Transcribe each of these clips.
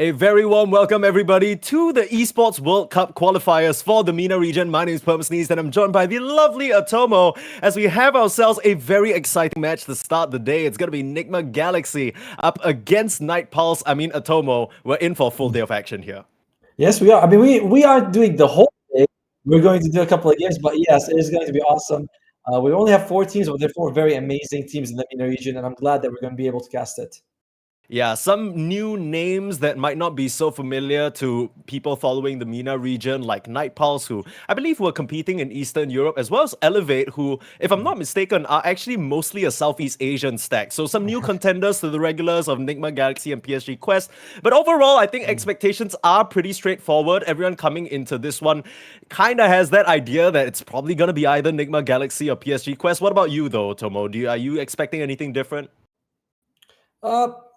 A very warm welcome, everybody, to the Esports World Cup qualifiers for the MENA region. My name is Permasneeze, and I'm joined by the lovely Atomo as we have ourselves a very exciting match to start the day. It's going to be Nigma Galaxy up against Night Pulse. Atomo, we're in for a full day of action here. Yes, we are. I mean, we aren't doing the whole day. We're going to do a couple of games, but yes, it is going to be awesome. We only have 4 teams, but they're 4 very amazing teams in the MENA region, and I'm glad that we're going to be able to cast it. Yeah, some new names that might not be so familiar to people following the MENA region, like Night Pulse, who I believe were competing in Eastern Europe, as well as Elevate, who, if I'm not mistaken, are actually mostly a Southeast Asian stack. So some new contenders to the regulars of Nigma Galaxy and PSG Quest. But overall, I think expectations are pretty straightforward. Everyone coming into this one kind of has that idea that it's probably going to be either Nigma Galaxy or PSG Quest. What about you, though, Tomo? Are you expecting anything different?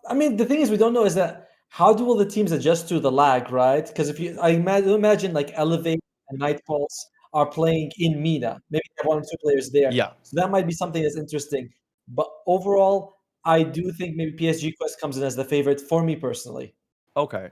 I mean, the thing is, we don't know is that how do all the teams adjust to the lag, right? Because I imagine like Elevate and Night Pulse are playing in MENA. Maybe they have 1 or 2 players there, Yeah. so that might be something that's interesting. But overall, I do think maybe PSG Quest comes in as the favorite for me personally. Okay.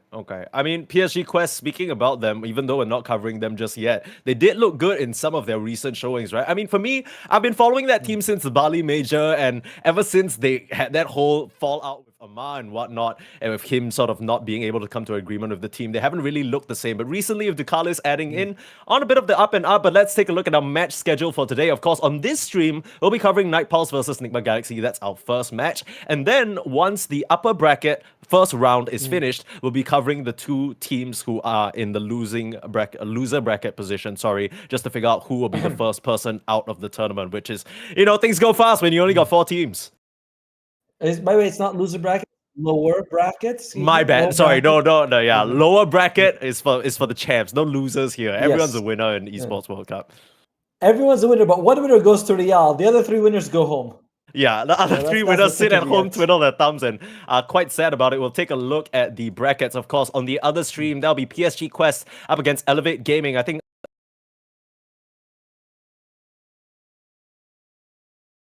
I mean, PSG Quest, speaking about them, even though we're not covering them just yet, they did look good in some of their recent showings, right? I mean, for me, I've been following that team since the Bali Major, and ever since they had that whole fallout with Amar and whatnot, and with him sort of not being able to come to an agreement with the team, they haven't really looked the same. But recently, with Ducalis adding in on a bit of the up and up, but let's take a look at our match schedule for today. Of course, on this stream, we'll be covering Night Pulse versus Nigma Galaxy. That's our first match. And then once the upper bracket first round is finished, we'll be covering the 2 teams who are in the loser bracket position, just to figure out who will be the first person out of the tournament, which is, things go fast when you only got 4 teams. By the way, it's not loser bracket, lower brackets. My bad. Sorry, no. Yeah, lower bracket is for the champs, no losers here. Everyone's a winner in Esports World Cup. Everyone's a winner, but one winner goes to Real. The other 3 winners go home. Yeah, the other 3 winners sit at home, twiddle their thumbs, and are quite sad about it. We'll take a look at the brackets, of course. On the other stream, there'll be PSG Quest up against Elevate Gaming. I think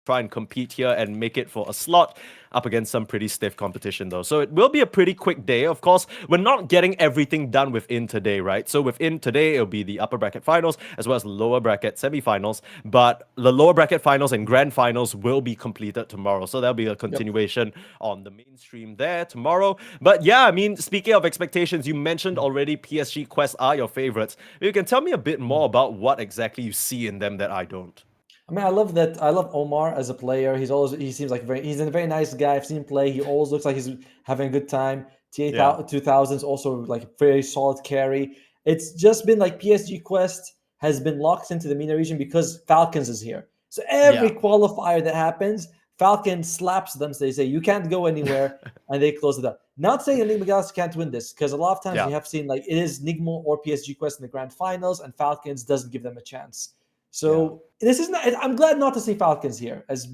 try and compete here and make it for a slot up against some pretty stiff competition though. So it will be a pretty quick day. Of course, we're not getting everything done within today, right? So within today, it'll be the upper bracket finals as well as lower bracket semifinals. But the lower bracket finals and grand finals will be completed tomorrow. So there'll be a continuation on the mainstream there tomorrow. But yeah, I mean, speaking of expectations, you mentioned already PSG Quest are your favorites. You can tell me a bit more about what exactly you see in them that I don't. I mean, I love that. I love Omar as a player. He seems like he's a very nice guy. I've seen him play. He always looks like he's having a good time. TA 2000s also like very solid carry. It's just been like PSG Quest has been locked into the MENA region because Falcons is here. So every qualifier that happens, Falcon slaps them. So they say you can't go anywhere, and they close it up. Not saying that Nigma Galaxy can't win this, because a lot of times we have seen like it is Nigma or PSG Quest in the grand finals, and Falcons doesn't give them a chance. So this is not. I'm glad not to see Falcons here, as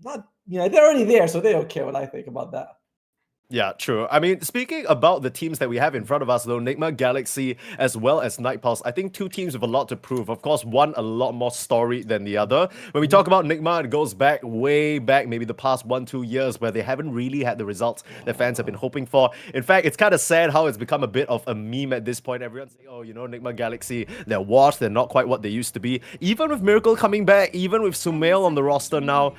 not they're already there, so they don't care what I think about that. Yeah, true. I mean, speaking about the teams that we have in front of us, though, Nigma Galaxy as well as Night Pulse, I think 2 teams with a lot to prove. Of course, one a lot more storied than the other. When we talk about Nigma, it goes back, way back, maybe the past 1-2 years, where they haven't really had the results that fans have been hoping for. In fact, it's kind of sad how it's become a bit of a meme at this point. Everyone's saying, oh, Nigma Galaxy, they're washed, they're not quite what they used to be. Even with Miracle coming back, even with Sumail on the roster now,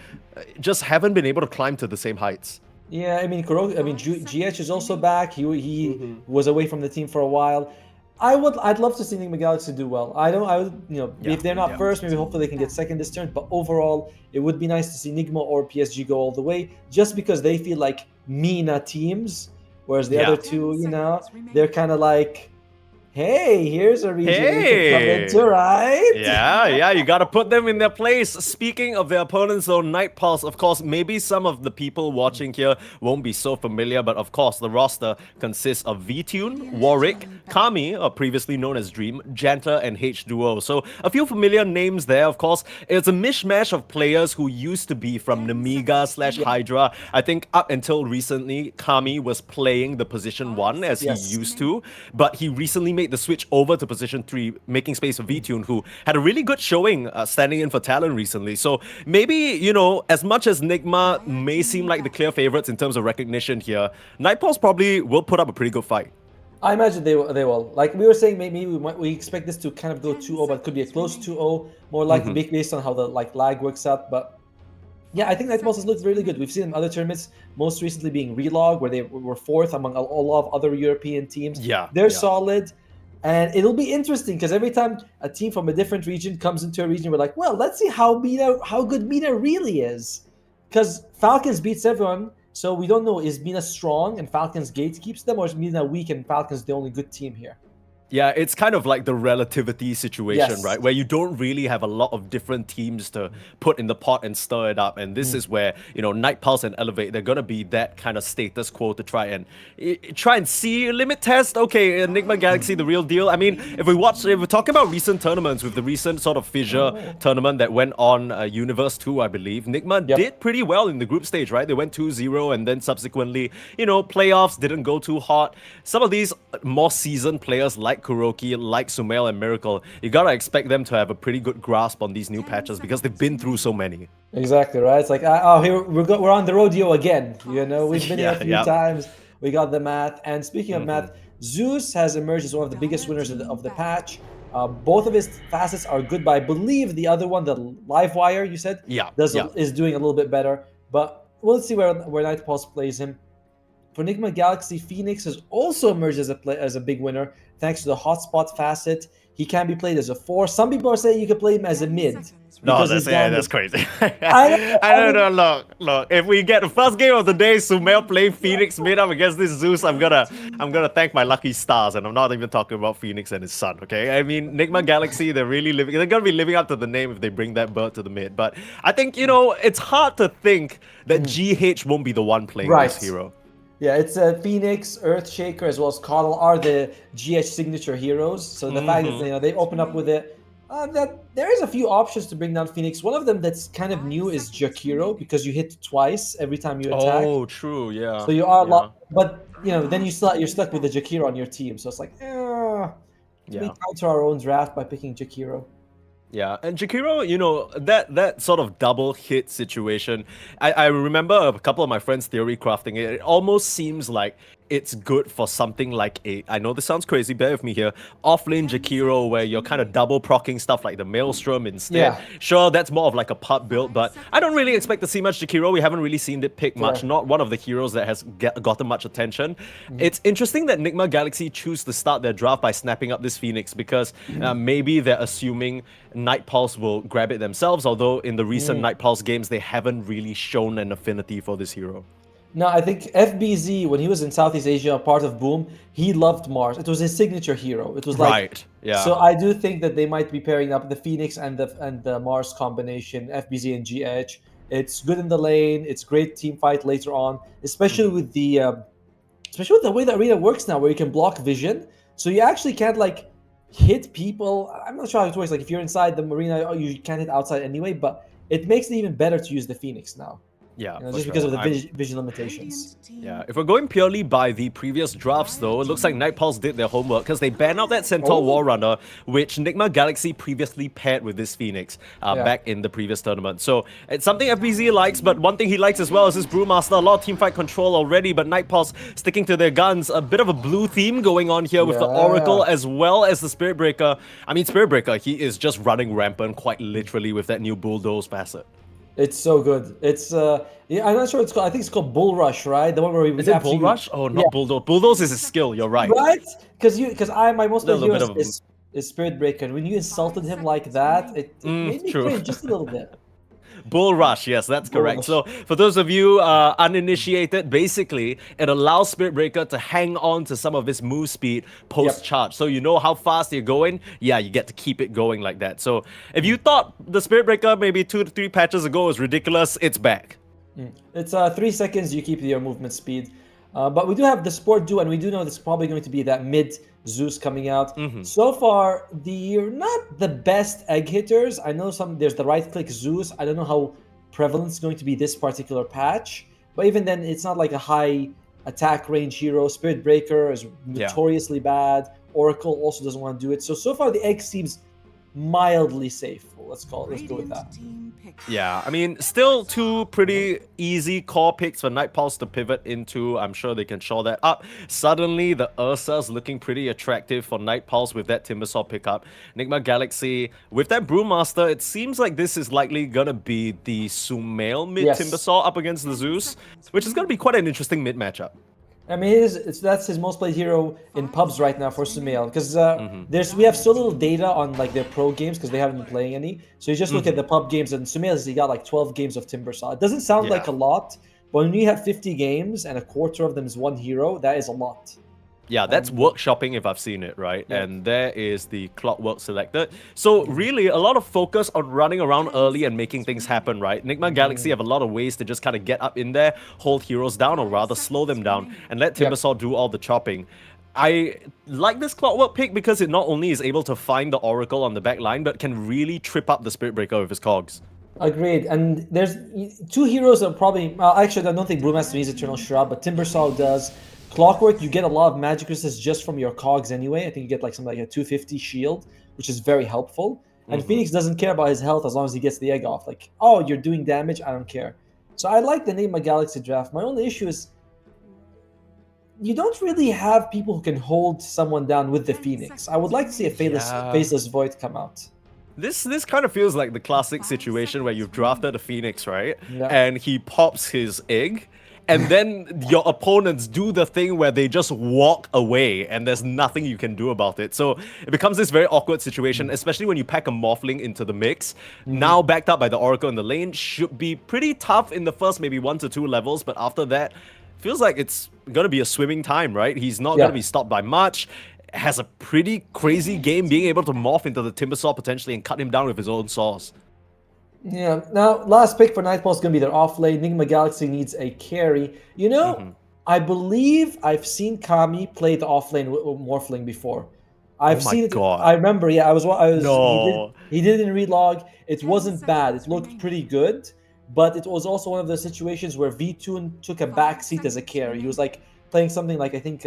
just haven't been able to climb to the same heights. Yeah, I mean, GH is also back. He was away from the team for a while. I'd love to see Nigma Galaxy do well. If they're not first, maybe hopefully they can get second this turn. But overall, it would be nice to see Nigma or PSG go all the way, just because they feel like MENA teams, whereas the other 2, they're kind of like, hey, here's a region you can come into, right? Yeah, you gotta put them in their place. Speaking of their opponents, though, Night Pulse, of course, maybe some of the people watching here won't be so familiar, but of course, the roster consists of VTune, Warwick, Kami, or previously known as Dream, Janta, and H2O. So a few familiar names there, of course. It's a mishmash of players who used to be from Namiga/Hydra. I think up until recently, Kami was playing the position 1 as he used to, but he recently made the switch over to position 3, making space for VTune, who had a really good showing standing in for Talon recently. So maybe, as much as Nigma may seem like the clear favorites in terms of recognition here, Night Pulse probably will put up a pretty good fight. I imagine they will. Like we were saying, maybe we expect this to kind of go 2-0, but it could be a close 2-0, more likely based on how the lag works out. But yeah, I think Nightpulse has looked really good. We've seen in other tournaments, most recently being Relog, where they were fourth among a lot of other European teams. Yeah, They're yeah. solid. And it'll be interesting because every time a team from a different region comes into a region, we're like, well, let's see how good MENA really is. Because Falcons beats everyone, so we don't know, is MENA strong and Falcons gatekeeps them, or is MENA weak and Falcons the only good team here? Yeah, it's kind of like the relativity situation, Yes. right? Where you don't really have a lot of different teams to put in the pot and stir it up. And this is where, Night Pulse and Elevate, they're going to be that kind of status quo to try and see limit test. Okay, Enigma Galaxy, the real deal. I mean, if we're talking about recent tournaments, with the recent sort of fissure tournament that went on Universe 2, I believe, Enigma did pretty well in the group stage, right? They went 2-0 and then subsequently, playoffs didn't go too hot. Some of these more seasoned players like Kuroki, like Sumail and Miracle, you gotta expect them to have a pretty good grasp on these new patches because they've been through so many. Exactly, right? It's like, here we're on the rodeo again. We've been here a few times. We got the math. And speaking of math, Zeus has emerged as one of the biggest winners of the patch. Both of his facets are good, but I believe the other one, the Livewire, you said, is doing a little bit better. But we'll see where Night Pulse plays him. For Enigma Galaxy, Phoenix has also emerged as a big winner thanks to the hotspot facet. He can be played as a 4. Some people are saying you can play him as a mid. No, that's crazy. I don't know. Look. If we get the first game of the day, Sumail playing Phoenix mid up against this Zeus, I'm gonna thank my lucky stars, and I'm not even talking about Phoenix and his son. Okay, I mean Enigma Galaxy, they're gonna be living up to the name if they bring that bird to the mid. But I think it's hard to think that GH won't be the one playing this hero. Yeah, it's Phoenix, Earthshaker, as well as Coddle are the GH signature heroes. So the fact that they open up with it, that there is a few options to bring down Phoenix. One of them that's kind of new is Jakiro, because you hit twice every time you attack. Oh, true, yeah. So you are but then you're stuck with the Jakiro on your team. So it's like, we counter our own draft by picking Jakiro. Yeah, and Jakiro, that sort of double hit situation, I remember a couple of my friends theory crafting it. It almost seems like it's good for something like I know this sounds crazy, bear with me here, offlane Jakiro, where you're kind of double procking stuff like the Maelstrom instead. Yeah. Sure, that's more of like a putt build, but I don't really expect to see much Jakiro. We haven't really seen it pick much, not one of the heroes that has gotten much attention. It's interesting that Enigma Galaxy choose to start their draft by snapping up this Phoenix, because maybe they're assuming Night Pulse will grab it themselves, although in the recent Night Pulse games, they haven't really shown an affinity for this hero. No, I think FBZ, when he was in Southeast Asia, part of Boom, he loved Mars. It was his signature hero. It was like So I do think that they might be pairing up the Phoenix and the Mars combination, FBZ and GH. It's good in the lane. It's great team fight later on, especially with the way the arena works now, where you can block vision. So you actually can't hit people. I'm not sure how it works. Like if you're inside the arena, you can't hit outside anyway. But it makes it even better to use the Phoenix now. Yeah, just because of the vision limitations. Yeah, if we're going purely by the previous drafts, though, it looks like Night Pulse did their homework, because they banned out that Centaur War Runner, which Enigma Galaxy previously paired with this Phoenix back in the previous tournament. So it's something FBZ likes, but one thing he likes as well is this Brewmaster. A lot of teamfight control already, but Night Pulse sticking to their guns. A bit of a blue theme going on here with the Oracle as well as the Spirit Breaker. I mean, Spirit Breaker, he is just running rampant quite literally with that new Bulldoze facet. It's so good. It's I'm not sure what it's called. I think it's called Bull Rush, right? The one where is it Bull Rush? Oh, not Bulldoze. Bulldoze is a skill. You're right. Right? Because my most favorite hero is Spirit Breaker, and when you insulted him like that, it made me cringe just a little bit. Bull Rush, yes, that's correct. So for those of you uninitiated, basically it allows Spirit Breaker to hang on to some of his move speed post-charge. So you know how fast you're going, you get to keep it going like that. So if you thought the Spirit Breaker maybe 2 to 3 patches ago was ridiculous, it's back. It's 3 seconds you keep your movement speed. But we do have the Sport Duo, and we do know this is probably going to be that mid Zeus coming out. So far, they're not the best egg hitters. I know there's the right click Zeus. I don't know how prevalent it's going to be this particular patch. But even then, it's not like a high attack range hero. Spirit Breaker is notoriously bad. Oracle also doesn't want to do it. So far, the egg seems mildly safe. let's go with that. Yeah, I mean, still two pretty easy core picks for Night Pulse to pivot into. I'm sure they can shore that up. Suddenly, the Ursa's looking pretty attractive for Night Pulse with that Timbersaw pickup. Enigma Galaxy, with that Brewmaster, it seems like this is likely gonna be the Sumail mid Yes. Timbersaw up against the Zeus, which is gonna be quite an interesting mid matchup. I mean, that's his most played hero in pubs right now for Sumail, because we have so little data on like their pro games because they haven't been playing any. So you just look at the pub games, and Sumail, he got like 12 games of Timbersaw. It doesn't sound like a lot, but when you have 50 games and a quarter of them is one hero, that is a lot. Yeah, that's workshopping if I've seen it, right? Yeah. And there is the clockwork selected. So really, a lot of focus on running around early and making things happen, right? Enigma Galaxy have a lot of ways to just kind of get up in there, hold heroes down, or rather slow them down, and let Timbersaw do all the chopping. I like this clockwork pick because it not only is able to find the Oracle on the back line, but can really trip up the Spirit Breaker with his cogs. Agreed. And there's two heroes that probably... actually, I don't think Brewmaster needs Eternal Shroud, but Timbersaw does. Clockwork, you get a lot of magic resistance just from your cogs anyway. I think you get like something like a 250 shield, which is very helpful. And Phoenix doesn't care about his health as long as he gets the egg off. Like, oh, you're doing damage, I don't care. So I like the Enigma Galaxy draft. My only issue is you don't really have people who can hold someone down with the Phoenix. I would like to see a Faceless Void come out. This kind of feels like the classic situation where you've drafted a Phoenix, right? Yeah. And he pops his egg, and then your opponents do the thing where they just walk away and there's nothing you can do about it. So it becomes this very awkward situation, especially when you pack a Morphling into the mix. Now backed up by the Oracle in the lane, should be pretty tough in the first maybe 1 to 2 levels, but after that, feels like it's gonna be a swimming time, right? He's not gonna be stopped by much. Has a pretty crazy game being able to morph into the Timbersaw potentially and cut him down with his own saws. Yeah, now last pick for Nightfall is going to be their offlane. Enigma Galaxy needs a carry. You know, I believe I've seen Kami play the offlane with Morphling before. I've seen it. I remember, yeah, I was No. he did it in relog. It wasn't bad. It looked pretty good, but it was also one of those situations where V2 took a backseat as a carry. He was like playing something like, I think,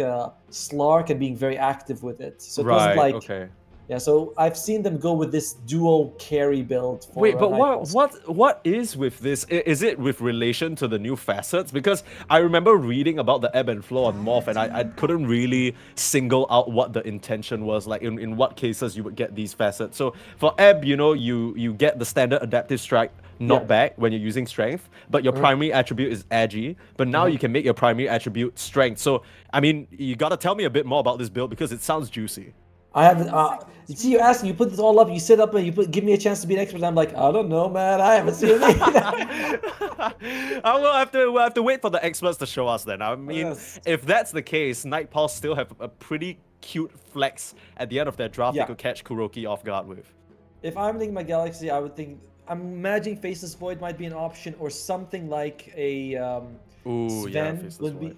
Slark and being very active with it. So it wasn't like... Yeah, so I've seen them go with this duo carry build. For Wait, but what is with this? Is it with relation to the new facets? Because I remember reading about the ebb and flow on Morph, and I couldn't really single out what the intention was, like in what cases you would get these facets. So for ebb, you know, you get the standard adaptive strike knockback when you're using strength, but your primary attribute is agi, but now you can make your primary attribute strength. So, I mean, you gotta tell me a bit more about this build because it sounds juicy. I haven't. You see, you ask me, you put this all up, you sit up, and give me a chance to be an expert. I'm like, I don't know, man. I haven't seen it. We'll have to wait for the experts to show us then. I mean, if that's the case, Night Pulse still have a pretty cute flex at the end of their draft they could catch Kuroki off guard with. If I'm thinking my Galaxy, I would think... I'm imagining Faceless Void might be an option, or something like a Sven would be...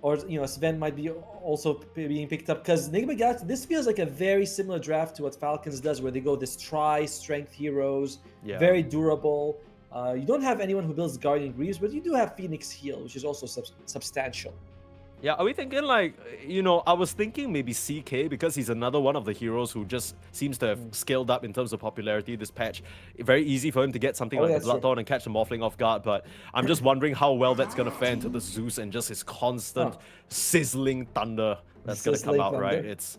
Or, you know, Sven might be also being picked up, because Enigma Galaxy, this feels like a very similar draft to what Falcons does, where they go this strength heroes, very durable. You don't have anyone who builds Guardian Greaves, but you do have Phoenix Heal, which is also substantial. Yeah, are we thinking like, you know, I was thinking maybe CK because he's another one of the heroes who just seems to have scaled up in terms of popularity this patch. Very easy for him to get something like the Bloodthorn and catch the Morphling off guard, but I'm just wondering how well that's going to fare into the Zeus and just his constant sizzling thunder that's going to come out, right? It's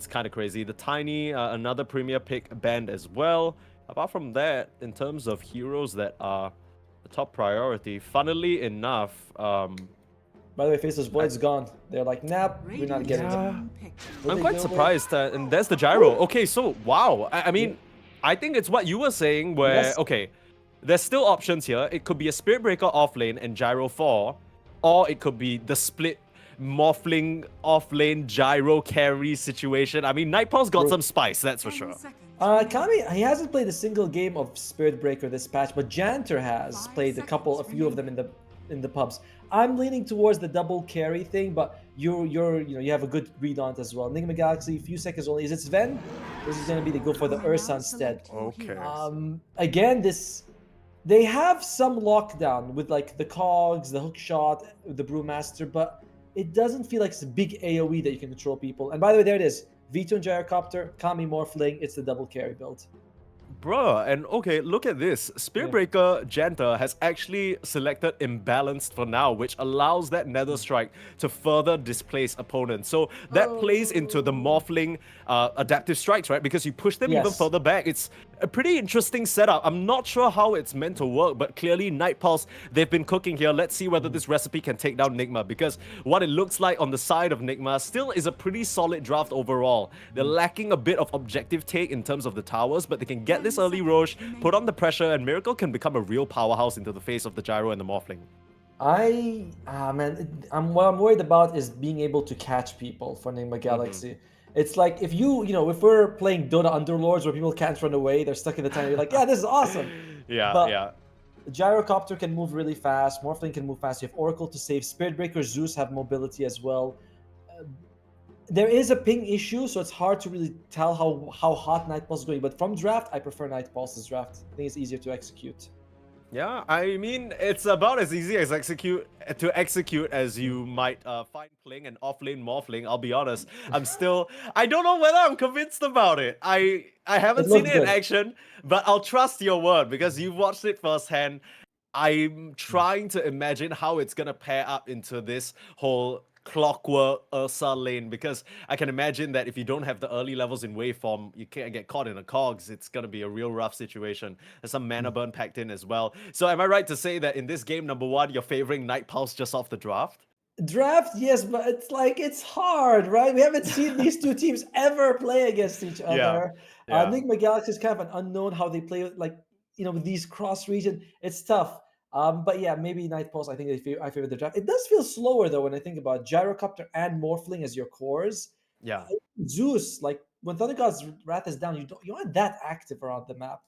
kind of crazy. The Tiny, another premier pick band as well. Apart from that, in terms of heroes that are the top priority, funnily enough... By the way, Faceless Void's gone. They're like, nah, we're not getting them. I'm quite surprised. And there's the Gyro. Okay, so, wow. I mean, I think it's what you were saying where, okay, there's still options here. It could be a Spirit Breaker off lane and Gyro 4, or it could be the split Morphling off lane Gyro carry situation. I mean, Nightpulse got some spice, that's for sure. Kami, he hasn't played a single game of Spirit Breaker this patch, but Janter has played a few of them in the pubs. I'm leaning towards the double carry thing, but you have a good read on it as well. Enigma Galaxy, few seconds only. Is it Sven? This is gonna be the go for the Ursa instead. Okay. Again, they have some lockdown with like the cogs, the hook shot, the Brewmaster, but it doesn't feel like it's a big AoE that you can control people. And by the way, there it is. V2 and Gyrocopter, Kami Morphling, it's the double carry build. Bruh, and okay, look at this. Yeah. Spearbreaker Janta has actually selected imbalanced for now, which allows that Nether Strike to further displace opponents. So that plays into the Oh. Morphling adaptive strikes, right? Because you push them even Yes. further back. It's a pretty interesting setup. I'm not sure how it's meant to work, but clearly Night Pulse, they've been cooking here. Let's see whether this recipe can take down Nigma, because what it looks like on the side of Nigma still is a pretty solid draft overall. They're lacking a bit of objective take in terms of the towers, but they can get this early Roche, put on the pressure, and Miracle can become a real powerhouse into the face of the Gyro and the Morphling. What I'm worried about is being able to catch people for Enigma Galaxy. It's like if if we're playing Dota Underlords where people can't run away, they're stuck in the tunnel. You're like, yeah, this is awesome. Yeah, But yeah. the Gyrocopter can move really fast. Morphling can move fast. You have Oracle to save. Spiritbreaker, Zeus have mobility as well. There is a ping issue, so it's hard to really tell how hot Night Pulse is going. But from draft, I prefer Night Pulse's draft. I think it's easier to execute. Yeah, I mean, it's about as easy as execute as you might find playing an off-lane Morphling. I'll be honest, I don't know whether I'm convinced about it. I haven't It seen looked it in good. action, but I'll trust your word because you've watched it firsthand. I'm trying to imagine how it's gonna pair up into this whole clockwork Ursa lane, because I can imagine that if you don't have the early levels in waveform, you can't get caught in a cogs. It's gonna be a real rough situation. There's some mana burn packed in as well. So am I right to say that in this game number one, you're favoring Night Pulse just off the draft? Draft, yes, but it's hard, right? We haven't seen these two teams ever play against each Yeah, other. yeah. Enigma Galaxy is kind of an unknown how they play, with these cross region. It's tough. But yeah, maybe Night Pulse. I think I favor the draft. It does feel slower though when I think about Gyrocopter and Morphling as your cores. Yeah. Zeus, like when Thunder God's Wrath is down, you aren't that active around the map.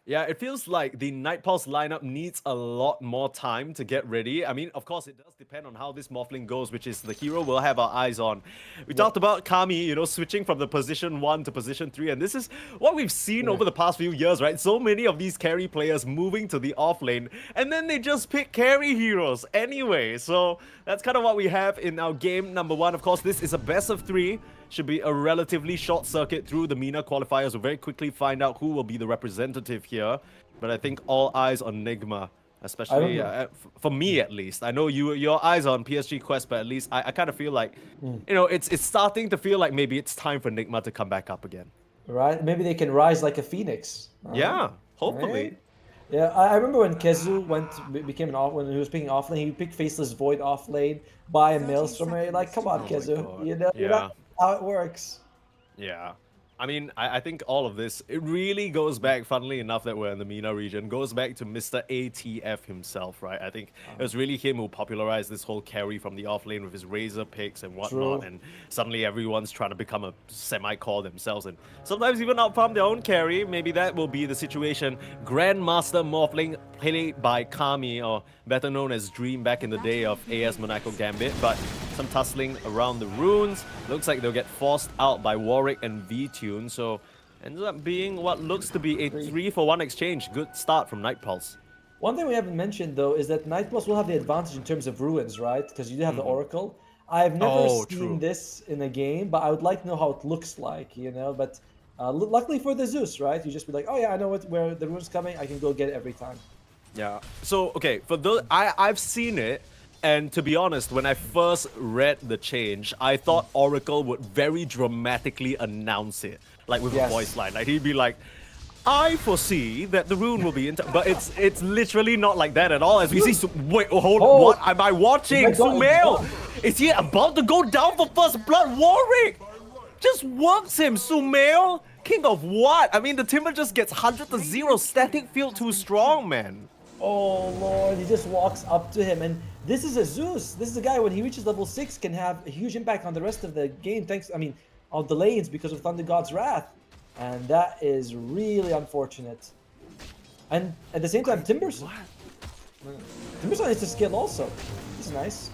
Yeah, it feels like the Night Pulse lineup needs a lot more time to get ready. I mean, of course, it does depend on how this Morphling goes, which is the hero we'll have our eyes on. We talked about Kami, switching from the position 1 to position 3, and this is what we've seen over the past few years, right? So many of these carry players moving to the off lane, and then they just pick carry heroes anyway. So that's kind of what we have in our game number 1. Of course, this is a best of 3. Should be a relatively short circuit through the MENA qualifiers. We'll very quickly find out who will be the representative here. But I think all eyes on Nigma, especially for me at least. I know your eyes on PSG Quest, but at least I kind of feel like, it's starting to feel like maybe it's time for Nigma to come back up again. Right? Maybe they can rise like a phoenix. Yeah, hopefully. Right? Yeah, I remember when Kezu became an off when he was picking off lane, he picked Faceless Void off lane, buy a Maelstrom. You're like, come on, Oh my Kezu, God. you're not how it works. Yeah. I mean, I think all of this, it really goes back, funnily enough, that we're in the MENA region, goes back to Mr. ATF himself, right? I think it was really him who popularized this whole carry from the offlane with his razor picks and whatnot, and suddenly everyone's trying to become a semi-core themselves, and sometimes even outfarm their own carry. Maybe that will be the situation. Grandmaster Morphling, played by Kami, or better known as Dream back in the day of AS Monaco Gambit, but some tussling around the runes. Looks like they'll get forced out by Warwick and V-Tune, so ends up being what looks to be a 3-for-1 exchange. Good start from Night Pulse. One thing we haven't mentioned though is that Night Pulse will have the advantage in terms of ruins, right? Because you do have the Oracle. I've never seen this in a game, but I would like to know how it looks like, But luckily for the Zeus, right? You just be like, oh yeah, I know where the rune's coming. I can go get it every time. Yeah. So okay, for those I've seen it. And to be honest, when I first read the change, I thought Oracle would very dramatically announce it, like with a voice line. Like he'd be like, "I foresee that the rune will be but it's literally not like that at all. As we see, wait, hold, what am I watching? Sumail, is he about to go down for first blood? Warwick just works him. Sumail, king of what? I mean, the Timber just gets 100-0. Static field too strong, man. Oh lord, he just walks up to him, and this is a Zeus. This is a guy when he reaches level 6 can have a huge impact on the rest of the game. On the lanes because of Thunder God's Wrath, and that is really unfortunate. And at the same time, Timbersaw needs to skill also. This is nice.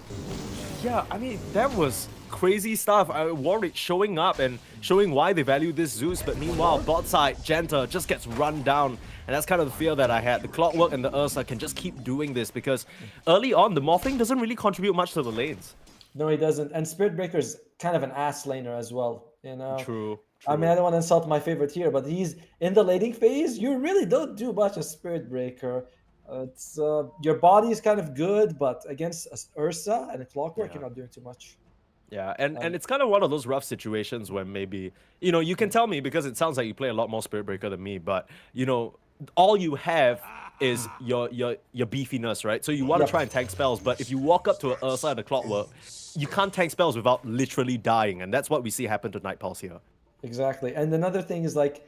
Yeah, I mean, that was crazy stuff. Warwick showing up and showing why they value this Zeus, but meanwhile, bot side, Janta just gets run down. And that's kind of the fear that I had. The Clockwork and the Ursa can just keep doing this because early on, the Morphling doesn't really contribute much to the lanes. No, he doesn't. And Spiritbreaker's kind of an ass laner as well. You know, True, I mean, I true. don't want to insult my favorite here, but he's in the laning phase. You really don't do much as Spirit Breaker. It's your body is kind of good, but against Ursa and a Clockwork, Yeah. you're not doing too much. Yeah, and Um, it's kind of one of those rough situations where maybe, you know, you can tell me because it sounds like you play a lot more Spirit Breaker than me, but you know, all you have is your beefiness, right? So you want to yep. try and tank spells, but if you walk up to a Ursa and a Clockwork, you can't tank spells without literally dying, and that's what we see happen to Night Pulse here. Exactly. And another thing is like,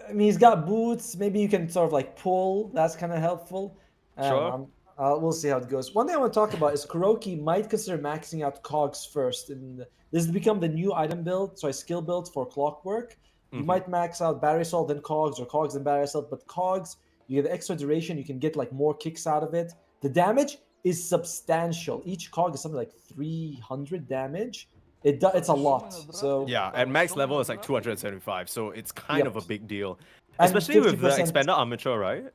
I mean, he's got boots. Maybe you can sort of like pull. That's kind of helpful. I don't know. Sure. We'll see how it goes. One thing I want to talk about is Kuroki might consider maxing out cogs first. And this has become the new item build, sorry, skill build for Clockwork. You Mm-hmm. might max out Battery Assault then cogs or cogs and Battery Assault, but cogs, you get extra duration. You can get like more kicks out of it. The damage is substantial. Each cog is something like 300 damage. It's a lot. So, Yeah, at max level it's like 275, so it's kind of yep. a big deal, And especially with the 50%. expanded armature, right?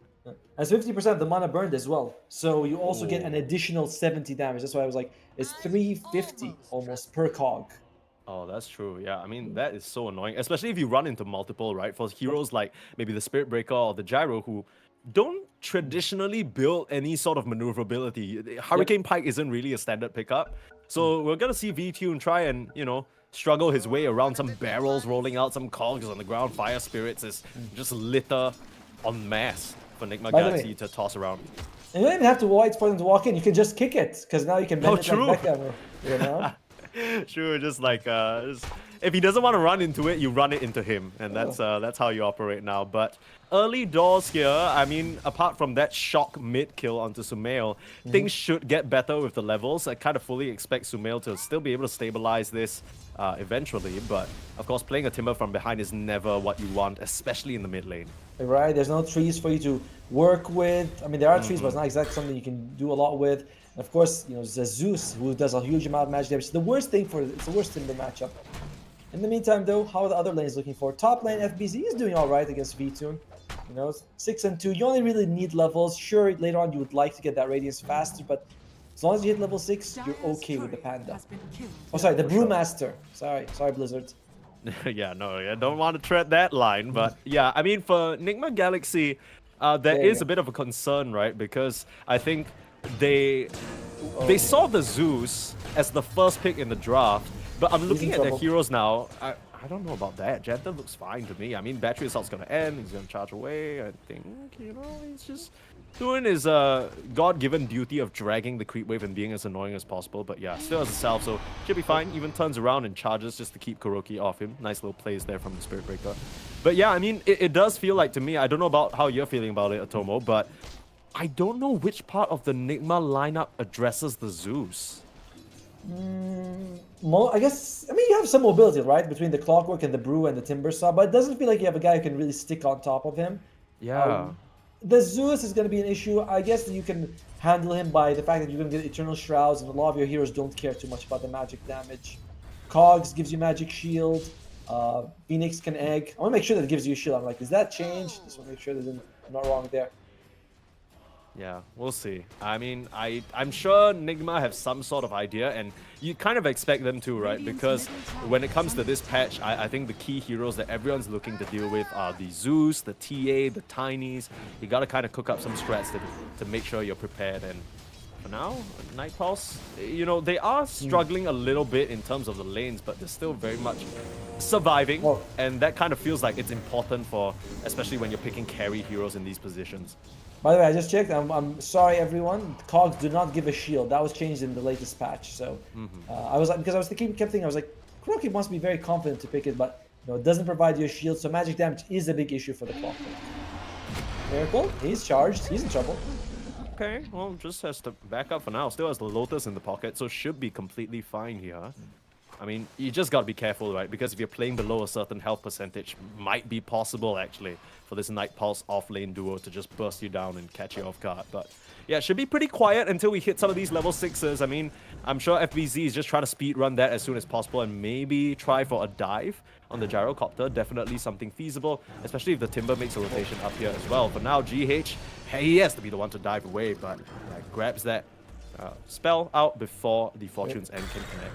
As 50% of the mana burned as well. So you also get an Oh. additional 70 damage. That's why I was like, it's 350 almost per cog. Oh, that's true. Yeah, I mean that is so annoying, especially if you run into multiple, right? For Yep. heroes like maybe the Spirit Breaker or the Gyro, who don't traditionally build any sort of maneuverability. Yep. Hurricane Pike isn't really a standard pickup, so we're gonna see V-Tune try and struggle his way around some barrels, rolling out some cogs on the ground. Fire Spirits is just litter en masse for Nigma By the Galaxy way, to toss around. and you don't even have to wait for them to walk in. You can just kick it because now you can Oh, bend it like true. backhammer. You know? Sure, just like if he doesn't want to run into it, you run it into him, and that's how you operate now. But early doors here, I mean, apart from that shock mid kill onto Sumail, things should get better with the levels. I kind of fully expect Sumail to still be able to stabilize this eventually, but of course, playing a Timber from behind is never what you want, especially in the mid lane. Right? There's no trees for you to work with. I mean, there are trees, but it's not exactly something you can do a lot with. And of course, you know, Zeus, who does a huge amount of magic damage. It's the worst thing it's the worst in the matchup. In the meantime, though, how are the other lanes looking for? Top lane FBZ is doing all right against V-Tune. You know, 6 and 2. You only really need levels. Sure, later on you would like to get that radius faster, but as long as you hit level 6, you're okay with the Panda. Oh, sorry, the for sure. Brewmaster. Sorry, Blizzard. Yeah, no, I don't want to tread that line, but yeah, I mean, for Nigma Galaxy, there There you is a go. bit of a concern, right? Because I think they saw the Zeus as the first pick in the draft, but I'm He's looking in at their trouble. heroes now. I don't know about that. Janta looks fine to me. I mean, battery assault's gonna end. He's gonna charge away. I think he's just doing his god-given duty of dragging the creep wave and being as annoying as possible. But yeah, still has a salve, so should be fine. Even turns around and charges just to keep Kuroki off him. Nice little plays there from the Spirit Breaker. But yeah, I mean, it does feel like to me. I don't know about how you're feeling about it, Atomo, but I don't know which part of the Nigma lineup addresses the Zeus. I guess, I mean, you have some mobility, right? Between the Clockwork and the Brew and the Timber Saw, but it doesn't feel like you have a guy who can really stick on top of him. Uh, Yeah. the Zeus is going to be an issue. I guess that you can handle him by the fact that you're going to get Eternal Shrouds, and a lot of your heroes don't care too much about the magic damage. Cogs gives you magic shield. Phoenix can egg. I want to make sure that it gives you a shield. I'm like, is that changed? Just want to make sure that I'm not wrong there. Yeah, we'll see. I mean, I'm sure Nigma have some sort of idea, and you kind of expect them to, right? Because when it comes to this patch, I think the key heroes that everyone's looking to deal with are the Zeus, the TA, the Tinies. You gotta kind of cook up some strats to make sure you're prepared. And for now, Night Pulse, they are struggling a little bit in terms of the lanes, but they're still very much surviving, Well, and that kind of feels like it's important for, especially when you're picking carry heroes in these positions. by the way, I just checked. I'm sorry, everyone. Cogs do not give a shield. That was changed in the latest patch. So I was like, because I was kept thinking, I was like, Kuroki must be very confident to pick it, but it doesn't provide you a shield. So magic damage is a big issue for the Clockwork. Miracle, he's charged. He's in trouble. Okay, well, just has to back up for now. Still has the Lotus in the pocket, so should be completely fine here. I mean, you just gotta be careful, right? Because if you're playing below a certain health percentage, might be possible, actually, for this Night Pulse off-lane duo to just burst you down and catch you off guard. But yeah, it should be pretty quiet until we hit some of these level 6s. I mean, I'm sure FBZ is just trying to speed run that as soon as possible and maybe try for a dive on the Gyrocopter. Definitely something feasible, especially if the Timber makes a rotation up here as well. For now, GH, he has to be the one to dive away, but grabs that spell out before the Fortune's End can connect.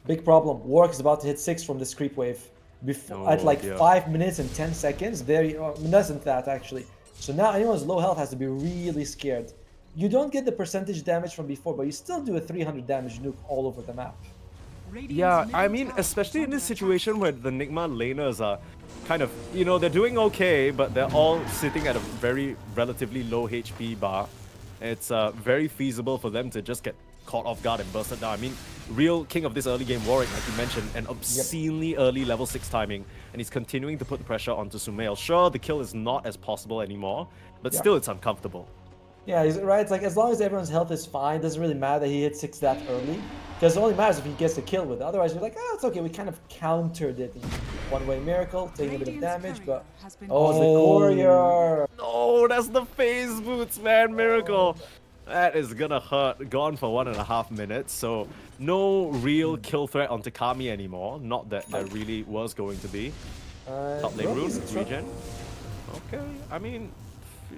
Big problem. Warwick is about to hit 6 from this creep wave. before at Oh, like dear. 5 minutes and 10 seconds. There, less than that actually. So now anyone's low health has to be really scared. You don't get the percentage damage from before, but you still do a 300 damage nuke all over the map. Yeah, I mean, especially in this situation where the Nigma laners are kind of, they're doing okay, but they're all sitting at a very relatively low HP bar. It's very feasible for them to just get caught off guard and bursted down. I mean, real king of this early game, Warwick, like you mentioned, an obscenely early level 6 timing, and he's continuing to put the pressure onto Sumail. Sure, the kill is not as possible anymore, but still it's uncomfortable. Yeah, he's right. It's like as long as everyone's health is fine, doesn't really matter that he hit 6 that early. Because it only matters if he gets the kill with it. Otherwise, you're like, oh, it's okay. We kind of countered it. One-way miracle, taking a bit of damage, but... Oh, the courier! No, that's the phase boots, man. Miracle. That is gonna hurt. Gone for 1.5 minutes, so no real kill threat on Takami anymore. Not that there really was going to be. Top lane rune, regen. Okay, I mean...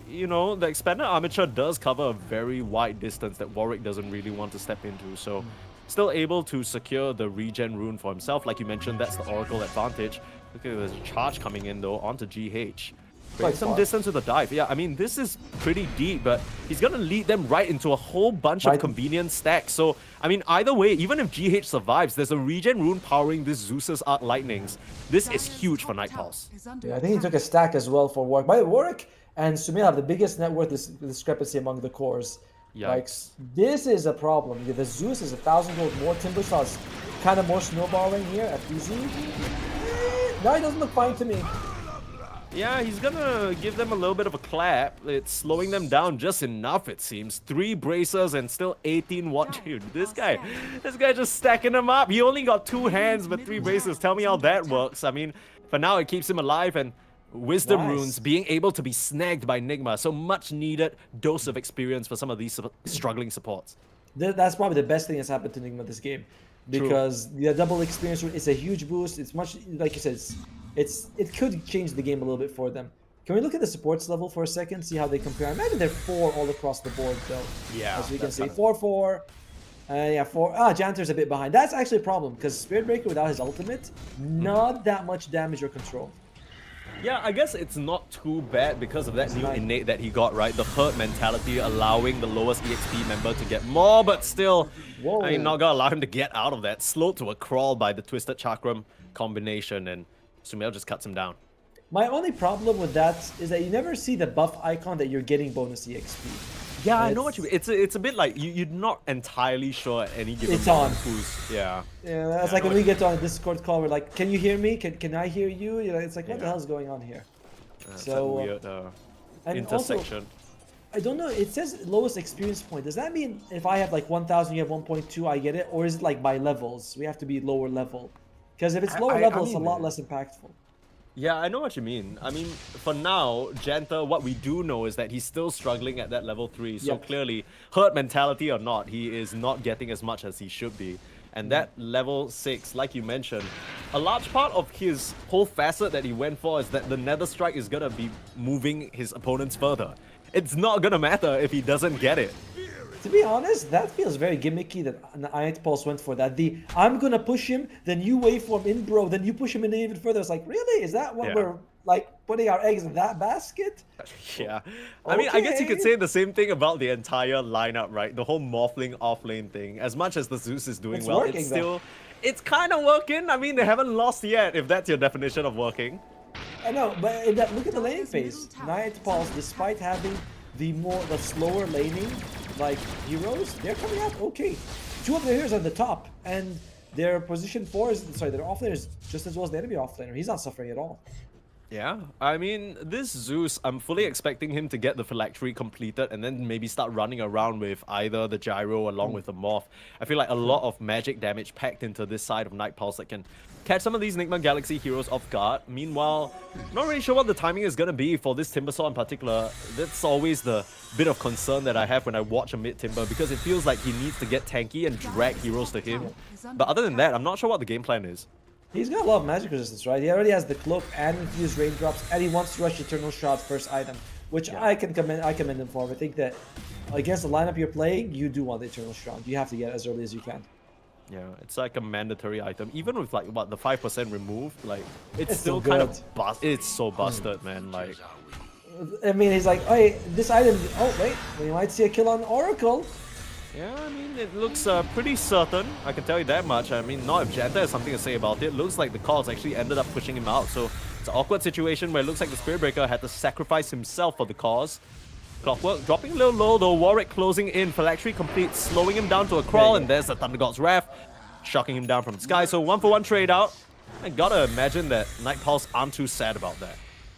the expanded armature does cover a very wide distance that Warwick doesn't really want to step into, so still able to secure the regen rune for himself. Like you mentioned, that's the Oracle advantage. Look at there's a charge coming in though onto GH. Quite some distance with the dive. Yeah, I mean, this is pretty deep, but he's gonna lead them right into a whole bunch of convenient stacks. So, I mean, either way, even if GH survives, there's a regen rune powering this Zeus's Arc Lightnings. This is huge for Night Pulse. Yeah, I think he took a stack as well for Warwick. By the way, Warwick and Sumail have the biggest net worth discrepancy among the cores. Yikes. Like, this is a problem. The Zeus is 1,000 gold more. Timbersaw is kind of more snowballing here at PZ. No, he doesn't look fine to me. Yeah, he's gonna give them a little bit of a clap. It's slowing them down just enough, it seems. 3 bracers and still 18 watt. Dude, this guy just stacking them up. He only got 2 hands, but 3 bracers. Tell me how that works. I mean, for now, it keeps him alive, and Wisdom runes being able to be snagged by Nigma. So much needed dose of experience for some of these struggling supports. That's probably the best thing that's happened to Nigma this game. Because the double experience rune is a huge boost. It's much, like you said, it could change the game a little bit for them. Can we look at the supports level for a second, see how they compare? I imagine they're 4 all across the board, though. Yeah. As we can see, 4-4. Yeah, 4. Janitor's a bit behind. That's actually a problem, because Spirit Breaker without his ultimate, not that much damage or control. Yeah, I guess it's not too bad because of that new innate that he got, right? The herd mentality allowing the lowest EXP member to get more, but still, I'm not gonna allow him to get out of that. Slowed to a crawl by the Twisted Chakram combination, and Sumail just cuts him down. My only problem with that is that you never see the buff icon that you're getting bonus EXP. Yeah, I know what you mean. It's a bit like you're not entirely sure at any given moment who's Yeah, that's like when we get on a Discord call, we're like, can you hear me? Can I hear you? It's like, what the hell is going on here? So weird intersection. Also, I don't know, it says lowest experience point. Does that mean if I have like 1,000, you have 1.2, I get it? Or is it like by levels? We have to be lower level. Because if it's lower level, it's a lot less impactful. Yeah, I know what you mean. I mean, for now, Janta, what we do know is that he's still struggling at that level 3. So clearly, herd mentality or not, he is not getting as much as he should be. And that level 6, like you mentioned, a large part of his whole facet that he went for is that the Nether Strike is going to be moving his opponents further. It's not going to matter if he doesn't get it. To be honest, that feels very gimmicky that Night Pulse went for that. I'm gonna push him, then you wait for him in, bro, then you push him in even further. It's like, really? Is that what we're like putting our eggs in that basket? Yeah. I mean, I guess you could say the same thing about the entire lineup, right? The whole morphling off-lane thing. As much as the Zeus is doing well, it's still... It's kind of working. I mean, they haven't lost yet, if that's your definition of working. I know, but look at the laning phase. Night Pulse, despite having the slower laning, like heroes, they're coming out okay. 2 of their heroes are at the top, and their position 4 is their offlaner is just as well as the enemy offlaner. He's not suffering at all. Yeah, I mean, this Zeus, I'm fully expecting him to get the phylactery completed and then maybe start running around with either the gyro along with the morph. I feel like a lot of magic damage packed into this side of Night Pulse that can catch some of these Nigma Galaxy heroes off guard. Meanwhile, not really sure what the timing is going to be for this Timbersaw in particular. That's always the bit of concern that I have when I watch a mid-Timber, because it feels like he needs to get tanky and drag heroes to him. But other than that, I'm not sure what the game plan is. He's got a lot of magic resistance, right? He already has the cloak and infused raindrops, and he wants to rush Eternal Shot first item, which I commend him for. I think that against the lineup you're playing, you do want the Eternal Shot. You have to get it as early as you can. Yeah, it's like a mandatory item. Even with like what the 5% removed, like it's It's still still kind good. of it's so busted, man. Like I mean, he's like, hey, this item. Oh wait, we might see a kill on Oracle. yeah, I mean it looks pretty certain. I can tell you that much. I mean, not if Janta has something to say about it. Looks like the calls actually ended up pushing him out. So it's an awkward situation where it looks like the Spirit Breaker had to sacrifice himself for the cause. Clockwork dropping a little low though. Warwick closing in. Phylactery complete, slowing him down to a crawl, and there's the Thunder God's Wrath, shocking him down from the sky. So 1-for-1 trade out. I gotta imagine that Night Pulse aren't too sad about that.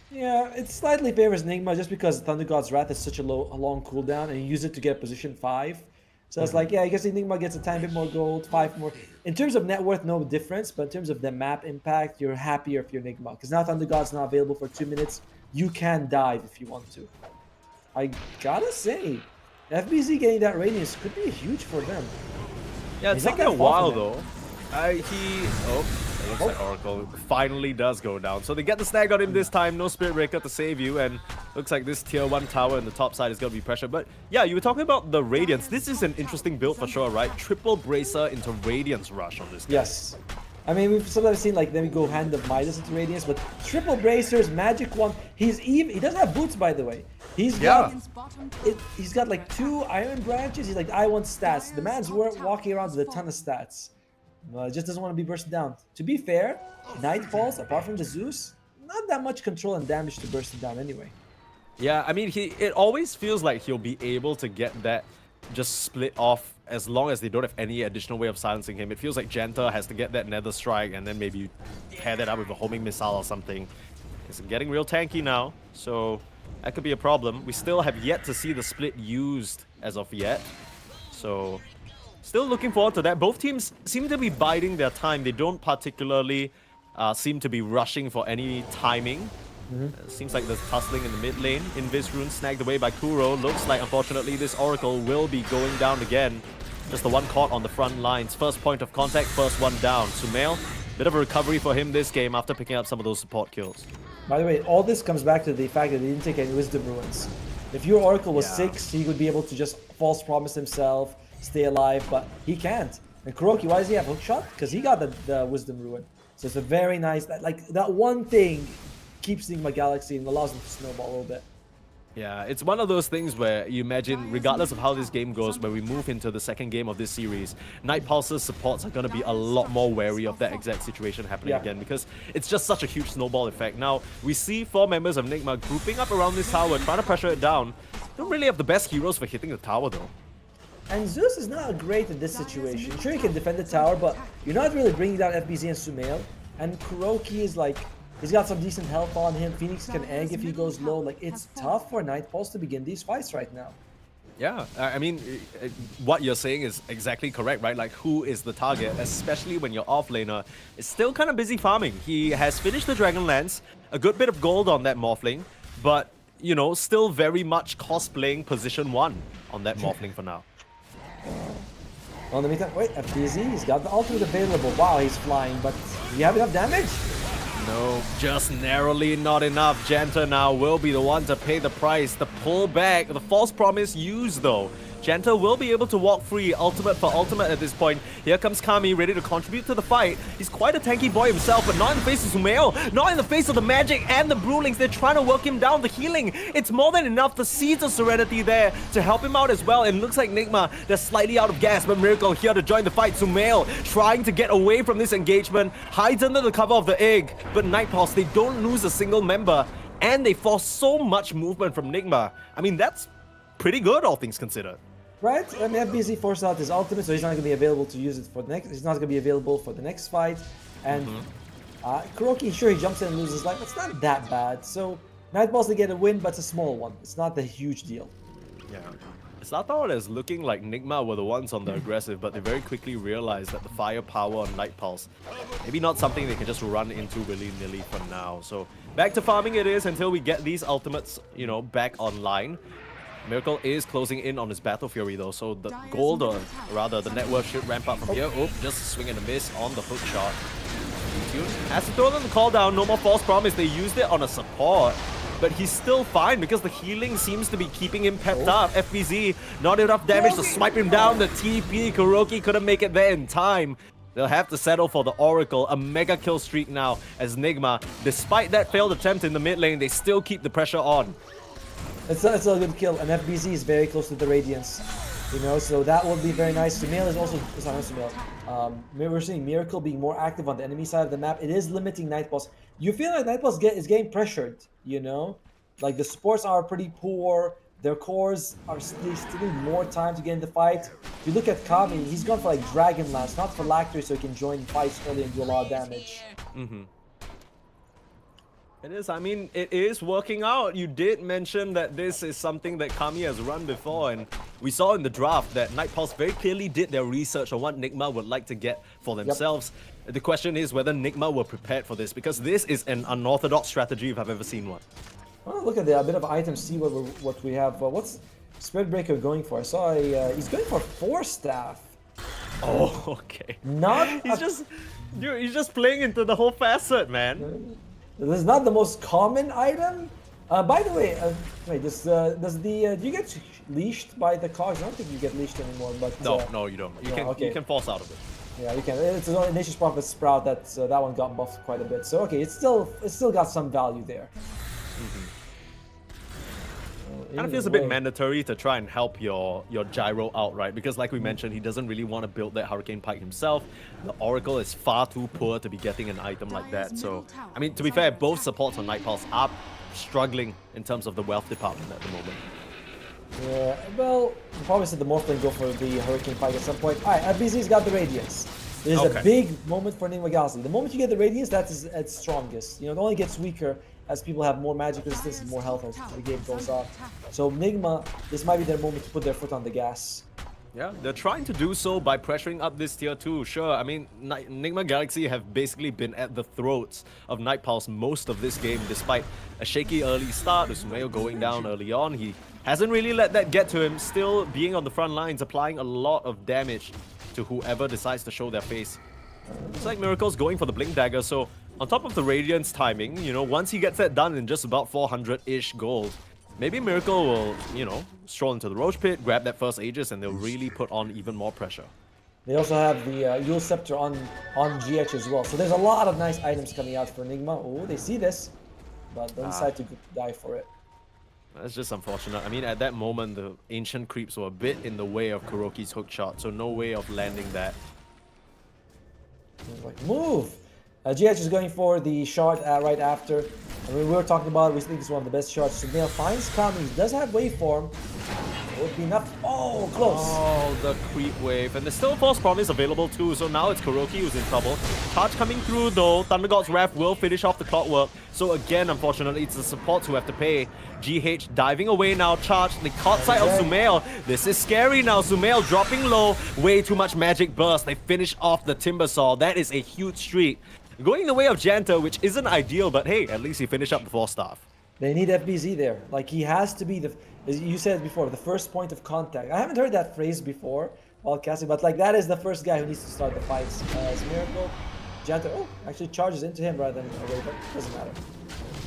Yeah, it slightly favors Nigma just because Thunder God's Wrath is such a long cooldown and you use it to get position 5. So it's like, yeah, I guess Enigma gets a tiny bit more gold, 5 more. In terms of net worth, no difference, but in terms of the map impact, you're happier if you're Enigma. Because now Thunder God's not available for 2 minutes. You can dive if you want to. I gotta say, FBZ getting that radius could be huge for them. Yeah, it's He's not taking a that far while from though. It looks like Oracle finally does go down. So they get the snag on him this time. No Spirit Breaker to save you, and looks like this tier 1 tower in the top side is going to be pressure. But yeah, you were talking about the Radiance. This is an interesting build for sure, right? Triple Bracer into Radiance Rush on this guy. Yes. I mean, we've sometimes seen like them go Hand of Midas into Radiance, but Triple Bracers, Magic Wand. He's even. He doesn't have boots, by the way. He's got. He's got like 2 Iron Branches. He's like, I want stats. The man's walking around with a ton of stats. Just doesn't want to be bursted down. To be fair, Nightfalls, apart from the Zeus, not that much control and damage to burst it down anyway. Yeah, I mean, it always feels like he'll be able to get that just split off as long as they don't have any additional way of silencing him. It feels like Janta has to get that Nether Strike and then maybe pair that up with a homing missile or something. It's getting real tanky now, so that could be a problem. We still have yet to see the split used as of yet, so still looking forward to that. Both teams seem to be biding their time. They don't particularly seem to be rushing for any timing. Seems like there's tussling in the mid lane. Invis Rune snagged away by Kuro. Looks like, unfortunately, this Oracle will be going down again. Just the one caught on the front lines. First point of contact, first one down. Sumail, bit of a recovery for him this game after picking up some of those support kills. By the way, all this comes back to the fact that he didn't take any Wisdom Ruins. If your Oracle was 6, he would be able to just false promise himself, stay alive, but he can't. And Kuroki, why does he have hookshot? Because he got the Wisdom Ruin. So it's a very nice, like that one thing keeps Nigma Galaxy and allows them to snowball a little bit. Yeah, it's one of those things where you imagine, regardless of how this game goes, when we move into the second game of this series, Night Pulse's supports are going to be a lot more wary of that exact situation happening again, because it's just such a huge snowball effect. Now, we see 4 members of Nigma grouping up around this tower, trying to pressure it down. Don't really have the best heroes for hitting the tower, though. And Zeus is not great in this situation. Sure, you can defend the tower, but you're not really bringing down FBZ and Sumail. And Kuroki is like, he's got some decent health on him. Phoenix can egg if he goes low. Like, it's tough for Night Pulse to begin these fights right now. Yeah, I mean, what you're saying is exactly correct, right? Like, who is the target, especially when your offlaner is still kind of busy farming. He has finished the Dragonlance, a good bit of gold on that Morphling, but, you know, still very much cosplaying position 1 on that Morphling for now. Well, in the meantime, wait, FBZ, he's got the ultimate available. Wow, he's flying, but do you have enough damage? No, just narrowly not enough. Janta now will be the one to pay the price. The pullback, the false promise used though. Janta will be able to walk free, ultimate for ultimate at this point. Here comes Kami, ready to contribute to the fight. He's quite a tanky boy himself, but not in the face of Sumail, not in the face of the magic and the Brewlings. They're trying to work him down. The healing, it's more than enough. The Seeds of Serenity there to help him out as well. And looks like Nigma, they're slightly out of gas, but Miracle here to join the fight. Sumail trying to get away from this engagement, hides under the cover of the egg. But Night Pulse, they don't lose a single member, and they force so much movement from Nigma. I mean, that's pretty good, all things considered. Right? I mean, FBZ forced out his ultimate, so he's not going to be available to use it for the next. He's not going to be available for the next fight. And Kuroki, sure, he jumps in and loses life, but it's not that bad. So Night Pulse, they get a win, but it's a small one. It's not the huge deal. Yeah. It's not all as looking like Nigma were the ones on the aggressive, but they very quickly realized that the firepower on Night Pulse, maybe not something they can just run into willy-nilly for now. So back to farming it is until we get these ultimates, you know, back online. Miracle is closing in on his Battle Fury though, so the gold, or rather the net worth should ramp up from here. Oh, just a swing and a miss on the hook shot. Has to throw them the call down, no more false promise. They used it on a support. but he's still fine because the healing seems to be keeping him pepped up. FBZ, not enough damage to swipe him down. The TP, Kuroki couldn't make it there in time. They'll have to settle for the Oracle, a mega kill streak now as Nigma, despite that failed attempt in the mid lane, they still keep the pressure on. It's a good kill, and FBZ is very close to the Radiance, you know, so that would be very nice. Sumail is also, it's not Sumail. We're seeing Miracle being more active on the enemy side of the map. It is limiting Nightpulse. You feel like Nightpulse is getting pressured, you know? Like the supports are pretty poor. Their cores are still need more time to get in the fight. If you look at Kami, he's gone for like Dragon Lance, not Phylactery, so he can join fights early and do a lot of damage. It is, I mean, it is working out. You did mention that this is something that Kami has run before, and we saw in the draft that Nightpulse very clearly did their research on what Nigma would like to get for themselves. The question is whether Nigma were prepared for this, because this is an unorthodox strategy if I've ever seen one. Oh, look at that, a bit of items, see what we have. What's Spirit Breaker going for? I saw he's going for 4 staff. Oh, okay. Not he's just playing into the whole facet, man. This is not the most common item. By the way, wait, do you get leashed by the cogs? I don't think you get leashed anymore, but no, you don't. You can force out of it. Yeah, you can. It's only Nature's Prophet Sprout that one got buffed quite a bit. So okay, it's still got some value there. Kind of feels a bit mandatory to try and help your Gyro out, right? Because like we mentioned, he doesn't really want to build that Hurricane Pike himself. The Oracle is far too poor to be getting an item like that. So, I mean, to be fair, both supports on Nightpulse are struggling in terms of the wealth department at the moment. Yeah, well, probably said the Morphling go for the Hurricane Pike at some point. Alright, FBZ's got the Radiance. This is a big moment for Nigma Galaxy. The moment you get the Radiance, that's its strongest. You know, it only gets weaker as people have more magic resistance and more health as the game goes on. So Nigma, this might be their moment to put their foot on the gas. Yeah, they're trying to do so by pressuring up this tier 2. Sure, I mean, Nigma Galaxy have basically been at the throats of Nightpulse most of this game, despite a shaky early start, with Sumail going down early on. He hasn't really let that get to him, still being on the front lines, applying a lot of damage to whoever decides to show their face. Looks like Miracle's going for the Blink Dagger, so on top of the Radiance timing, you know, once he gets that done in just about 400-ish gold, maybe Miracle will, you know, stroll into the Roach Pit, grab that first Aegis, and they'll really put on even more pressure. They also have the Yule Scepter on GH as well. So there's a lot of nice items coming out for Nigma. Oh, they see this, but they decide to die for it. That's just unfortunate. I mean, at that moment, the Ancient Creeps were a bit in the way of Kuroki's hook shot, so no way of landing that. Like, move! GH is going for the shot right after. I mean, we were talking about it. We think it's one of the best shots. Sumail finds Kami. He does have waveform. It would be enough. Oh, close. Oh, the creep wave. And there's still False Promise available too. So now it's Kuroki who's in trouble. Charge coming through though. Thunder God's Wrath will finish off the clockwork. So again, unfortunately, it's the supports who have to pay. GH diving away now. Charge. They caught sight of Sumail. This is scary now. Sumail dropping low. Way too much magic burst. They finish off the Timbersaw. That is a huge streak. Going the way of Janta, which isn't ideal, but hey, at least he finished up before staff. They need FBZ there. Like, he has to be the, as you said before, the first point of contact. I haven't heard that phrase before while casting, but like that is the first guy who needs to start the fights. As Miracle, Janta, actually charges into him rather than away, but it doesn't matter.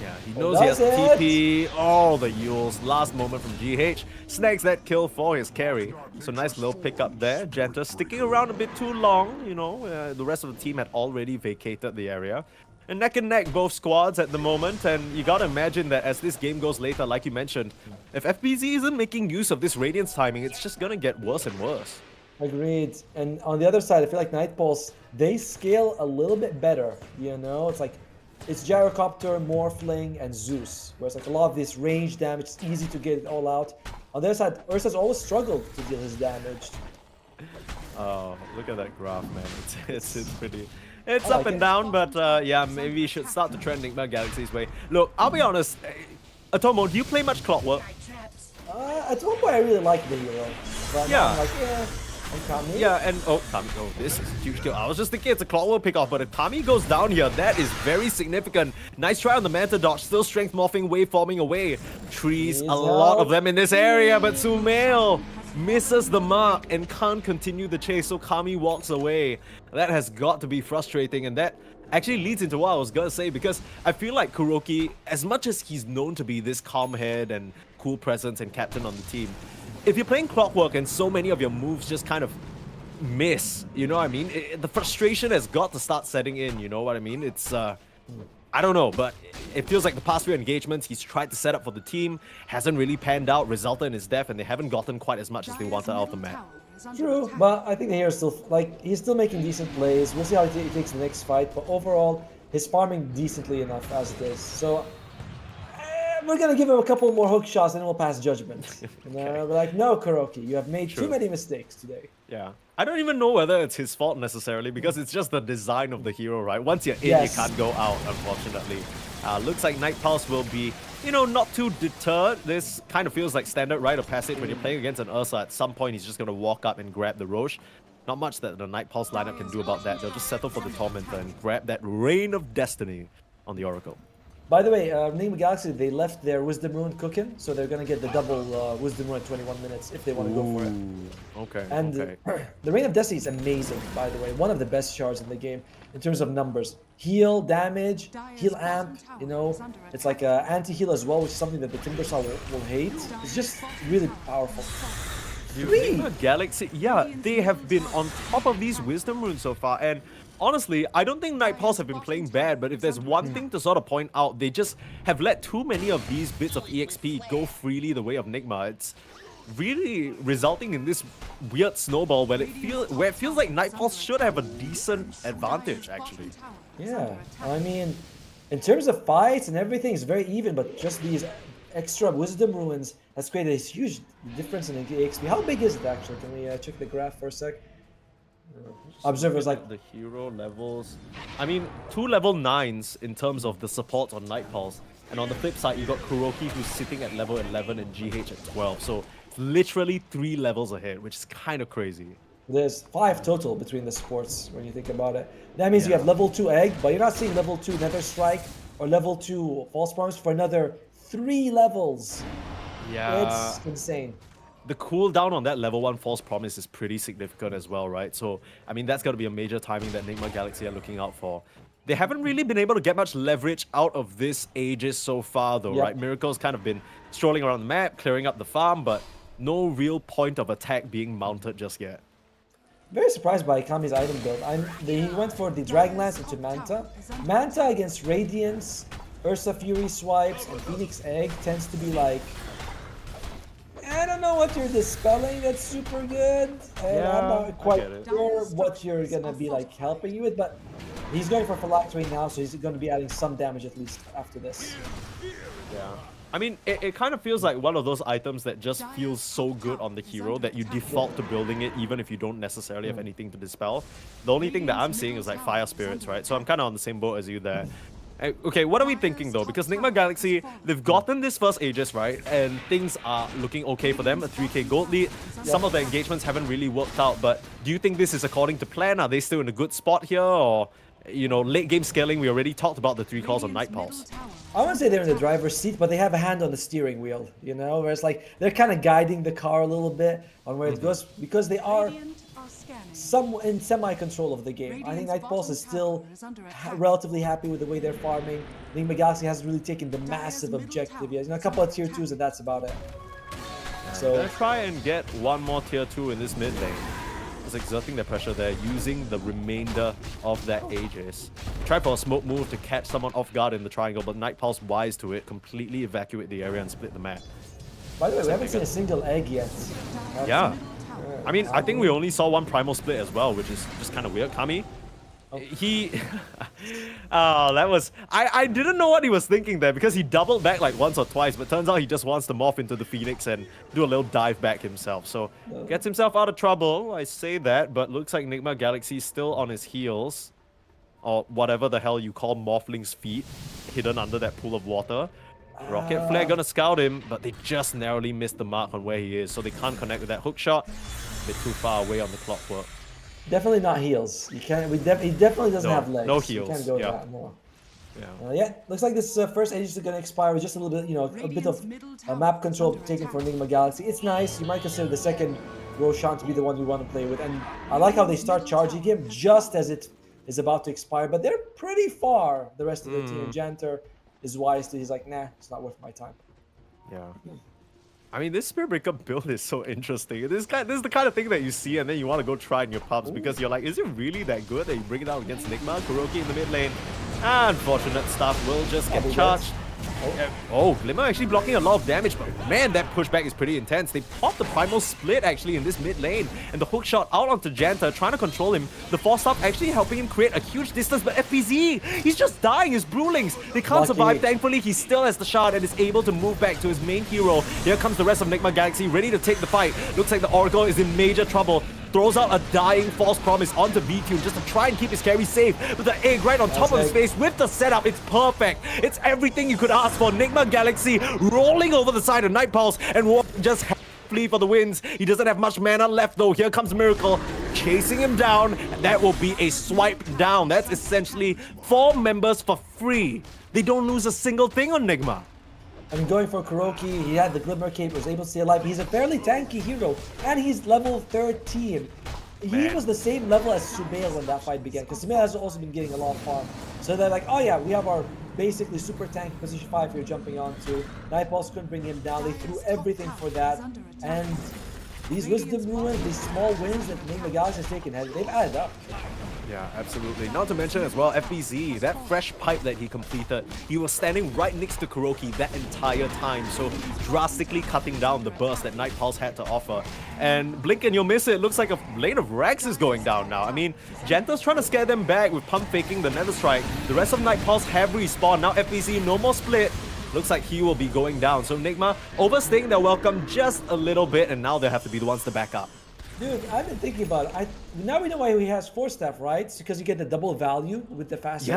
Yeah, he knows he has TP. Oh, the Yules. Last moment from GH. Snags that kill for his carry. So nice little pickup there. Janta sticking around a bit too long. You know, the rest of the team had already vacated the area. And neck, both squads at the moment. And you gotta imagine that as this game goes later, like you mentioned, if FBZ isn't making use of this Radiance timing, it's just gonna get worse and worse. Agreed. And on the other side, I feel like Nightpulse, they scale a little bit better. You know, it's like, it's Gyrocopter, Morphling, and Zeus. Whereas like a lot of this range damage, it's easy to get it all out. On the other side, Ursa's always struggled to deal his damage. Oh, look at that graph, man. It's pretty... It's up and down, but yeah, maybe you should start to trend Nigma Galaxy's way. Look, I'll be honest, Atomo, do you play much Clockwork? At one point I really liked the hero. But yeah. I'm like, yeah. And Kami? Yeah, and Kami, this is a huge kill. I was just thinking it's a Clockwork pickoff, but if Kami goes down here, that is very significant. Nice try on the Manta dodge, still strength morphing, wave forming away. Trees, a lot of them in this area, but Sumail misses the mark and can't continue the chase, so Kami walks away. That has got to be frustrating, and that actually leads into what I was gonna say, because I feel like Kuroki, as much as he's known to be this calm head and cool presence and captain on the team, if you're playing Clockwork and so many of your moves just kind of miss, you know what I mean? The frustration has got to start setting in, you know what I mean? It's, I don't know, but it feels like the past few engagements he's tried to set up for the team hasn't really panned out, resulted in his death, and they haven't gotten quite as much as they wanted out of the map. True, but I think the hero still, like, he's still making decent plays. We'll see how he takes the next fight, but overall, he's farming decently enough as it is. So, we're gonna give him a couple more hook shots and then we'll pass judgment. We're like, no, Kuroki, you have made too many mistakes today. Yeah. I don't even know whether it's his fault necessarily, because it's just the design of the hero, right? Once you're in, you can't go out, unfortunately. Looks like Night Pulse will be, you know, not too deterred. This kind of feels like standard rite of passage when you're playing against an Ursa. At some point, he's just going to walk up and grab the Roche. Not much that the Night Pulse lineup can do about that. They'll just settle for the Tormentor and grab that Reign of Destiny on the Oracle. By the way, Enigma Galaxy, they left their Wisdom Rune cooking, so they're going to get the double Wisdom Rune at 21 minutes if they want to go for it. Okay, and the Reign of Destiny is amazing, by the way. One of the best shards in the game in terms of numbers. Heal, damage, heal amp, you know. It's like anti-heal as well, which is something that the Timbersaw will hate. It's just really powerful. Enigma Galaxy, yeah, they have been on top of these Wisdom Runes so far, and honestly, I don't think Night Pulse have been playing bad, but if there's one thing to sort of point out, they just have let too many of these bits of EXP go freely the way of Nigma. It's really resulting in this weird snowball where it feels like Night Pulse should have a decent advantage, actually. Yeah, I mean, in terms of fights and everything, it's very even, but just these extra Wisdom Runes has created a huge difference in the EXP. How big is it, actually? Can we check the graph for a sec? Observers like the hero levels. I mean, 2 level 9s in terms of the support on Night Pulse, and on the flip side, you got Kuroki who's sitting at level 11 and GH at 12. So it's literally 3 levels ahead, which is kind of crazy. There's 5 total between the supports when you think about it. That means you have level 2 Egg, but you're not seeing level 2 Nether Strike or level 2 False Promise for another 3 levels. Yeah, it's insane. The cooldown on that level 1 False Promise is pretty significant as well, right? So, I mean, that's got to be a major timing that Enigma Galaxy are looking out for. They haven't really been able to get much leverage out of this Aegis so far, though, right? Miracle's kind of been strolling around the map, clearing up the farm, but no real point of attack being mounted just yet. Very surprised by Kami's item build. He went for the Dragonlance into Manta. Manta against Radiance, Ursa Fury swipes, and Phoenix Egg tends to be like, I don't know what you're dispelling that's super good. And I'm not quite sure what you're gonna be like helping you with, but he's going for Phylactery now, so he's gonna be adding some damage at least after this. Yeah. I mean, it kind of feels like one of those items that just feels so good on the hero that you default to building it even if you don't necessarily have anything to dispel. The only thing that I'm seeing is like Fire Spirits, right? So I'm kind of on the same boat as you there. Okay, what are we thinking though? Because Enigma Galaxy, they've gotten this first Aegis, right? And things are looking okay for them, a 3k gold lead. Some of the engagements haven't really worked out, but do you think this is according to plan? Are they still in a good spot here? Or, you know, late game scaling, we already talked about the 3 calls on Night Pulse. I wouldn't say they're in the driver's seat, but they have a hand on the steering wheel, you know? Where it's like, they're kind of guiding the car a little bit on where it goes, because they are in semi-control of the game. I think Night Pulse is still relatively happy with the way they're farming. Enigma Galaxy hasn't really taken the massive objective yet. You know, a couple of tier 2s and that's about it. So they're try and get one more tier 2 in this mid lane. Just exerting their pressure there, using the remainder of that Aegis. Try for a smoke move to catch someone off guard in the triangle, but Night Pulse wise to it, completely evacuate the area and split the map. By the way, we haven't seen a single egg yet. Yeah. I mean, I think we only saw one primal split as well, which is just kind of weird. Kami, he... oh, that was... I didn't know what he was thinking there, because he doubled back like once or twice, but turns out he just wants to morph into the Phoenix and do a little dive back himself. So, gets himself out of trouble, I say that, but looks like Enigma Galaxy still on his heels. Or whatever the hell you call Morphling's feet, hidden under that pool of water. Rocket Flare gonna scout him, but they just narrowly missed the mark on where he is, so they can't connect with that hook shot. A bit too far away on the Clockwork. Definitely not heals. You can't. He definitely doesn't have legs. No heals. You can't go that more. Yeah, looks like this first age is going to expire with just a little bit, a bit of map control taken for Enigma Galaxy. It's nice. You might consider the second Roshan to be the one we want to play with. And I like how they start charging him just as it is about to expire. But they're pretty far, the rest of the team. And Janter is wise. He's like, nah, it's not worth my time. Yeah. I mean, this Spirit Breaker build is so interesting. This is the kind of thing that you see and then you want to go try in your pubs because you're like, is it really that good that you bring it out against Nigma? Kuroki in the mid lane. Unfortunate stuff will just get charged. Oh, Glimmer actually blocking a lot of damage, but man, that pushback is pretty intense. They popped the Primal Split actually in this mid lane, and the hook shot out onto Janta, trying to control him. The force staff actually helping him create a huge distance, but FPZ, he's just dying. His Brewlings, they can't survive. Thankfully, he still has the shard and is able to move back to his main hero. Here comes the rest of Nigma Galaxy, ready to take the fight. Looks like the Oracle is in major trouble. Throws out a dying false promise onto VQ just to try and keep his carry safe. With the egg right on top of his face with the setup, it's perfect. It's everything you could ask for. Nigma Galaxy rolling over the side of Night Pulse and just flee for the wins. He doesn't have much mana left though. Here comes Miracle chasing him down. And that will be a swipe down. That's essentially 4 members for free. They don't lose a single thing on Nigma. I mean, going for Kuroki, he had the Glimmer Cape, was able to stay alive. He's a fairly tanky hero, and he's level 13. He was the same level as Sumail when that fight began, because Sumail has also been getting a lot of farm. So they're like, oh yeah, we have our basically super tank position 5 you're jumping onto. Night Pulse couldn't bring him down. They threw everything for that. And these Wisdom Ruins, these small wins that Nigma Galaxy has taken, they've added up. Yeah, absolutely. Not to mention as well, FBZ, that fresh pipe that he completed, he was standing right next to Kuroki that entire time, so drastically cutting down the burst that Night Pulse had to offer. And blink and you'll miss it. Looks like a lane of Rags is going down now. I mean, Janta's trying to scare them back with pump faking the Nether Strike. The rest of Night Pulse have respawned. Now FBZ, no more split. Looks like he will be going down. So Nigma overstaying their welcome just a little bit, and now they have to be the ones to back up. Dude, I've been thinking about it. Now we know why he has Force Staff, right? It's because you get the double value with the fast hits.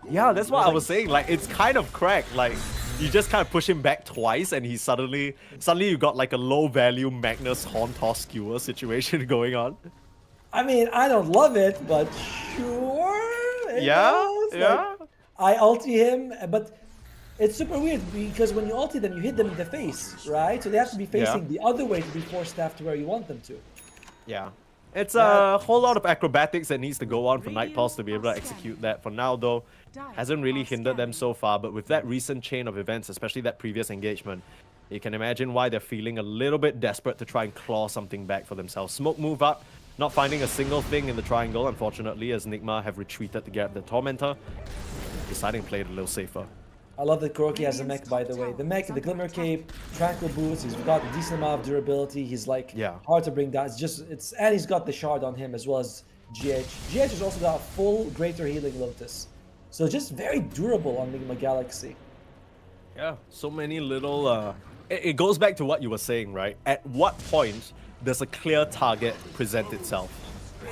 Yeah, that's what I was saying. Like, it's kind of cracked. Like, you just kind of push him back twice, and he suddenly you got like a low value Magnus Horn Toss Skewer situation going on. I mean, I don't love it, but sure. Yeah. Like, I ulti him, but it's super weird because when you ulti them, you hit them in the face, right? So they have to be facing the other way to be Force Staff to where you want them to. Yeah. It's a whole lot of acrobatics that needs to go on for Night Pulse to be able to execute that. For now, though, hasn't really hindered them so far. But with that recent chain of events, especially that previous engagement, you can imagine why they're feeling a little bit desperate to try and claw something back for themselves. Smoke move up, not finding a single thing in the triangle, unfortunately, as Nigma have retreated to get the Tormentor, deciding to play it a little safer. I love that Kuroki has a mech, by the way. The mech, the Glimmer Cape, Tranquil Boots, he's got a decent amount of durability. He's like hard to bring down. And he's got the shard on him as well as GH. GH has also got a full Greater Healing Lotus. So just very durable on Nigma Galaxy. Yeah, so many little... It goes back to what you were saying, right? At what point does a clear target present itself?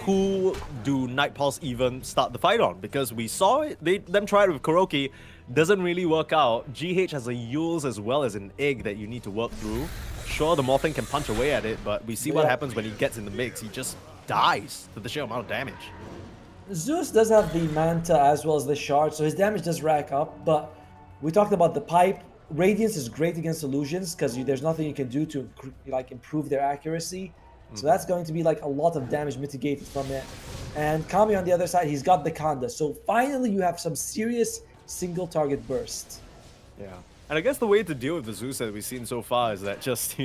Who do Night Pulse even start the fight on? Because we saw them try it with Kuroki. Doesn't really work out. GH has a Yules as well as an egg that you need to work through. Sure, the Morphin can punch away at it, but we see what happens when he gets in the mix. He just dies to the sheer amount of damage. Zeus does have the Manta as well as the Shard, so his damage does rack up, but we talked about the pipe. Radiance is great against illusions because there's nothing you can do to like improve their accuracy. So that's going to be like a lot of damage mitigated from it. And Kami on the other side, he's got the Kanda. So finally you have some serious single target burst. Yeah. And I guess the way to deal with the Zeus that we've seen so far is that just,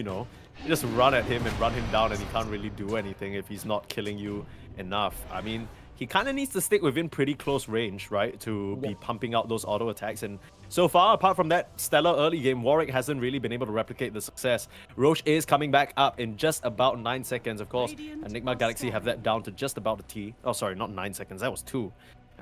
just run at him and run him down, and he can't really do anything if he's not killing you enough. I mean, he kind of needs to stick within pretty close range, right, to be pumping out those auto attacks. And so far, apart from that stellar early game, Warwick hasn't really been able to replicate the success. Roche is coming back up in just about 9 seconds, of course. And Nigma Galaxy have that down to just about a T. Oh, sorry, not 9 seconds. That was 2.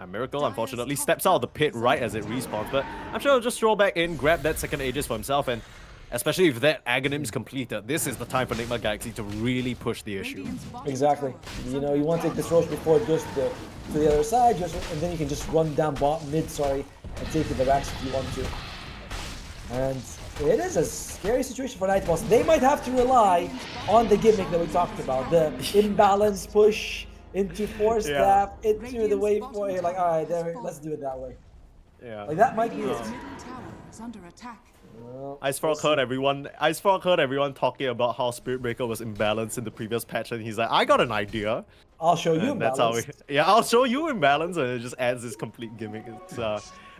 Miracle, unfortunately, steps out of the pit right as it respawns. But I'm sure he'll just stroll back in, grab that second Aegis for himself, and especially if that Aghanim is completed, this is the time for Nigma Galaxy to really push the issue. Exactly. You want to take this Roche before it goes to the other side, and then you can just run down mid, and take the racks if you want to. And it is a scary situation for Night Pulse. They might have to rely on the gimmick that we talked about, the imbalance push into Force Staff, into the wave 4. You're like, all right, let's do it that way. Yeah. Like that might be it. Radiant's middle tower is under attack. Well, Icefrog heard everyone. Icefrog heard everyone talking about how Spirit Breaker was imbalanced in the previous patch, and he's like, "I got an idea." I'll show you And that's how balance. yeah, I'll show you imbalance, and it just adds this complete gimmick.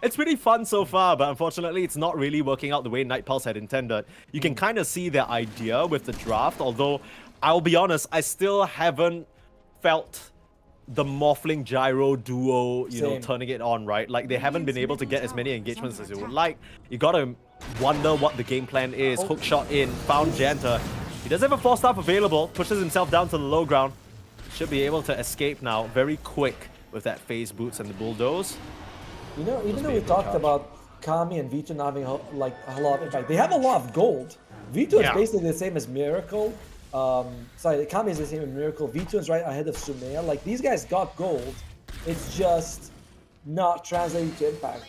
It's pretty fun so far, but unfortunately, it's not really working out the way Night Pulse had intended. You can kind of see their idea with the draft, although I'll be honest, I still haven't felt the Morphling Gyro duo, you know, Same. turning it on, right? Like, they haven't been able to get as many engagements as they would like. You gotta wonder what the game plan is. Hook shot in, found Janta. He does have a 4-star available, pushes himself down to the low ground. Should be able to escape now, very quick with that phase boots and the bulldoze. You know, even though we being talked charged. about Kami and Vito not having like a lot of impact, they have a lot of gold. Vito Yeah. is basically the same as Miracle. Sorry, Kami is the same as Miracle. Vito is right ahead of Sumea. Like these guys got gold. It's just not translating to impact.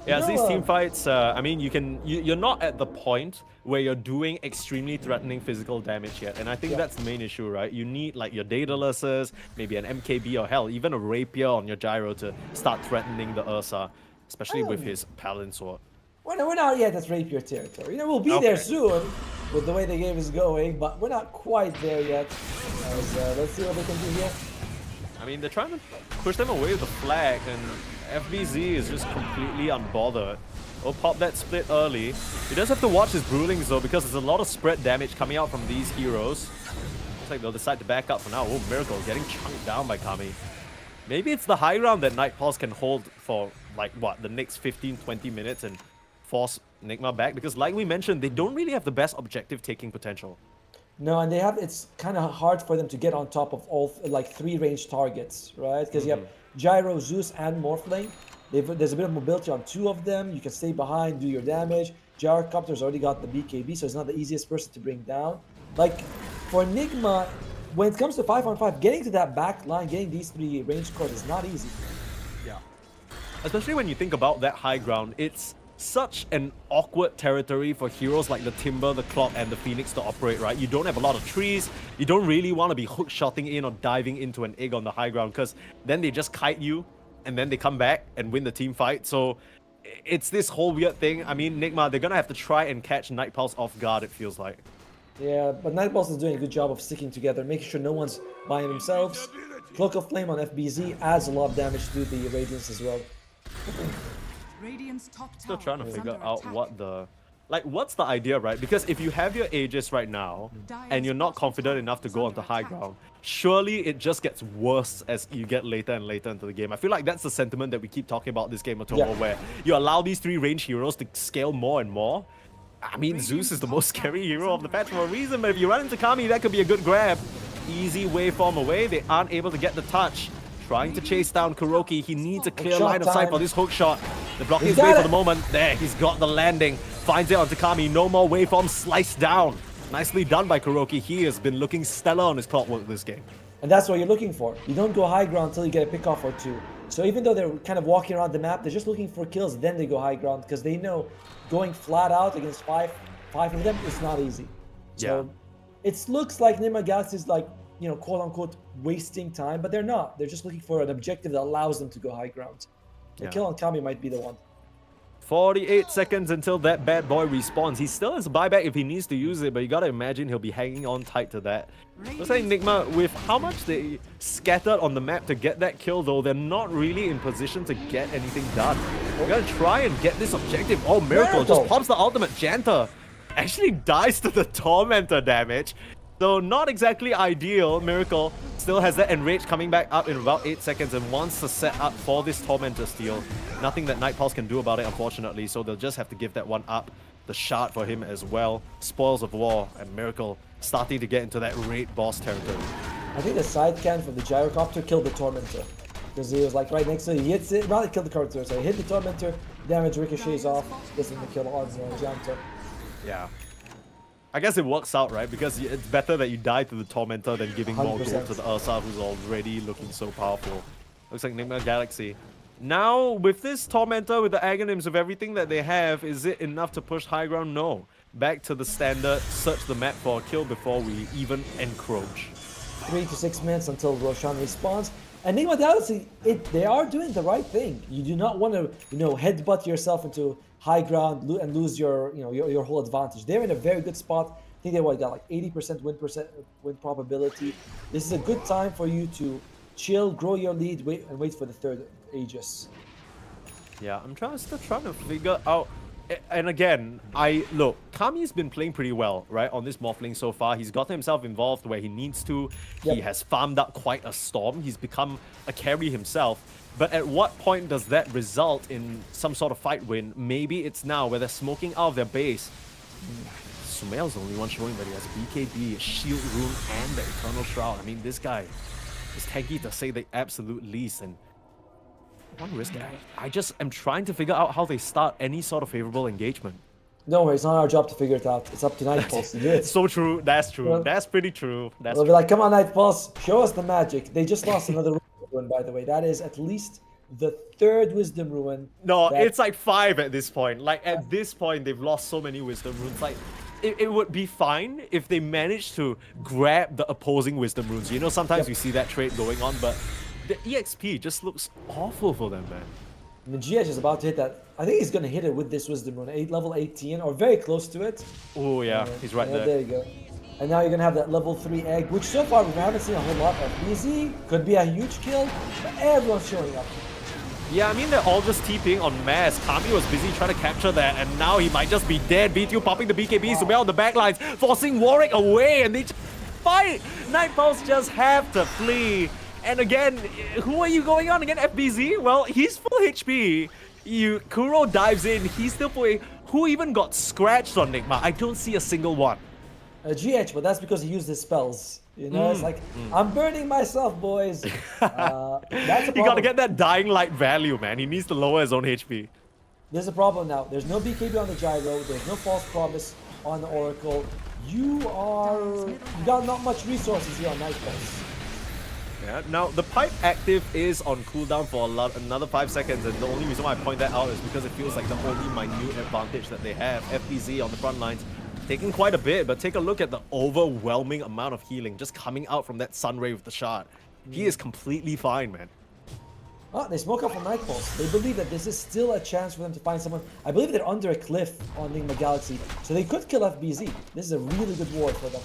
Yeah, know, these team fights, I mean, you're not at the point where you're doing extremely threatening physical damage yet, and I think Yeah. that's the main issue, right? You need like your Daedaluses, maybe an MKB, or hell, even a Rapier on your Gyro to start threatening the Ursa, especially with his Paladin Sword. We're not yet at Rapier territory. You know, we'll be there Okay. soon with the way the game is going, but we're not quite there yet. Let's see what they can do here. I mean, they're trying to push them away with the flag, and FBZ is just completely unbothered. Oh, pop that split early. He does have to watch his Brewlings though, because there's a lot of spread damage coming out from these heroes. Looks like they'll decide to back up for now. Oh, Miracle getting chunked down by Kami. Maybe it's the high ground that Night Pulse can hold for, like, what, the next 15-20 minutes and force Nigma back, because like we mentioned, they don't really have the best objective taking potential. No, and it's kind of hard for them to get on top of all like 3 ranged targets, right? Because you have Gyro, Zeus, and Morphling. There's a bit of mobility on 2 of them. You can stay behind, do your damage. Gyrocopter's already got the BKB, so it's not the easiest person to bring down. Like, for Enigma, when it comes to 5-on-5, getting to that back line, getting these 3 ranged cores is not easy. Yeah. Especially when you think about that high ground, it's such an awkward territory for heroes like the Timber, the Clock, and the Phoenix to operate, right? You don't have a lot of trees. You don't really want to be hook-shotting in or diving into an egg on the high ground, because then they just kite you, and then they come back and win the team fight. So it's this whole weird thing. I mean, Nigma, they're going to have to try and catch Night Pulse off guard, it feels like. Yeah, but Night Pulse is doing a good job of sticking together, making sure no one's buying themselves. Cloak of Flame on FBZ adds a lot of damage to the Radiance as well. Radiant's top tower Still trying to is figure under out attack. what's the idea, right? Because if you have your Aegis right now, and you're not confident enough to go onto high ground, surely it just gets worse as you get later and later into the game. I feel like that's the sentiment that we keep talking about this game, Otomo, Yeah. where you allow these 3 ranged heroes to scale more and more. I mean, Zeus is the most scary hero of the patch for a reason, but if you run into Kami, that could be a good grab. Easy waveform away, they aren't able to get the touch. Trying to chase down Kuroki, he needs a clear Hook shot line of sight time. for this hook shot. They're blocking He's his way got for it. the moment. There, he's got the landing. Finds it onto Kami. No more waveform, sliced down. Nicely done by Kuroki. He has been looking stellar on his clockwork this game. And that's what you're looking for. You don't go high ground until you get a pick off or 2. So even though they're kind of walking around the map, they're just looking for kills, then they go high ground, because they know going flat out against five of them is not easy. So it looks like Nima Galaxy is like, you know, quote unquote wasting time, but they're not. They're just looking for an objective that allows them to go high ground. The Yeah. kill on Kami might be the one. 48 seconds until that bad boy respawns. He still has a buyback if he needs to use it, but you gotta imagine he'll be hanging on tight to that. Looks like Nigma, with how much they scattered on the map to get that kill though, they're not really in position to get anything done. We're gonna try and get this objective. Oh, Miracle just Miracle. pops the ultimate. Janta actually dies to the Tormentor damage. So not exactly ideal. Miracle still has that Enrage coming back up in about 8 seconds and wants to set up for this Tormentor steal. Nothing that Night Pulse can do about it, unfortunately, so they'll just have to give that one up. The shard for him as well. Spoils of War, and Miracle starting to get into that raid boss territory. I think the side can from the Gyrocopter killed the Tormentor. Because he was like right next to it, he hits it, not killed the Tormentor, so he hit the Tormentor, damage ricochets off, gets the kill on Janta. Yeah. I guess it works out, right? Because it's better that you die to the Tormentor than giving more gold 100%. to the Ursa, who's already looking so powerful. Looks like Nigma Galaxy. Now, with this Tormentor, with the Aghanims, with everything that they have, is it enough to push high ground? No. Back to the standard, search the map for a kill before we even encroach. 3 to 6 minutes until Roshan respawns. Enigma Galaxy, they are doing the right thing. You do not want to, headbutt yourself into high ground and lose your whole advantage. They're in a very good spot. I think they got like 80% win probability. This is a good time for you to chill, grow your lead, wait for the third Aegis. Yeah, I'm still trying to figure out. And again, look, Kami's been playing pretty well, right, on this Morphling so far. He's gotten himself involved where he needs to. Yep. He has farmed up quite a storm. He's become a carry himself. But at what point does that result in some sort of fight win? Maybe it's now where they're smoking out of their base. Sumail's the only one showing that he has a BKB, a Shield Rune, and the Eternal Shroud. I mean, this guy is tanky to say the absolute least. And one risk, I just am trying to figure out how they start any sort of favorable engagement. Don't worry, it's not our job to figure it out. It's up to Night Pulse to do it. It's so true. That's true. Well, that's pretty true. We'll be like, come on, Night Pulse, show us the magic. They just lost another Wisdom Ruin, by the way. That is at least the third Wisdom Ruin. No, it's like 5 at this point. Like, at this point, they've lost so many Wisdom Runes. Like, it would be fine if they managed to grab the opposing Wisdom Runes. You know, sometimes we see that trait going on, but the EXP just looks awful for them, man. I mean, GH is about to hit that. I think he's going to hit it with this Wisdom Rune, level 18, or very close to it. Oh, yeah, he's right there. There you go. And now you're going to have that level 3 egg, which so far we haven't seen a whole lot of. BZ could be a huge kill, but everyone's showing up. Yeah, I mean, they're all just TPing on mass. Kami was busy trying to capture that, and now he might just be dead. B2 popping the BKBs to on the backlines, forcing Warwick away, and they just fight. Night Pulse just have to flee. And again, who are you going on again? FBZ? Well, he's full HP. Kuro dives in, he's still playing. Who even got scratched on Nigma? I don't see a single one. GH, but that's because he used his spells. You know, it's like, I'm burning myself, boys. That's a problem. He gotta get that dying light value, man. He needs to lower his own HP. There's a problem now. There's no BKB on the Gyro. There's no false promise on the Oracle. You got not much resources here on Night Pulse. Yeah, now the pipe active is on cooldown for another 5 seconds, and the only reason why I point that out is because it feels like the only minute advantage that they have. FPZ on the front lines taking quite a bit, but take a look at the overwhelming amount of healing just coming out from that Sunray with the shard. He is completely fine, man. Oh, they smoke up from Night Pulse. They believe that this is still a chance for them to find someone. I believe they're under a cliff on Enigma Galaxy, so they could kill FBZ. This is a really good ward for them.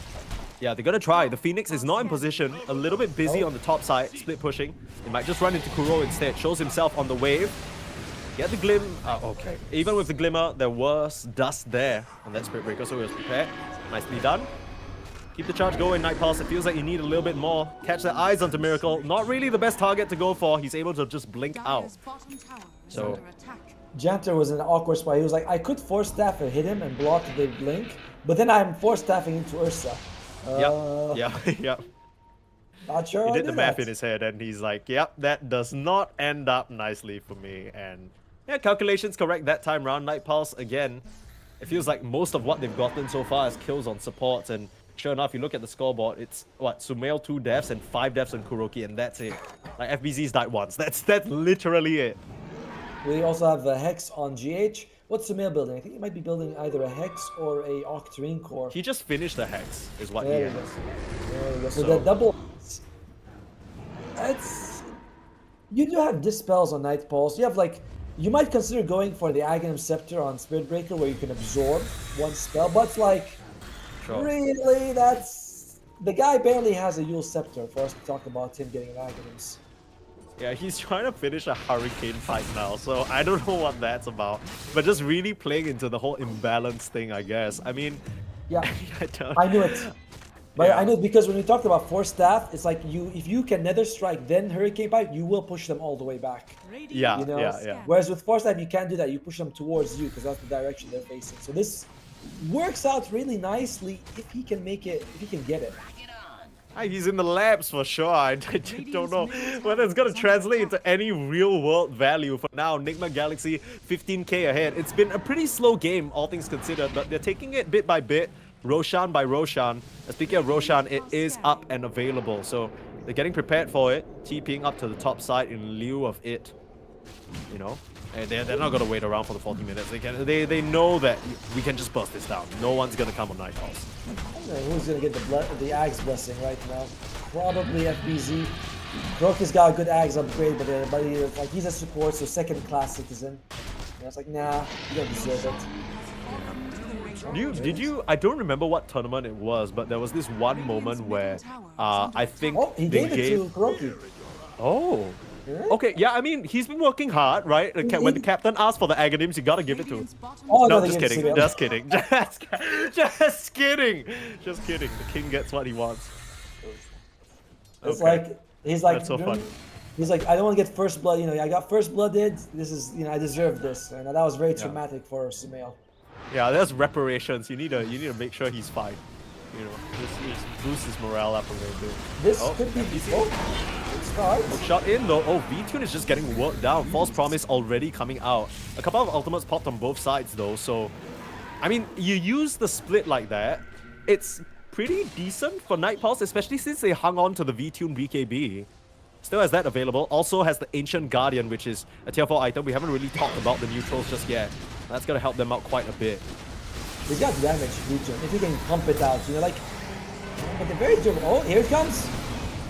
Yeah, they're gonna try. The Phoenix is not in position, a little bit busy on the top side, split pushing. They might just run into Kuro instead. Shows himself on the wave. Get the glim. Okay. Even with the glimmer, there was dust there on that Spirit Breaker, so he was prepared. Nicely done. Keep the charge going, Night Pulse. It feels like you need a little bit more. Catch their eyes onto Miracle. Not really the best target to go for. He's able to just blink out. So Janter was in an awkward spot. He was like, I could force staff and hit him and block the blink, but then I'm force staffing into Ursa. Yep. Not sure. He did the math in his head, and he's like, yep, that does not end up nicely for me. And yeah, calculations correct that time round. Night Pulse, again, it feels like most of what they've gotten so far is kills on supports. And sure enough, you look at the scoreboard, it's what, Sumail 2 deaths and 5 deaths on Kuroki, and that's it. Like, FBZ's died once. That's literally it. We also have the Hex on GH. What's Sumail building? I think he might be building either a Hex or a Octarine core. He just finished the Hex, is what There he we has. go. There we go. So the double... You do have dispels on Night Pulse. You have like... You might consider going for the Aghanim Scepter on Spirit Breaker where you can absorb one spell, but it's like... Sure. Really, that's... The guy barely has a Yule Scepter for us to talk about him getting an Aghanims. Yeah, he's trying to finish a Hurricane fight now, so I don't know what that's about. But just really playing into the whole imbalance thing, I guess. I mean... Yeah, I I knew it. But Yeah. I knew it because when we talked about Force Staff, it's like if you can Nether Strike, then Hurricane Pipe, you will push them all the way back. Yeah, You know? yeah. Whereas with Force Staff, you can't do that. You push them towards you because that's the direction they're facing. So this works out really nicely if he can make it, if he can get it. He's in the labs for sure. I don't know whether it's going to translate into any real world value. For now, Enigma Galaxy 15k ahead. It's been a pretty slow game, all things considered, but they're taking it bit by bit, Roshan by Roshan. Speaking of Roshan, it is up and available, so they're getting prepared for it, TPing up to the top side in lieu of it. You know, and they're not going to wait around for the 40 minutes. They know that we can just bust this down. No one's going to come on Night Pulse. Who's gonna get the Ag's blessing right now? Probably FBZ. Kuroki's got a good Ags upgrade, but he's a support, so second-class citizen. And I was like, nah, you don't deserve it. Did you? I don't remember what tournament it was, but there was this one moment where I think Oh, he they gave it to Kuroki. Oh. Yeah. Okay, yeah, I mean, he's been working hard, right? When the captain asks for the Aghanims, you gotta give it to him. Oh, No, they just gave it to kidding, him. just kidding, just kidding, just kidding. The king gets what he wants. It's Okay. like, he's like, That's so fun. he's like, I don't want to get first blood, I got first blooded, this is, I deserve this. And that was very traumatic for Sumail. Yeah, there's reparations. You need to make sure he's fine. Just boost his morale up a little bit. This Oh, could be, easy. it's hard. Shot in though. Oh, VTune is just getting worked down. False Promise already coming out. A couple of ultimates popped on both sides though, so I mean, you use the split like that, it's pretty decent for Night Pulse, especially since they hung on to the VTune BKB. Still has that available. Also has the Ancient Guardian, which is a tier 4 item. We haven't really talked about the neutrals just yet. That's gonna help them out quite a bit. He's got damage, VTune, if he can pump it out, but they're very durable. Oh, here it comes.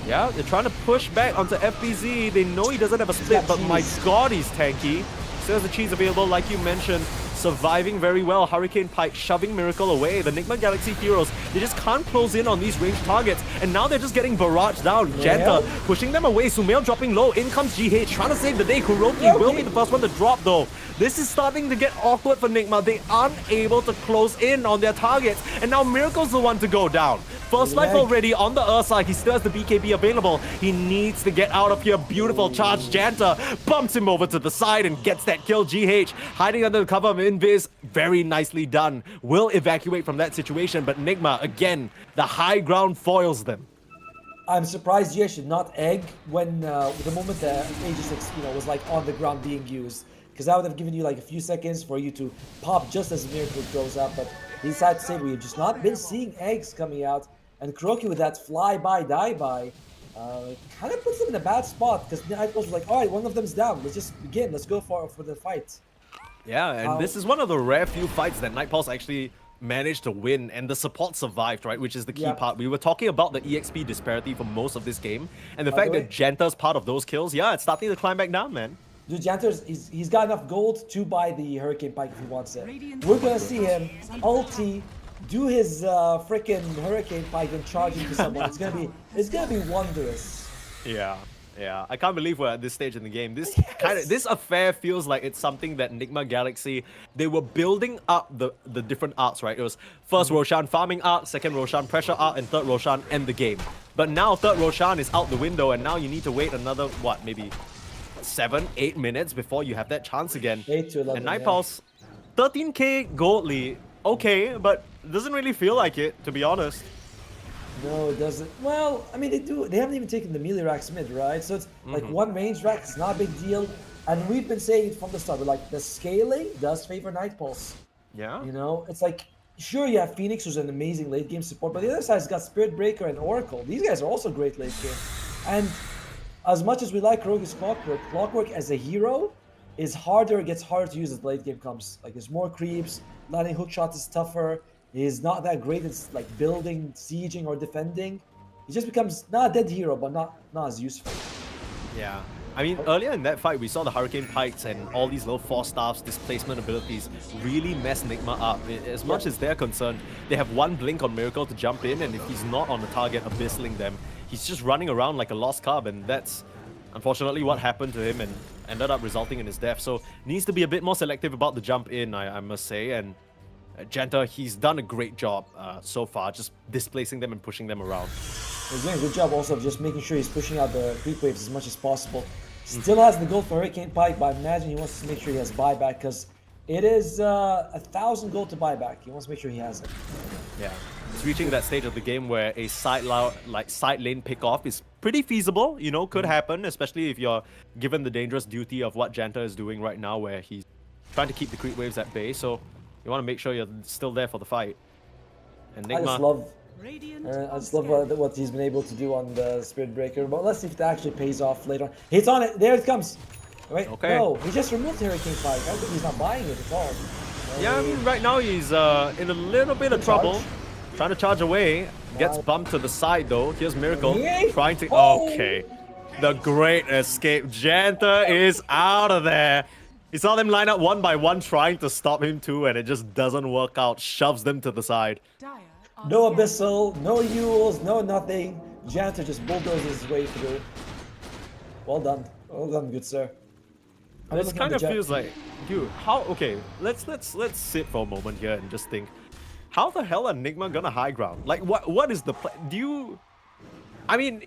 Yeah, they're trying to push back onto FBZ. They know he doesn't have a split, but my god, he's tanky. Still has the cheese available, like you mentioned. Surviving very well. Hurricane Pike shoving Miracle away. The Enigma Galaxy heroes, they just can't close in on these ranged targets. And now they're just getting barraged down. Janta pushing them away. Sumail dropping low. In comes GH trying to save the day. Kuroki will be the first one to drop though. This is starting to get awkward for Nigma. They aren't able to close in on their targets. And now Miracle's the one to go down. First life already on the Earth side. He still has the BKB available. He needs to get out of here. Beautiful charge. Janta bumps him over to the side and gets that kill. GH hiding under the cover of Invis. Very nicely done. Will evacuate from that situation, but Nigma, again, the high ground foils them. I'm surprised GH did not egg when the moment the Aegis was like on the ground being used. Because that would have given you like a few seconds for you to pop just as Miracle goes up, but he decided to say we've just not been seeing eggs coming out. And Kuroki with that fly-by, die-by, kind of puts them in a bad spot because Night Pulse was like, all right, one of them's down. Let's just begin. Let's go for the fight. Yeah, and this is one of the rare few fights that Night Pulse actually managed to win, and the support survived, right? Which is the key part. We were talking about the EXP disparity for most of this game, and the fact that Janta's part of those kills, yeah, it's starting to climb back down, man. Dude, Janta's, he's got enough gold to buy the Hurricane Pike if he wants it. We're gonna see him ulti, do his freaking Hurricane Pike and charge into someone. It's gonna be wonderous. Yeah. Yeah, I can't believe we're at this stage in the game. This this affair feels like it's something that Enigma Galaxy, they were building up the different arcs, right? It was first Roshan farming arc, second Roshan pressure arc, and third Roshan end the game. But now third Roshan is out the window, and now you need to wait another, what, maybe 7-8 minutes before you have that chance again. 8 to 11, and Night Pulse, 13k gold lead, okay, but doesn't really feel like it, to be honest. No, it doesn't. Well, I mean, they haven't even taken the melee racks mid, right? So it's like one range rack, it's not a big deal. And we've been saying it from the start, but like the scaling does favor Night Pulse. Yeah. It's like, sure, you have Phoenix, who's an amazing late game support, but the other side's got Spirit Breaker and Oracle. These guys are also great late game. And as much as we like Kuroki's Clockwork as a hero is harder, it gets harder to use as the late game comes. Like there's more creeps, landing hook shots is tougher. He's not that great at like building, sieging, or defending. He just becomes not a dead hero, but not as useful. Yeah. I mean, earlier in that fight, we saw the Hurricane Pikes and all these little Force Staffs, displacement abilities really mess Nigma up. As much as they're concerned, they have one blink on Miracle to jump in, and if he's not on the target abyssling them, he's just running around like a lost cub, and that's unfortunately what happened to him and ended up resulting in his death. So needs to be a bit more selective about the jump in, I must say, and Janta, he's done a great job so far, just displacing them and pushing them around. He's doing a good job also of just making sure he's pushing out the creep waves as much as possible. Still has the gold for Hurricane Pike, but I imagine he wants to make sure he has buyback because it is 1,000 gold to buy back. He wants to make sure he has it. Yeah, it's reaching that stage of the game where a side lane pick-off is pretty feasible, could happen, especially if you're given the dangerous duty of what Janta is doing right now, where he's trying to keep the creep waves at bay, so you want to make sure you're still there for the fight. And Nigma, I just love what he's been able to do on the Spirit Breaker, but let's see if that actually pays off later on. Hits on it, there it comes. Wait, okay. No, he just removed Hurricane Pike. I think he's not buying it at all. Yeah, I mean, right now he's in a little bit of trouble. Trying to charge away. Gets bumped to the side though. Here's Miracle trying to... Okay. The great escape. Janta is out of there. He saw them line up one by one trying to stop him too, and it just doesn't work out. Shoves them to the side. Dire are No scanning. Abyssal, no Yules, no nothing. Janitor just bulldozes his way through. Well done, good sir. I'm This looking at kind the of Jet. feels like, dude, how? Okay, let's sit for a moment here and just think, how the hell are Enigma gonna high ground? Like, what is the plan? Do you? I mean,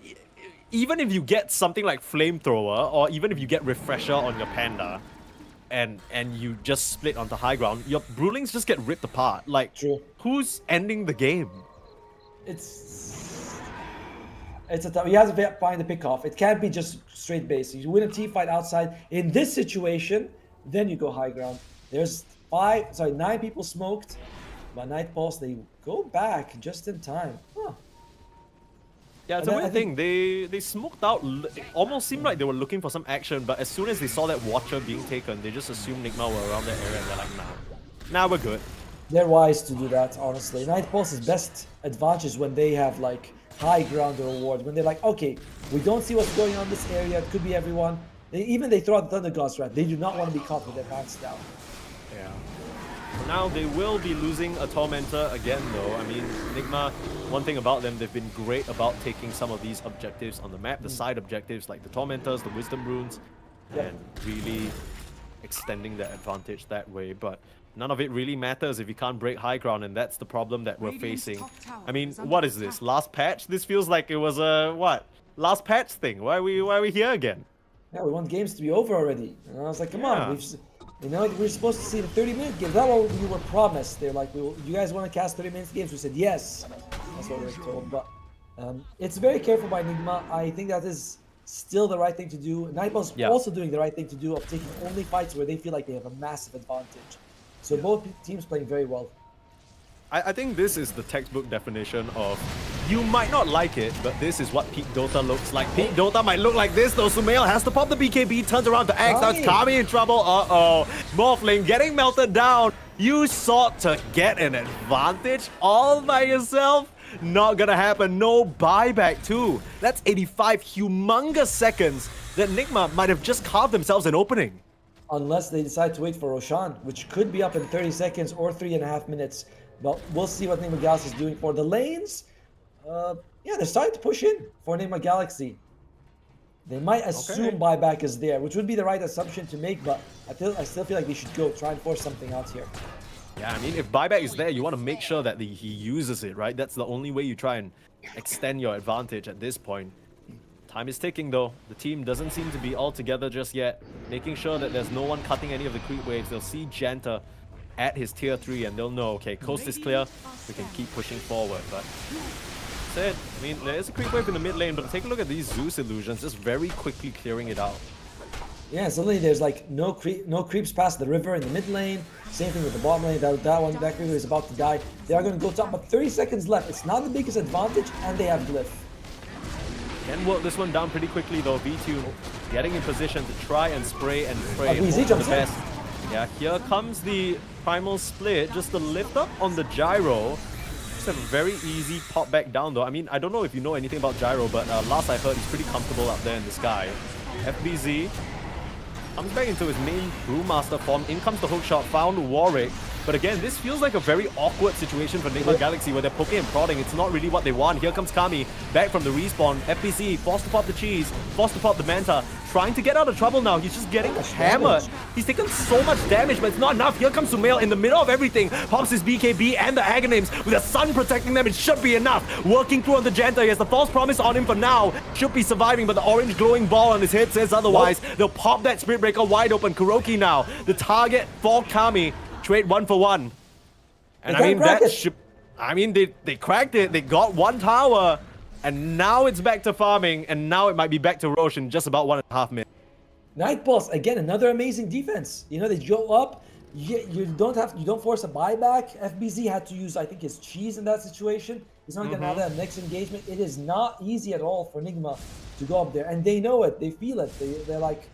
even if you get something like flamethrower, or even if you get refresher on your panda, and you just split onto high ground, your Brewlings just get ripped apart. Like, True. who's ending the game? It's a tough. You have to find the pick off. It can't be just straight base. You win a team fight outside. In this situation, then you go high ground. There's 9 people smoked. By Night Pulse, they go back just in time. Huh. Yeah, it's a And weird I think- thing. They smoked out. It almost seemed like they were looking for some action, but as soon as they saw that Watcher being taken, they just assumed Nigma were around that area, and they're like, nah, we're good. They're wise to do that, honestly. Night Pulse's best advantage is when they have like high ground reward. When they're like, okay, we don't see what's going on in this area. It could be everyone. They throw out the Thunder Gods, right? They do not want to be caught with their pants down. Yeah. Now they will be losing a Tormentor again, though. I mean, Nigma, one thing about them, they've been great about taking some of these objectives on the map, the side objectives like the Tormentors, the Wisdom Runes, Yep. and really extending their advantage that way. But none of it really matters if you can't break high ground, and that's the problem that we're Radiant's facing. top tower I mean, is under what is this? attack. Last patch? This feels like it was a, what? Last patch thing. Why are we here again? Yeah, we want games to be over already. And I was like, come Yeah. on, we're supposed to see the 30-minute game. That's what we were promised. They're like, you guys want to cast 30-minute games? We said yes. That's what we were told. But it's very careful by Enigma. I think that is still the right thing to do. Nightball's Yeah. also doing the right thing to do of taking only fights where they feel like they have a massive advantage. So both teams playing very well. I think this is the textbook definition of you might not like it, but this is what peak Dota looks like. Peak Dota might look like this, though. Sumail has to pop the BKB, turns around to X. Now it's Kami in trouble. Uh-oh. Morphling getting melted down. You sought to get an advantage all by yourself? Not gonna happen. No buyback, too. That's 85 humongous seconds that Nigma might have just carved themselves an opening. Unless they decide to wait for Roshan, which could be up in 30 seconds or 3.5 minutes. But we'll see what Enigma Galaxy is doing for the lanes. Yeah, they're starting to push in for Enigma Galaxy. They might assume buyback is there, which would be the right assumption to make, but I still feel like they should go try and force something out here. Yeah, I mean, if buyback is there, you want to make sure that he uses it, right? That's the only way you try and extend your advantage at this point. Time is ticking, though. The team doesn't seem to be all together just yet. Making sure that there's no one cutting any of the creep waves. They'll see Janta at his tier 3 and they'll know, okay, coast is clear. We can keep pushing forward, but... Said, I mean, there is a creep wave in the mid lane, but take a look at these Zeus illusions, just very quickly clearing it out. Yeah, suddenly there's like no creeps past the river in the mid lane. Same thing with the bottom lane. That creeper is about to die. They are going to go top, but 30 seconds left. It's not the biggest advantage, and they have Glyph. Can work this one down pretty quickly though. V-Tune getting in position to try and spray and pray. BZ Hope for the jumps in. best. Yeah, here comes the primal split. Just the lift up on the gyro. Just a very easy pop back down though. I mean, I don't know if you know anything about gyro, but last I heard he's pretty comfortable up there in the sky. FBZ comes back into his main Brewmaster form. In comes the hookshot, found Warwick. But again, this feels like a very awkward situation for Enigma Galaxy where they're poking and prodding. It's not really what they want. Here comes Kami, back from the respawn. FPC, forced to pop the cheese, forced to pop the Manta. Trying to get out of trouble now. He's just getting hammered. He's taken so much damage, but it's not enough. Here comes Sumail in the middle of everything. Pops his BKB and the Aghanim's. With the sun protecting them, it should be enough. Working through on the Janta. He has the false promise on him for now. Should be surviving, but the orange glowing ball on his head says otherwise. They'll pop that Spirit Breaker wide open. Kuroki now, the target for Kami. Trade 1-for-1. And I mean, that should... I mean, they cracked it. They got one tower. And now it's back to farming. And now it might be back to Roche in just about 1.5 minutes. Night Pulse, again, another amazing defense. You know, they go up. You don't force a buyback. FBZ had to use, I think, his cheese in that situation. He's not gonna have that next engagement. It is not easy at all for Enigma to go up there, and they know it. They feel it. They're like,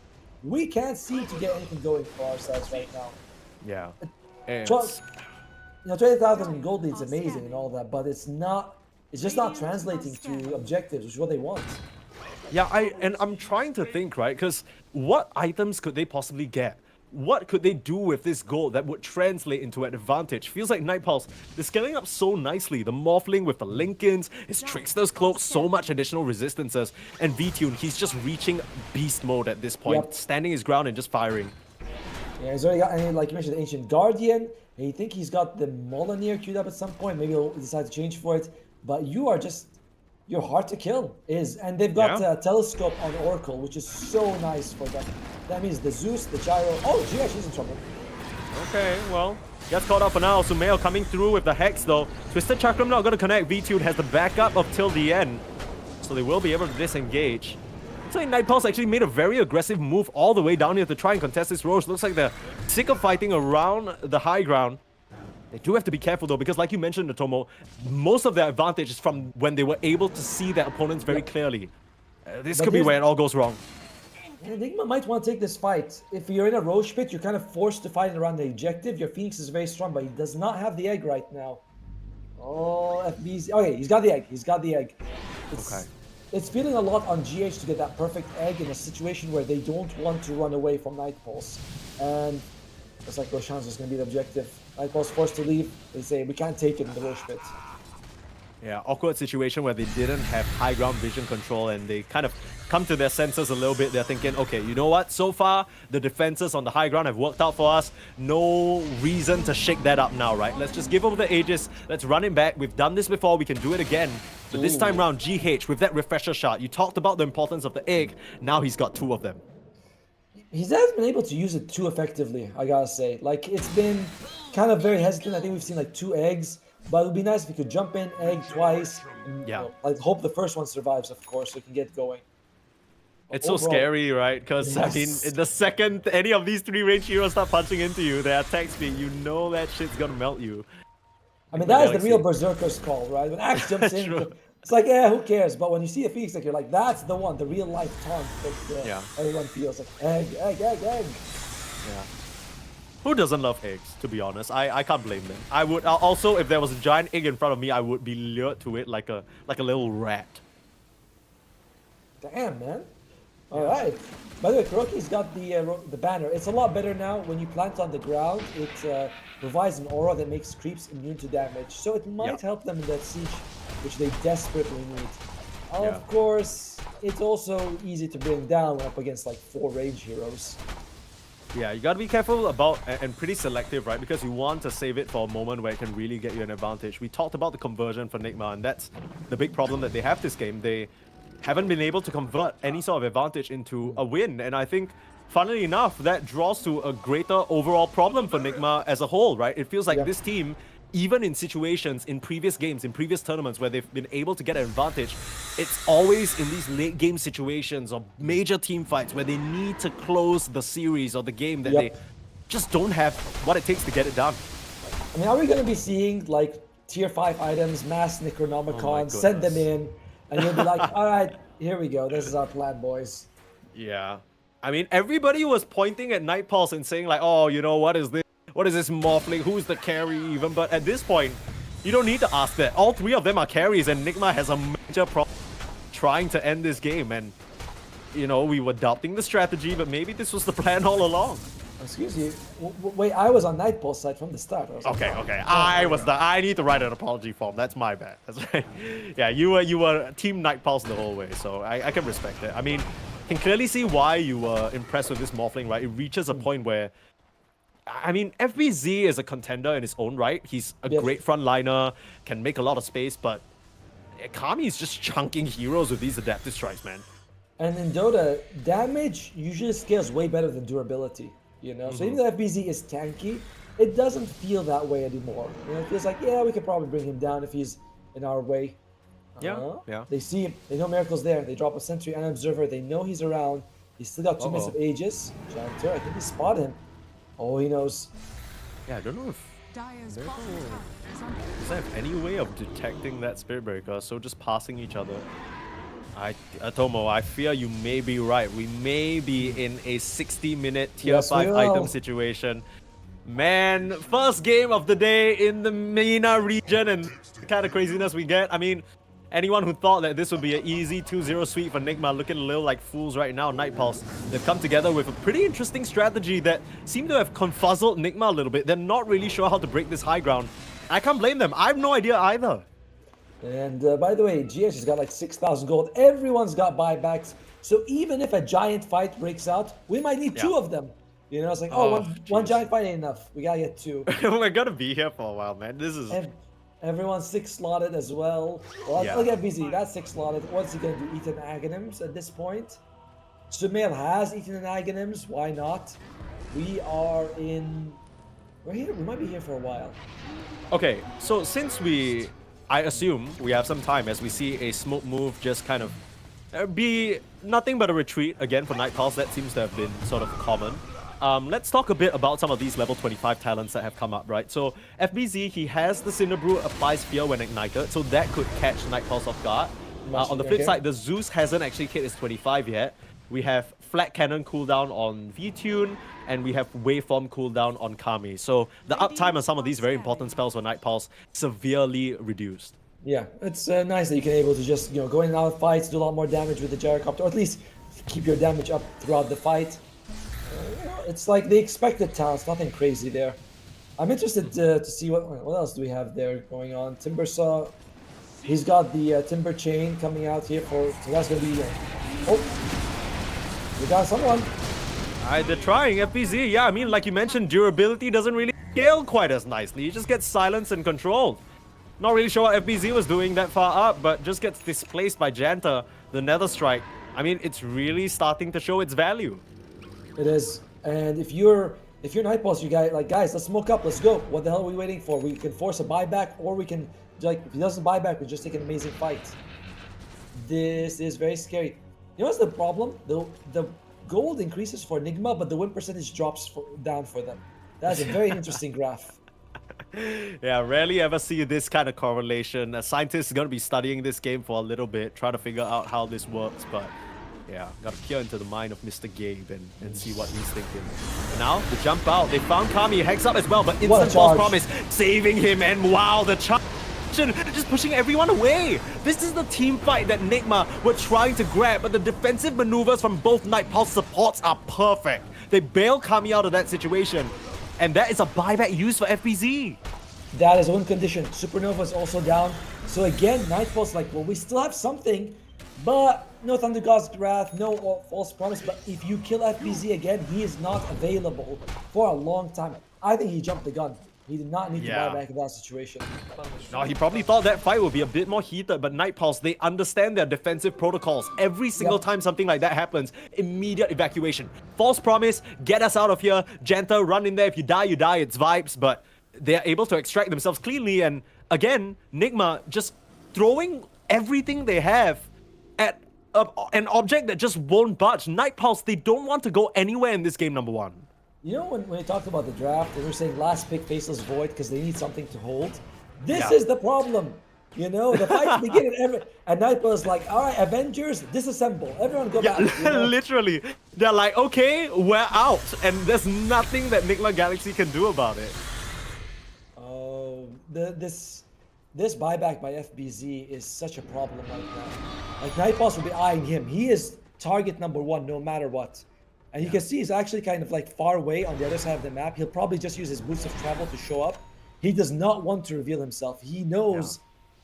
we can't seem to get anything going for ourselves right now. Yeah. Trust, 20,000 gold leads amazing and all that, but it's just not translating to objectives, which is what they want. Yeah, I'm trying to think, right? Because what items could they possibly get? What could they do with this gold that would translate into an advantage? Feels like Night Pulse, they're scaling up so nicely. The Morphling with the Lincolns, his Trickster's Cloak, so much additional resistances. And V-Tune, he's just reaching beast mode at this point, Yep. standing his ground and just firing. Yeah, he's already got, and like you mentioned, the Ancient Guardian. And you think he's got the Molineer queued up at some point. Maybe he'll decide to change for it. But you're hard to kill. And they've got Yeah. Telescope on Oracle, which is so nice for them. That means the Zeus, the Gyro. Oh, GH is in trouble. Okay, well, gets caught up for now. Sumail coming through with the Hex though. Twisted Chakram not going to connect. V-Tune has the backup up till the end. So they will be able to disengage. So Night Pulse actually made a very aggressive move all the way down here to try and contest this Roche. Looks like they're sick of fighting around the high ground. They do have to be careful though, because like you mentioned, Natomo, most of their advantage is from when they were able to see their opponents very clearly. This But could be here's- where it all goes wrong. Enigma might want to take this fight. If you're in a Roche pit, you're kind of forced to fight around the objective. Your Phoenix is very strong, but he does not have the egg right now. Oh, FB's. Okay, he's got the egg. He's got the egg. Okay. It's feeling a lot on GH to get that perfect egg in a situation where they don't want to run away from Night Pulse. And looks like Roshan's is going to be the objective. Night Pulse forced to leave. They say, we can't take it in the Roche pit. Yeah, awkward situation where they didn't have high ground vision control and they kind of come to their senses a little bit. They're thinking, okay, you know what? So far, the defenses on the high ground have worked out for us. No reason to shake that up now, right? Let's just give over the Aegis. Let's run it back. We've done this before. We can do it again. But this time round, GH with that refresher shot. You talked about the importance of the egg. Now he's got 2 of them. He hasn't been able to use it too effectively, I gotta say. Like, it's been kind of very hesitant. I think we've seen like 2 eggs. But it would be nice if he could jump in, egg twice. And, Yeah. I hope the first one survives, of course, so he can get going. It's so Overall- scary, right? Because, I mean, Yes. in the second any of these 3 range heroes start punching into you, their attack speed, you know that shit's gonna melt you. I mean, that is the Galaxy. real Berserker's call, right? When Axe jumps in, True. it's like, yeah, who cares? But when you see a Phoenix, like, you're like, that's the one, the real life taunt that Yeah. everyone feels like, egg, egg, egg, egg. Yeah. Who doesn't love eggs, to be honest? I can't blame them. I would also, if there was a giant egg in front of me, I would be lured to it like a little rat. Damn, man. All right. By the way, Kuroki's got the banner. It's a lot better now. When you plant on the ground, it provides an aura that makes creeps immune to damage. So it might Yep. help them in that siege, which they desperately need. Yeah. Of course, it's also easy to bring down when up against like 4 range heroes. Yeah, you gotta be careful about and pretty selective, right? Because you want to save it for a moment where it can really get you an advantage. We talked about the conversion for Nigma, and that's the big problem that they have this game. They haven't been able to convert any sort of advantage into a win, and I think, funnily enough, that draws to a greater overall problem for Nigma as a whole, right? It feels like Yeah. this team, even in situations, in previous games, in previous tournaments where they've been able to get an advantage, it's always in these late game situations or major team fights where they need to close the series or the game that Yep. they just don't have what it takes to get it done. I mean, are we going to be seeing like tier 5 items, mass Necronomicon, send them goodness. in, and you'll be like, all right, here we go. This is our plan, boys. Yeah. I mean, everybody was pointing at Night Pulse and saying like, oh, you know, what is this? What is this Morphling? Who's the carry even? But at this point, you don't need to ask that. All 3 of them are carries, and Nigma has a major problem trying to end this game. And, you know, we were doubting the strategy, but maybe this was the plan all along. Excuse you. Wait, I was on Night Pulse side from the start. I was like, Okay. I need to write an apology form. That's my bad. That's right. Yeah, you were Team Night Pulse the whole way, so I can respect it. I mean, can clearly see why you were impressed with this Morphling, right? It reaches a point where, I mean, FBZ is a contender in his own right. He's a Yes. great frontliner, can make a lot of space, but Kami is just chunking heroes with these adaptive strikes, man. And in Dota, damage usually scales way better than durability. You know, so even though FBZ is tanky, it doesn't feel that way anymore. You know, it feels like, yeah, we could probably bring him down if he's in our way. Yeah. They see him. They know Miracle's there. They drop a sentry and an observer. They know he's around. He's still got 2 minutes of Aegis. Giant I think he spotted him. Oh, he knows. Yeah, I don't know if Dire's Very bottom cool. tower is under does I have any way of detecting that Spirit Breaker, so just passing each other. Atomo, I fear you may be right. We may be in a 60-minute tier Yes, we 5 will. item situation. Man, first game of the day in the MENA region and the kind of craziness we get. I mean, Anyone who thought that this would be an easy 2-0 sweep for Nigma looking a little like fools right now. Night Pulse, they've come together with a pretty interesting strategy that seemed to have confuzzled Nigma a little bit. They're not really sure how to break this high ground. I can't blame them. I have no idea either. And by the way, GH has got like 6,000 gold. Everyone's got buybacks. So even if a giant fight breaks out, we might need two of them. You know, it's like, one giant fight ain't enough. We gotta get two. We're gonna be here for a while, man. This is... Everyone's 6 slotted as well. Well, look at BZ. That's 6 slotted. What's he gonna do? Eat an Aghanims at this point? Sumail has eaten an Aghanims. Why not? We are in... We're here. We might be here for a while. Okay, so since I assume we have some time as we see a smoke move just kind of be nothing but a retreat again for Night Pulse. That seems to have been sort of common. Let's talk a bit about some of these level 25 talents that have come up, right? So FBZ, he has the Cinder Brew applies fear when ignited, so that could catch Night Pulse off guard. On the flip side, the Zeus hasn't actually hit his 25 yet. We have Flat Cannon cooldown on V-Tune, and we have Waveform cooldown on Kami. So the uptime on some of these very important spells for Night Pulse severely reduced. Yeah, it's nice that you can able to just, you know, go in and out of fights, do a lot more damage with the Gyrocopter, or at least keep your damage up throughout the fight. You know, it's like the expected talents, nothing crazy there. I'm interested to see what else do we have there going on. Timbersaw, he's got the Timber Chain coming out here for, so that's gonna be. We got someone. They're trying FBZ. Yeah, I mean, like you mentioned, durability doesn't really scale quite as nicely. You just get silenced and controlled. Not really sure what FBZ was doing that far up, but just gets displaced by Janta, the Nether Strike. I mean, it's really starting to show its value. It is, and if you're Night Pulse, you guys let's smoke up, let's go. What the hell are we waiting for? We can force a buyback, or we can, like, if he doesn't buy back, we just take an amazing fight. This is very scary. You know what's the problem? The gold increases for Enigma, but the win percentage drops down for them. That's a very interesting graph. Yeah, rarely ever see this kind of correlation. A scientist is going to be studying this game for a little bit, try to figure out how this works, but yeah, got to peer into the mind of Mr. Gabe and see what he's thinking. Now, the jump out, they found Kami, Hex up as well, but instant false promise, saving him, and wow, the charge, just pushing everyone away. This is the team fight that Nigma were trying to grab, but the defensive maneuvers from both Night Pulse supports are perfect. They bail Kami out of that situation. And that is a buyback used for FBZ. That is one condition. Supernova is also down. So again, Night Pulse like, well, we still have something, but no Thunder God's Wrath, no False Promise. But if you kill FBZ again, he is not available for a long time. I think he jumped the gun. He did not need to buy back in that situation. No, he probably thought that fight would be a bit more heated, but Night Pulse, they understand their defensive protocols. Every single time something like that happens, immediate evacuation. False promise, get us out of here. Janta, run in there. If you die, it's vibes, but they're able to extract themselves cleanly. And again, Nigma just throwing everything they have at an object that just won't budge. Night Pulse, they don't want to go anywhere in this game, number one. You know, when we talked about the draft, they were saying last pick Faceless Void because they need something to hold. This is the problem. You know, the fights begin and Night Pulse is like, all right, Avengers, disassemble. Everyone go back. You know? Literally. They're like, okay, we're out. And there's nothing that Nigma Galaxy can do about it. Oh, this buyback by FBZ is such a problem right now. Like, Night Pulse will be eyeing him. He is target number one no matter what. And you can see he's actually kind of like far away on the other side of the map. He'll probably just use his boots of travel to show up. He does not want to reveal himself. He knows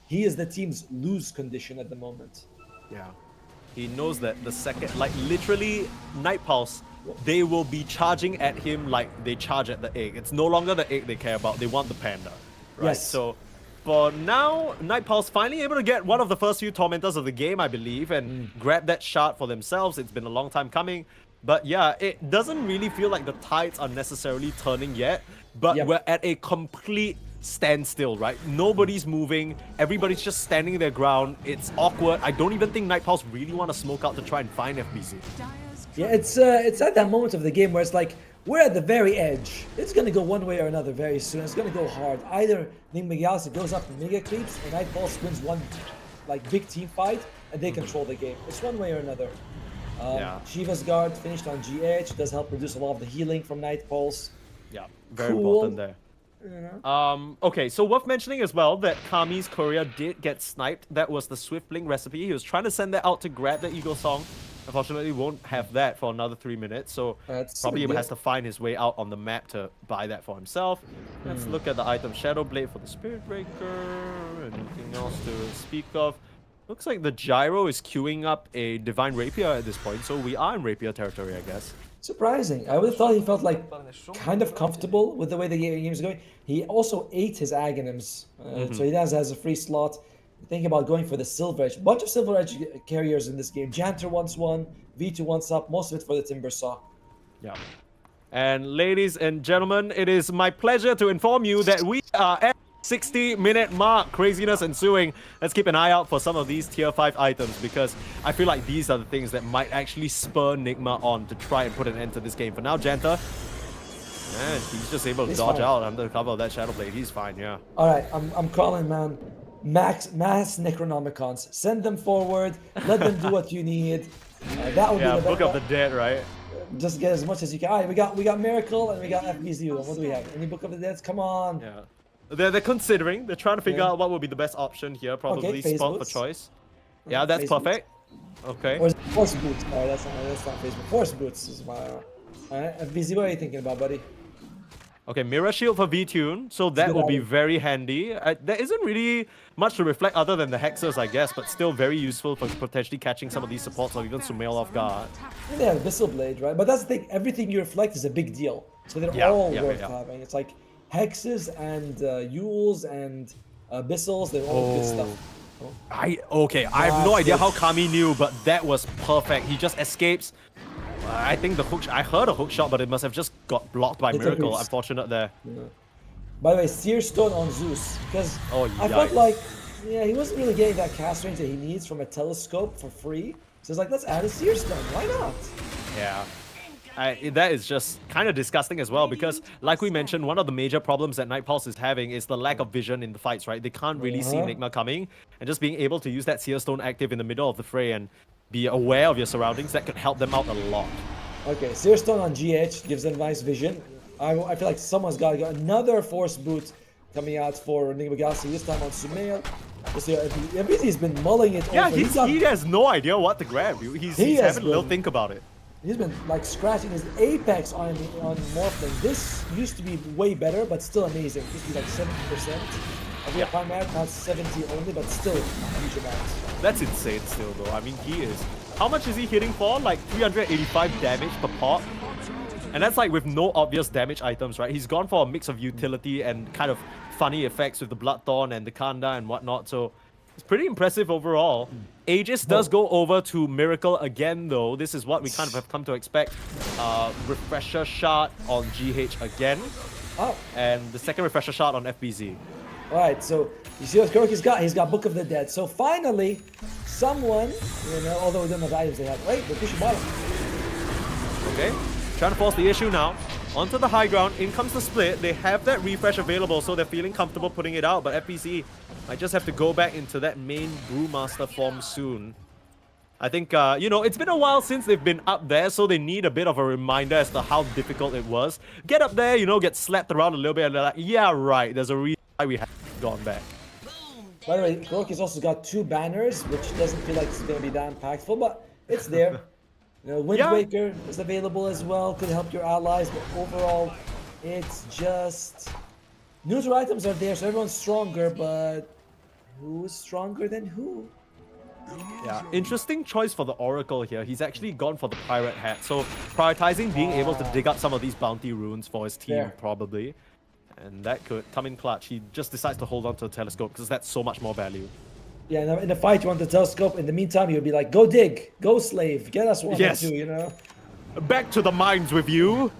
he is the team's lose condition at the moment. Yeah. He knows that the second, like literally Night Pulse, they will be charging at him like they charge at the egg. It's no longer the egg they care about. They want the panda. Right? Yes. So for now, Night Pulse finally able to get one of the first few tormentors of the game, I believe, and grab that shard for themselves. It's been a long time coming. But yeah, it doesn't really feel like the tides are necessarily turning yet, but we're at a complete standstill, right? Nobody's moving, everybody's just standing their ground. It's awkward. I don't even think Night Pulse really want to smoke out to try and find FBZ. Yeah, it's at that moment of the game where it's like, we're at the very edge. It's going to go one way or another very soon. It's going to go hard. Either Nigma Galaxy goes up and mega creeps, and Night Pulse wins one like big team fight, and they control the game. It's one way or another. Shiva's Guard finished on GH, does help reduce a lot of the healing from Night Pulse. Yeah, very important there. Okay, so worth mentioning as well that Kami's courier did get sniped. That was the Swift Blink recipe. He was trying to send that out to grab the Eagle Song. Unfortunately, won't have that for another 3 minutes, so probably has to find his way out on the map to buy that for himself. Let's look at the item Shadow Blade for the Spirit Breaker. Anything else to speak of? Looks like the Gyro is queuing up a Divine Rapier at this point, so we are in Rapier territory, I guess. Surprising. I would have thought he felt like kind of comfortable with the way the game is going. He also ate his Aghanims, so he has a free slot. Thinking about going for the Silver Edge. Bunch of Silver Edge carriers in this game. Janter wants one, V2 wants up, most of it for the Timber Saw. Yeah. And ladies and gentlemen, it is my pleasure to inform you that we are at 60-minute mark. Craziness ensuing. Let's keep an eye out for some of these tier 5 items because I feel like these are the things that might actually spur Nigma on to try and put an end to this game. For now, Janter, man, he's just able to dodge out under the cover of that Shadow Blade. He's fine, yeah. Alright, I'm calling, man. Mass Necronomicons. Send them forward. Let them do what you need. That would be the Book of the Dead, right? Just get as much as you can. Alright, we got Miracle and we got FBZ. What do we have? Any Book of the Dead? Come on. Yeah. They're considering. They're trying to figure out what would be the best option here. Probably spot for choice. Yeah, that's perfect. Okay. Or is it Force Boots? Alright, that's not Facebook. Force Boots is my. Alright, FBZ, what are you thinking about, buddy? Okay, Mirror Shield for V-Tune, so that will be very handy. There isn't really much to reflect other than the Hexers, I guess, but still very useful for potentially catching some of these supports or even Sumail off guard. And they have Abyssal Blade, right? But that's the thing, everything you reflect is a big deal. So they're all worth having. It's like Hexes and Yules and Abyssals, they're all good stuff. I have no idea how Kami knew, but that was perfect. He just escapes. I think I heard a hook shot, but it must have just got blocked by Miracle. Unfortunate there. Yeah. By the way, Seer Stone on Zeus, because I felt yikes. like, he wasn't really getting that cast range that he needs from a telescope for free. So it's like, let's add a Seer Stone. Why not? Yeah. That is just kind of disgusting as well because, like we mentioned, one of the major problems that Night Pulse is having is the lack of vision in the fights, right? They can't really see Nigma coming, and just being able to use that Seer Stone active in the middle of the fray and be aware of your surroundings, that could help them out a lot. Okay, Seer Stone on GH gives them nice vision. I feel like someone's got another Force Boot coming out for Enigma Galaxy, this time on Sumail. He's been mulling it Yeah, over. he has no idea what to grab. He's having a little think about it. He's been like scratching his apex on Morphling. This used to be way better, but still amazing. It used to be like 70%. Of your amount, now 70 only, but still a huge amount. That's insane still though. I mean, he is... How much is he hitting for? Like 385 damage per pop. And that's like with no obvious damage items, right? He's gone for a mix of utility and kind of funny effects with the Bloodthorn and the Kanda and whatnot. So it's pretty impressive overall. Aegis does go over to Miracle again though. This is what we kind of have come to expect. Refresher shot on GH again. Oh. And the second refresher shot on FBZ. Alright, so you see what Kuroki's got? He's got Book of the Dead. So finally, someone, although we don't know the items they have, right? They're pushing bottom. Okay, trying to force the issue now. Onto the high ground, in comes the split. They have that refresh available, so they're feeling comfortable putting it out, but FPC might just have to go back into that main Brewmaster form soon. I think, it's been a while since they've been up there, so they need a bit of a reminder as to how difficult it was. Get up there, get slapped around a little bit, and they're like, yeah, right, there's a reason why we have gone back. By the way, Kuroki's also got 2 banners, which doesn't feel like it's going to be that impactful, but it's there. Wind Waker is available as well, could help your allies, but overall, it's just... Neutral items are there, so everyone's stronger, but who's stronger than who? Yeah, interesting choice for the Oracle here. He's actually gone for the Pirate Hat, so prioritizing being able to dig up some of these bounty runes for his team, probably. And that could come in clutch. He just decides to hold on to the telescope because that's so much more value. Yeah, in the fight you want the telescope. In the meantime, you'll be like, go dig, go slave, get us one or two, Back to the mines with you.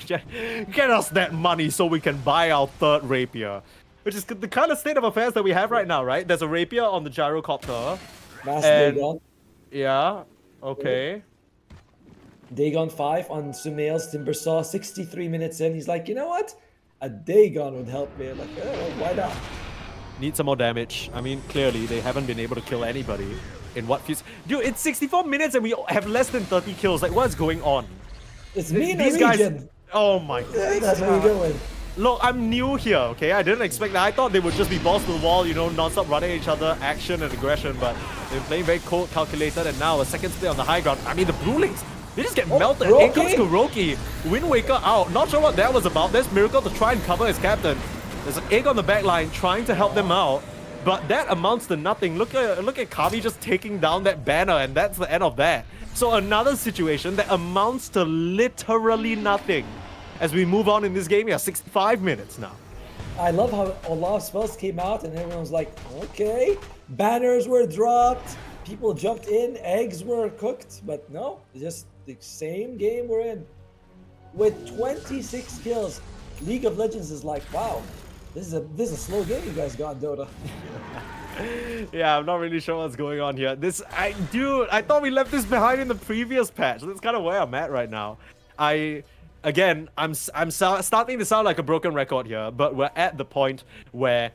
Get us that money so we can buy our 3rd rapier. Which is the kind of state of affairs that we have right now, right? There's a rapier on the gyrocopter. Dagon. Yeah, okay. Dagon 5 on Sumail's Timbersaw, 63 minutes in. He's like, you know what? A Dagon would help me. I'm like, why not? Need some more damage. I mean, clearly, they haven't been able to kill anybody in what feels... Dude, it's 64 minutes and we have less than 30 kills. Like, what's going on? It's MENA These region. Guys... Oh my god. That's where we're going. Look, I'm new here, okay? I didn't expect that. I thought they would just be balls to the wall, you know, non-stop running at each other, action and aggression, but they're playing very cold, calculated, and now a second split on the high ground. I mean, the Brewlings, they just get melted. In comes Kuroki. Wind Waker out. Not sure what that was about. There's Miracle to try and cover his captain. There's an egg on the back line trying to help them out, but that amounts to nothing. Look at Kami just taking down that banner, and that's the end of that. So another situation that amounts to literally nothing. As we move on in this game, 65 minutes now. I love how a lot of spells came out and everyone was like, okay. Banners were dropped, people jumped in, eggs were cooked, but no, it's just the same game we're in. With 26 kills, League of Legends is like, wow, this is a slow game you guys got, Dota. Yeah, I'm not really sure what's going on here. I thought we left this behind in the previous patch. That's kind of where I'm at right now. Again, I'm starting to sound like a broken record here, but we're at the point where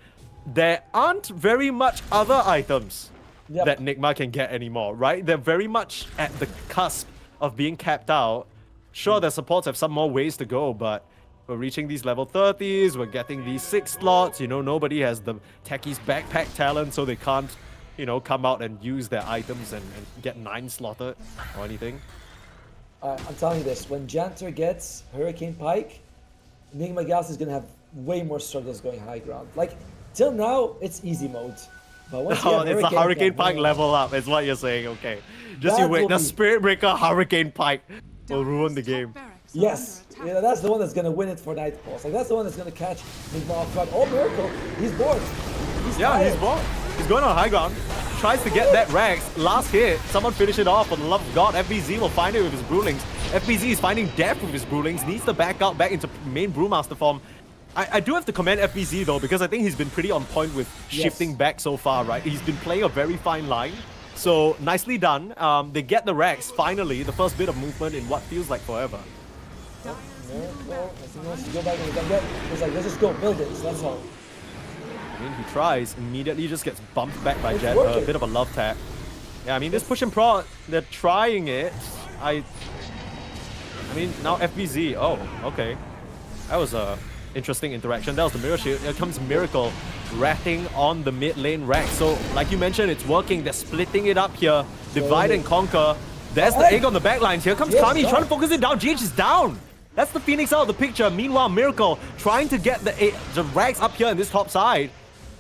there aren't very much other items that Nigma can get anymore, right? They're very much at the cusp of being capped out. Sure, their supports have some more ways to go, but we're reaching these level 30s, we're getting these 6 slots, you know, nobody has the techies backpack talent, so they can't, you know, come out and use their items and get 9 slotted or anything. I'm telling you this, when Janter gets Hurricane Pike, Enigma Galaxy is going to have way more struggles going high ground. Like, till now, it's easy mode. But once it's a Hurricane Pike level up, is what you're saying, okay. Just you wait, the Spirit Breaker Hurricane Pike will ruin the game. Yes, yeah, that's the one that's going to win it for Night Pulse. Like, that's the one that's going to catch Enigma off guard. Oh, Miracle, he's bored. He's bored. He's going on high ground. Tries to get that Rex. Last hit. Someone finish it off. For the love of God, FBZ will find it with his Brewlings. FBZ is finding death with his Brewlings. Needs to back out, back into main Brewmaster form. I do have to commend FBZ though, because I think he's been pretty on point with shifting back so far, right? He's been playing a very fine line. So, nicely done. They get the Rex, finally. The first bit of movement in what feels like forever. No, I think he wants to go back and get. He's like, let's just go, build it. So that's all. I mean, he tries, immediately just gets bumped back by Jet. A bit of a love tap. Yeah, I mean, this push and prod, they're trying it. I mean, now FBZ. Oh, okay. That was a interesting interaction. That was the Mirror Shield. Here comes Miracle, ratting on the mid lane rack. So, like you mentioned, it's working. They're splitting it up here. Divide and conquer. There's the egg on the back lines. Here comes Kami trying to focus it down. GH is down. That's the Phoenix out of the picture. Meanwhile, Miracle trying to get the rags up here in this top side.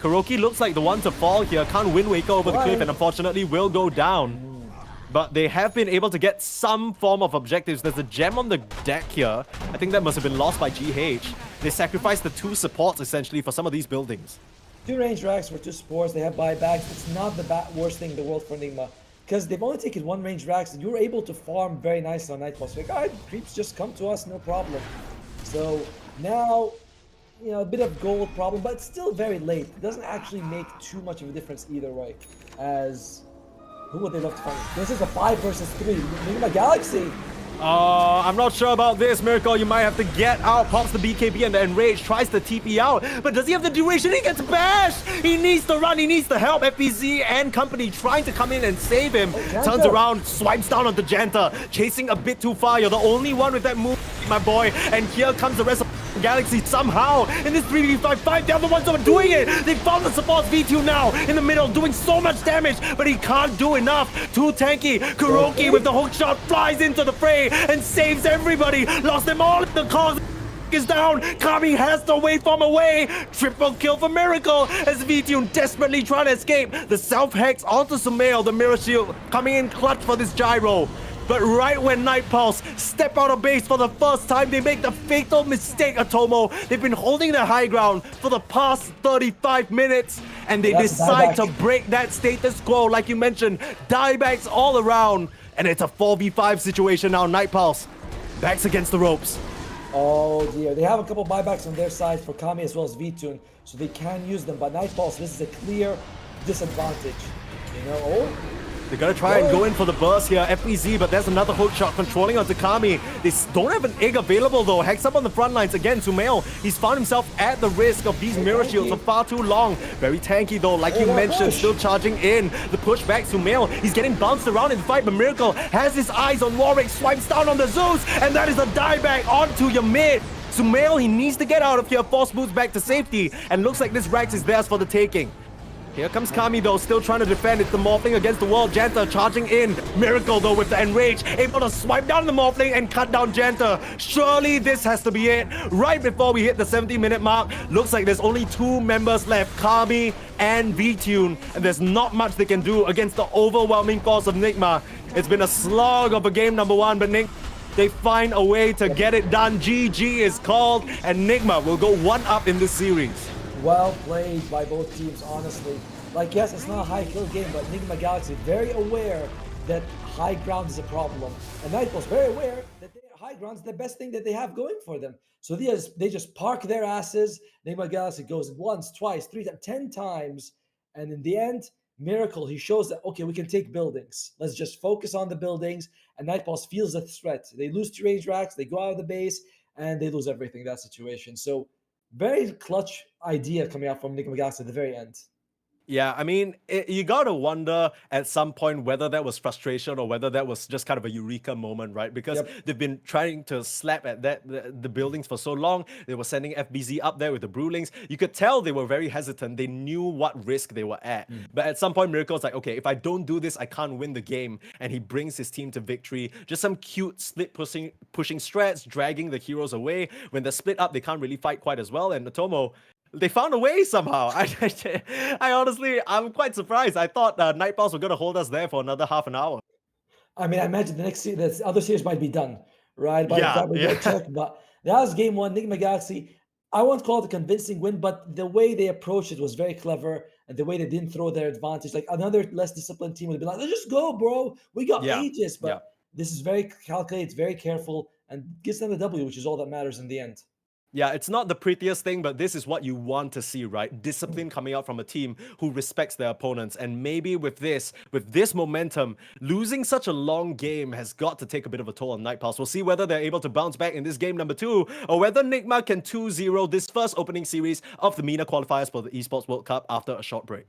Kuroki looks like the one to fall here. Can't Wind Waker over the cliff and unfortunately will go down. But they have been able to get some form of objectives. There's a gem on the deck here. I think that must have been lost by GH. They sacrificed the 2 supports essentially for some of these buildings. 2 range racks for 2 supports. They have buybacks. It's not the worst thing in the world for Enigma. Because they've only taken 1 range racks and you're able to farm very nicely on Night Pulse. Like, alright, creeps just come to us, no problem. So now, you know, a bit of gold problem, but it's still very late. It doesn't actually make too much of a difference either way. As who would they love to find? This is a 5 versus 3. Enigma Galaxy. I'm not sure about this, Miracle. You might have to get out. Pops the BKB and the Enrage. Tries to TP out. But does he have the duration? He gets bashed. He needs to run. He needs to help. FPZ and company trying to come in and save him. Turns around, swipes down onto Janta. Chasing a bit too far. You're the only one with that move, my boy. And here comes the rest of Galaxy somehow in this 3v5 fight. They're the ones that are doing it. They found the supports V2 now in the middle, doing so much damage, but he can't do enough. Too tanky. Kuroki with the hook shot flies into the fray and saves everybody. Lost them all. The cause is down. Kami has to wait from away. Triple kill for Miracle as V2 desperately trying to escape. The self-hex onto Sumail. The Mirror Shield coming in clutch for this gyro. But right when Night Pulse step out of base for the first time, they make the fatal mistake, Atomo. They've been holding their high ground for the past 35 minutes, and they decide to break that status quo. Like you mentioned, diebacks all around, and it's a 4v5 situation now. Night Pulse, backs against the ropes. Oh dear, they have a couple buybacks on their side for Kami as well as V2, so they can use them. But Night Pulse, this is a clear disadvantage. You know, they're gonna try and go in for the burst here, FEZ, but there's another hook shot controlling onto Kami. They don't have an egg available though. Hex up on the front lines again. Sumail, he's found himself at the risk of these mirror shields for far too long. Very tanky though, like you mentioned, still charging in. The push back, Sumail, he's getting bounced around in the fight, but Miracle has his eyes on Warwick, swipes down on the Zeus, and that is a dieback onto your mid. Sumail, he needs to get out of here, force moves back to safety, and looks like this Rax is theirs for the taking. Here comes Kami though, still trying to defend. It's the Morphling against the wall. Janta charging in. Miracle though with the Enrage, able to swipe down the Morphling and cut down Janta. Surely this has to be it. Right before we hit the 70-minute mark, looks like there's only 2 members left, Kami and V-Tune, and there's not much they can do against the overwhelming force of Nigma. It's been a slog of a game number 1, but they find a way to get it done. GG is called, and Nigma will go 1-up in this series. Well played by both teams, honestly. Like, yes, it's not a high kill game, but Nigma Galaxy very aware that high ground is a problem. And Nightball's very aware that high ground is the best thing that they have going for them. So they just park their asses. Nigma Galaxy goes once, twice, 3 times, 10 times. And in the end, Miracle, he shows that, okay, we can take buildings. Let's just focus on the buildings. And Nightballs feels the threat. They lose 2 range racks, they go out of the base, and they lose everything in that situation. So very clutch idea coming out from Nigma Galaxy at the very end. Yeah, I mean, you gotta wonder at some point whether that was frustration or whether that was just kind of a eureka moment, right? Because they've been trying to slap at the buildings for so long. They were sending FBZ up there with the Brewlings. You could tell they were very hesitant. They knew what risk they were at. But at some point, Miracle's like, okay, if I don't do this, I can't win the game. And he brings his team to victory. Just some cute split pushing strats, dragging the heroes away. When they're split up, they can't really fight quite as well. And Otomo, they found a way somehow. I honestly, I'm quite surprised. I thought Nightballs were going to hold us there for another half an hour. I mean, I imagine the other series might be done, right? By the time we get checked. But that was game 1, Nigma Galaxy. I won't call it a convincing win, but the way they approached it was very clever, and the way they didn't throw their advantage. Like another less disciplined team would be like, let's just go, bro. We got ages. But this is very calculated, very careful, and gives them the W, which is all that matters in the end. Yeah, it's not the prettiest thing, but this is what you want to see, right? Discipline coming out from a team who respects their opponents. And maybe with this momentum, losing such a long game has got to take a bit of a toll on Nightpulse. We'll see whether they're able to bounce back in this game number 2, or whether Nigma can 2-0 this first opening series of the MENA qualifiers for the Esports World Cup after a short break.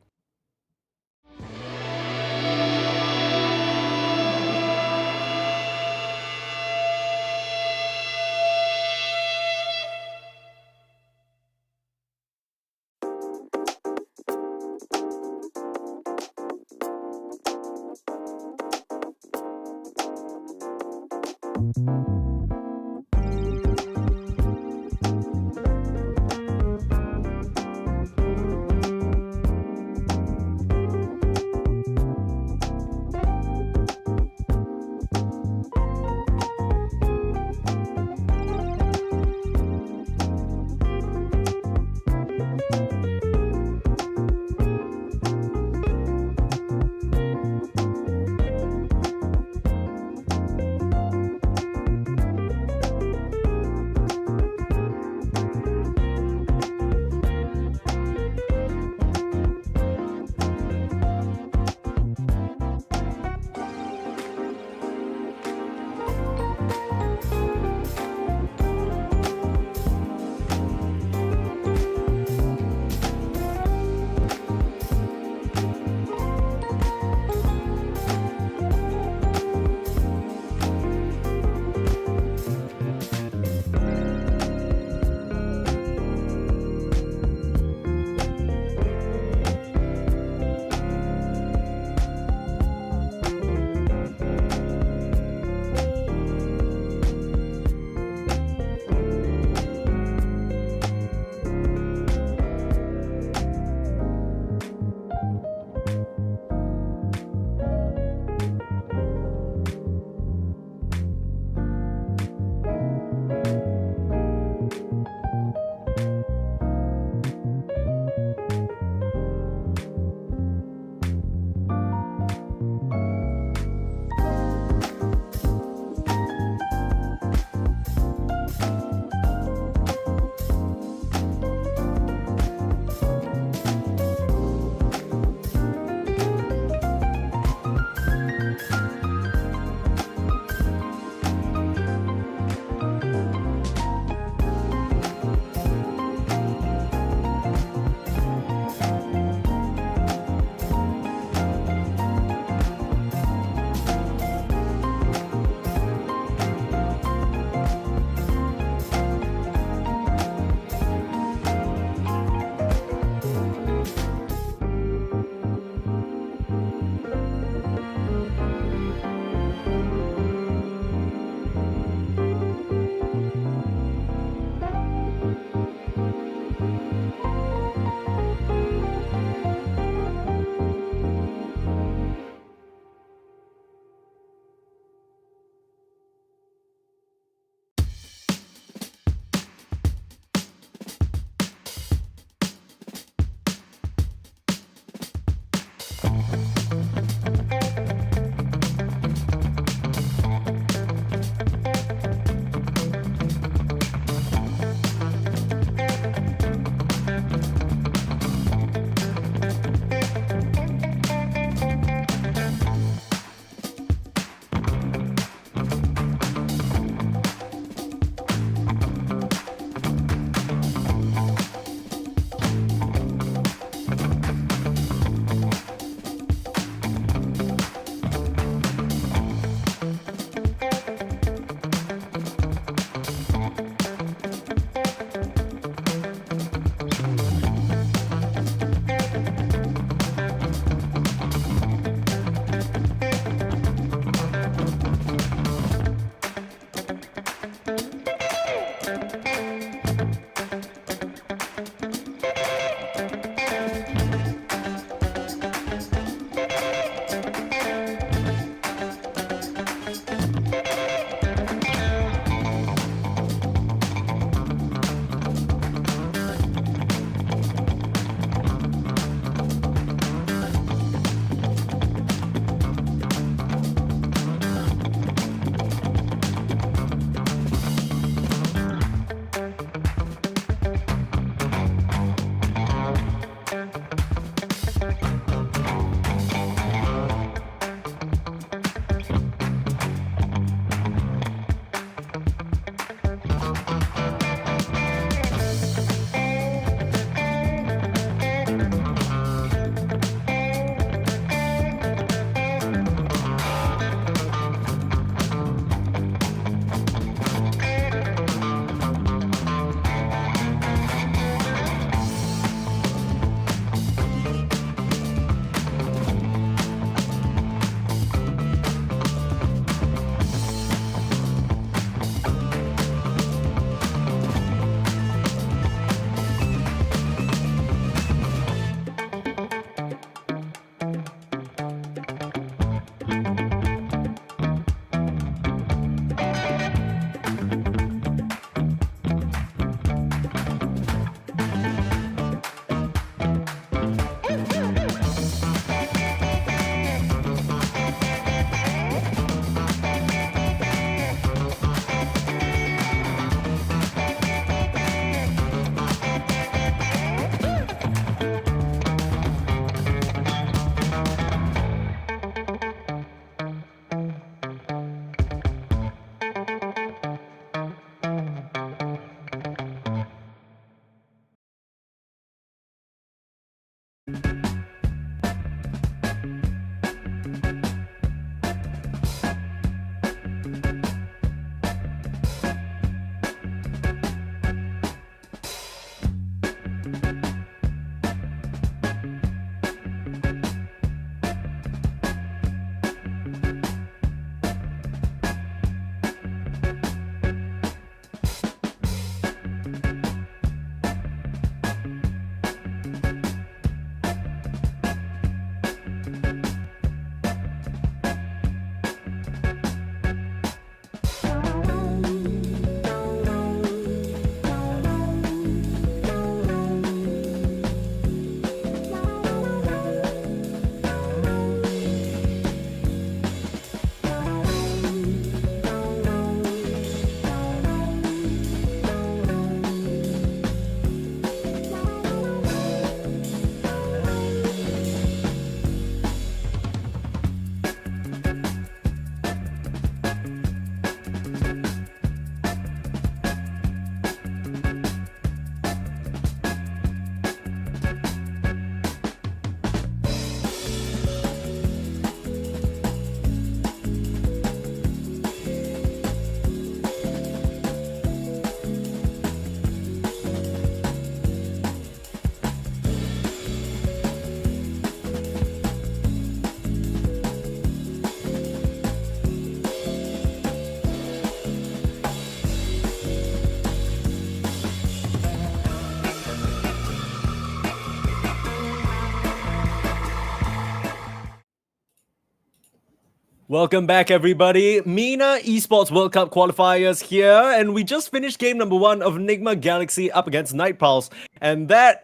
Welcome back, everybody. MENA Esports World Cup qualifiers here, and we just finished game number 1 of Enigma Galaxy up against Night Pulse. And that,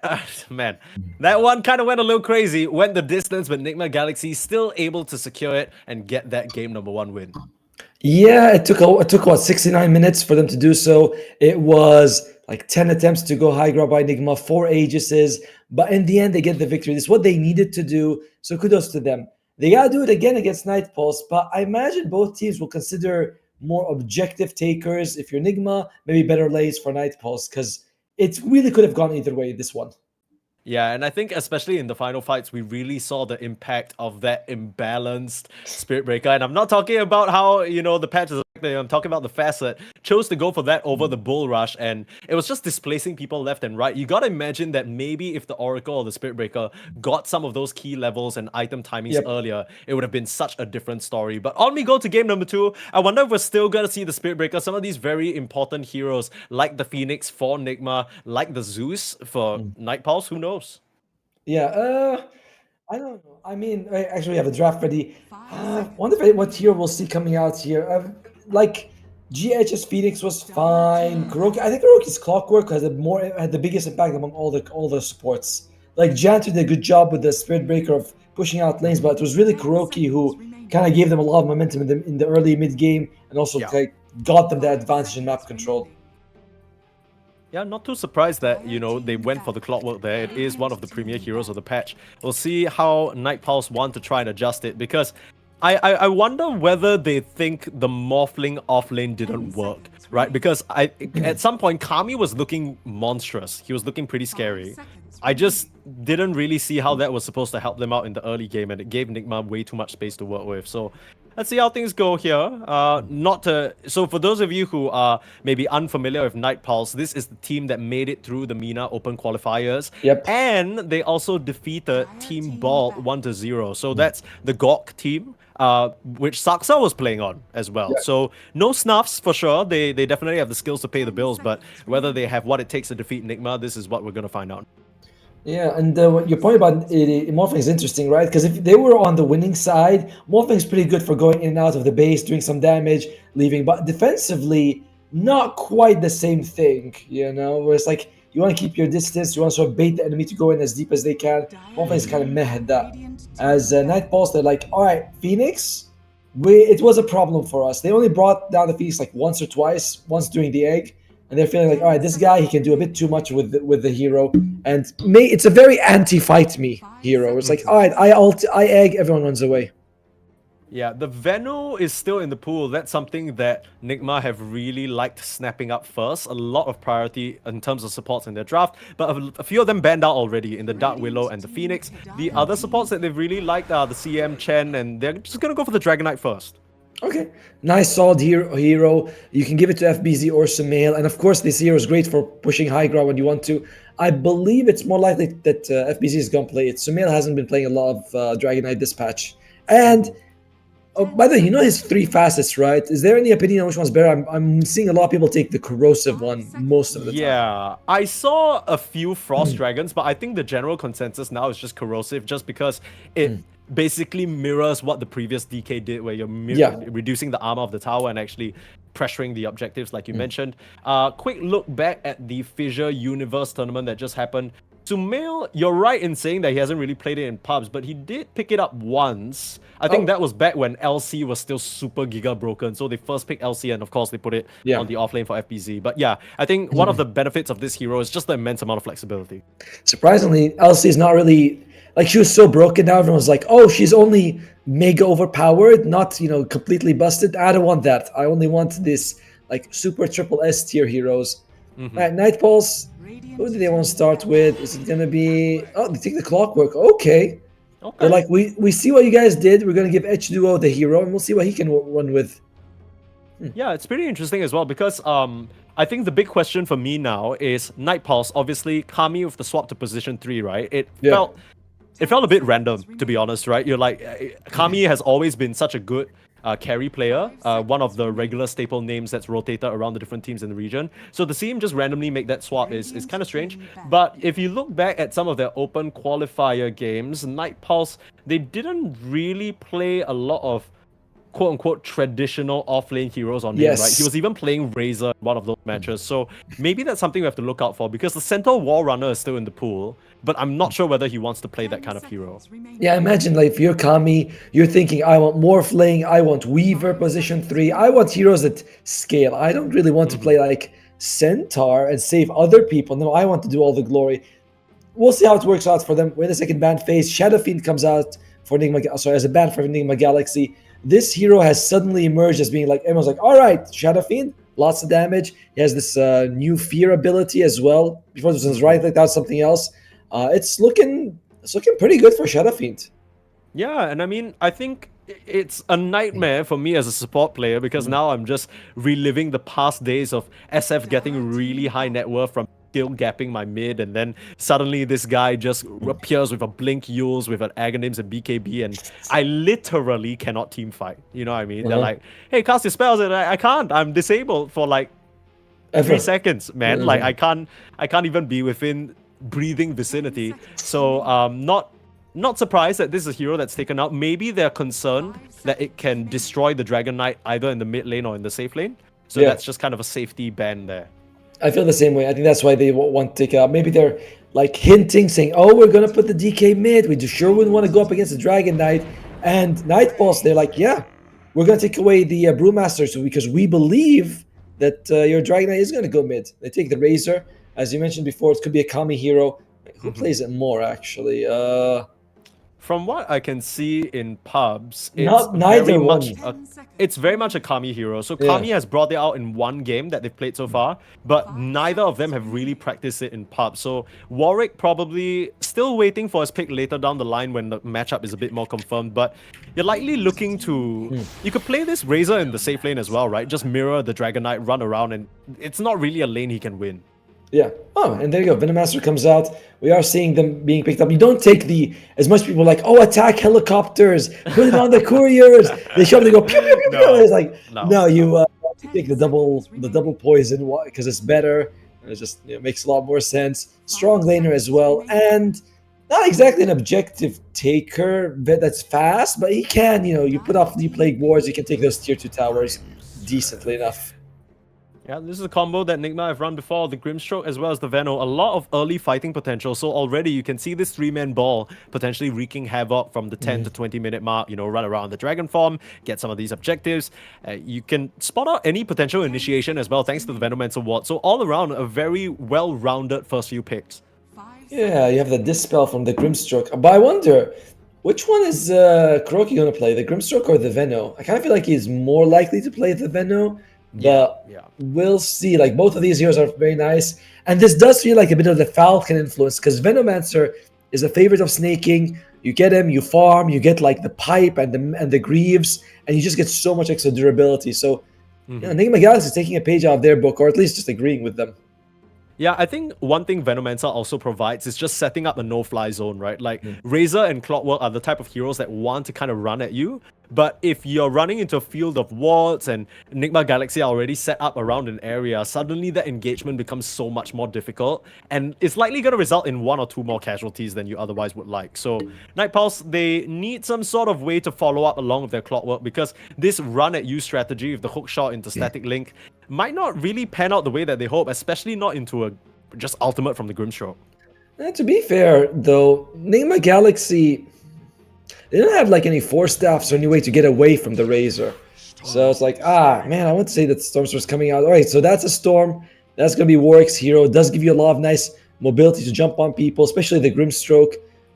man, that one kind of went a little crazy, went the distance, but Enigma Galaxy still able to secure it and get that game number 1 win. Yeah, it took what 69 minutes for them to do so. It was like 10 attempts to go high ground by Enigma, 4 Aegises, but in the end they get the victory. This is what they needed to do, so kudos to them. They gotta do it again against Night Pulse, but I imagine both teams will consider more objective takers. If you're Enigma, maybe better lays for Night Pulse, because it really could have gone either way, this one. Yeah, and I think especially in the final fights, we really saw the impact of that imbalanced Spirit Breaker. And I'm not talking about how, the patch is affected. I'm talking about the Facet chose to go for that over the Bull Rush, and it was just displacing people left and right. You gotta imagine that maybe if the Oracle or the Spirit Breaker got some of those key levels and item timings earlier, it would have been such a different story. But on we go to game number 2. I wonder if we're still gonna see the Spirit Breaker, some of these very important heroes like the Phoenix for Enigma, like the Zeus for Night Pulse, who knows? Yeah, I don't know. I mean, actually, we have a draft ready. Wonder what hero we'll see coming out here. Like GH's Phoenix was fine. Kuroki, I think Kuroki's Clockwork had the biggest impact among all the supports. Like Jantu did a good job with the Spirit Breaker of pushing out lanes, but it was really Kuroki who kind of gave them a lot of momentum in the early mid game, and also got them the advantage in map control. Yeah, not too surprised that, they went for the Clockwork there. It is one of the premier heroes of the patch. We'll see how Night Pulse want to try and adjust it, because I wonder whether they think the Morphling offlane didn't work, right? Because at some point, Kami was looking monstrous. He was looking pretty scary. I just didn't really see how that was supposed to help them out in the early game, and it gave Enigma way too much space to work with. So let's see how things go here. So for those of you who are maybe unfamiliar with Night Pulse, this is the team that made it through the MENA Open qualifiers. Yep. And they also defeated Team Bald 1-0. So that's the Gawk team, which Saksa was playing on as well. Yeah. So no snuffs for sure. They definitely have the skills to pay the bills, but whether they have what it takes to defeat Enigma, this is what we're going to find out. Yeah, and your point about Morphling is interesting, right? Because if they were on the winning side, Morphling's pretty good for going in and out of the base, doing some damage, leaving. But defensively, not quite the same thing, Where it's like, you want to keep your distance, you want to sort of bait the enemy to go in as deep as they can. Morphling's kind of meh at that. As Night Pulse, they're like, all right, Phoenix, it was a problem for us. They only brought down the Phoenix like once or twice, once during the egg. And they're feeling like, all right, this guy, he can do a bit too much with the hero. And it's a very anti-fight me hero. It's like, all right, I egg, everyone runs away. Yeah, the Venu is still in the pool. That's something that Enigma have really liked snapping up first. A lot of priority in terms of supports in their draft, but a few of them banned out already in the Dark Willow and the Phoenix. The other supports that they've really liked are the CM, Chen, and they're just going to go for the Dragonite first. Okay, nice solid hero. You can give it to FBZ or Sumail, and of course this hero is great for pushing high ground when you want to. I believe it's more likely that FBZ is gonna play it. Sumail hasn't been playing a lot of Dragonite this patch. And by the way, his 3 fastest, right? Is there any opinion on which one's better? I'm seeing a lot of people take the corrosive one most of the time. Yeah, I saw a few Frost Dragons, but I think the general consensus now is just corrosive, just because it basically mirrors what the previous DK did, where you're reducing the armor of the tower and actually pressuring the objectives, like you mentioned. Quick look back at the Fissure Universe tournament that just happened. Sumail, you're right in saying that he hasn't really played it in pubs, but he did pick it up once. I think that was back when LC was still super giga broken. So they first picked LC, and of course they put it on the offlane for FBZ. But yeah, I think one of the benefits of this hero is just the immense amount of flexibility. Surprisingly, LC is not really... Like, she was so broken now, everyone was like, oh, she's only mega overpowered, not, completely busted. I don't want that. I only want this, like, super triple S tier heroes. All right, Night Pulse, who do they want to start with? Is it going to be... Oh, they take the Clockwork. Okay. They're like, we see what you guys did. We're going to give H2O the hero, and we'll see what he can run with. Yeah, it's pretty interesting as well, because I think the big question for me now is Night Pulse, obviously, Kami with the swap to position 3, right? It felt a bit random, to be honest, right? You're like, Kami has always been such a good carry player, one of the regular staple names that's rotated around the different teams in the region. So to see him just randomly make that swap is kind of strange. But if you look back at some of their open qualifier games, Night Pulse, they didn't really play a lot of quote-unquote traditional off-lane heroes on lane, right? He was even playing Razor in one of those matches. So maybe that's something we have to look out for, because the Centaur Wall Runner is still in the pool, but I'm not sure whether he wants to play that kind of hero. Yeah, imagine like if you're Kami, you're thinking, I want Morph lane, I want Weaver position 3, I want heroes that scale. I don't really want to play like Centaur and save other people. No, I want to do all the glory. We'll see how it works out for them. We're in the second ban phase. Shadow Fiend comes out for as a ban for Enigma Galaxy. This hero has suddenly emerged as being like, everyone's like, all right, Shadow Fiend, lots of damage. He has this new fear ability as well. Before this was right, like that's something else. It's looking pretty good for Shadow Fiend. Yeah, and I mean, I think it's a nightmare for me as a support player, because now I'm just reliving the past days of SF getting really high net worth from skill gapping my mid, and then suddenly this guy just appears with a Blink Yules, with an Aghanims and BKB, and I literally cannot team fight. You know what I mean? They're like, hey, cast your spells, and I can't. I'm disabled for like 3 seconds, man. Like I can't even be within breathing vicinity. So not surprised that this is a hero that's taken out. Maybe they're concerned that it can destroy the Dragon Knight either in the mid lane or in the safe lane. So that's just kind of a safety ban there. I feel the same way. I think that's why they want to take it out. Maybe they're like hinting, saying, oh, we're going to put the DK mid. We just sure wouldn't want to go up against the Dragon Knight. And Night Pulse, they're like, yeah, we're going to take away the Brewmaster because we believe that your Dragon Knight is going to go mid. They take the Razor. As you mentioned before, it could be a Kami hero. Who plays it more, actually? From what I can see in pubs, it's very much a Kami hero. So Kami has brought it out in one game that they've played so far, but neither of them have really practiced it in pubs. So Warwick probably still waiting for his pick later down the line when the matchup is a bit more confirmed, but you're likely looking to... You could play this Razor in the safe lane as well, right? Just mirror the Dragon Knight, run around, and it's not really a lane he can win. Yeah. Oh, and there you go. Venomaster comes out. We are seeing them being picked up. You don't take as much people like, oh, attack helicopters, put it on the couriers. They show up, they go pew pew pew pew. It's like, no, you take the double poison because it's better. It just makes a lot more sense. Strong laner as well, and not exactly an objective taker that's fast, but he can. You put off the Plague Wars, you can take those tier 2 towers decently enough. Yeah, this is a combo that Nigma have run before, the Grimstroke as well as the Veno. A lot of early fighting potential, so already you can see this 3-man ball potentially wreaking havoc from the 10 to 20 minute mark, run around the Dragon form, get some of these objectives. You can spot out any potential initiation as well, thanks to the Venomancer Ward. So all around, a very well-rounded first few picks. Yeah, you have the Dispel from the Grimstroke. But I wonder, which one is Kuroki going to play, the Grimstroke or the Veno? I kind of feel like he's more likely to play the Veno. But we'll see. Like, both of these heroes are very nice, and this does feel like a bit of the Falcon influence, because Venomancer is a favorite of snaking. You get him, you farm, you get like the pipe and the greaves, and you just get so much extra durability. So Enigma Galaxy is taking a page out of their book, or at least just agreeing with them. Yeah, I think one thing Venomancer also provides is just setting up a no-fly zone, right? Like, Razor and Clockwork are the type of heroes that want to kind of run at you, but if you're running into a field of wards and Enigma Galaxy are already set up around an area, suddenly that engagement becomes so much more difficult, and it's likely going to result in 1 or 2 more casualties than you otherwise would like. So, Night Pulse, they need some sort of way to follow up along with their Clockwork, because this run-at-you strategy with the hook shot into static link might not really pan out the way that they hope, especially not into a just ultimate from the Grimstroke. And to be fair, though, Enigma Galaxy, they don't have like any force staffs or any way to get away from the Razor. So it's like, man, I want to say that Stormstorm's coming out. All right, so that's a Storm. That's going to be Warwick's hero. It does give you a lot of nice mobility to jump on people, especially the Grimstroke.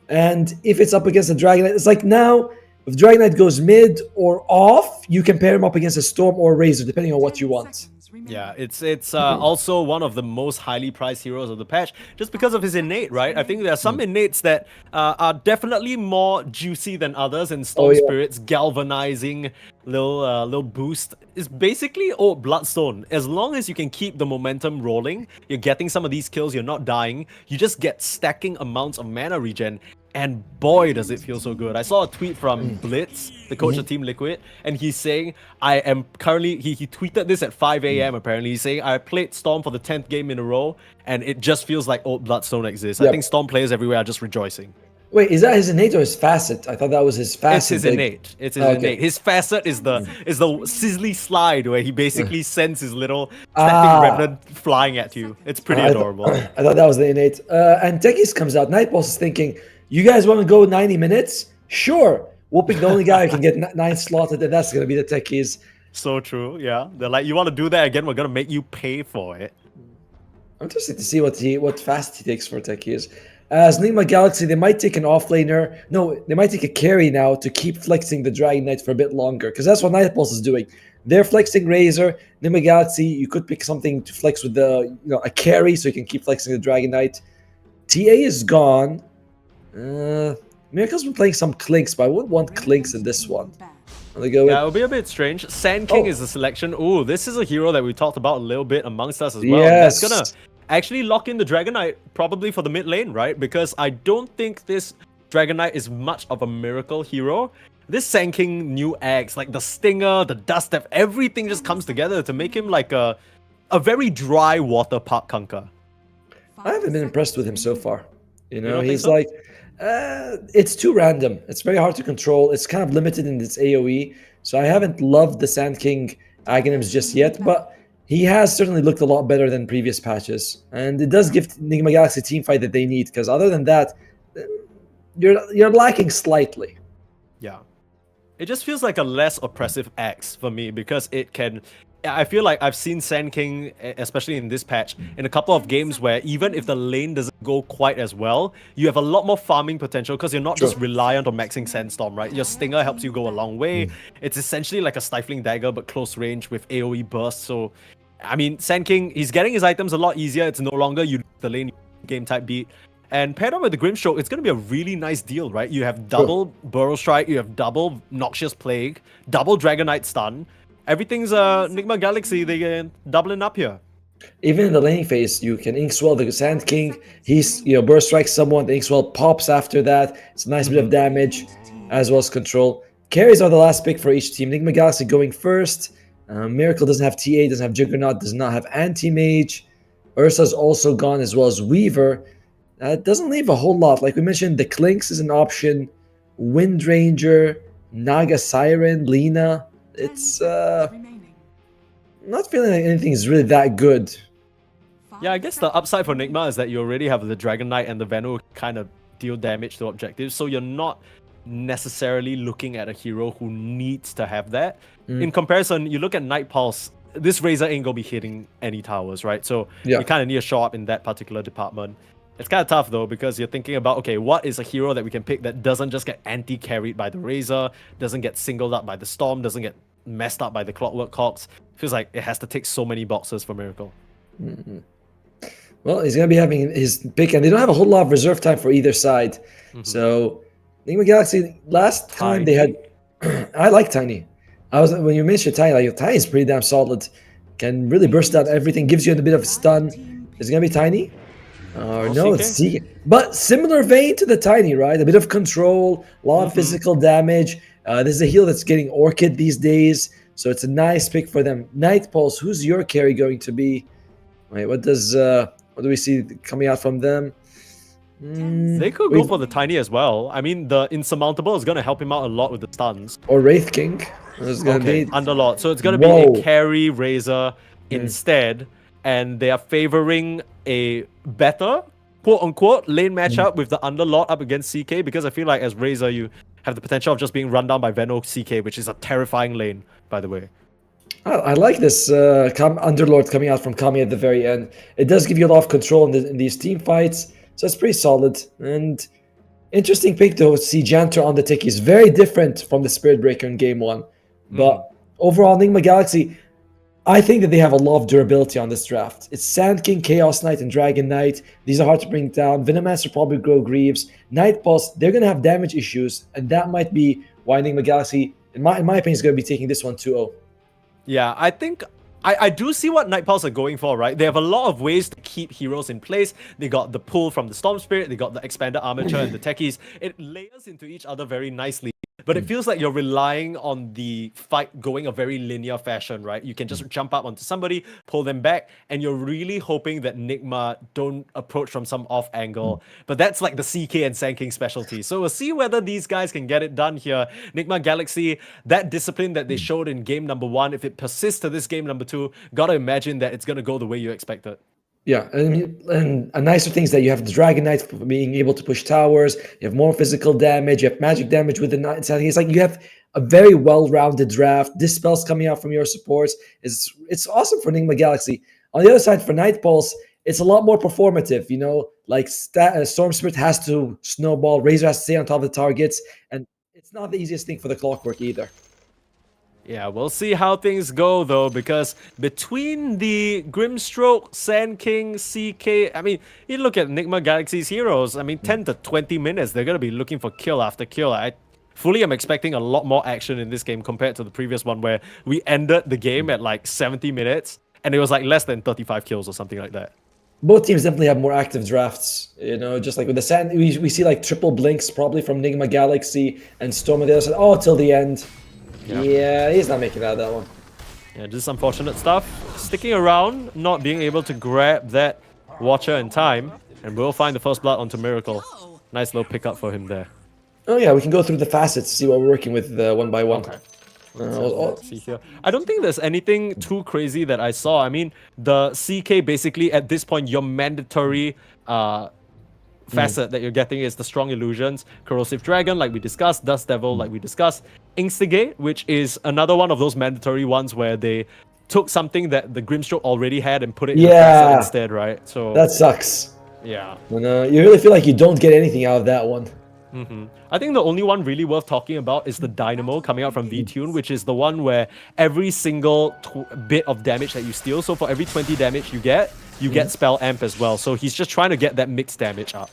And if it's up against the Dragon Knight, it's like now, if Dragon Knight goes mid or off, you can pair him up against a Storm or a Razor, depending on what you want. Yeah, it's also one of the most highly prized heroes of the patch, just because of his innate, right? I think there are some innates that are definitely more juicy than others, and Storm Spirit's galvanizing little boost is basically Bloodstone. As long as you can keep the momentum rolling, you're getting some of these kills, you're not dying, you just get stacking amounts of mana regen. And boy, does it feel so good. I saw a tweet from Blitz, the coach of Team Liquid, and he's saying, I am currently, he tweeted this at 5 a.m. apparently. He's saying, I played Storm for the 10th game in a row, and it just feels like old Bloodstone exists. I think Storm players everywhere are just rejoicing. Wait, is that his innate or his facet? I thought that was his facet. It's his innate. It's his innate. His facet is the sizzly slide where he basically sends his little static remnant flying at you. It's pretty adorable. I thought that was the innate. And Techies comes out. Night Pulse is thinking, you guys want to go 90 minutes? Sure. We'll pick the only guy who can get 9 slotted, and that's going to be the Techies. So true, yeah. They're like, you want to do that again? We're going to make you pay for it. I'm interested to see what fast he takes for Techies. As Nigma Galaxy, they might take an offlaner. No, they might take a carry now to keep flexing the Dragon Knight for a bit longer, because that's what Night Pulse is doing. They're flexing Razor. Nigma Galaxy, you could pick something to flex with a carry so you can keep flexing the Dragon Knight. TA is gone. Miracle's been playing some Clinks, but I wouldn't want Clinks in this one. Yeah, it'll be a bit strange. Sand King is the selection. Ooh, this is a hero that we talked about a little bit amongst us as well. Yes. That's gonna actually lock in the Dragon Knight probably for the mid lane, right? Because I don't think this Dragon Knight is much of a miracle hero. This Sand King new axe, like the Stinger, the Dust Step, everything just comes together to make him like a very dry water park Kunkka. I haven't been impressed with him so far. don't He's think so? like, it's too random. It's very hard to control. It's kind of limited in its AoE. So I haven't loved the Sand King Aghanims just yet, but he has certainly looked a lot better than previous patches. And it does give Nigma Galaxy a team fight that they need, because other than that, you're lacking slightly. Yeah. It just feels like a less oppressive axe for me because it can... I feel like I've seen Sand King, especially in this patch, in a couple of games where even if the lane doesn't go quite as well, you have a lot more farming potential because you're not just reliant on maxing Sandstorm, right? Your Stinger helps you go a long way. It's essentially like a Stifling Dagger but close range with AoE burst. So, I mean, Sand King, he's getting his items a lot easier. It's no longer you the lane game type beat. And paired up with the Grimstroke, it's going to be a really nice deal, right? You have double Burrow Strike, you have double Noxious Plague, double Dragon Knight Stun. Everything's Nigma Galaxy, they're doubling up here. Even in the laning phase, you can Inkswell the Sand King. He's, Burst Strikes someone, the Inkswell pops after that. It's a nice bit of damage, as well as control. Carries are the last pick for each team. Nigma Galaxy going first. Miracle doesn't have TA, doesn't have Juggernaut, does not have Anti-Mage. Ursa's also gone, as well as Weaver. It doesn't leave a whole lot. Like we mentioned, the Clinks is an option. Wind Ranger, Naga Siren, Lina. It's not feeling like anything is really that good. Yeah, I guess the upside for Nigma is that you already have the Dragon Knight and the Veno kind of deal damage to objectives, so you're not necessarily looking at a hero who needs to have that. In comparison, you look at Night Pulse, this Razor ain't gonna be hitting any towers, right? So you kind of need to show up in that particular department. It's kind of tough though, because you're thinking about, okay, what is a hero that we can pick that doesn't just get anti-carried by the Razor, doesn't get singled up by the Storm, doesn't get messed up by the Clockwork Cogs. Feels like it has to tick so many boxes for Miracle. Well, he's going to be having his pick, and they don't have a whole lot of reserve time for either side. So, Nigma Galaxy, last time they had... I like Tiny. When you mentioned Tiny, like, Tiny is pretty damn solid. Can really burst out everything, gives you a bit of stun. Is it going to be Tiny? No, it's CK. But similar vein to the Tiny, right? A bit of control, a lot of physical damage. This is a heal that's getting Orchid these days, so it's a nice pick for them. Night Pulse, who's your carry going to be? Wait, what do we see coming out from them? They could go for the Tiny as well. I mean, the Insurmountable is going to help him out a lot with the stuns. Or Wraith King. It's going to be Underlord. So it's going to be a carry Razor instead. And they are favoring a better, quote-unquote, lane matchup with the Underlord up against CK, because I feel like as Razor, you have the potential of just being run down by Veno CK, which is a terrifying lane, by the way. I like this Underlord coming out from Kami at the very end. It does give you a lot of control in these team fights, so it's pretty solid. And interesting pick, though, see Jantor on the tick. He's very different from the Spirit Breaker in Game 1. But overall, Nigma Galaxy... I think that they have a lot of durability on this draft. It's Sand King, Chaos Knight, and Dragon Knight. These are hard to bring down. Venomancer probably grow Greaves. Night Pulse, they're going to have damage issues, and that might be why Nigma Galaxy, in my opinion, is going to be taking this one 2-0. Yeah, I think I do see what Night Pulse are going for, right? They have a lot of ways to keep heroes in place. They got the pull from the Storm Spirit, they got the Expanded Armature and the Techies. It layers into each other very nicely. but it feels like you're relying on the fight going a very linear fashion, right? You can just jump up onto somebody, pull them back, and you're really hoping that Nigma don't approach from some off angle. But that's like the CK and Sand King specialty. So we'll see whether these guys can get it done here. Nigma Galaxy, that discipline that they showed in game number 1, if it persists to this game number 2, gotta imagine that it's gonna go the way you expected. Yeah, and a nicer thing is that you have the Dragon Knight being able to push towers, you have more physical damage, you have magic damage with the Knight. It's like you have a very well-rounded draft. Dispels coming out from your supports. It's awesome for Nigma Galaxy. On the other side, for Night Pulse, it's a lot more performative, you know, like Storm Spirit has to snowball, Razor has to stay on top of the targets, and it's not the easiest thing for the Clockwork either. Yeah, we'll see how things go though, because between the Grimstroke, Sand King, CK, I mean, you look at Nigma Galaxy's heroes, I mean, 10 to 20 minutes, they're going to be looking for kill after kill. I fully am expecting a lot more action in this game compared to the previous one where we ended the game at like 70 minutes and it was like less than 35 kills or something like that. Both teams definitely have more active drafts, you know, just like with the Sand, we see like triple blinks probably from Nigma Galaxy and Storm on the other side. Oh, till the end. Yeah, he's not making out that one. Yeah, just unfortunate stuff. Sticking around, not being able to grab that Watcher in time, and we'll find the first blood onto Miracle. Nice little pickup for him there. Oh yeah, we can go through the facets, see what we're working with one by one. Okay. Let's see here. I don't think there's anything too crazy that I saw. I mean, the CK basically at this point, your mandatory facet that you're getting is the Strong Illusions, Corrosive Dragon, like we discussed, Dust Devil, like we discussed, Instigate, which is another one of those mandatory ones where they took something that the Grimstroke already had and put it in the facet instead, right? So that sucks. Yeah. And, you really feel like you don't get anything out of that one. I think the only one really worth talking about is the Dynamo coming out from V-Tune, which is the one where every single bit of damage that you steal, so for every 20 damage you get Spell Amp as well. So he's just trying to get that mixed damage up.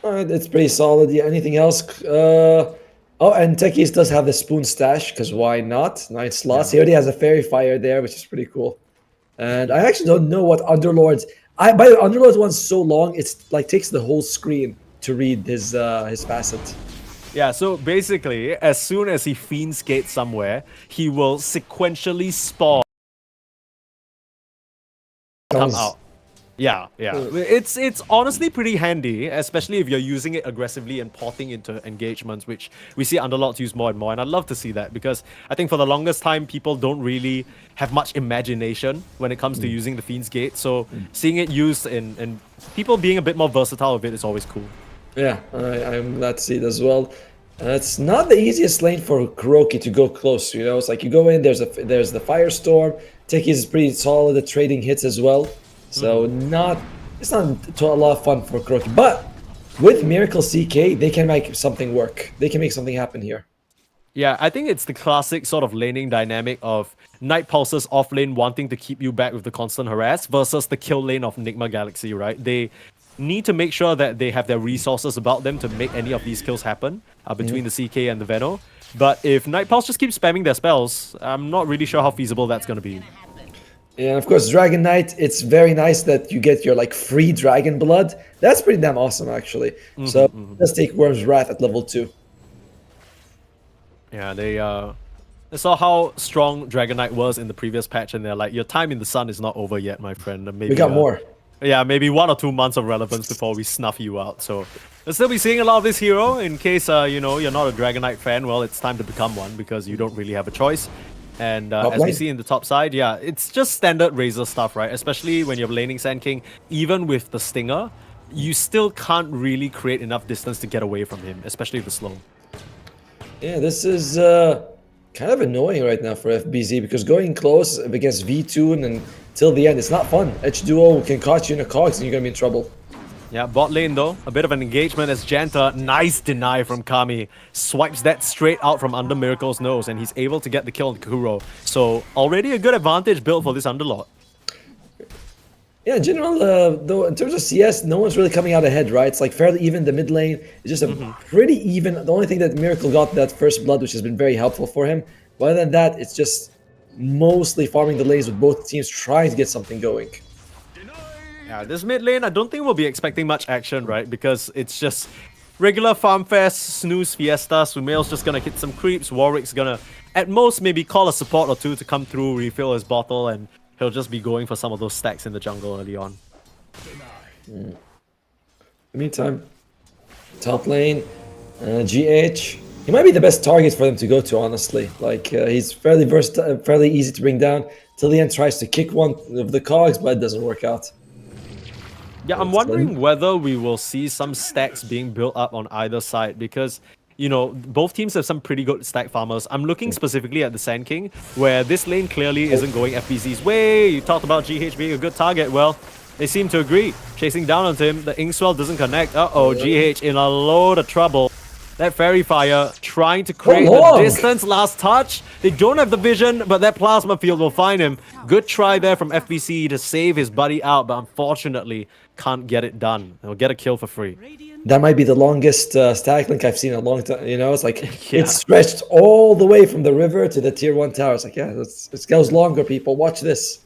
Alright, it's pretty solid. Yeah, anything else? Oh, and Techies does have the Spoon Stash, because why not? 9 slots. He already has a Fairy Fire there, which is pretty cool. And I actually don't know what Underlords... By the Underlords one's so long, it's like takes the whole screen to read his facet. Yeah, so basically, as soon as he Fiend Skates somewhere, he will sequentially spawn come out. Yeah. It's honestly pretty handy, especially if you're using it aggressively and porting into engagements, which we see Underlords use more and more, and I'd love to see that because I think for the longest time, people don't really have much imagination when it comes to using the Fiend's Gate, so seeing it used and people being a bit more versatile with it is always cool. Yeah, I'm glad to see it as well. It's not the easiest lane for Kuroki to go close, you know, it's like you go in, there's the Firestorm, Techies is pretty solid at trading hits as well. So it's not a lot of fun for Kuroki. But with Miracle CK, they can make something work. They can make something happen here. Yeah, I think it's the classic sort of laning dynamic of Night Pulse's off lane wanting to keep you back with the constant harass versus the kill lane of Nigma Galaxy, right? They need to make sure that they have their resources about them to make any of these kills happen between the CK and the Veno. But if Night Pulse just keeps spamming their spells, I'm not really sure how feasible that's going to be. And of course, Dragon Knight, it's very nice that you get your like free Dragon Blood. That's pretty damn awesome, actually. So let's take Worm's Wrath at level 2. Yeah, they saw how strong Dragon Knight was in the previous patch, and they're like, your time in the sun is not over yet, my friend. Maybe, we got more. Yeah, maybe 1 or 2 months of relevance before we snuff you out. So we'll still be seeing a lot of this hero. In case you know, you're not a Dragon Knight fan, well, it's time to become one because you don't really have a choice. And as we see in the top side, yeah, it's just standard Razor stuff, right? Especially when you're laning Sand King, even with the Stinger, you still can't really create enough distance to get away from him, especially with the slow. Yeah, this is kind of annoying right now for FBZ because going close against V-Tune and till the end, it's not fun. Edge Duo can catch you in a cogs and you're going to be in trouble. Yeah, bot lane though, a bit of an engagement as Janta, nice deny from Kami, swipes that straight out from under Miracle's nose and he's able to get the kill on Kuro. So already a good advantage built for this Underlord. Yeah, in general, though, in terms of CS, no one's really coming out ahead, right? It's like fairly even. The mid lane is just a pretty even. The only thing that Miracle got that first blood, which has been very helpful for him. But other than that, it's just mostly farming the lanes with both teams trying to get something going. Yeah, this mid lane, I don't think we'll be expecting much action, right? Because it's just regular farm fest, snooze fiesta. Sumail's just gonna hit some creeps. Warwick's gonna, at most, maybe call a support or two to come through, refill his bottle, and he'll just be going for some of those stacks in the jungle early on. In the meantime, top lane, GH. He might be the best target for them to go to, honestly. Like, he's fairly versatile, fairly easy to bring down. Till the end tries to kick one of the cogs, but it doesn't work out. Yeah, I'm wondering whether we will see some stacks being built up on either side because, you know, both teams have some pretty good stack farmers. I'm looking specifically at the Sand King, where this lane clearly isn't going FBZ's way. You talked about GH being a good target. Well, they seem to agree. Chasing down onto him, the Inkswell doesn't connect. Uh-oh, GH in a load of trouble. That Fairy Fire trying to create the distance. Last touch. They don't have the vision, but that Plasma Field will find him. Good try there from FBC to save his buddy out, but unfortunately can't get it done. He'll get a kill for free. That might be the longest stack link I've seen in a long time. You know, it's like it's stretched all the way from the river to the tier 1 tower. It's like, yeah, it goes longer, people. Watch this.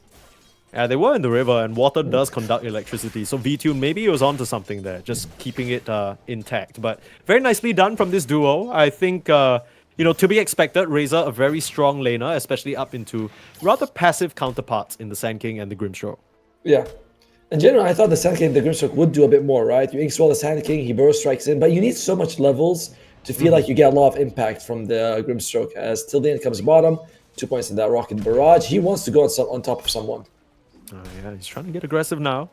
Yeah, they were in the river, and water does conduct electricity. So VTune, maybe he was onto something there, just keeping it intact. But very nicely done from this duo. I think, you know, to be expected, Razor, a very strong laner, especially up into rather passive counterparts in the Sand King and the Grimstroke. Yeah. In general, I thought the Sand King and the Grimstroke would do a bit more, right? You Inkswell the Sand King, he burrow strikes in, but you need so much levels to feel like you get a lot of impact from the Grimstroke. As till the end comes bottom, 2 points in that Rocket Barrage. He wants to go on top of someone. Oh yeah, he's trying to get aggressive now.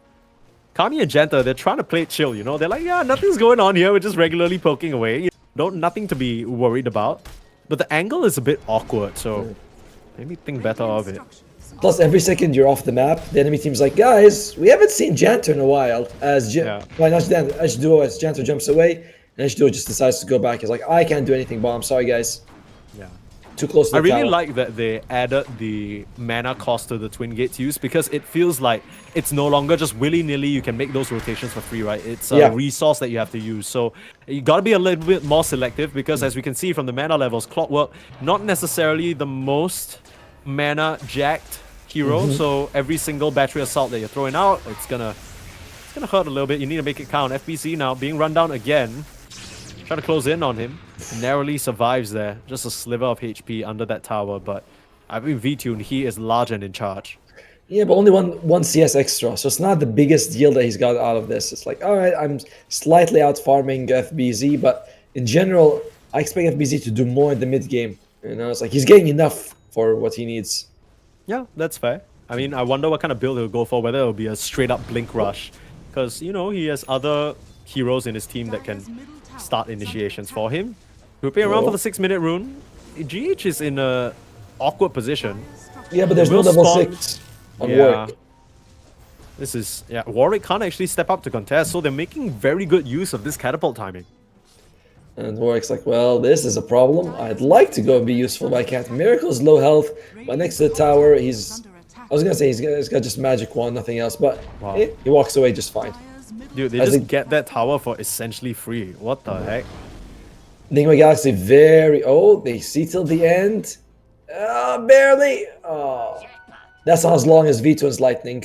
Kami and Janta, they're trying to play it chill, you know? They're like, yeah, nothing's going on here. We're just regularly poking away. Nothing to be worried about. But the angle is a bit awkward, so maybe think better of it. Plus, every second you're off the map, the enemy team's like, guys, we haven't seen Janto in a while. As Janto jumps away, and Ashduo just decides to go back. He's like, I can't do anything, bomb. Sorry, guys. Yeah. Too close to the I really tower. like that they added the mana cost to the Twin Gates use because it feels like it's no longer just willy-nilly you can make those rotations for free, right? It's a resource that you have to use. So you gotta be a little bit more selective because as we can see from the mana levels, Clockwork, not necessarily the most mana jacked hero. So every single battery assault that you're throwing out, it's gonna hurt a little bit. You need to make it count. FBC now being run down again. Trying to close in on him. Narrowly survives there. Just a sliver of HP under that tower, but I mean VTune, he is large and in charge. Yeah, but only one CS extra, so it's not the biggest deal that he's got out of this. It's like, all right, I'm slightly out farming FBZ, but in general, I expect FBZ to do more in the mid game. You know, it's like he's getting enough for what he needs. Yeah, that's fair. I mean, I wonder what kind of build he'll go for, whether it'll be a straight up Blink Rush. Because, you know, he has other heroes in his team that can start initiations for him. He'll be around for the 6-minute rune. GH is in a awkward position. Yeah, but there's no level 6 on Warwick. This is... Yeah, Warwick can't actually step up to contest, so they're making very good use of this catapult timing. And Warwick's like, well, this is a problem. I'd like to go and be useful, but I can't. Miracle's low health, but next to the tower, he's... I was gonna say he's got just magic wand, nothing else, but he walks away just fine. Dude, they just get that tower for essentially free. What the heck? Nigma Galaxy very... Oh, they see till the end. Barely. Oh. That's not as long as Vito's lightning.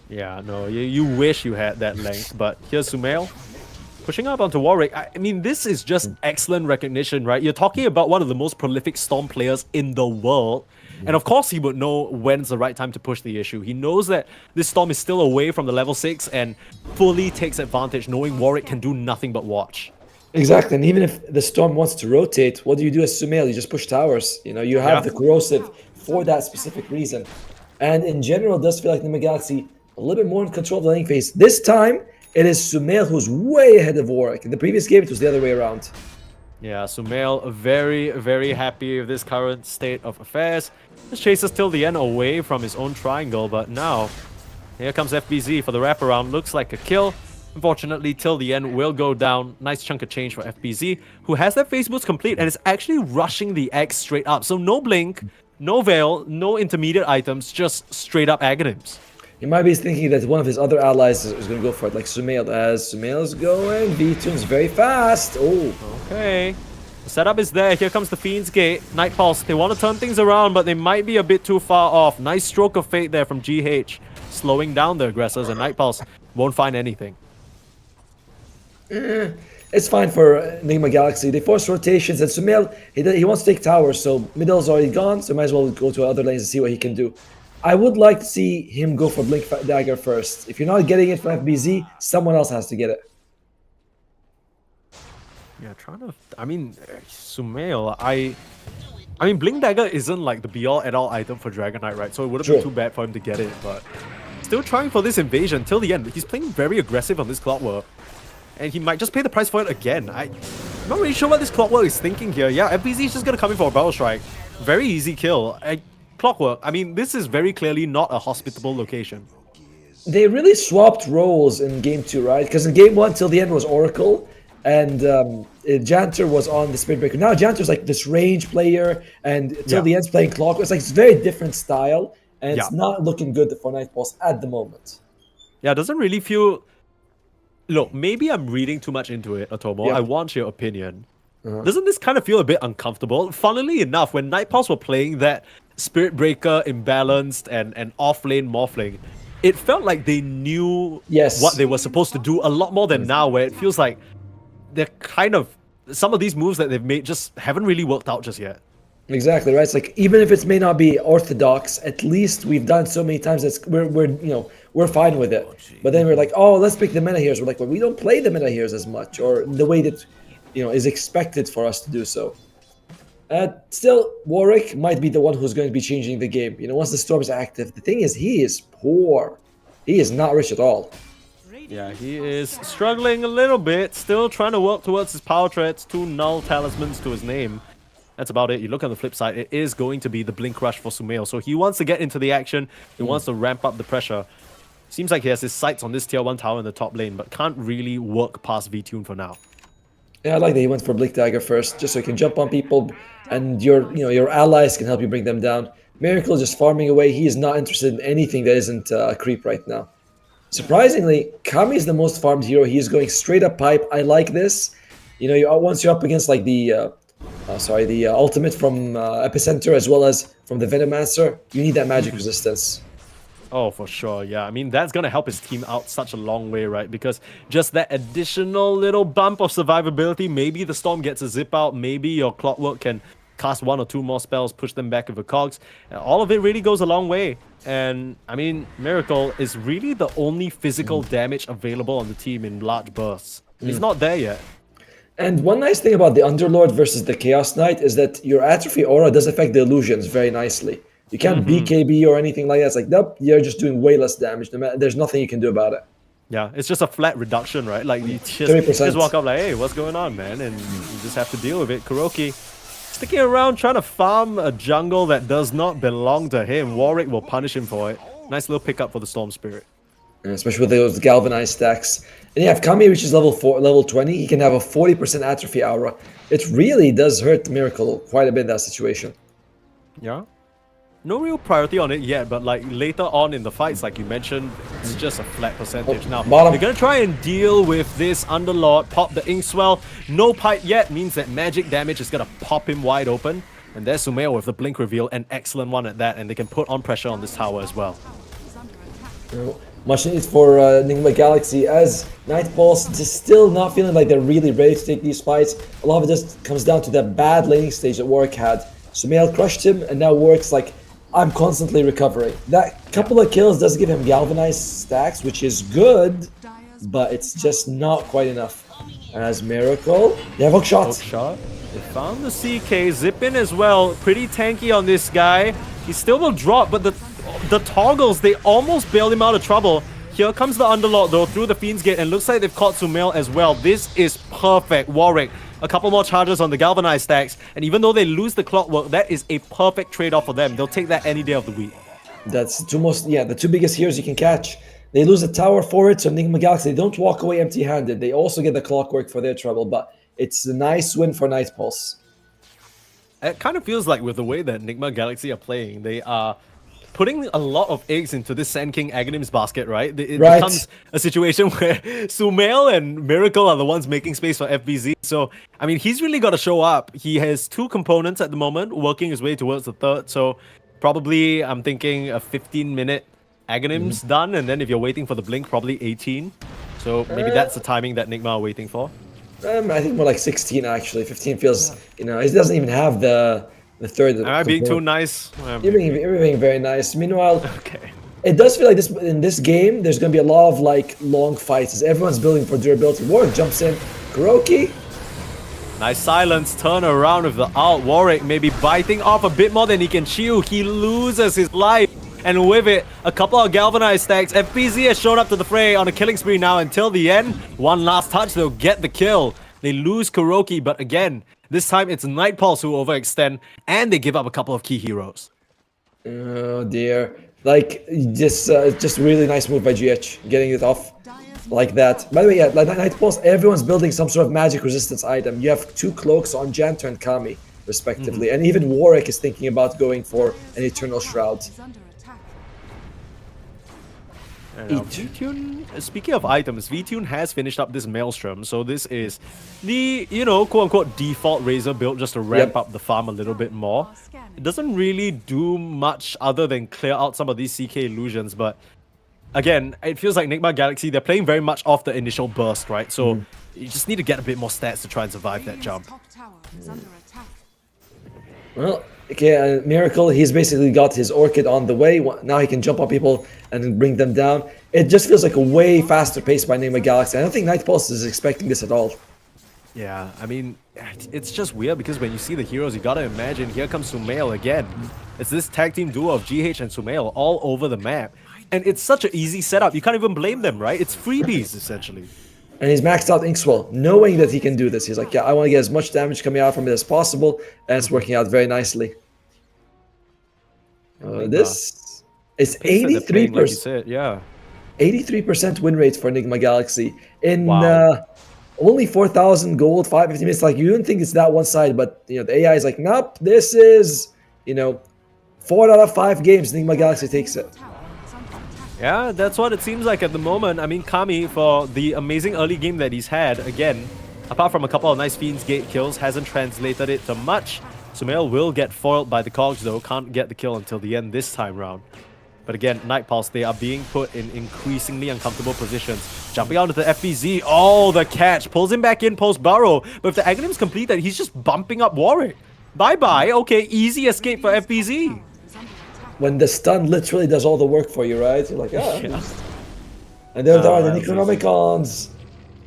Yeah, no, you wish you had that length, but here's Sumail. Pushing up onto Warwick. I mean, this is just excellent recognition, right? You're talking about one of the most prolific Storm players in the world. And of course, he would know when's the right time to push the issue. He knows that this Storm is still away from the level 6 and fully takes advantage, knowing Warwick can do nothing but watch. Exactly, and even if the Storm wants to rotate, what do you do as Sumail? You just push towers. You know, you have the corrosive for that specific reason. And in general, it does feel like Nigma Galaxy a little bit more in control of the lane phase. This time, it is Sumail who's way ahead of Warwick. In the previous game, it was the other way around. Yeah, Sumail very, very happy with this current state of affairs. Just chases till the end away from his own triangle, but now here comes FBZ for the wraparound. Looks like a kill. Unfortunately, till the end will go down. Nice chunk of change for FBZ, who has their phase boots complete and is actually rushing the X straight up. So no blink, no veil, no intermediate items, just straight up Aghanims. He might be thinking that one of his other allies is going to go for it, like Sumail. As Sumail is going, V-Tune's very fast. Oh. Okay. The setup is there. Here comes the Fiend's Gate. Night Pulse. They want to turn things around, but they might be a bit too far off. Nice stroke of fate there from GH. Slowing down the aggressors, and Night Pulse won't find anything. It's fine for Enigma Galaxy. They force rotations, and Sumail, he wants to take towers, so middle's already gone, so might as well go to other lanes and see what he can do. I would like to see him go for Blink Dagger first. If you're not getting it from FBZ, someone else has to get it. Yeah, trying to. I mean, Sumail, I mean, Blink Dagger isn't like the be-all end-all item for Dragon Knight, right? So it wouldn't be too bad for him to get it, but still trying for this invasion till the end. He's playing very aggressive on this Clockwork, and he might just pay the price for it again. I'm not really sure what this Clockwork is thinking here. Yeah, FBZ is just gonna come in for a Battle Strike. Very easy kill. Clockwork, I mean, this is very clearly not a hospitable location. They really swapped roles in Game 2, right? Because in Game 1 till the end was Oracle, and Janter was on the Spirit Breaker. Now Janter's like this range player, and till the end's playing Clockwork. It's like it's very different style, and it's not looking good for Night Pulse at the moment. Yeah, it doesn't really feel... Look, maybe I'm reading too much into it, Atomo. I want your opinion. Doesn't this kind of feel a bit uncomfortable? Funnily enough, when Night Pulse were playing that Spirit Breaker imbalanced and off-lane morphling, it felt like they knew what they were supposed to do a lot more than now, where it feels like they're kind of... Some of these moves that they've made just haven't really worked out just yet. Exactly, right? It's like, even if it may not be orthodox, at least we've done so many times that we're fine with it. But then we're like, oh, let's pick the meta heroes. We're like, well, we don't play the meta heroes as much, or the way that is expected for us to do so. Still, Warwick might be the one who's going to be changing the game. Once the storm is active. The thing is, he is poor. He is not rich at all. Yeah, he is struggling a little bit. Still trying to work towards his power threats. 2 null talismans to his name. That's about it. You look on the flip side, it is going to be the Blink Rush for Sumail. So he wants to get into the action. He wants to ramp up the pressure. Seems like he has his sights on this tier 1 tower in the top lane, but can't really work past V-Tune for now. Yeah, I like that he went for Blink Dagger first, just so he can jump on people, and your allies can help you bring them down. Miracle is just farming away. He is not interested in anything that isn't a creep right now. Surprisingly, Kami is the most farmed hero. He is going straight up pipe. I like this. Once you're up against like the ultimate from Epicenter as well as from the Venomancer, you need that magic resistance. Oh, for sure, yeah. I mean, that's going to help his team out such a long way, right? Because just that additional little bump of survivability, maybe the Storm gets a zip out, maybe your Clockwork can cast 1 or 2 more spells, push them back with the cogs. All of it really goes a long way. And, I mean, Miracle is really the only physical damage available on the team in large bursts. He's not there yet. And one nice thing about the Underlord versus the Chaos Knight is that your Atrophy Aura does affect the illusions very nicely. You can't BKB or anything like that. It's like, nope, you're just doing way less damage. There's nothing you can do about it. Yeah, it's just a flat reduction, right? Like, you just walk up like, hey, what's going on, man? And you just have to deal with it. Kuroki sticking around, trying to farm a jungle that does not belong to him. Warwick will punish him for it. Nice little pickup for the Storm Spirit. Especially with those galvanized stacks. And yeah, if Kami reaches level 20, he can have a 40% Atrophy Aura. It really does hurt Miracle quite a bit in that situation. Yeah. No real priority on it yet, but like later on in the fights, like you mentioned, it's just a flat percentage. Now, they're going to try and deal with this Underlord, pop the Inkswell. No pipe yet means that magic damage is going to pop him wide open. And there's Sumail with the Blink reveal, an excellent one at that, and they can put on pressure on this tower as well. Much needs for Enigma Galaxy, as Night Pulse is still not feeling like they're really ready to take these fights. A lot of it just comes down to that bad laning stage that Warwick had. Sumail crushed him, and now Warwick's like, I'm constantly recovering. That couple of kills does give him galvanized stacks, which is good, but it's just not quite enough. As Miracle, they have hook shots. Hook shot. They found the CK, zip in as well. Pretty tanky on this guy. He still will drop, but the toggles, they almost bailed him out of trouble. Here comes the Underlord though, through the Fiend's Gate, and looks like they've caught Sumail as well. This is perfect. Warwick, a couple more charges on the galvanized stacks, and even though they lose the Clockwork, that is a perfect trade-off for them. They'll take that any day of the week. That's the two biggest heroes you can catch. They lose a tower for it, so Enigma Galaxy, they don't walk away empty-handed. They also get the Clockwork for their trouble, but it's a nice win for Night Pulse. It kind of feels like with the way that Enigma Galaxy are playing, they are putting a lot of eggs into this Sand King Aghanims basket, right? It becomes a situation where Sumail and Miracle are the ones making space for FBZ. So, I mean, he's really got to show up. He has 2 components at the moment, working his way towards the 3rd. So, probably, I'm thinking a 15-minute Aghanims done. And then if you're waiting for the Blink, probably 18. So maybe that's the timing that Nigma are waiting for. I think more like 16 actually. 15 feels, he doesn't even have the third. Am I being too component. nice? You're being very nice. Meanwhile, Okay. it does feel like in this game, there's going to be a lot of like long fights as everyone's building for durability. Warwick jumps in. Kuroki. Nice silence, turn around with the ult. Warwick maybe biting off a bit more than he can chew. He loses his life. And with it, a couple of galvanized stacks. FPZ has shown up to the fray on a killing spree now until the end. One last touch, they'll get the kill. They lose Kuroki, but again, this time it's Nightpulse who overextend, and they give up a couple of key heroes. Oh dear. Like, just really nice move by GH, getting it off like that. By the way, yeah, like Nightpulse, everyone's building some sort of magic resistance item. You have 2 cloaks on Janto and Kami, respectively. And even Warwick is thinking about going for an Eternal Shroud. VTune, speaking of items, VTune has finished up this Maelstrom, so this is the, quote-unquote default Razor build just to ramp up the farm a little bit more. It doesn't really do much other than clear out some of these CK illusions, but again, it feels like Nigma Galaxy, they're playing very much off the initial burst, right? So you just need to get a bit more stats to try and survive that jump. Well, okay, Miracle, he's basically got his Orchid on the way. Now he can jump on people and bring them down. It just feels like a way faster pace by Nigma Galaxy. I don't think Nightpulse is expecting this at all. Yeah, I mean, it's just weird because when you see the heroes, you gotta imagine, here comes Sumail again. It's this tag team duo of GH and Sumail all over the map. And it's such an easy setup, you can't even blame them, right? It's freebies, essentially. And he's maxed out Inkswell, knowing that he can do this. He's like, yeah, I want to get as much damage coming out from it as possible, and it's working out very nicely. This is 83%. Like you said, yeah. 83% win rate for Enigma Galaxy in Wow. only 4,000 gold, 550 minutes. Like, you don't think it's that one-sided, but the AI is like, nope, this is 4 out of 5 games. Enigma Galaxy takes it. Yeah, that's what it seems like at the moment. I mean, Kami, for the amazing early game that he's had, again, apart from a couple of nice Fiend's Gate kills, hasn't translated it to much. Sumail will get foiled by the Cogs though, can't get the kill until the end this time round. But again, Nightpulse, they are being put in increasingly uncomfortable positions. Jumping out of the FBZ, oh, the catch, pulls him back in post-burrow. But if the Aghanim's completed, he's just bumping up Warwick. Bye-bye, okay, easy escape for FBZ. When the stun literally does all the work for you, right? You're like, yeah. And there are the Necronomicons.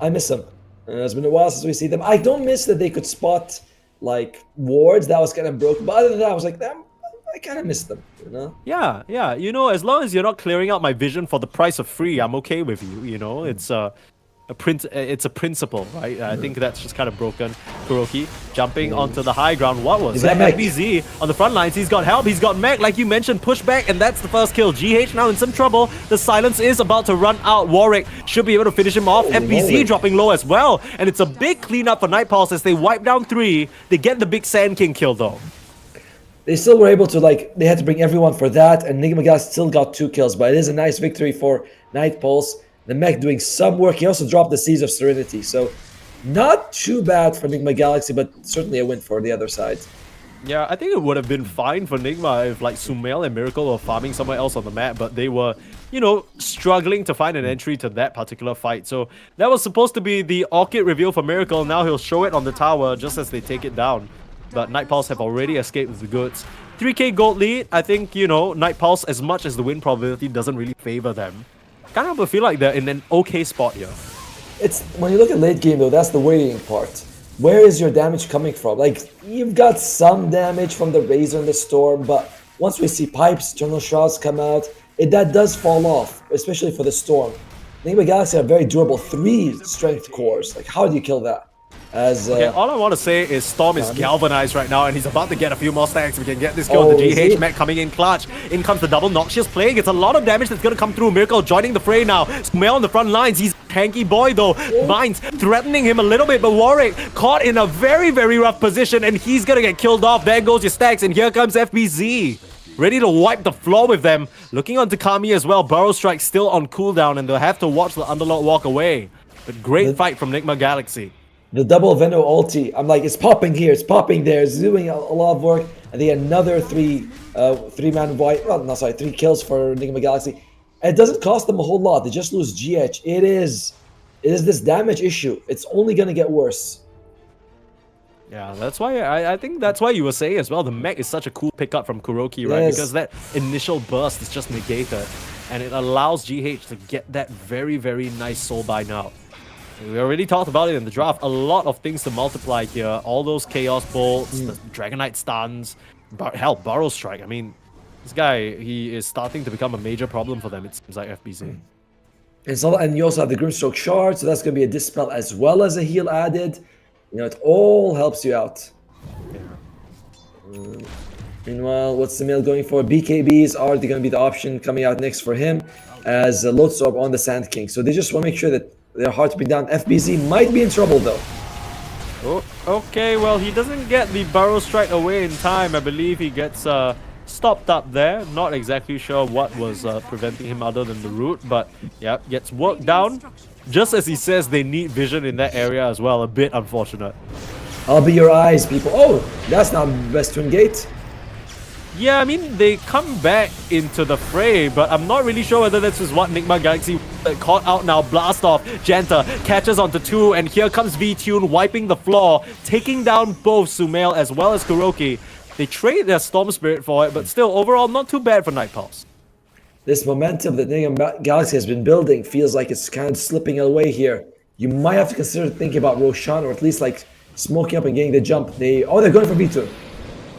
I miss them. It's been a while since we see them. I don't miss that they could spot like wards. That was kind of broken. But other than that, I was like, damn, I kind of miss them. Yeah. As long as you're not clearing out my vision for the price of free, I'm okay with you. It's it's a principle, right? I think that's just kind of broken. Kuroki jumping onto the high ground. What was that? FBZ on the front lines. He's got help. He's got mech, like you mentioned, push back, and that's the first kill. GH now in some trouble. The silence is about to run out. Warwick should be able to finish him off. FBZ dropping low as well, and it's a big cleanup for Nightpulse as they wipe down 3. They get the big Sand King kill though. They still were able to, they had to bring everyone for that, and Enigma Galaxy still got 2 kills, but it is a nice victory for Nightpulse. The mech doing some work. He also dropped the Seas of Serenity, so not too bad for Enigma Galaxy, but certainly a win for the other side. Yeah, I think it would have been fine for Nigma if Sumail and Miracle were farming somewhere else on the map, but they were, struggling to find an entry to that particular fight. So that was supposed to be the Orchid reveal for Miracle. Now he'll show it on the tower just as they take it down. But Nightpulse have already escaped with the goods. 3k gold lead. I think, Nightpulse, as much as the win probability doesn't really favor them, kind of feel like they're in an okay spot here. It's when you look at late game though, that's the worrying part. Where is your damage coming from? You've got some damage from the Razor and the Storm, but once we see Pipes, Eternal Shrouds come out, that does fall off, especially for the Storm. Enigma Galaxy are very durable, 3 strength cores. How do you kill that? Okay, all I want to say is Storm is galvanized right now and he's about to get a few more stacks. We can get this kill. The GH mech coming in clutch. In comes the double Noxious playing. It's a lot of damage that's going to come through. Miracle joining the fray now. Sumail on the front lines. He's a tanky boy though. Vines threatening him a little bit, but Warwick caught in a very, very rough position and he's going to get killed off. There goes your stacks and here comes FBZ. Ready to wipe the floor with them. Looking onto Kami as well. Burrow Strike still on cooldown and they'll have to watch the Underlord walk away. But great fight from Enigma Galaxy. The double Veno ulti, I'm like, it's popping here, it's popping there, it's doing a lot of work. And they get another 3-man white, well, no, sorry, 3 kills for Enigma Galaxy. It doesn't cost them a whole lot, they just lose GH. It is It is this damage issue. It's only gonna get worse. Yeah, that's why I think that's why you were saying as well. The mech is such a cool pickup from Kuroki, right? Yes. Because that initial burst is just negated, and it allows GH to get that very, very nice soul buy now. We already talked about it in the draft. A lot of things to multiply here. All those Chaos Bolts, the Dragonite stuns, hell, Burrow Strike. I mean, this guy, he is starting to become a major problem for them, it seems like, FBC. And you also have the Grimstroke Shard, so that's going to be a Dispel as well as a heal added. You know, it all helps you out. Meanwhile, what's the mill going for? BKBs are going to be the option coming out next for him as Lotus Orb on the Sand King. So they just want to make sure that they're hard to bring down. FBZ might be in trouble though. Oh, okay, well, he doesn't get the Burrow Strike away in time. I believe he gets stopped up there. Not exactly sure what was preventing him other than the root, but yeah, gets worked down. Just as he says, they need vision in that area as well. A bit unfortunate. I'll be your eyes, people. Oh, that's not best twin gate. Yeah, I mean, they come back into the fray, but I'm not really sure whether this is what Nigma Galaxy caught out now. Blast off. Janta catches onto 2, and here comes V-Tune wiping the floor, taking down both Sumail as well as Kuroki. They trade their Storm Spirit for it, but still, overall, not too bad for Night Pulse. This momentum that Nigma Galaxy has been building feels like it's kind of slipping away here. You might have to consider thinking about Roshan, or at least like smoking up and getting the jump. They're going for V-Tune.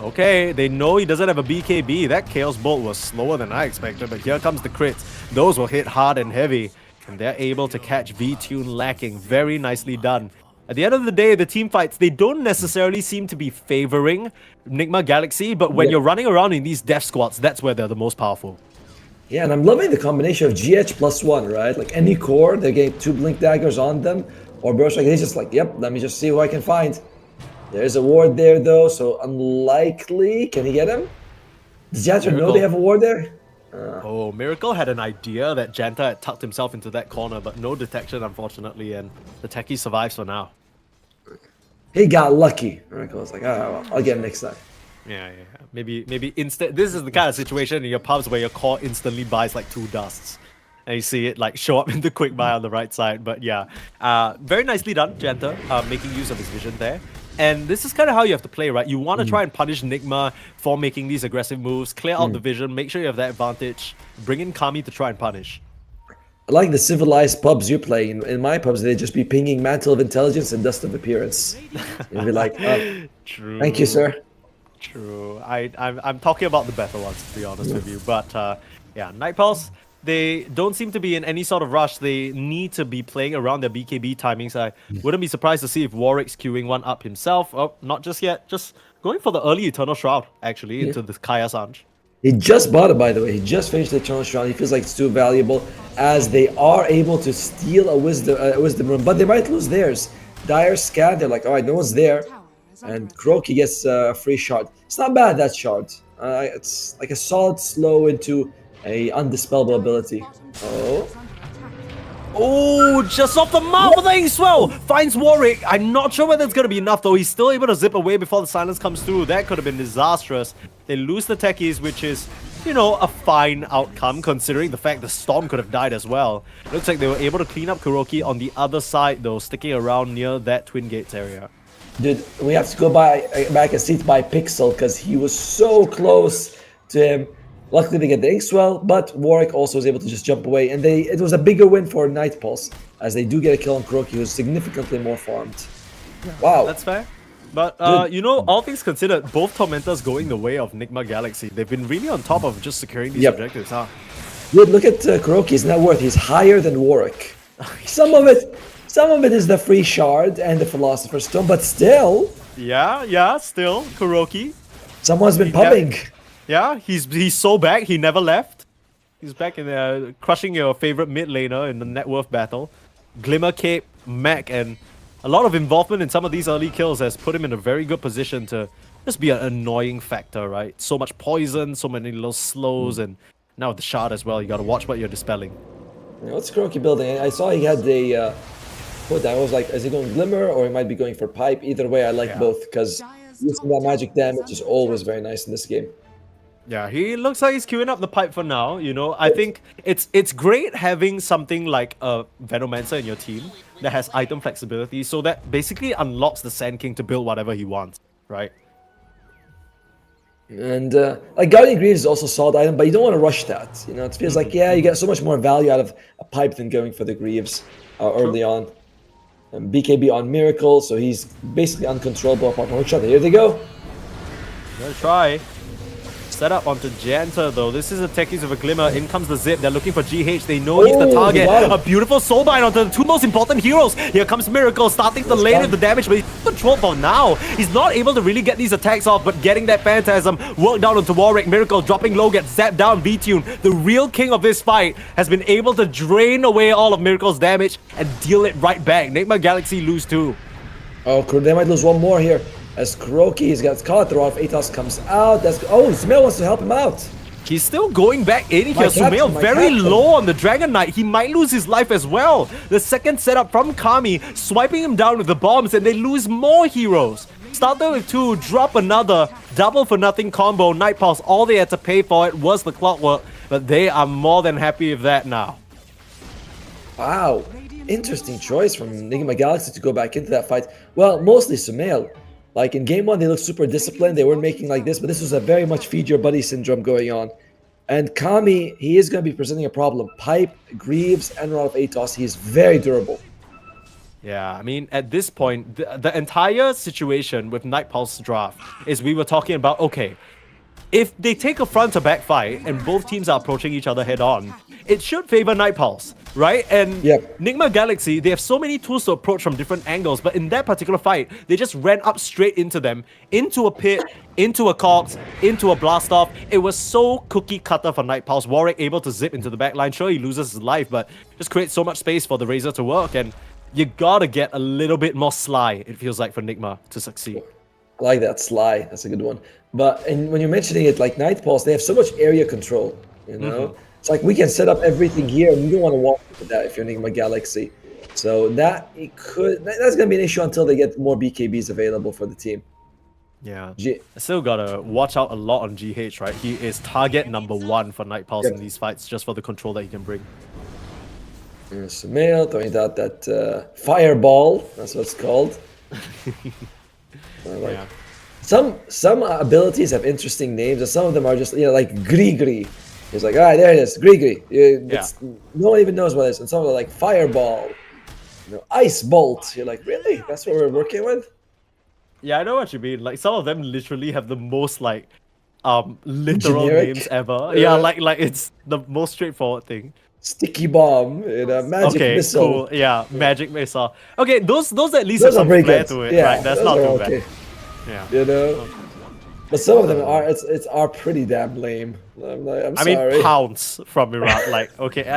Okay, they know he doesn't have a BKB. That Chaos Bolt was slower than I expected, but here comes the crits. Those will hit hard and heavy, and they're able to catch V-Tune lacking. Very nicely done. At the end of the day, the team fights, they don't necessarily seem to be favoring Nigma Galaxy, but when you're running around in these death squads, that's where they're the most powerful. Yeah, and I'm loving the combination of GH +1, right? Like any core, they're getting 2 Blink Daggers on them, or Burst Strike, he's just like, yep, let me just see who I can find. There's a ward there though, so unlikely. Can he get him? Does Janta know they have a ward there? Oh, Miracle had an idea that Janta had tucked himself into that corner, but no detection, unfortunately, and the techie survives for now. He got lucky. Miracle was like, well, I'll get him next time. Yeah. Maybe instead, this is the kind of situation in your pubs where your core instantly buys like 2 dusts. And you see it like show up in the quick buy on the right side. But yeah, very nicely done, Janta, making use of his vision there. And this is kind of how you have to play, right? You want to try and punish Nigma for making these aggressive moves, clear out the vision, make sure you have that advantage, bring in Kami to try and punish. I like the civilized pubs you play. In my pubs, they'd just be pinging Mantle of Intelligence and Dust of Appearance. You'd be like, True. thank you, sir. True. I'm talking about the better ones, to be honest with you. But yeah, Night Pulse, they don't seem to be in any sort of rush. They need to be playing around their BKB timings. I wouldn't be surprised to see if Warwick's queuing one up himself. Oh, not just yet. Just going for the early Eternal Shroud, actually, into the Kaya Sanj. He just bought it, by the way. He just finished the Eternal Shroud. He feels like it's too valuable, as they are able to steal a wisdom room, but they might lose theirs. Dire scan, they're like, all right, no one's there. And Kuroki gets a free shard. It's not bad, that shard. It's like a solid slow into a undispellable ability. Oh, just off the mark with the swell. Finds Warwick. I'm not sure whether it's going to be enough, though. He's still able to zip away before the silence comes through. That could have been disastrous. They lose the techies, which is, you know, a fine outcome, considering the fact the Storm could have died as well. Looks like they were able to clean up Kuroki on the other side, though, sticking around near that Twin Gates area. Dude, we have to go back and see it by Pixel, because he was so close to him. Luckily, they get the Inkswell, but Warwick also was able to just jump away. And it was a bigger win for Night Pulse, as they do get a kill on Kuroki, who's significantly more farmed. Wow. That's fair. But, you know, all things considered, both Tormentors going the way of Nigma Galaxy. They've been really on top of just securing these objectives, huh? Dude, look at Kuroki's net worth. He's higher than Warwick. Some of it is the free shard and the Philosopher's Stone, but still. Yeah, still, Kuroki. Someone's been pumping. Yeah, he's so back, he never left. He's back in there, crushing your favorite mid laner in the net worth battle. Glimmer Cape, Mech, and a lot of involvement in some of these early kills has put him in a very good position to just be an annoying factor, right? So much poison, so many little slows, and now with the shard as well, you gotta watch what you're dispelling. What's Kuroki building? I saw he had the foot. I was like, is he going Glimmer or he might be going for Pipe? Either way, I like both, because using that magic damage is always very nice in this game. Yeah, he looks like he's queuing up the pipe for now. I think it's great having something like a Venomancer in your team that has item flexibility, so that basically unlocks the Sand King to build whatever he wants, right? And like Guardian Greaves is also a solid item, but you don't want to rush that. It feels like you get so much more value out of a pipe than going for the Greaves early on. And BKB on Miracle, so he's basically uncontrollable apart from hookshot. Here they go. Gonna try. Set up onto Janta though. This is a Techies with a Glimmer. In comes the Zip. They're looking for GH. They know he's the target. Wow. A beautiful Soulbind onto the two most important heroes. Here comes Miracle starting to lane with the damage, but he's controlled for now. He's not able to really get these attacks off, but getting that Phantasm work down onto Warwick. Miracle dropping low, gets zapped down. V-Tune, the real king of this fight, has been able to drain away all of Miracle's damage and deal it right back. Nigma Galaxy lose too. Oh, they might lose one more here. As Kuroki's got caught, the Rod of Atos comes out. Sumail wants to help him out. He's still going back in here. Captain, Sumail very low on the Dragon Knight. He might lose his life as well. The second setup from Kami, swiping him down with the bombs, and they lose more heroes. Start there with 2, drop another, double for nothing combo. Night Pulse, all they had to pay for it was the clockwork, but they are more than happy with that now. Wow, interesting choice from Enigma Galaxy to go back into that fight. Well, mostly Sumail. Like in game 1, they looked super disciplined. They weren't making like this, but this was a very much feed your buddy syndrome going on. And Kami, he is going to be presenting a problem. Pipe, Greaves, and Rod of Atos. He is very durable. Yeah, I mean, at this point, the entire situation with Night Pulse draft is we were talking about, okay, if they take a front to back fight and both teams are approaching each other head on, it should favor Night Pulse, right? And Nigma Galaxy, they have so many tools to approach from different angles, but in that particular fight, they just ran up straight into them, into a pit, into a Cox, into a blast off. It was so cookie cutter for Night Pulse. Warwick able to zip into the back line. Sure, he loses his life, but just creates so much space for the Razor to work, and you gotta get a little bit more sly, it feels like, for Nigma to succeed. I like that, sly. That's a good one. But when you're mentioning it, like Night Pulse, they have so much area control, It's like we can set up everything here, and you don't want to walk into that if you're Enigma Galaxy. So that's gonna be an issue until they get more BKBs available for the team. Yeah, I still gotta watch out a lot on GH, right? He is target number 1 for Night Pulse in these fights, just for the control that he can bring. Sumail throwing out that fireball. That's what it's called. Some abilities have interesting names, and some of them are just like Grigri. It's like, all right, there it is, Grigri. No one even knows what it is. And some are like fireball, ice bolt. You're like, really? That's what we're working with? Yeah, I know what you mean. Like some of them literally have the most like literal Generic? names ever. Yeah, like it's the most straightforward thing. Sticky bomb, magic missile. Cool. Yeah, magic missile. Okay, those at least Those have some are very flair good. to it, Yeah, right? That's those not are too okay. bad. Yeah. But some of them are pretty damn lame. I'm sorry. I mean, pounce from Mirana,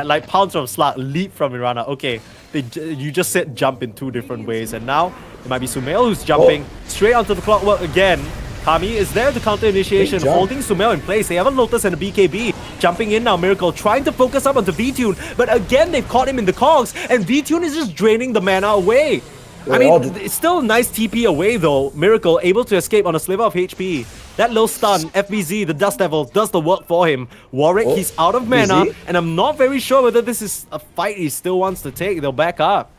like pounce from Slark, leap from Mirana. Okay, you just said jump in 2 different ways, and now it might be Sumail who's jumping straight onto the clockwork again. Kami is there to counter initiation, holding Sumail in place. They have a Lotus and a BKB. Jumping in now, Miracle trying to focus up onto V-Tune, but again they've caught him in the cogs, and V-Tune is just draining the mana away. I mean, it's still a nice TP away though. Miracle able to escape on a sliver of HP. That little stun, FBZ, the Dust Devil, does the work for him. Warwick, he's out of mana, and I'm not very sure whether this is a fight he still wants to take. They'll back up.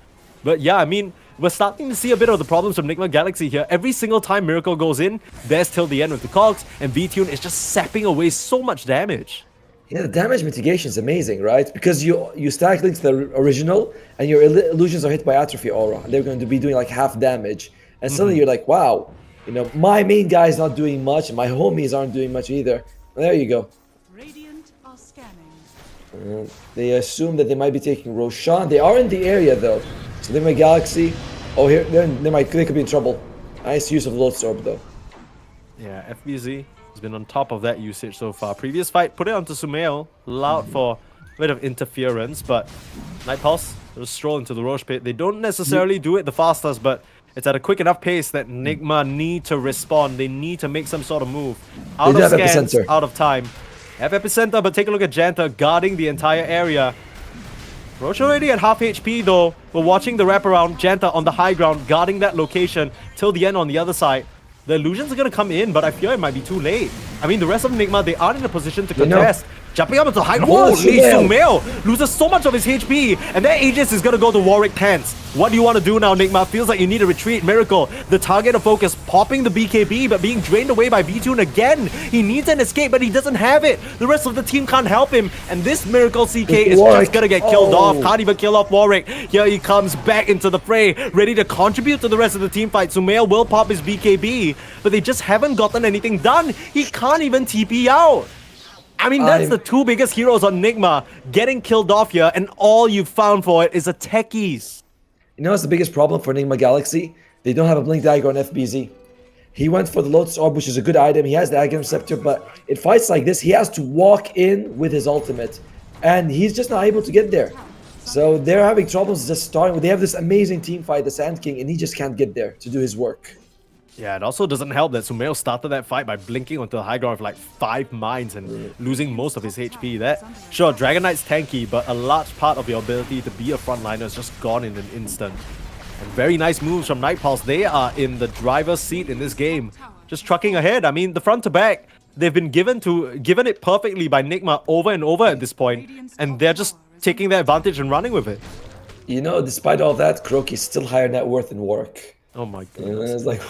But yeah, I mean, we're starting to see a bit of the problems from Enigma Galaxy here. Every single time Miracle goes in, there's till the end with the cogs, and V-Tune is just sapping away so much damage. Yeah, the damage mitigation is amazing, right? Because you stack links to the original, and your illusions are hit by Atrophy Aura. They're going to be doing like half damage. And suddenly you're like, wow, my main guy is not doing much, and my homies aren't doing much either. And there you go. Radiant are scanning. They assume that they might be taking Roshan. They are in the area though. So they're my Galaxy. Oh, here they could be in trouble. Nice use of Lotus Orb though. Yeah, FBZ has been on top of that usage so far. Previous fight, put it onto Sumail, allowed for a bit of interference, but Night Pulse will stroll into the Roche pit. They don't necessarily do it the fastest, but it's at a quick enough pace that Nigma need to respond. They need to make some sort of move. Out of scans, out of time. Have Epicenter, but take a look at Janta guarding the entire area. Roche already at half HP though. We're watching the wraparound. Janta on the high ground, guarding that location till the end on the other side. The illusions are going to come in, but I fear it might be too late. I mean, the rest of Nigma, they aren't in a position to You know. contest. Jumping up into high. Oh, Holy Sumail. Sumail loses so much of his HP, and that Aegis is gonna go to Warwick Pants. What do you want to do now, Nigma? Feels like you need a retreat. Miracle, the target of focus, popping the BKB, but being drained away by VTune again. He needs an escape, but he doesn't have it. The rest of the team can't help him, and this Miracle CK is Warwick. just gonna get killed Oh. off. Can't even kill off Warwick. Here he comes back into the fray, ready to contribute to the rest of the team fight. Sumail will pop his BKB, but they just haven't gotten anything done. He can't even TP out. I mean, that's the two biggest heroes on Nigma getting killed off here, and all you've found for it is a techies. You know what's the biggest problem for Enigma Galaxy? They don't have a Blink Dagger on FBZ. He went for the Lotus Orb, which is a good item. He has the Aghanim Scepter, but in fights like this, he has to walk in with his ultimate, and he's just not able to get there. So they're having troubles just starting. They have this amazing team fight, the Sand King, and he just can't get there to do his work. Yeah, it also doesn't help that Sumail started that fight by blinking onto the high ground with like 5 mines and losing most of his HP. That, sure, Dragon Knight's tanky, but a large part of your ability to be a frontliner is just gone in an instant. And very nice moves from Night Pulse. They are in the driver's seat in this game, just trucking ahead. I mean, the front to back, they've been given it perfectly by Nigma over and over at this point, and they're just taking their advantage and running with it. You know, despite all that, Kuroki's still higher net worth in Warwick. Oh my And goodness. it's like,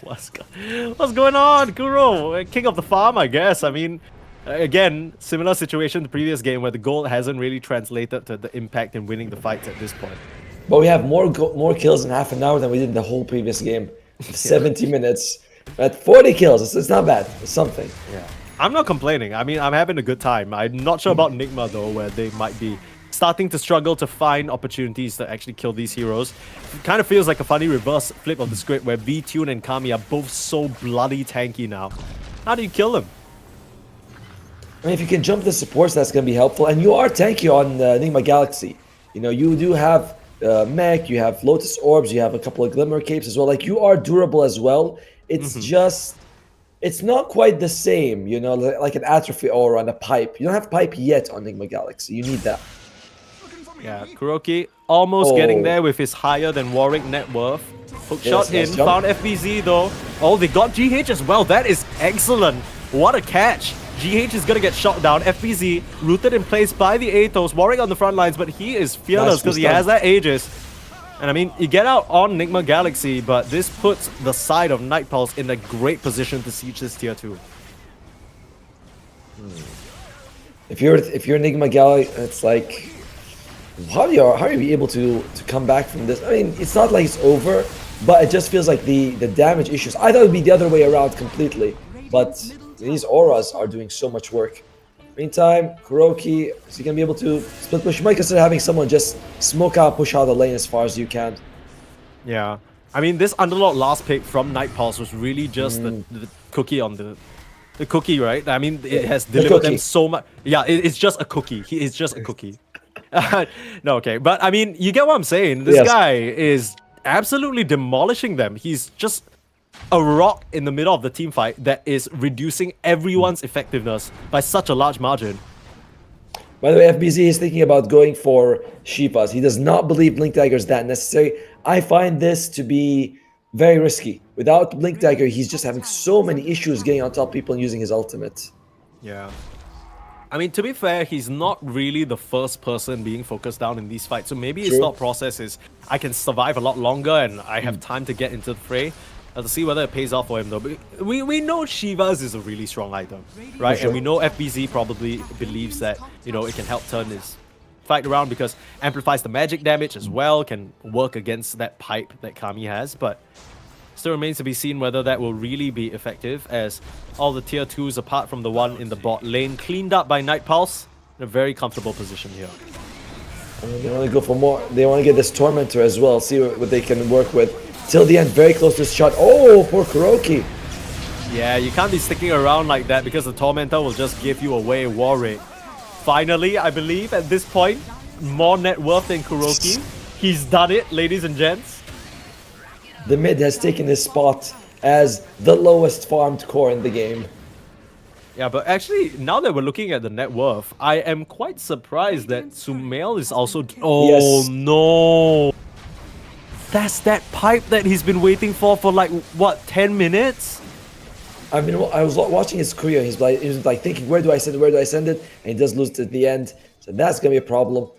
What's going on, Kuro? King of the farm, I guess. I mean, again, similar situation to the previous game where the gold hasn't really translated to the impact in winning the fights at this point. But we have more kills in half an hour than we did in the whole previous game. 70 minutes. At 40 kills, it's not bad. It's something. Yeah. I'm not complaining. I mean, I'm having a good time. I'm not sure about Nigma though, where they might be starting to struggle to find opportunities to actually kill these heroes. It kind of feels like a funny reverse flip of the script where VTune and Kami are both so bloody tanky now. How do you kill them? I mean, if you can jump the supports, that's going to be helpful. And you are tanky on Enigma Galaxy. You know, you do have mech, you have Lotus Orbs, you have a couple of Glimmer Capes as well. Like, you are durable as well. It's just... It's not quite the same, you know, like an Atrophy Aura on a Pipe. You don't have Pipe yet on Enigma Galaxy. You need that. Yeah, Kuroki almost getting there with his higher than Warwick net worth. Hook shot in, nice jump. found FBZ though. Oh, they got GH as well. That is excellent. What a catch. GH is gonna get shot down. FBZ rooted in place by the Athos. Warwick on the front lines, but he is fearless because he has that Aegis. And I mean, you get out on Enigma Galaxy, but this puts the side of Night Pulse in a great position to siege this tier 2. If you're Enigma Galaxy, it's like... How are you able to come back from this? I mean, it's not like it's over, but it just feels like the damage issues. I thought it would be the other way around completely, but these auras are doing so much work. Meantime, Kuroki, is he gonna be able to split push? You might consider having someone just smoke out, push out the lane as far as you can. Yeah. I mean, this underlord last pick from Night Pulse was really just the cookie on the cookie, right? I mean, it has delivered them so much. Yeah, it's just a cookie. He is just a cookie. No, okay. But I mean, you get what I'm saying. This guy is absolutely demolishing them. He's just a rock in the middle of the team fight that is reducing everyone's effectiveness by such a large margin. By the way, FBZ is thinking about going for Shivas. He does not believe Blink Dagger is that necessary. I find this to be very risky. Without Blink Dagger, he's just having so many issues getting on top of people and using his ultimate. Yeah. I mean, to be fair, he's not really the first person being focused down in these fights. So maybe his thought process is, I can survive a lot longer and I have time to get into the fray. To see whether it pays off for him though. But we know Shivas is a really strong item, right? And we know FBZ probably believes that, you know, it can help turn his fight around because amplifies the magic damage as well, can work against that pipe that Kami has, but still remains to be seen whether that will really be effective as all the tier 2s apart from the one in the bot lane cleaned up by Night Pulse in a very comfortable position here. They want to go for more. They want to get this Tormentor as well, see what they can work with. Till the end, very close to this shot. Oh, poor Kuroki. Yeah, you can't be sticking around like that because the Tormentor will just give you away Warwick. Finally, I believe at this point, more net worth than Kuroki. He's done it, ladies and gents. The mid has taken his spot as the lowest farmed core in the game. Yeah, but actually, now that we're looking at the net worth, I am quite surprised that Sumail is also... Oh, no! That's that pipe that he's been waiting for like, what, 10 minutes? I mean, I was watching his career. He was like thinking, where do I send it? Where do I send it? And he does lose at the end. So that's gonna be a problem.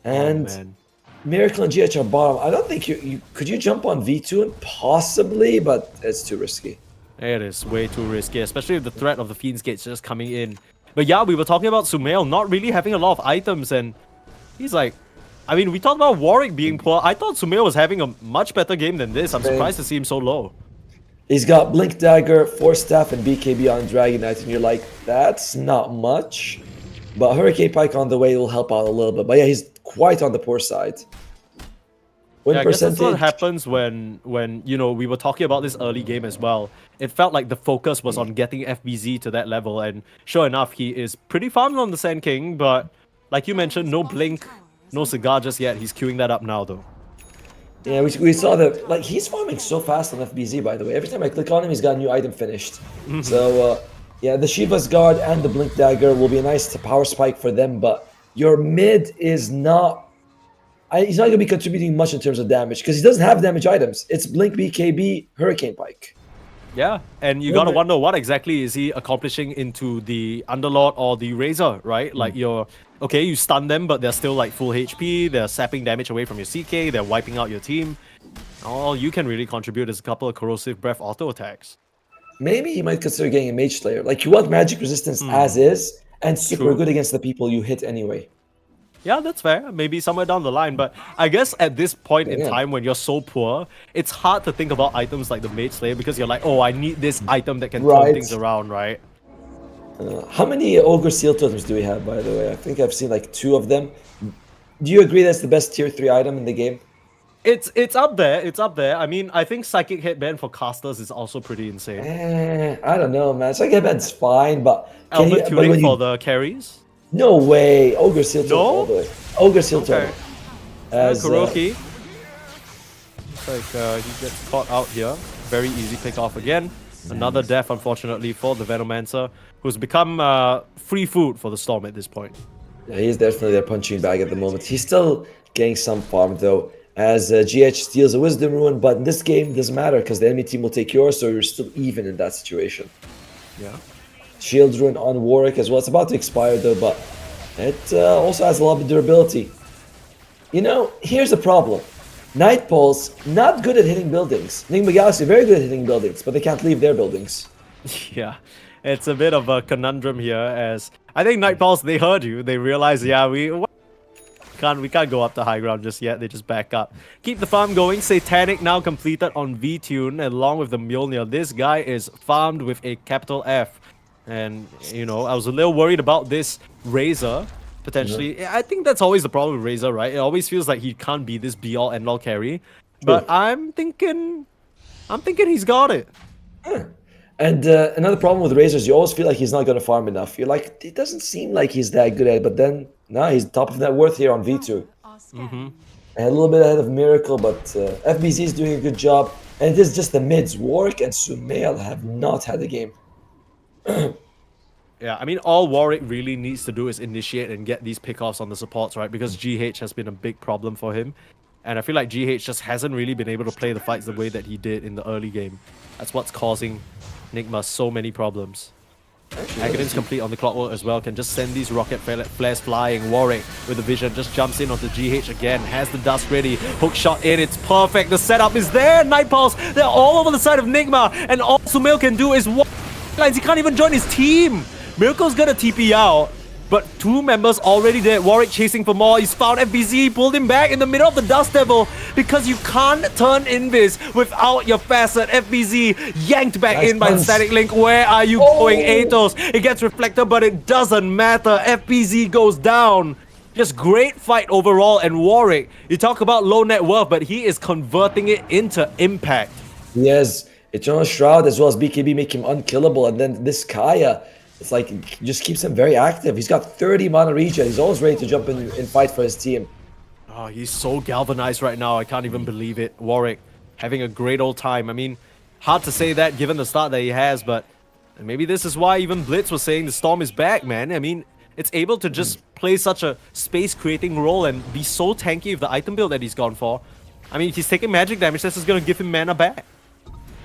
And man. Miracle and GH are bottom. I don't think you could you jump on V2 and possibly, but it's too risky. It is way too risky, especially with the threat of the Fiend's Gates just coming in. But yeah, we were talking about Sumail not really having a lot of items, and he's like, I mean, we talked about Warwick being poor. I thought Sumail was having a much better game than this. I'm surprised to see him so low. He's got Blink Dagger, Force Staff, and BKB on Dragon Knight, and you're like, that's not much. But Hurricane Pike on the way will help out a little bit. But yeah, he's quite on the poor side. Yeah, I guess that's what happens when you know, we were talking about this early game as well. It felt like the focus was on getting FBZ to that level, and sure enough, he is pretty farmed on the Sand King, but like you mentioned, no Blink, no Cigar just yet. He's queuing that up now though. Yeah, we saw that, like, he's farming so fast on FBZ, by the way. Every time I click on him, he's got a new item finished. So, yeah, the Shiva's Guard and the Blink Dagger will be a nice power spike for them, but your mid is not... he's not going to be contributing much in terms of damage, because he doesn't have damage items. It's Blink, BKB, Hurricane Pike. Yeah, and you gotta wonder what exactly is he accomplishing into the Underlord or the Razor, right? Like you're... Okay, you stun them, but they're still like full HP, they're sapping damage away from your CK, they're wiping out your team. All you can really contribute is a couple of Corrosive Breath auto attacks. Maybe he might consider getting a Mage Slayer. Like, you want magic resistance as is, and super good against the people you hit anyway. Yeah, that's fair. Maybe somewhere down the line, but I guess at this point in time when you're so poor, it's hard to think about items like the Mage Slayer because you're like, oh, I need this item that can turn things around, right? How many Ogre Seal Totems do we have, by the way? I think I've seen like 2 of them. Do you agree that's the best tier 3 item in the game? It's up there. It's up there. I mean, I think Psychic Headband for casters is also pretty insane. I don't know, man. Psychic Headband's fine, but... Elven Tuning for the carries? No way. Ogre Seal Totem all the way. Ogre Seal Totem. As Kuroki. Looks like he gets caught out here. Very easy pick off again. Another death, unfortunately, for the Venomancer, who's become free food for the Storm at this point. Yeah, he's definitely their punching bag at the moment. He's still getting some farm, though, as GH steals a Wisdom Rune, but in this game, it doesn't matter, because the enemy team will take yours, so you're still even in that situation. Yeah. Shield Rune on Warwick as well. It's about to expire, though, but it also has a lot of durability. You know, here's the problem. Night Pulse, not good at hitting buildings. Enigma Galaxy, very good at hitting buildings, but they can't leave their buildings. Yeah, it's a bit of a conundrum here, as I think Night Pulse, they heard you. They realized, yeah, we can't go up the high ground just yet. They just back up. Keep the farm going. Satanic now completed on V-Tune, along with the Mjolnir. This guy is farmed with a capital F. And, you know, I was a little worried about this Razor, potentially. I think that's always the problem with Razor, right? It always feels like he can't be this be-all, end-all carry. But I'm thinking he's got it. And another problem with Razor is you always feel like he's not going to farm enough. You're like, it doesn't seem like he's that good at it, but then, no, he's top of net worth here on V2. And a little bit ahead of Miracle, but FBZ is doing a good job. And it is just the mids. Warwick and Sumail have not had a game. Yeah, I mean, all Warwick really needs to do is initiate and get these pickoffs on the supports, right? Because GH has been a big problem for him. And I feel like GH just hasn't really been able to play the fights the way that he did in the early game. That's what's causing Nigma so many problems. Academ's complete on the Clockwork as well. Can just send these rocket flares flying. Warwick with the vision just jumps in onto GH again. Has the dust ready. Hook shot in. It's perfect. The setup is there. Night Pulse. They're all over the side of Nigma. And all Sumail can do is walk lines. He can't even join his team. Miracle's gonna TP out. But 2 members already dead. Warwick chasing for more. He's found FBZ, pulled him back in the middle of the Dust Devil because you can't turn Invis without your facet. FBZ yanked back in by Static Link. Where are you going, Atos? It gets reflected, but it doesn't matter. FBZ goes down. Just great fight overall. And Warwick, you talk about low net worth, but he is converting it into impact. He has Eternal Shroud as well as BKB make him unkillable. And then this Kaya, it's like, just keeps him very active. He's got 30 mana regen. He's always ready to jump in and fight for his team. Oh, he's so galvanized right now. I can't even believe it. Warwick having a great old time. I mean, hard to say that given the start that he has, but maybe this is why even Blitz was saying the Storm is back, man. I mean, it's able to just play such a space-creating role and be so tanky with the item build that he's gone for. I mean, he's taking magic damage. This is going to give him mana back.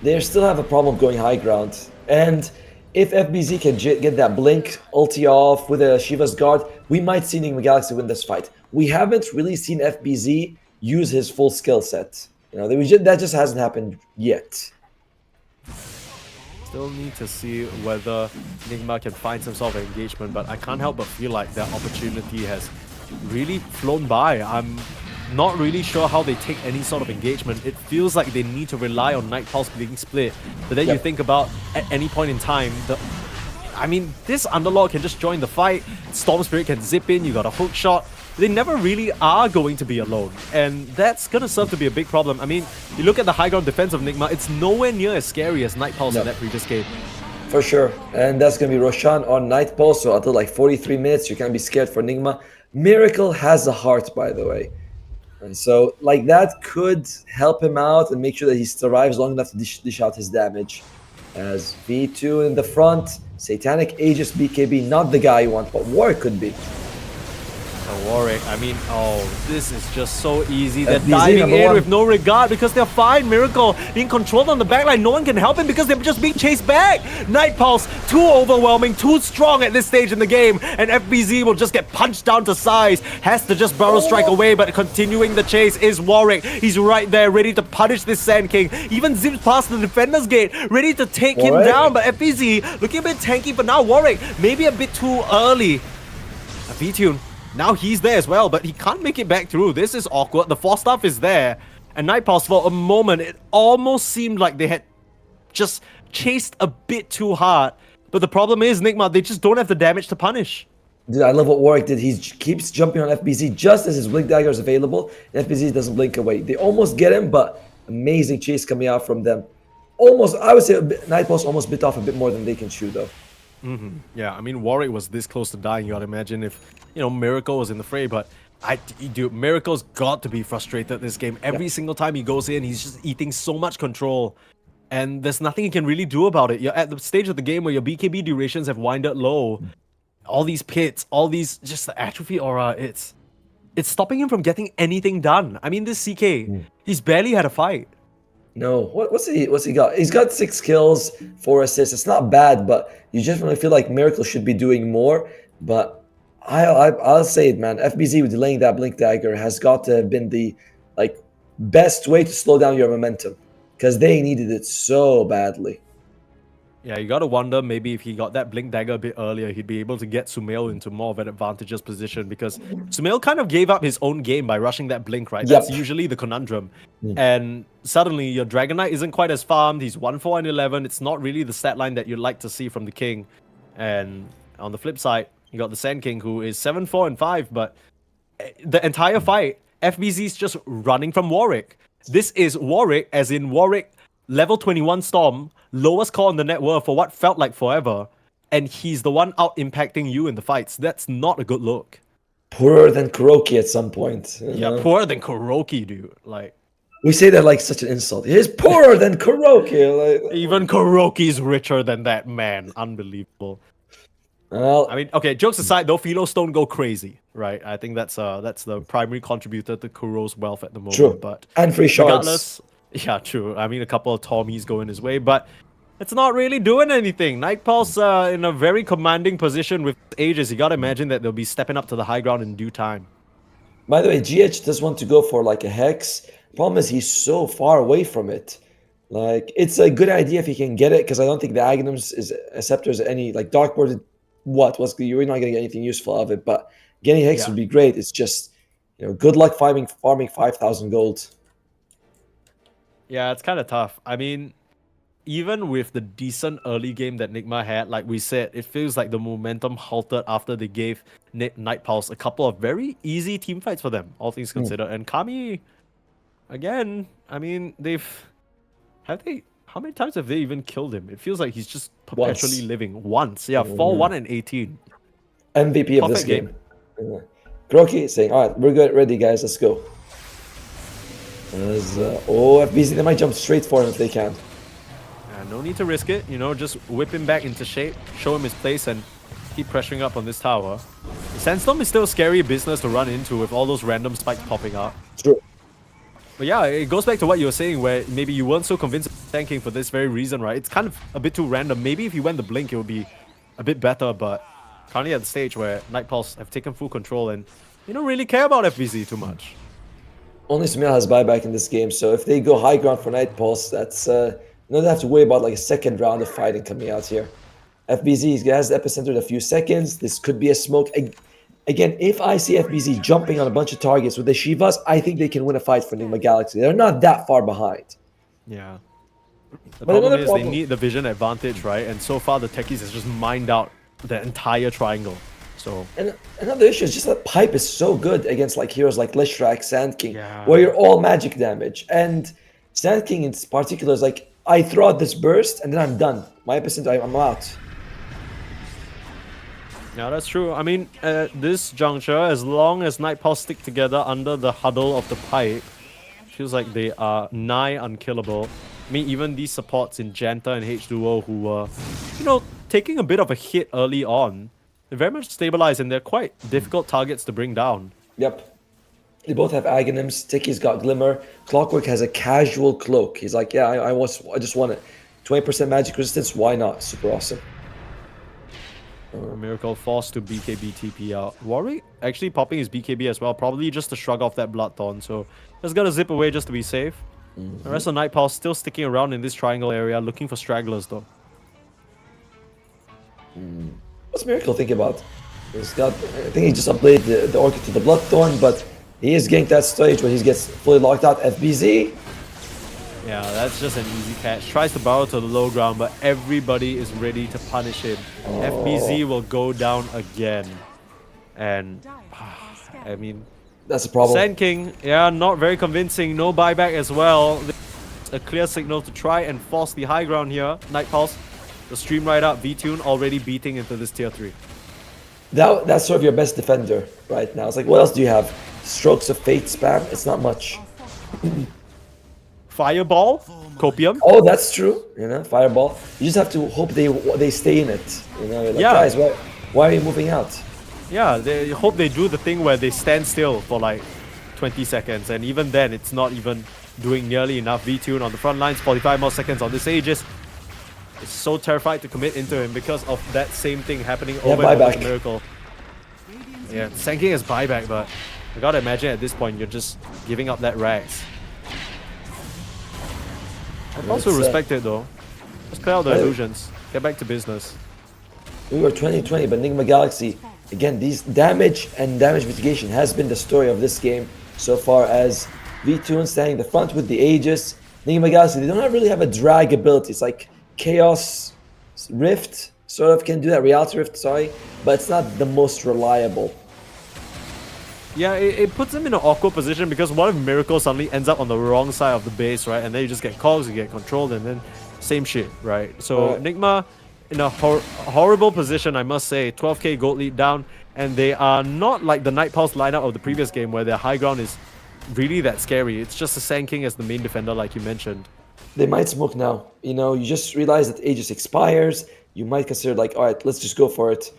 They still have a problem going high ground. And if FBZ can get that blink ulti off with a Shiva's guard, we might see Enigma Galaxy win this fight. We haven't really seen FBZ use his full skill set. You know, that just hasn't happened yet. Still need to see whether Enigma can find some sort of engagement, but I can't help but feel like that opportunity has really flown by. I'm not really sure how they take any sort of engagement. It feels like they need to rely on Night Pulse being split. But then you think about at any point in time, I mean, this Underlord can just join the fight. Storm Spirit can zip in, you got a hook shot. They never really are going to be alone. And that's going to serve to be a big problem. I mean, you look at the high ground defense of Enigma, it's nowhere near as scary as Night Pulse in that previous game. For sure. And that's going to be Roshan on Night Pulse. So until like 43 minutes, you can't be scared for Enigma. Miracle has a heart, by the way. And so, like, that could help him out and make sure that he survives long enough to dish out his damage. As V2 in the front, Satanic Aegis BKB, not the guy you want, but War could be. Warwick, I mean, this is just so easy. They're diving in with no regard because they're fine. Miracle being controlled on the backline. No one can help him because they're just being chased back. Night Pulse, too overwhelming, too strong at this stage in the game. And FBZ will just get punched down to size. Has to just barrel strike away, but continuing the chase is Warwick. He's right there, ready to punish this Sand King. Even zips past the defender's gate, ready to take him down. But FBZ looking a bit tanky, but now Warwick maybe a bit too early. V-Tune. Now he's there as well, but he can't make it back through. This is awkward. The Force Staff is there. And Night Pulse, for a moment, it almost seemed like they had just chased a bit too hard. But the problem is, Enigma, they just don't have the damage to punish. Dude, I love what Warwick did. He keeps jumping on FBZ just as his Blink Dagger is available. And FBZ doesn't blink away. They almost get him, but amazing chase coming out from them. Almost, I would say Night Pulse almost bit off a bit more than they can chew, though. Yeah, I mean, Warwick was this close to dying. You gotta imagine if, you know, Miracle was in the fray, but dude, Miracle's got to be frustrated this game. Every single time he goes in, he's just eating so much control. And there's nothing he can really do about it. You're at the stage of the game where your BKB durations have winded low. All these pits, all these, just the atrophy aura, it's stopping him from getting anything done. I mean, this CK, he's barely had a fight. No, what's he got? He's got 6 kills, 4 assists. It's not bad, but you just really feel like Miracle should be doing more. But I'll say it, man. FBZ with delaying that Blink Dagger has got to have been the best way to slow down your momentum, because they needed it so badly. Yeah, you gotta wonder maybe if he got that Blink Dagger a bit earlier, he'd be able to get Sumail into more of an advantageous position, because Sumail kind of gave up his own game by rushing that Blink, right? That's usually the conundrum. And suddenly your Dragon Knight isn't quite as farmed. He's 1-4 and 11. It's not really the stat line that you'd like to see from the King. And on the flip side, you got the Sand King, who is 7-4 and 5, but the entire fight, FBZ's just running from Warwick. This is Warwick, as in Warwick, level 21 Storm, lowest core on the net worth for what felt like forever, and he's the one out impacting you in the fights. That's not a good look. Poorer than Kuroki at some point. Yeah, poorer than Kuroki, dude. Like, we say that like such an insult. He's poorer than Kuroki. Like, even Kuroki's richer than that man. Unbelievable. Well, I mean, okay, jokes aside, though, Philos don't go crazy, right? I think that's the primary contributor to Kuro's wealth at the moment. True. But and free shots. Regardless, yeah, true. I mean, a couple of Tommies going his way, but it's not really doing anything. Night Pulse in a very commanding position with Aegis. You gotta imagine that they'll be stepping up to the high ground in due time. By the way, GH does want to go for like a Hex. Problem is he's so far away from it. Like, it's a good idea if he can get it, because I don't think the Aghanims is Scepters any like Darkboard. You're not gonna get anything useful out of it, but getting Hex would be great. It's just, you know, good luck farming 5,000 gold. Yeah, it's kind of tough. I mean, even with the decent early game that Enigma had, like we said, it feels like the momentum halted after they gave Night Pulse a couple of very easy team fights for them, all things considered. And Kami, again, I mean, how many times have they even killed him? It feels like he's just perpetually living once. Yeah, 4-1 and 18. MVP of this game. Groki saying, all right, we're good, ready, guys, let's go. FBZ, they might jump straight for him if they can. No need to risk it, you know, just whip him back into shape, show him his place, and keep pressuring up on this tower. The Sandstorm is still a scary business to run into with all those random spikes popping up. True. But yeah, it goes back to what you were saying, where maybe you weren't so convinced of Sand King for this very reason, right? It's kind of a bit too random. Maybe if he went the Blink, it would be a bit better, but currently at the stage where Night Pulse have taken full control and they don't really care about FBZ too much. Only Sumail has buyback in this game, so if they go high ground for Night Pulse, that's you don't have to worry about like a second round of fighting coming out here. FBZ has the epicenter in a few seconds. This could be a smoke. Again, if I see FBZ jumping on a bunch of targets with the Shivas, I think they can win a fight for Enigma Galaxy. They're not that far behind. Yeah. The But problem is another they need the vision advantage, right? And so far the techies has just mined out the entire triangle. So And another issue is just that Pipe is so good against like heroes like Lishrak, Sand King, Yeah. where you're all magic damage. And Sand King in particular is like, I throw out this burst and then I'm done. My epicenter, I'm out. yeah, that's true. I mean, at this juncture, as long as Night Pulse stick together under the huddle of the pipe, feels like they are nigh unkillable. I mean, even these supports in Janta and H2O who were, you know, taking a bit of a hit early on, they're very much stabilized and they're quite difficult targets to bring down. Yep. They both have Aghanims. Ticky's got Glimmer. Clockwork has a casual cloak. He's like, yeah, I just want it. 20% magic resistance, why not? Super awesome. Miracle forced to BKB TP out. Warwick actually popping his BKB as well, probably just to shrug off that Bloodthorn. So just gotta zip away just to be safe. The rest of Night Pulse still sticking around in this triangle area, looking for stragglers though. What's Miracle think about? He's got, I think he just upgraded the Orchid to the Bloodthorn, but he is getting that stage where he gets fully locked out. FBZ. Yeah, that's just an easy catch. Tries to burrow to the low ground, but everybody is ready to punish him. FBZ will go down again. And, I mean, That's a problem. Sand King, yeah, not very convincing. No buyback as well. A clear signal to try and force the high ground here. Night Pulse, the stream right up. V-Tune already beating into this tier 3. That's sort of your best defender right now. It's like, what else do you have? Strokes of Fate spam? It's not much. Fireball, Copium. Oh, that's true. You know, Fireball. You just have to hope they stay in it. You know, like, Yeah. guys, why are you moving out? Yeah, they hope they do the thing where they stand still for like 20 seconds, and even then, it's not even doing nearly enough. V-Tune on the front lines, 45 more seconds on this Aegis. Is so terrified to commit into him because of that same thing happening over and over buyback. to Miracle. Yeah, Sand King has buyback, but I gotta imagine at this point you're just giving up that Rags. I also respect it though. Just clear out the illusions. Get back to business. We were 2020, but Enigma Galaxy, again, these damage and damage mitigation has been the story of this game so far, as V-Tune standing the front with the Aegis. Enigma Galaxy, they don't really have a drag ability. It's like Chaos Rift, sort of can do that, Reality Rift, sorry, but it's not the most reliable. Yeah, it puts them in an awkward position because what if Miracle suddenly ends up on the wrong side of the base, right? And then you just get cogs, you get controlled, and then same shit, right? So Enigma in a horrible position, I must say. 12k gold lead down, and they are not like the Night Pulse lineup of the previous game where their high ground is really that scary. It's just the Sand King as the main defender, like you mentioned. They might smoke now. You know, you just realize that Aegis expires. You might consider like, all right, let's just go for it.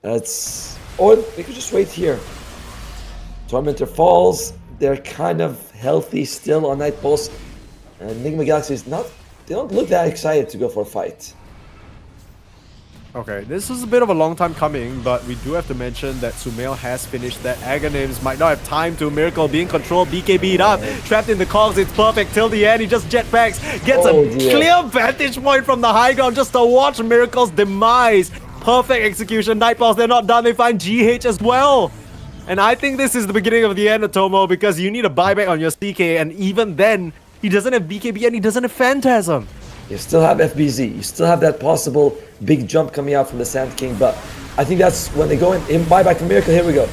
Or they could just wait here. Tormentor falls. They're kind of healthy still on Night Pulse. And Enigma Galaxy is not... They don't look that excited to go for a fight. Okay, this is a bit of a long time coming, but we do have to mention that Sumail has finished that. Aghanims might not have time to. Miracle being controlled, BKB'd up, trapped in the cogs, it's perfect till the end. He just jetpacks, gets a clear vantage point from the high ground just to watch Miracle's demise. Perfect execution. Night Pulse, they're not done, they find GH as well. And I think this is the beginning of the end of Tomo, because you need a buyback on your CK, and even then, he doesn't have BKB and he doesn't have Phantasm. You still have FBZ. You still have that possible big jump coming out from the Sand King, but I think that's when they go in buyback for Miracle. Here we go.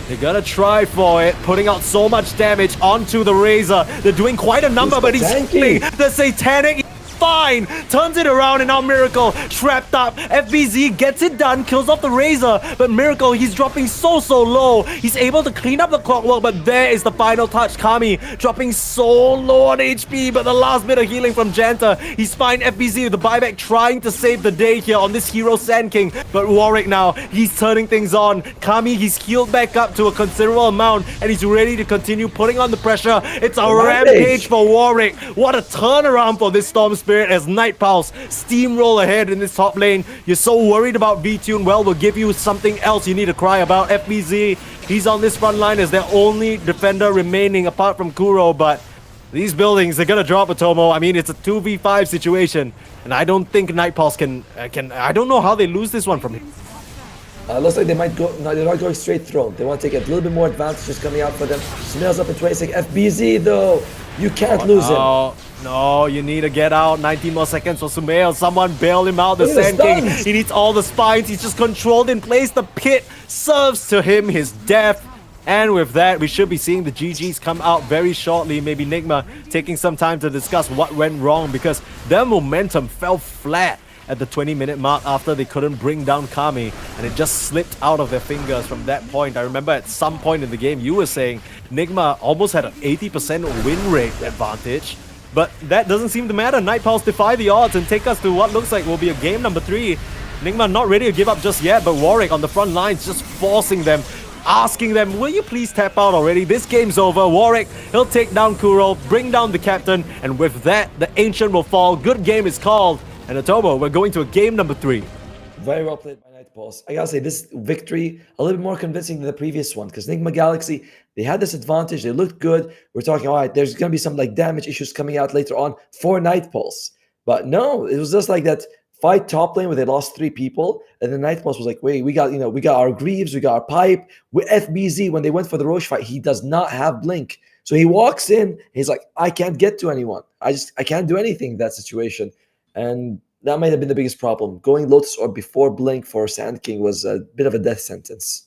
They're gonna try for it, putting out so much damage onto the Razor. They're doing quite a number, but he's failing. The Satanic fine. Turns it around and now Miracle trapped up. FBZ gets it done, kills off the Razor, but Miracle, he's dropping so low. He's able to clean up the clockwork, but there is the final touch. Kami dropping so low on HP, but the last bit of healing from Janta. He's fine. FBZ with the buyback trying to save the day here on this hero Sand King, but Warwick now, he's turning things on. Kami, he's healed back up to a considerable amount, and he's ready to continue putting on the pressure. It's a rampage for Warwick. What a turnaround for this Storm Spirit as Night Pulse steamroll ahead in this top lane. You're so worried about V-Tune, well, we'll give you something else you need to cry about. FBZ, he's on this front line as their only defender remaining apart from Kuro, but these buildings, they're gonna drop Atomo. I mean, it's a 2v5 situation, and I don't think Night Pulse can I don't know how they lose this one from him. Looks like they might go. No, they're not going straight through. They want to take a little bit more advantage just coming out for them. Smells up in 26. FBZ though, you can't lose him. No, you need to get out. 19 more seconds for Sumail. Someone bail him out. The Sand King, he needs all the spines. He's just controlled in place. The pit serves to him his death. And with that, we should be seeing the GGs come out very shortly. Maybe Nigma taking some time to discuss what went wrong because their momentum fell flat at the 20-minute mark after they couldn't bring down Kami, and it just slipped out of their fingers from that point. I remember at some point in the game you were saying Nigma almost had an 80% win rate advantage, but that doesn't seem to matter. Night Pulse defy the odds and take us to what looks like will be a game number 3. Nigma not ready to give up just yet, but Warwick on the front lines just forcing them, asking them, will you please tap out already? This game's over. Warwick, he'll take down Kuro, bring down the captain, and with that, the Ancient will fall. Good game is called. And Atomo, we're going to a game number 3. Very well played by Night Pulse. I gotta say, this victory a little bit more convincing than the previous one because Nigma Galaxy, they had this advantage. They looked good. We're talking, all right, there's gonna be some like damage issues coming out later on for Night Pulse. But no, it was just like that fight top lane where they lost 3 people, and the Night Pulse was like, wait, we got our Greaves, we got our Pipe. With FBZ, when they went for the Roche fight, he does not have Blink. So he walks in, he's like, I can't get to anyone. I can't do anything in that situation. And that might have been the biggest problem. Going Lotus or before Blink for Sand King was a bit of a death sentence.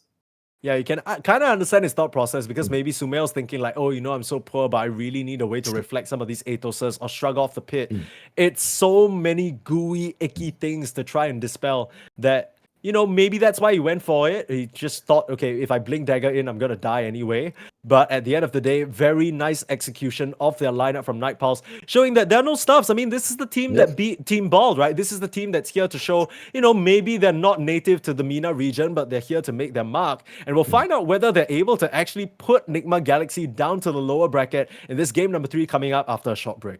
Yeah, you can kind of understand his thought process because maybe Sumail's thinking like, oh, I'm so poor, but I really need a way to reflect some of these Athoses or shrug off the pit. It's so many gooey, icky things to try and dispel that, maybe that's why he went for it. He just thought, okay, if I blink dagger in, I'm going to die anyway. But at the end of the day, very nice execution of their lineup from Night Pulse, showing that there are no stuffs. I mean, this is the team that beat Team Bald, right? This is the team that's here to show, maybe they're not native to the MENA region, but they're here to make their mark. And we'll find out whether they're able to actually put Nigma Galaxy down to the lower bracket in this game number 3 coming up after a short break.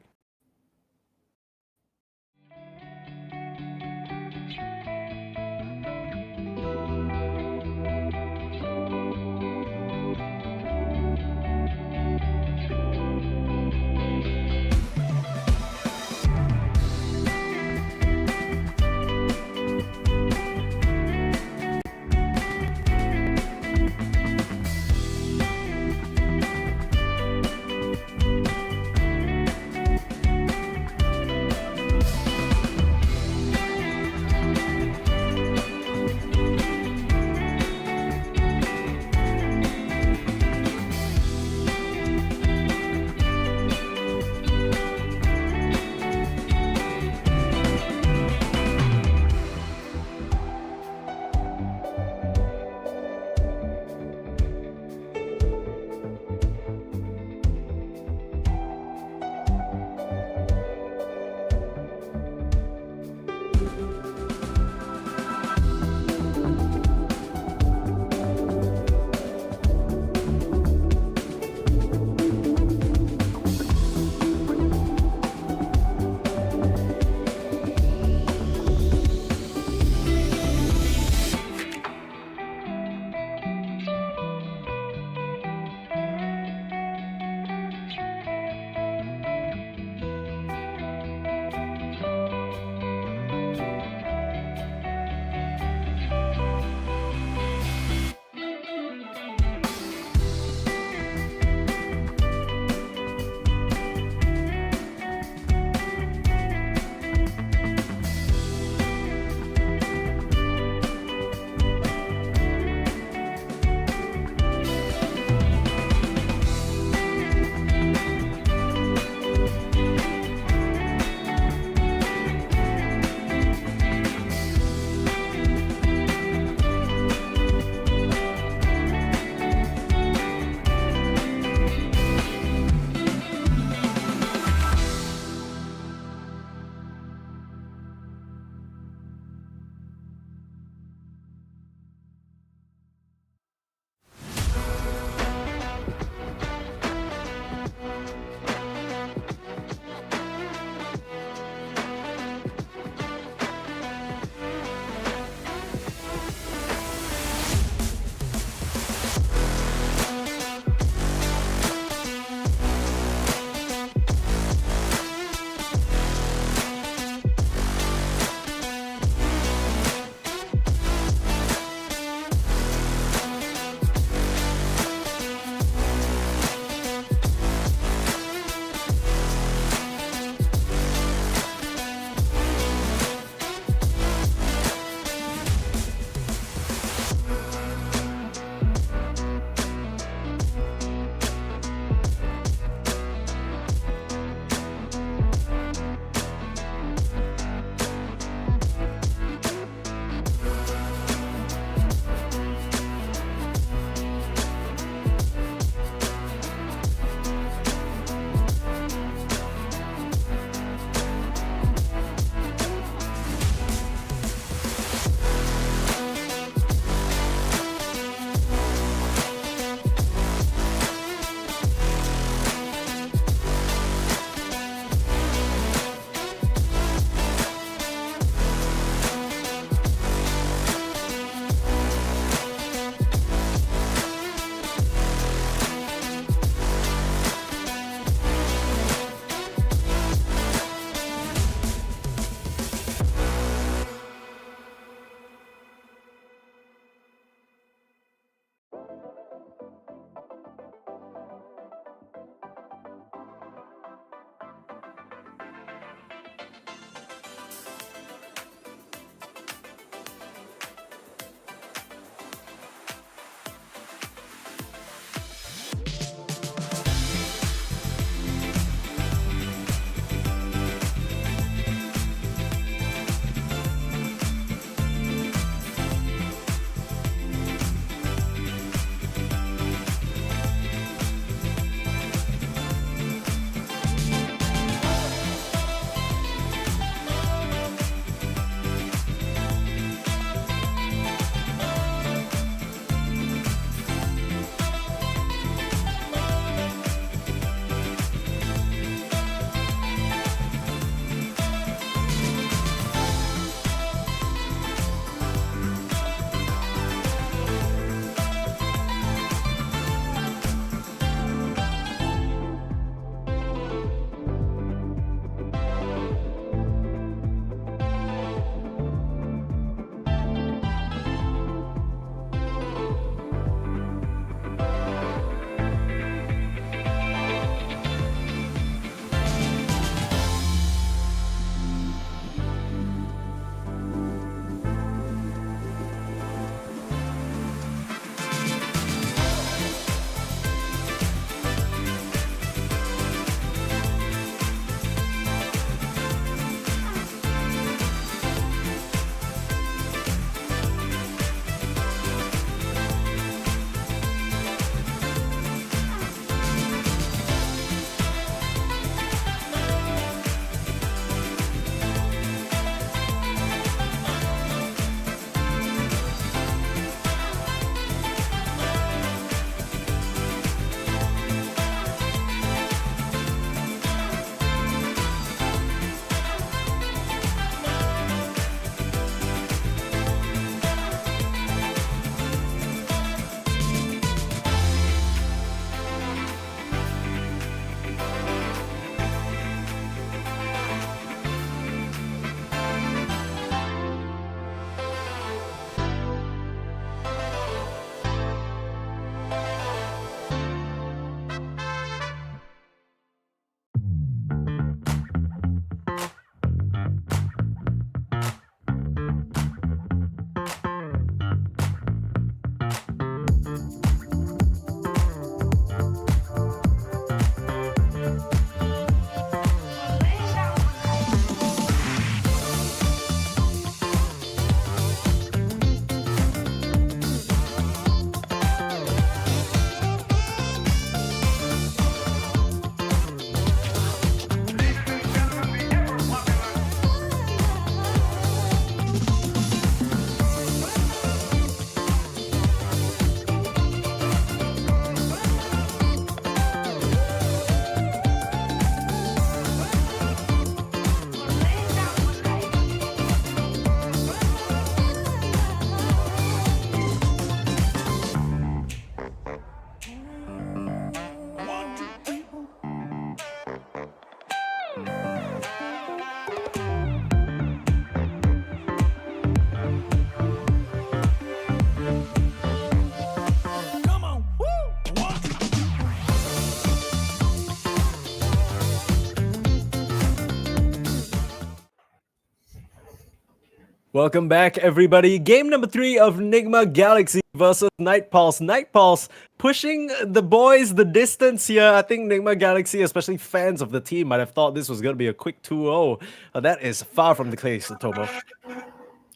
Welcome back, everybody. Game number 3 of Nigma Galaxy versus Night Pulse. Night Pulse pushing the boys the distance here. I think Nigma Galaxy, especially fans of the team, might have thought this was going to be a quick 2-0. That is far from the case, Tomo.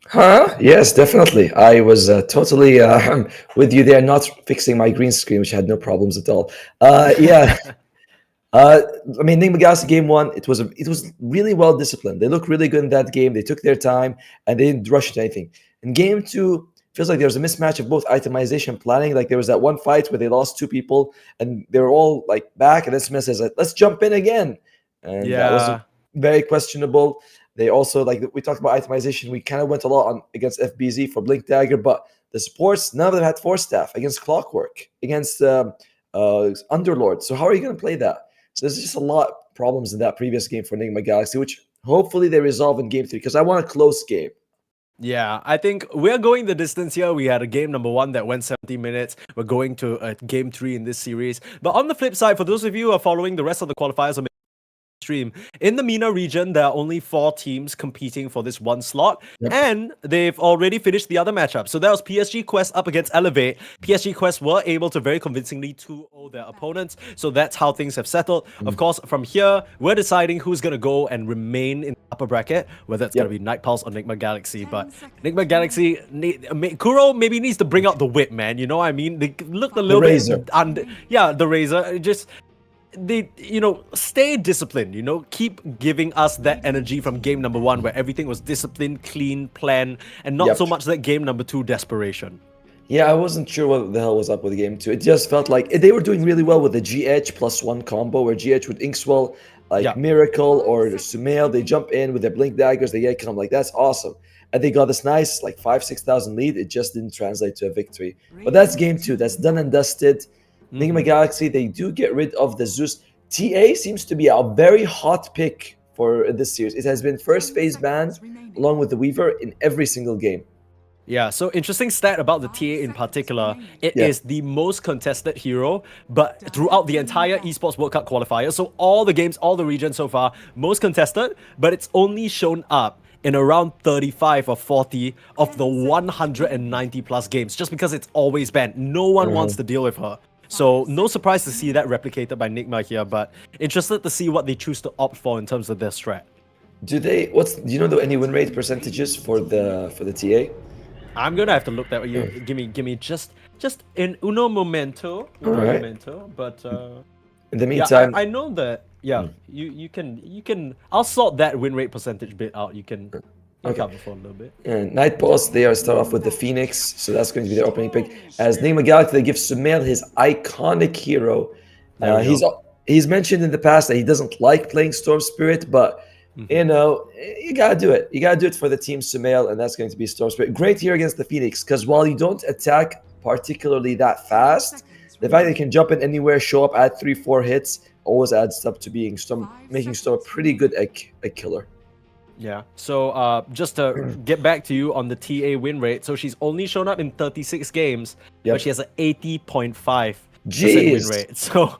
Huh? Yes, definitely. I was totally with you there, not fixing my green screen, which had no problems at all. Yeah. I mean, Nigma Galaxy game 1, it was really well disciplined. They looked really good in that game. They took their time and they didn't rush into anything. In game 2, feels like there was a mismatch of both itemization and planning. Like there was that one fight where they lost 2 people and they were all like back, and then Smith says, "Let's jump in again," and that was very questionable. They also, like we talked about itemization, we kind of went a lot on against FBZ for Blink Dagger, but the supports, none of them had 4 staff against Clockwork, against Underlord. So how are you going to play that? So there's just a lot of problems in that previous game for Nigma Galaxy, which hopefully they resolve in game 3, because I want a close game. Yeah, I think we're going the distance here. We had a game number 1 that went 70 minutes. We're going to a game 3 in this series. But on the flip side, for those of you who are following the rest of the qualifiers on stream, in the MENA region, there are only 4 teams competing for this one slot, and they've already finished the other matchup. So that was PSG Quest up against Elevate. PSG Quest were able to very convincingly 2-0 their opponents, so that's how things have settled. Of course, from here, we're deciding who's going to go and remain in the upper bracket, whether it's going to be Night Pulse or Nigma Galaxy. But Nigma Galaxy, Kuro maybe needs to bring out the whip, man. You know what I mean? They looked a little bit under. Yeah, the razor. Just they, stay disciplined, keep giving us that energy from game number 1 where everything was disciplined, clean, planned, and not so much that game number 2 desperation. Yeah, I wasn't sure what the hell was up with game 2. It just felt like they were doing really well with the GH +1 combo, where GH with Inkswell, Miracle or Sumail, they jump in with their Blink Daggers, they get come, like that's awesome. And they got this nice 5,000-6,000 lead. It just didn't translate to a victory. But that's game 2. That's done and dusted. Nigma Galaxy, they do get rid of the Zeus. TA seems to be a very hot pick for this series. It has been first phase banned along with the Weaver in every single game. Yeah, so interesting stat about the TA in particular. It is the most contested hero, but throughout the entire Esports World Cup qualifier. So all the games, all the regions so far, most contested, but it's only shown up in around 35 or 40 of the 190 plus games, just because it's always banned. No one wants to deal with her. So no surprise to see that replicated by Nigma here, but interested to see what they choose to opt for in terms of their strat. Do you know any win rate percentages for the TA? I'm gonna have to look that way. You give me just in uno momento. But in the meantime, I know that you can I'll sort that win rate percentage bit out. You can cover for a little bit. And Night Pulse, they are start off with the Phoenix, so that's going to be their opening pick. As Nigma Galaxy, they give Sumail his iconic hero. He's mentioned in the past that he doesn't like playing Storm Spirit, but you gotta do it. You gotta do it for the team Sumail, and that's going to be Storm Spirit. Great here against the Phoenix, because while you don't attack particularly that fast, the fact that you can jump in anywhere, show up, add 3-4 hits, always adds up to being making Storm a pretty good egg killer. Yeah, so just to get back to you on the TA win rate, so she's only shown up in 36 games, but she has an 80.5% win rate. So,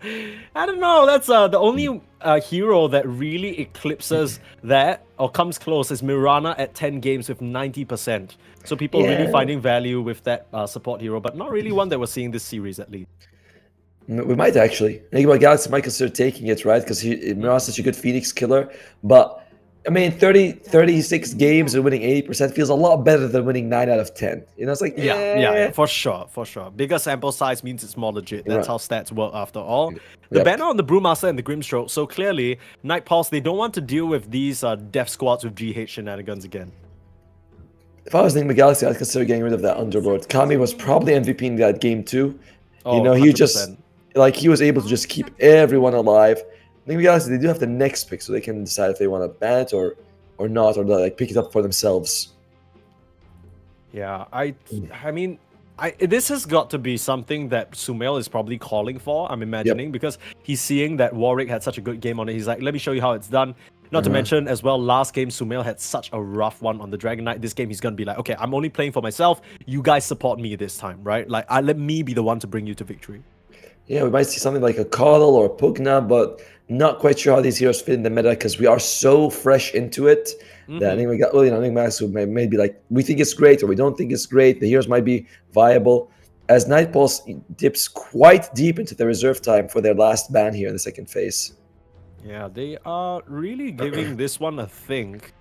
I don't know, that's the only hero that really eclipses that, or comes close, is Mirana at 10 games with 90%. So people are really finding value with that support hero, but not really one that we're seeing this series at least. We might actually. Nigma Galaxy might consider taking it, right? Because Mirana's such a good Phoenix killer, but I mean, 36 games and winning 80% feels a lot better than winning 9 out of 10. It's like, yeah, for sure. Bigger sample size means it's more legit. That's how stats work after all. The banner on the Brewmaster and the Grimstroke, so clearly, Night Pulse, they don't want to deal with these death squads with GH shenanigans again. If I was Nigma Galaxy, I'd consider getting rid of that Underlord. Kami was probably MVP in that game too. Oh, he he was able to just keep everyone alive. Nigma Galaxy, they do have the next pick, so they can decide if they want to ban it or not, or pick it up for themselves. Yeah, I mean, this has got to be something that Sumail is probably calling for, I'm imagining, because he's seeing that Warwick had such a good game on it. He's like, let me show you how it's done. Not to mention, as well, last game, Sumail had such a rough one on the Dragon Knight. This game, he's going to be like, okay, I'm only playing for myself. You guys support me this time, right? Let me be the one to bring you to victory. Yeah, we might see something like a Coddle or a Pugna, but Not quite sure how these heroes fit in the meta because we are so fresh into it that I think we got, well, Enigma may be like, we think it's great or we don't think it's great. The heroes might be viable. As Night Pulse dips quite deep into the reserve time for their last ban here in the second phase. Yeah, they are really giving this one a think.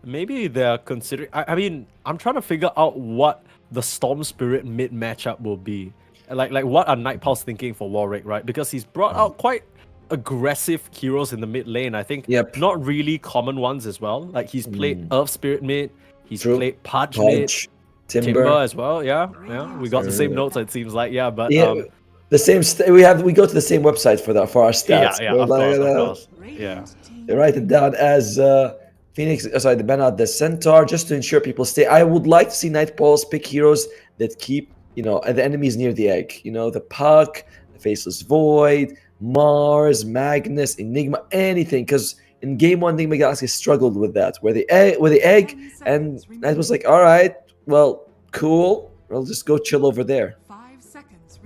Maybe they're considering. I mean, I'm trying to figure out what the Storm Spirit mid matchup will be. Like what are Night Pulse thinking for Warwick, right? Because he's brought out quite aggressive heroes in the mid lane. I think not really common ones as well. Like he's played Earth Spirit mid, he's played Pudge mid, Timber as well. Yeah. We got the same notes. It seems like but the same. We go to the same website for our stats. Yeah, of course. Yeah, they write it down as Phoenix. Sorry, the ban out the Centaur just to ensure people stay. I would like to see Night Pulse pick heroes that keep the enemies near the egg. The Puck, the Faceless Void, Mars, Magnus, Enigma, anything. Because in game 1, Enigma Galaxy struggled with that, where the egg, and Night was like, all right, well, cool. We'll just go chill over there.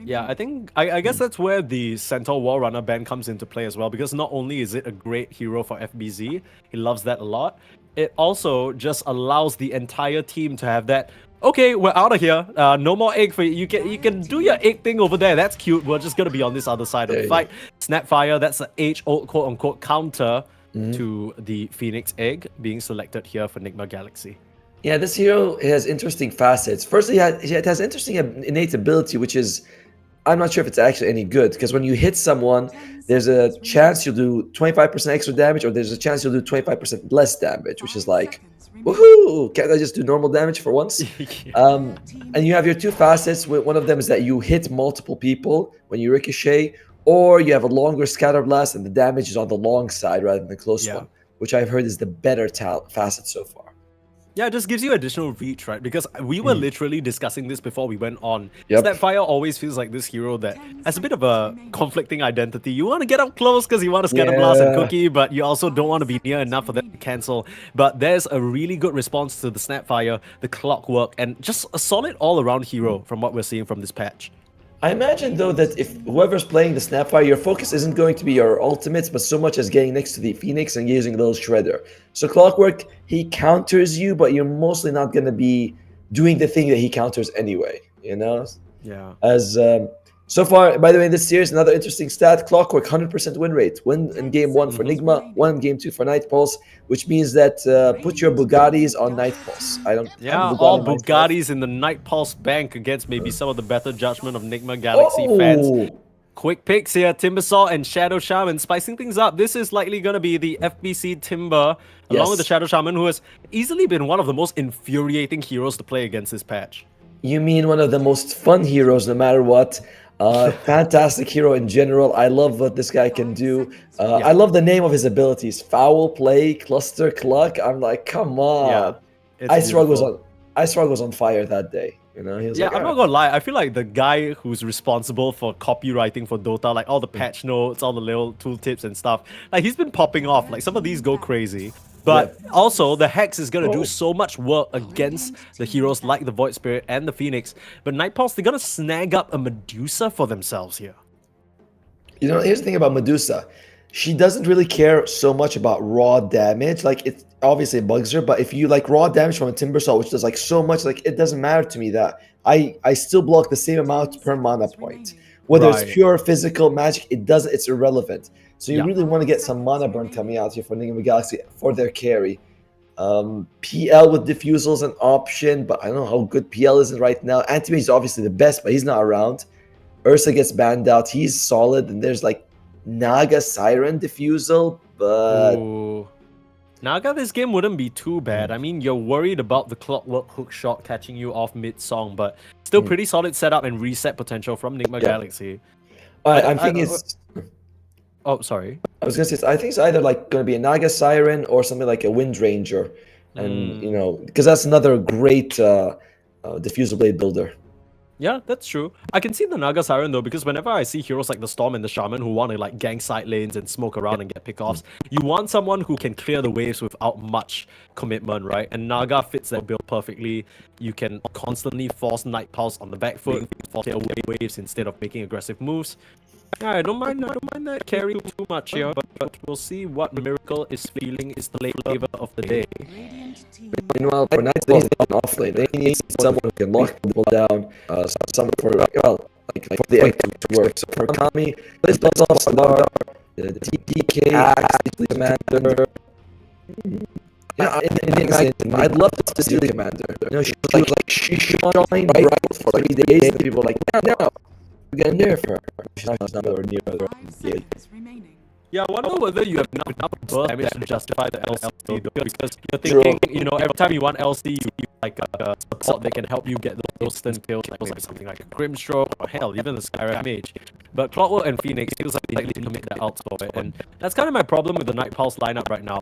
Yeah, I think I guess that's where the Centaur War Runner ban comes into play as well, because not only is it a great hero for FBZ, he loves that a lot, it also just allows the entire team to have that, okay, we're out of here, no more egg for you, you can do your egg thing over there, that's cute, we're just gonna be on this other side of the fight. Snapfire, that's an age-old quote-unquote counter to the Phoenix egg being selected here for Enigma Galaxy. Yeah, this hero has interesting facets. Firstly, it has interesting innate ability, which is, I'm not sure if it's actually any good, because when you hit someone, there's a chance you'll do 25% extra damage, or there's a chance you'll do 25% less damage, which is like, woohoo! Can't I just do normal damage for once? And you have your two facets. One of them is that you hit multiple people when you ricochet, or you have a longer scatter blast, and the damage is on the long side rather than the close one, which I've heard is the better facet so far. Yeah, it just gives you additional reach, right? Because we were literally discussing this before we went on. Snapfire always feels like this hero that has a bit of a conflicting identity. You want to get up close because you want to scatter blast and cookie, but you also don't want to be near enough for them to cancel. But there's a really good response to the Snapfire, the clockwork, and just a solid all-around hero from what we're seeing from this patch. I imagine, though, that if whoever's playing the Snapfire, your focus isn't going to be your ultimates, but so much as getting next to the Phoenix and using a little Shredder. So Clockwork, he counters you, but you're mostly not going to be doing the thing that he counters anyway, Yeah. As so far, by the way, in this series, another interesting stat, Clockwork, 100% win rate. Win in game 1 for Enigma, 1 in game 2 for Night Pulse, which means that put your Bugattis on Night Pulse. All Bugattis in the Night Pulse bank against maybe some of the better judgment of Enigma Galaxy fans. Quick picks here, Timbersaw and Shadow Shaman spicing things up. This is likely going to be the FBC Timber, along with the Shadow Shaman, who has easily been one of the most infuriating heroes to play against this patch. You mean one of the most fun heroes, no matter what. Fantastic hero in general. I love what this guy can do. I love the name of his abilities: Foul Play, Cluster Cluck. I'm like, come on. Ice Rug was on fire that day. He was like, I'm not gonna lie. I feel like the guy who's responsible for copywriting for Dota, like all the patch notes, all the little tooltips and stuff, like he's been popping off. Like some of these go crazy. But also, the Hex is going to do so much work against the heroes like the Void Spirit and the Phoenix. But Night Pulse, they're going to snag up a Medusa for themselves here. Here's the thing about Medusa. She doesn't really care so much about raw damage. Like, it obviously bugs her, but if you like raw damage from a Timbersaw, which does like so much, like it doesn't matter to me that I still block the same amount per mana point. Whether it's pure physical magic, it's irrelevant. So you really want to get some mana burn coming out here for Enigma Galaxy for their carry. PL with Diffusal is an option, but I don't know how good PL is right now. Antimage is obviously the best, but he's not around. Ursa gets banned out. He's solid. And there's like Naga Siren Diffusal, but... Ooh. Naga this game wouldn't be too bad. I mean, you're worried about the Clockwork hook shot catching you off mid-song, but still pretty solid setup and reset potential from Enigma Galaxy. I'm thinking it's... Oh, sorry. I was gonna say, I think it's either like gonna be a Naga Siren or something like a Wind Ranger, and because that's another great diffusal blade builder. Yeah, that's true. I can see the Naga Siren though, because whenever I see heroes like the Storm and the Shaman who want to like gang side lanes and smoke around and get pickoffs, you want someone who can clear the waves without much commitment, right? And Naga fits that build perfectly. You can constantly force Night Pulse on the back foot, force away waves instead of making aggressive moves. Yeah, I don't mind that carry too much here, but we'll see what Miracle is feeling is the late flavor of the day. Radiant team Meanwhile, for Nightfall, he's not off lane. They need someone who can lock people down. Someone for for the egg to work. So for Kami, this does off Sandar, the DK, Axe, Commander. Yeah, I'd love to see the Commander. She shone bright for 3 days, and people were like, no, we're gonna nerf her. She's not nowhere near her. 5 seconds remaining. Yeah, I wonder whether you have enough burst damage to justify the LC though, because you're thinking, every time you want LC, you need like a support that can help you get those stun kills, like something like a Grimstroke, or hell, even the Skyrim Mage. But Clockwork and Phoenix feels like they need to make that out for it, and that's kind of my problem with the Night Pulse lineup right now.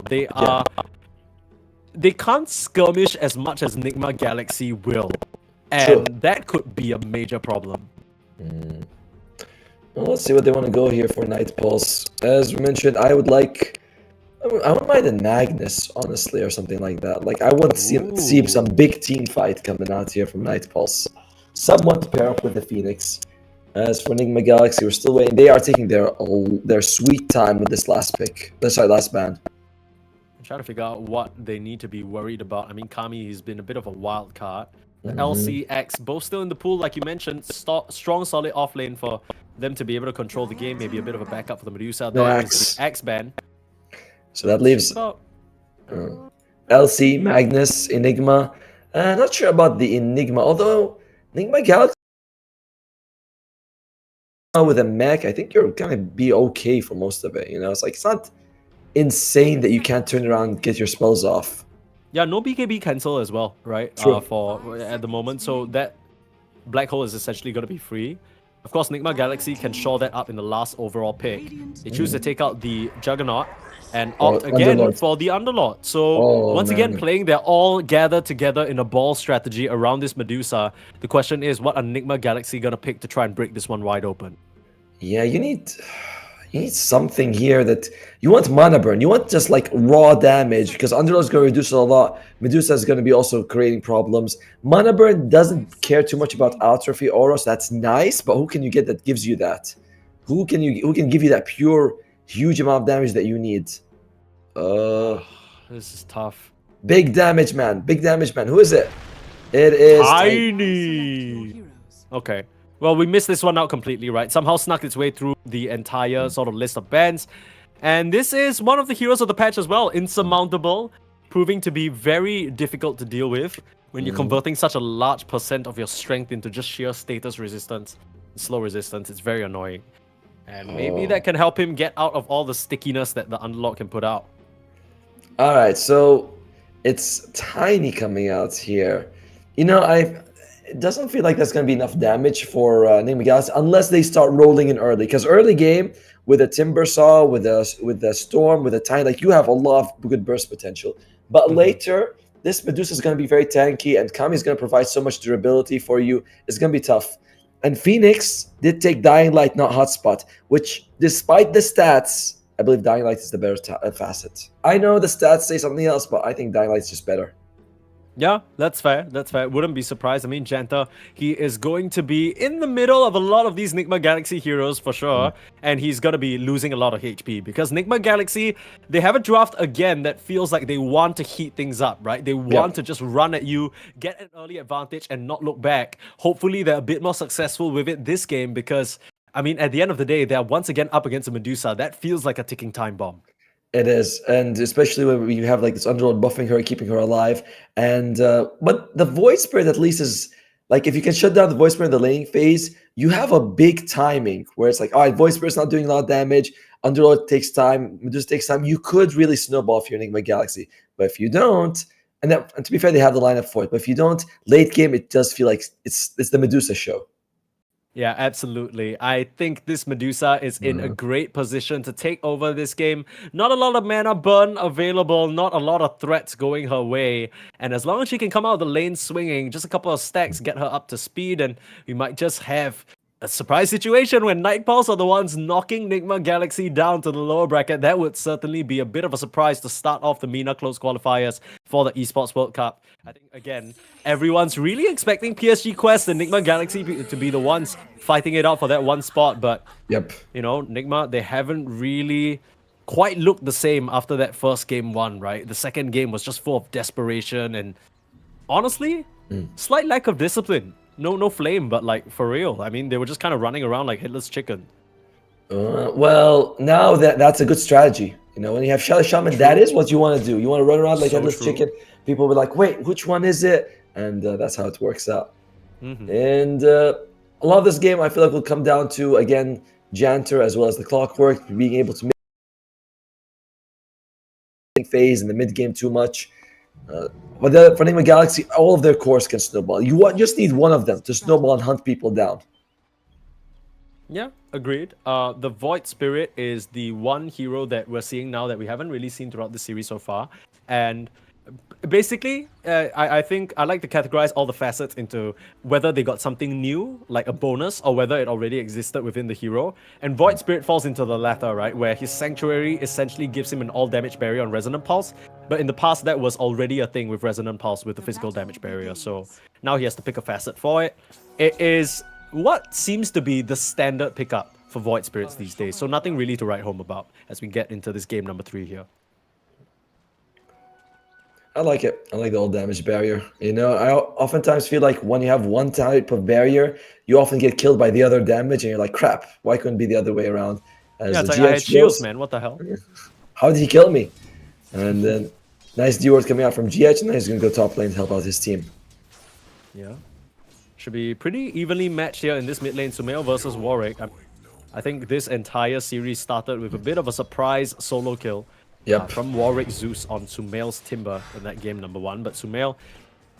They can't skirmish as much as Nigma Galaxy will, and that could be a major problem. Well, let's see what they want to go here for Night Pulse. As we mentioned, I wouldn't mind a Magnus, honestly, or something like that. Like, I want to see some big team fight coming out here from Night Pulse. Someone to pair up with the Phoenix. As for Enigma Galaxy, we're still waiting. They are taking their sweet time with this last pick. Last ban. I'm trying to figure out what they need to be worried about. I mean, Kami, he's been a bit of a wild card. The LCX, both still in the pool, like you mentioned. Strong, solid offlane for them to be able to control the game. Maybe a bit of a backup for the Medusa. No there Axe. the Axe ban. So that leaves LC, Magnus, Enigma. Not sure about the Enigma, although Enigma Galaxy with a mech, I think you're gonna be okay for most of it. It's not insane that you can't turn around and get your spells off. Yeah, no BKB cancel as well, right? True. For at the moment, so that black hole is essentially going to be free. Of course, Nigma Galaxy can shore that up in the last overall pick. They choose to take out the Juggernaut and opt again Underlord. for the Underlord. So once again, playing, they're all gathered together in a ball strategy around this Medusa. The question is, what are Nigma Galaxy going to pick to try and break this one wide open? Yeah, you need something here that you want mana burn. You want just like raw damage because Underlord is going to reduce it a lot. Medusa is going to be also creating problems. Mana burn doesn't care too much about atrophy aura, so that's nice. But who can you get that gives you that? Who can give you that pure huge amount of damage that you need? This is tough. Big damage man. Big damage man. Who is it? It is Tiny. Okay. Well, we missed this one out completely, right? Somehow snuck its way through the entire sort of list of bans. And this is one of the heroes of the patch as well. Insurmountable, proving to be very difficult to deal with when you're converting such a large percent of your strength into just sheer status resistance. Slow resistance, it's very annoying. And maybe that can help him get out of all the stickiness that the Underlord can put out. Alright, so it's Tiny coming out here. It doesn't feel like that's going to be enough damage for Enigma Galaxy unless they start rolling in early. Because early game, with a Timber Saw, with a Storm, with a Tiny, like you have a lot of good burst potential. But later, this Medusa is going to be very tanky, and Kami is going to provide so much durability for you. It's going to be tough. And Phoenix did take Dying Light, not Hotspot, which, despite the stats, I believe Dying Light is the better facet. I know the stats say something else, but I think Dying Light is just better. Yeah, that's fair. That's fair. Wouldn't be surprised. I mean, Janta, he is going to be in the middle of a lot of these Nigma Galaxy heroes for sure. And he's going to be losing a lot of HP because Nigma Galaxy, they have a draft again that feels like they want to heat things up, right? They want to just run at you, get an early advantage and not look back. Hopefully, they're a bit more successful with it this game because, I mean, at the end of the day, they're once again up against a Medusa. That feels like a ticking time bomb. It is, and especially when you have like this Underlord buffing her, keeping her alive, and but the Void Spirit at least is like if you can shut down the Void Spirit in the laning phase, you have a big timing where it's like, all right, Void Spirit's not doing a lot of damage, Underlord takes time, Medusa takes time. You could really snowball for your Enigma Galaxy, but if you don't, and to be fair, they have the lineup for it, but if you don't, late game, it does feel like it's the Medusa show. Yeah, absolutely. I think this Medusa is in a great position to take over this game. Not a lot of mana burn available, not a lot of threats going her way. And as long as she can come out of the lane swinging, just a couple of stacks get her up to speed, and we might just have a surprise situation when Nightpulse are the ones knocking Nigma Galaxy down to the lower bracket. That would certainly be a bit of a surprise to start off the MENA close qualifiers for the Esports World Cup. I think, again, everyone's really expecting PSG Quest and Nigma Galaxy to be the ones fighting it out for that one spot, but, Yep. you know, Nigma, they haven't really quite looked the same after that first game one, right? The second game was just full of desperation and, honestly, slight lack of discipline. No flame, but like for real. I mean, they were just kind of running around like headless chicken. Well, now that's a good strategy. You know, when you have Shadow Shaman, that is what you want to do. You want to run around like So headless true. chicken. People will be like, wait, which one is it? And that's how it works out. Mhm. And a lot of this game, I feel like, will come down to, again, Janter as well as the Clockwork being able to make phase in the mid game too much. But for Enigma Galaxy, all of their cores can snowball. Just need one of them to snowball and hunt people down. Yeah, agreed. The Void Spirit is the one hero that we're seeing now that we haven't really seen throughout the series so far. And basically, I think I like to categorize all the facets into whether they got something new, like a bonus, or whether it already existed within the hero. And Void Spirit falls into the latter, right? Where his Sanctuary essentially gives him an all damage barrier on Resonant Pulse. But in the past, that was already a thing with Resonant Pulse with the physical damage barrier. So now he has to pick a facet for it. It is what seems to be the standard pickup for Void Spirits these days. So nothing really to write home about as we get into this game number 3 here. I like it. I like the all damage barrier. You know, I oftentimes feel like when you have one type of barrier, you often get killed by the other damage, and you're like, crap, why couldn't it be the other way around? As Yeah, it's the like I had GH shields, goes, man. What the hell? how did he kill me? And then nice duos coming out from GH, and then he's going to go top lane to help out his team. Yeah. Should be pretty evenly matched here in this mid lane. Sumail versus Warwick. I think this entire series started with a bit of a surprise solo kill. Yep. From Warwick Zeus on Sumail's Timber in that game number 1. But Sumail,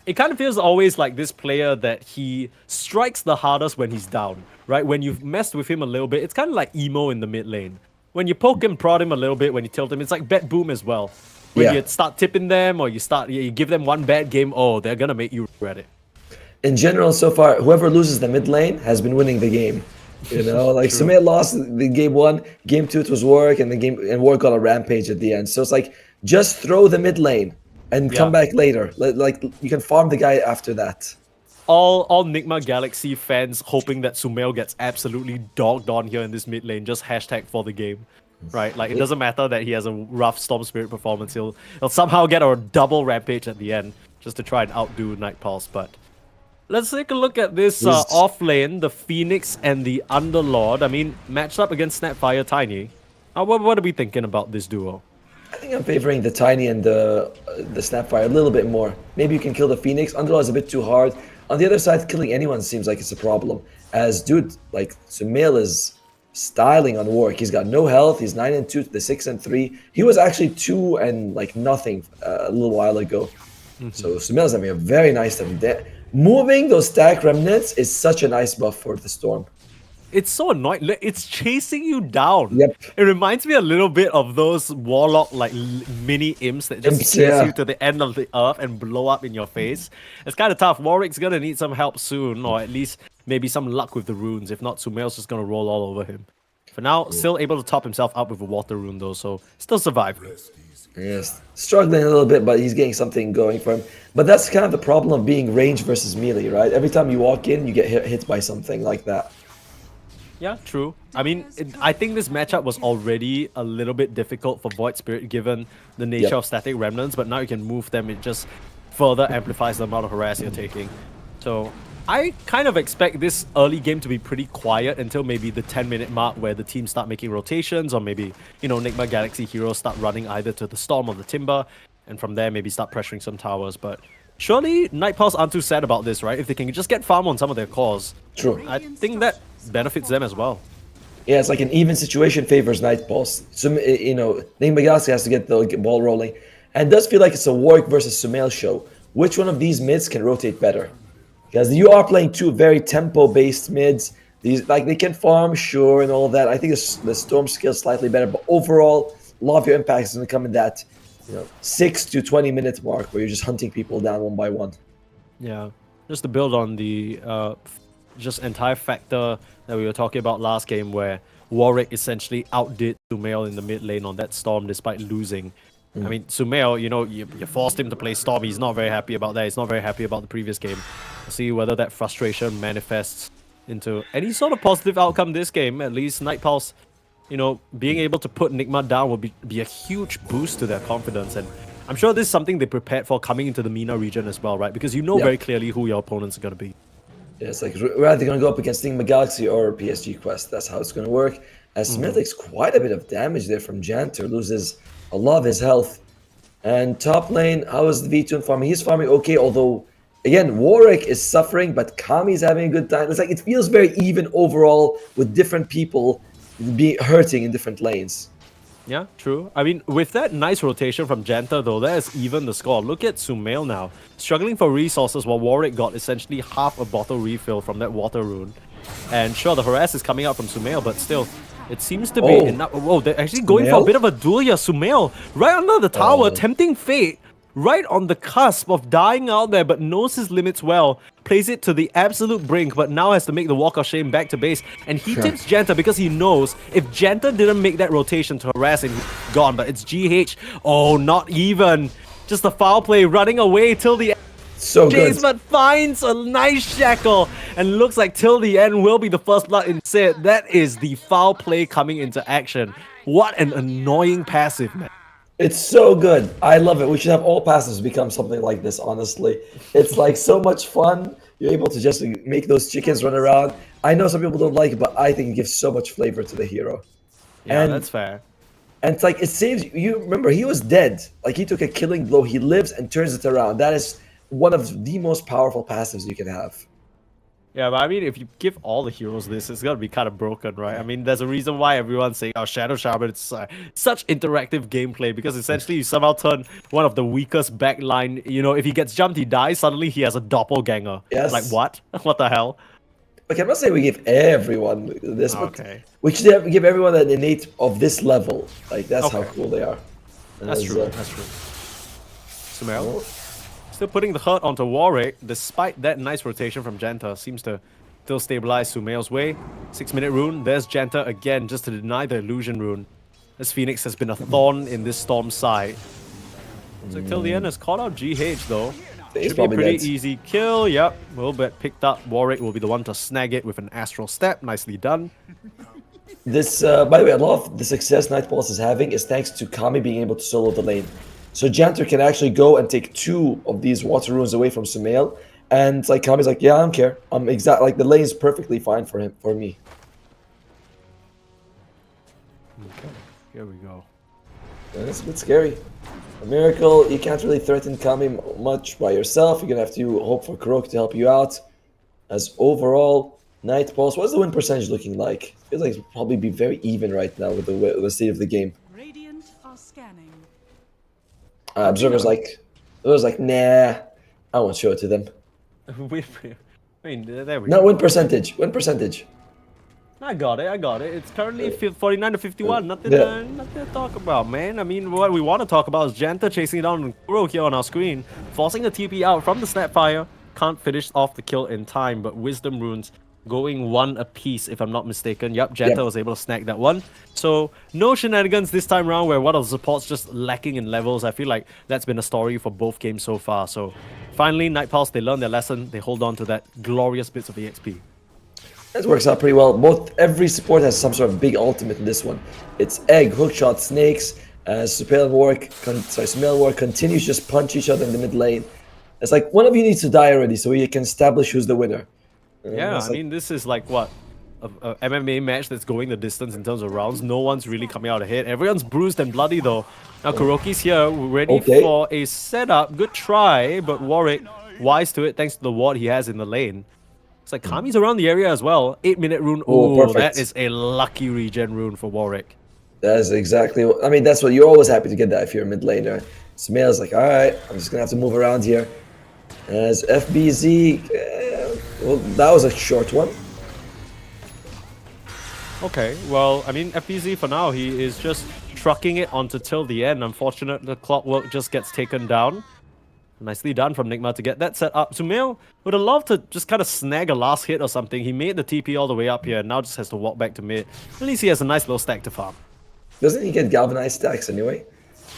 it kind of feels always like this player that he strikes the hardest when he's down, right? When you've messed with him a little bit, it's kind of like emo in the mid lane. When you poke him, prod him a little bit, when you tilt him, it's like Bet Boom as well. When Yeah. you start tipping them or you give them one bad game, oh, they're gonna make you regret it. In general, so far, whoever loses the mid lane has been winning the game. You know, like Sumail lost the game 1, game 2 it was Warwick, and Warwick got a rampage at the end. So it's like, just throw the mid lane and come back later. Like you can farm the guy after that. All Nigma Galaxy fans hoping that Sumail gets absolutely dogged on here in this mid lane. Just hashtag for the game, right? Like, it doesn't matter that he has a rough Storm Spirit performance. He'll somehow get a double rampage at the end just to try and outdo Night Pulse. But let's take a look at this off lane, the Phoenix and the Underlord. I mean, matched up against Snapfire Tiny. What are we thinking about this duo? I think I'm favoring the Tiny and the Snapfire a little bit more. Maybe you can kill the Phoenix. Underlord is a bit too hard. On the other side, killing anyone seems like it's a problem. As dude, like Sumail is styling on Warwick. He's got no health. He's 9-2 to the 6-3. He was actually 2 and like nothing a little while ago. So Sumail's having a very nice time. Moving those stack remnants is such a nice buff for the Storm. It's so annoying. It's chasing you down. Yep. It reminds me a little bit of those Warlock like mini imps that just chase you to the end of the earth and blow up in your face. It's kind of tough. Warwick's gonna need some help soon, or at least maybe some luck with the runes. If not, Sumail's just gonna roll all over him. For now, still able to top himself up with a water rune though, so still survive. Yes, struggling a little bit, but he's getting something going for him. But that's kind of the problem of being range versus melee, right? Every time you walk in, you get hit by something like that. Yeah, true. I mean, I think this matchup was already a little bit difficult for Void Spirit given the nature of static remnants, but now you can move them. It just further amplifies the amount of harass you're taking. So I kind of expect this early game to be pretty quiet until maybe the 10-minute mark where the teams start making rotations, or maybe, you know, Nigma Galaxy heroes start running either to the Storm or the Timber, and from there maybe start pressuring some towers. But surely Night Pulse aren't too sad about this, right? If they can just get farm on some of their cores. True. I think that benefits them as well. Yeah, it's like an even situation favors Night Pulse. So, you know, Nigma Galaxy has to get the ball rolling. And it does feel like it's a Warwick versus Sumail show. Which one of these mids can rotate better? Because you are playing 2 very tempo-based mids. These, like, they can farm, sure, and all that. I think the Storm skill is slightly better, but overall, a lot of your impact is going to come in that, you know, 6 to 20 minute mark where you're just hunting people down one by one. Yeah, just to build on the just entire factor that we were talking about last game where Warwick essentially outdid Sumail in the mid lane on that Storm despite losing. I mean, Sumail, you forced him to play Storm. He's not very happy about that. He's not very happy about the previous game. We'll see whether that frustration manifests into any sort of positive outcome this game. At least Night Pulse, being able to put Nigma down will be a huge boost to their confidence. And I'm sure this is something they prepared for coming into the MENA region as well, right? Because you know very clearly who your opponents are going to be. Yeah, it's like we're either going to go up against Enigma Galaxy or PSG Quest. That's how it's going to work. As Smith takes quite a bit of damage there from Janter, loses a lot of his health. And top lane, how is the V2 farming? He's farming okay, although, again, Warwick is suffering, but Kami's having a good time. It's like it feels very even overall with different people be hurting in different lanes. Yeah, true. I mean, with that nice rotation from Janta, though, there's even the score. Look at Sumail now, struggling for resources while Warwick got essentially half a bottle refill from that water rune. And sure, the harass is coming out from Sumail, but still, it seems to be enough. Oh, they're actually going for a bit of a duel here. Sumail, right under the tower, tempting fate, right on the cusp of dying out there, but knows his limits well. Plays it to the absolute brink, but now has to make the walk of shame back to base. And he tips Janta because he knows if Janta didn't make that rotation to harass him, he's gone. But it's GH. Oh, not even. Just a foul play running away till the end. So good. But finds a nice shackle and looks like till the end will be the first blood in Sid. That is the foul play coming into action. What an annoying passive, man. It's so good. I love it. We should have all passives become something like this, honestly. It's like so much fun. You're able to just make those chickens run around. I know some people don't like it, but I think it gives so much flavor to the hero. Yeah, that's fair. And it's like it saves you. Remember, he was dead. Like he took a killing blow. He lives and turns it around. That is one of the most powerful passives you can have. Yeah, but I mean, if you give all the heroes this, it's gonna be kind of broken, right? I mean, there's a reason why everyone's saying, "Oh, Shadow Shaman, it's such interactive gameplay," because essentially you somehow turn one of the weakest backline. If he gets jumped, he dies. Suddenly he has a doppelganger. Yes. Like what? What the hell? Okay, I'm not saying we give everyone this, but Okay. we should give everyone an innate of this level. Like that's how cool they are. That's true. That's true. Sumail still putting the hurt onto Warwick, despite that nice rotation from Janta. Seems to still stabilize Sumail's way. 6-minute rune. There's Janta again, just to deny the illusion rune. This Phoenix has been a thorn in this Storm side. So till the end has caught out GH though. Should be a pretty easy kill. Yep, will get picked up. Warwick will be the one to snag it with an astral step. Nicely done. This, by the way, a lot of the success Night Pulse is having is thanks to Kami being able to solo the lane. So Janter can actually go and take 2 of these water runes away from Sumail, and like Kami's like, yeah, I don't care. I'm like the lane is perfectly fine for me. Okay, here we go. And it's a bit scary. A miracle, you can't really threaten Kami much by yourself. You're gonna have to hope for Kurok to help you out. As overall, Night Pulse, what's the win percentage looking like? It feels like it'll probably be very even right now with the state of the game. Radiant are scanning. Observers like, nah, I won't show it to them. I mean, there we No, go. win percentage. I got it. It's currently 49 to 51. Nothing to talk about, man. I mean, what we want to talk about is Janta chasing down Kuro here on our screen, forcing the TP out from the Snapfire. Can't finish off the kill in time, but Wisdom Runes going 1 apiece, if I'm not mistaken. Yep, Janta was able to snag that one. So, no shenanigans this time around where one of the supports just lacking in levels. I feel like that's been a story for both games so far. So, finally, Night Pulse, they learn their lesson. They hold on to that glorious bits of EXP. That works out pretty well. Every support has some sort of big ultimate in this one. It's Egg, Hookshot, Snakes, Sumail Warwick continues to just punch each other in the mid lane. It's like one of you needs to die already so we can establish who's the winner. Yeah, I mean, this is like what? A MMA match that's going the distance in terms of rounds. No one's really coming out ahead. Everyone's bruised and bloody though. Now Kuroki's here, ready for a setup. Good try, but Warwick, wise to it thanks to the ward he has in the lane. It's like Kami's around the area as well. 8-minute rune. Oh, that is a lucky regen rune for Warwick. That is exactly what, I mean, that's what you're always happy to get that if you're a mid laner. Sumail's like, alright, I'm just gonna have to move around here. As FBZ, well, that was a short one. Okay, well, I mean, FBZ for now, he is just trucking it onto till the end. Unfortunately, the clockwork just gets taken down. Nicely done from Nigma to get that set up. Sumail would have loved to just kind of snag a last hit or something. He made the TP all the way up here and now just has to walk back to mid. At least he has a nice little stack to farm. Doesn't he get galvanized stacks anyway?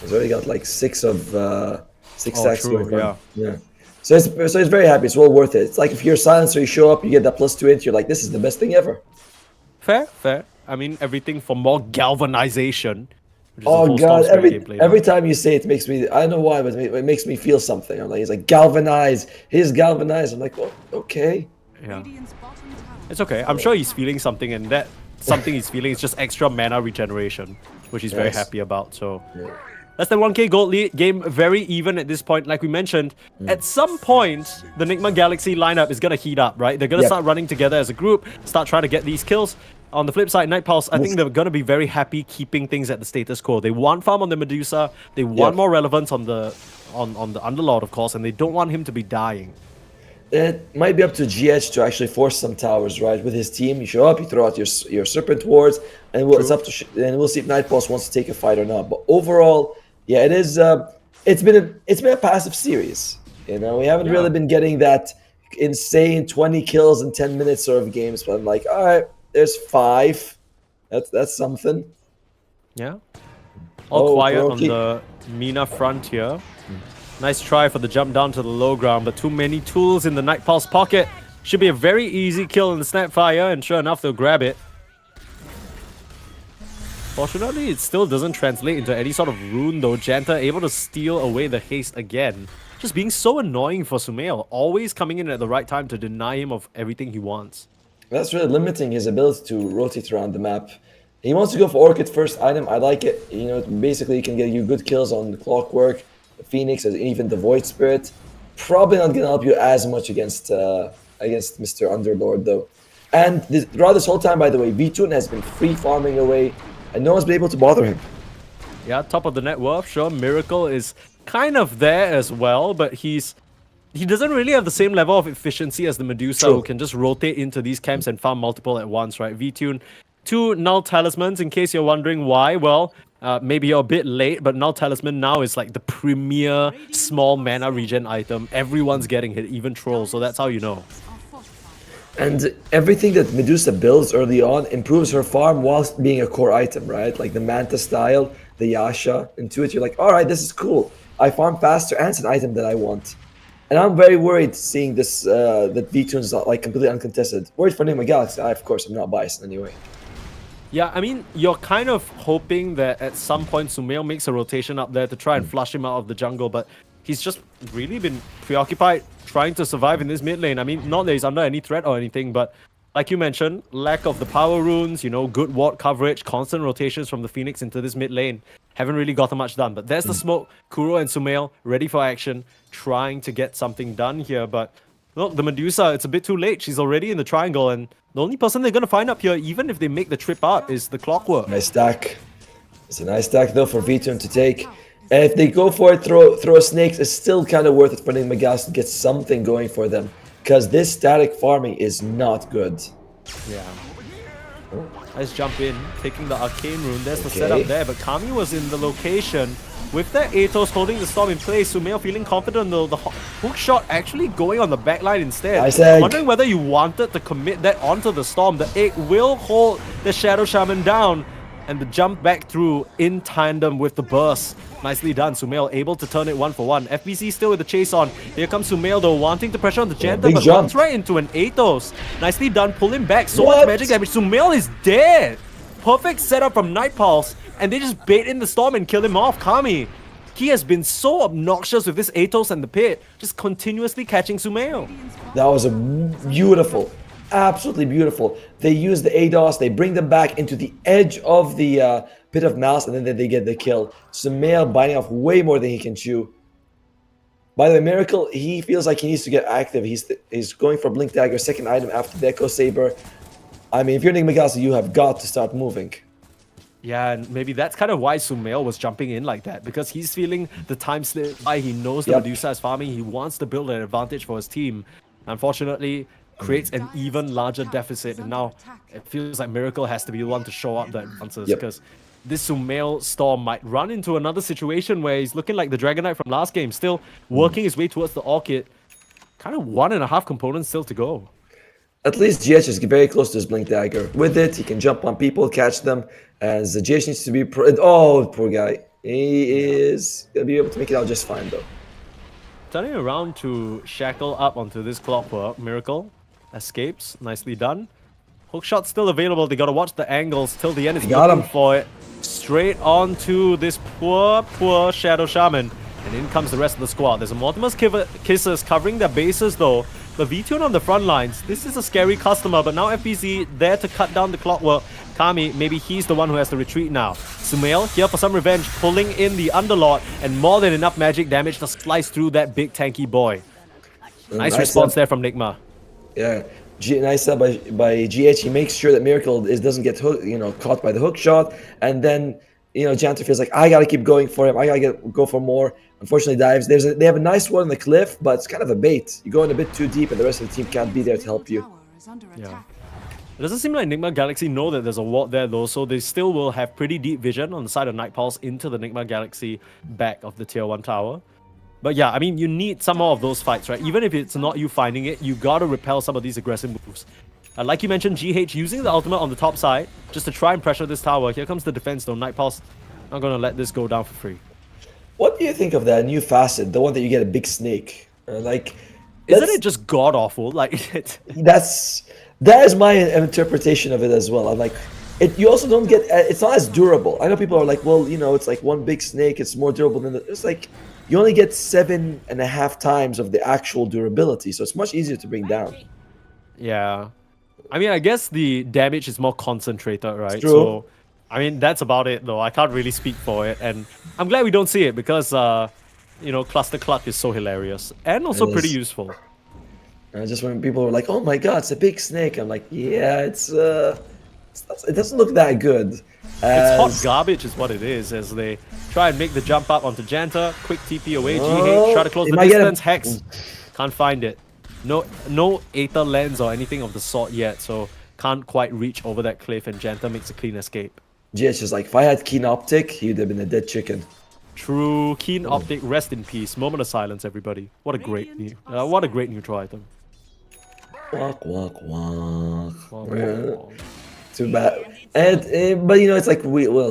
He's already got like six stacks true, going on. yeah. Yeah. So he's very happy. It's well worth it. It's like if you're a silencer, you show up, you get that +2 int, you're like, this is the best thing ever. Fair. I mean, everything for more galvanization. Which is a Oh whole god, Storm's great gameplay, every time you say it, makes me, I don't know why, but it makes me feel something. I'm like, he's like, galvanize. He's galvanized. I'm like, oh, okay. Yeah. Radiant's bottom tower It's okay. I'm sure he's feeling something, and that something he's feeling is just extra mana regeneration, which he's very Yes. happy about. So Yeah. that's the 1k gold lead. Game very even at this point. Like we mentioned, at some point, the Nigma Galaxy lineup is going to heat up, right? They're going to Yep. start running together as a group, start trying to get these kills. On the flip side, Night Pulse, I think they're going to be very happy keeping things at the status quo. They want farm on the Medusa, they want Yep. more relevance on the Underlord, of course, and they don't want him to be dying. It might be up to GH to actually force some towers, right? With his team, you show up, you throw out your Serpent Wards, and it's up to and we'll see if Night Pulse wants to take a fight or not. But overall, yeah, it is. It's been a passive series. You know, we haven't really been getting that insane 20 kills in 10 minutes sort of games. But I'm like, all right, there's 5. That's something. Yeah. All Oh, quiet on Kuroki. the MENA front here. Nice try for the jump down to the low ground, but too many tools in the Night Pulse pocket. Should be a very easy kill in the Snapfire, and sure enough, they'll grab it. Fortunately, it still doesn't translate into any sort of rune, though. Janta able to steal away the haste again. Just being so annoying for Sumail, always coming in at the right time to deny him of everything he wants. That's really limiting his ability to rotate around the map. He wants to go for Orchid first item. I like it. You know, basically, it can get you good kills on the Clockwork, the Phoenix, and even the Void Spirit. Probably not gonna help you as much against Mr. Underlord though. And throughout this whole time, by the way, Vtune has been free farming away, and no one's been able to bother him. Yeah, top of the net worth. Sure, Miracle is kind of there as well, but he doesn't really have the same level of efficiency as the Medusa, True. who can just rotate into these camps and farm multiple at once, right? Vtune, 2 Null Talismans, in case you're wondering why. Well, maybe you're a bit late, but Null Talisman now is like the premier small mana regen item. Everyone's getting hit, even trolls, so that's how you know. are fortified. And everything that Medusa builds early on improves her farm whilst being a core item, right? Like the Manta style, the Yasha. Into it, you're like, all right, this is cool. I farm faster, and it's an item that I want. And I'm very worried seeing this that Vtune's not like completely uncontested. Worried for Nigma Galaxy. I, of course, am not biased in any way. Yeah, I mean, you're kind of hoping that at some point Sumail makes a rotation up there to try and flush him out of the jungle, but he's just really been preoccupied trying to survive in this mid lane. I mean, not that he's under any threat or anything, but like you mentioned, lack of the power runes, you know, good ward coverage, constant rotations from the Phoenix into this mid lane. Haven't really gotten much done, but there's the smoke. Kuro and Sumail ready for action, trying to get something done here, but look, the Medusa, it's a bit too late. She's already in the triangle, and the only person they're going to find up here, even if they make the trip up, is the Clockwork. Nice stack. It's a nice stack though for Vtune to take. And if they go for it, throw a snakes, it's still kind of worth it for Nigma Galaxy to get something going for them. Because this static farming is not good. Yeah. Let's jump in, taking the Arcane Rune. There's the Okay. setup there, but Kami was in the location. With that Atos holding the storm in place, Sumail feeling confident though. The hook shot actually going on the backline instead. Nice egg. Wondering whether you wanted to commit that onto the storm. The egg will hold the Shadow Shaman down, and the jump back through in tandem with the burst. Nicely done. Sumail able to turn it 1-for-1. FBC still with the chase on. Here comes Sumail though, wanting to pressure on the Janta, big but jump. runs right into an Atos. Nicely done, pull him back. So What? much magic damage. Sumail is dead. Perfect setup from Night Pulse, and they just bait in the storm and kill him off. Kami, he has been so obnoxious with this Atos and the pit, just continuously catching Sumail. That was a beautiful, absolutely beautiful. They use the ADOS, they bring them back into the edge of the pit of malice, and then they get the kill. Sumail biting off way more than he can chew. By the way, Miracle, he feels like he needs to get active. He's going for Blink Dagger, second item after the Echo Saber. I mean, if you're Nigma Galaxy, you have got to start moving. Yeah, and maybe that's kind of why Sumail was jumping in like that, because he's feeling the time slip by. He knows the Yep. Medusa is farming. He wants to build an advantage for his team. Unfortunately, creates an even larger deficit, and now it feels like Miracle has to be the one to show up the answers, Yep. because this Sumail Storm might run into another situation where he's looking like the Dragon Knight from last game, still working his way towards the Orchid. Kind of 1.5 components still to go. At least GH is very close to his Blink Dagger. With it, he can jump on people, catch them, as the GH needs to be... Oh, poor guy. He is going to be able to make it out just fine, though. Turning around to shackle up onto this Clockwork. Miracle escapes. Nicely done. Hookshot still available. They got to watch the angles till the end. Is looking for it. Straight onto this poor Shadow Shaman. And in comes the rest of the squad. There's a Mortimer's Kissers covering their bases though. But V-Tune on the front lines. This is a scary customer, but now FBZ there to cut down the Clockwork. Kami, maybe he's the one who has to retreat now. Sumail here for some revenge, pulling in the Underlord, and more than enough magic damage to slice through that big tanky boy. Nice response there from Nigma. Yeah, nice up by GH. He makes sure that Miracle doesn't get caught by the hook shot, and then Janter feels like I gotta keep going for him. I gotta go for more. Unfortunately, dives. They have a nice one on the cliff, but it's kind of a bait. You go in a bit too deep, and the rest of the team can't be there to help you. Yeah. It doesn't seem like Nigma Galaxy know that there's a ward there though, so they still will have pretty deep vision on the side of Night Pulse into the Nigma Galaxy back of the tier 1 tower. But yeah, I mean, you need some more of those fights, right? Even if it's not you finding it, you gotta repel some of these aggressive moves. Like you mentioned, GH using the ultimate on the top side just to try and pressure this tower. Here comes the defense though. Night Pulse not gonna let this go down for free. What do you think of that new facet? The one that you get a big snake? Isn't it just god awful? Like that is my interpretation of it as well. I'm like, you also don't get. It's not as durable. I know people are like, well, it's like one big snake. It's more durable than it's like you only get 7.5 times of the actual durability, so it's much easier to bring down. Yeah, I mean, I guess the damage is more concentrated, right? It's true. So, I mean, that's about it though. I can't really speak for it, and I'm glad we don't see it because Cluster Cluck is so hilarious and also pretty useful. Just when people were like, "Oh my God, it's a big snake," I'm like, "Yeah, it doesn't look that good." It's hot garbage, is what it is. As they try and make the jump up onto Janta, quick TP away. GH try to close the distance. Hex can't find it. No Aether lens or anything of the sort yet, so can't quite reach over that cliff. And Janta makes a clean escape. GH is like, if I had Keen Optic, he'd have been a dead chicken. True, Keen Optic, rest in peace. Moment of silence, everybody. What a great neutral item. Walk, walk, walk. Too bad. But it's like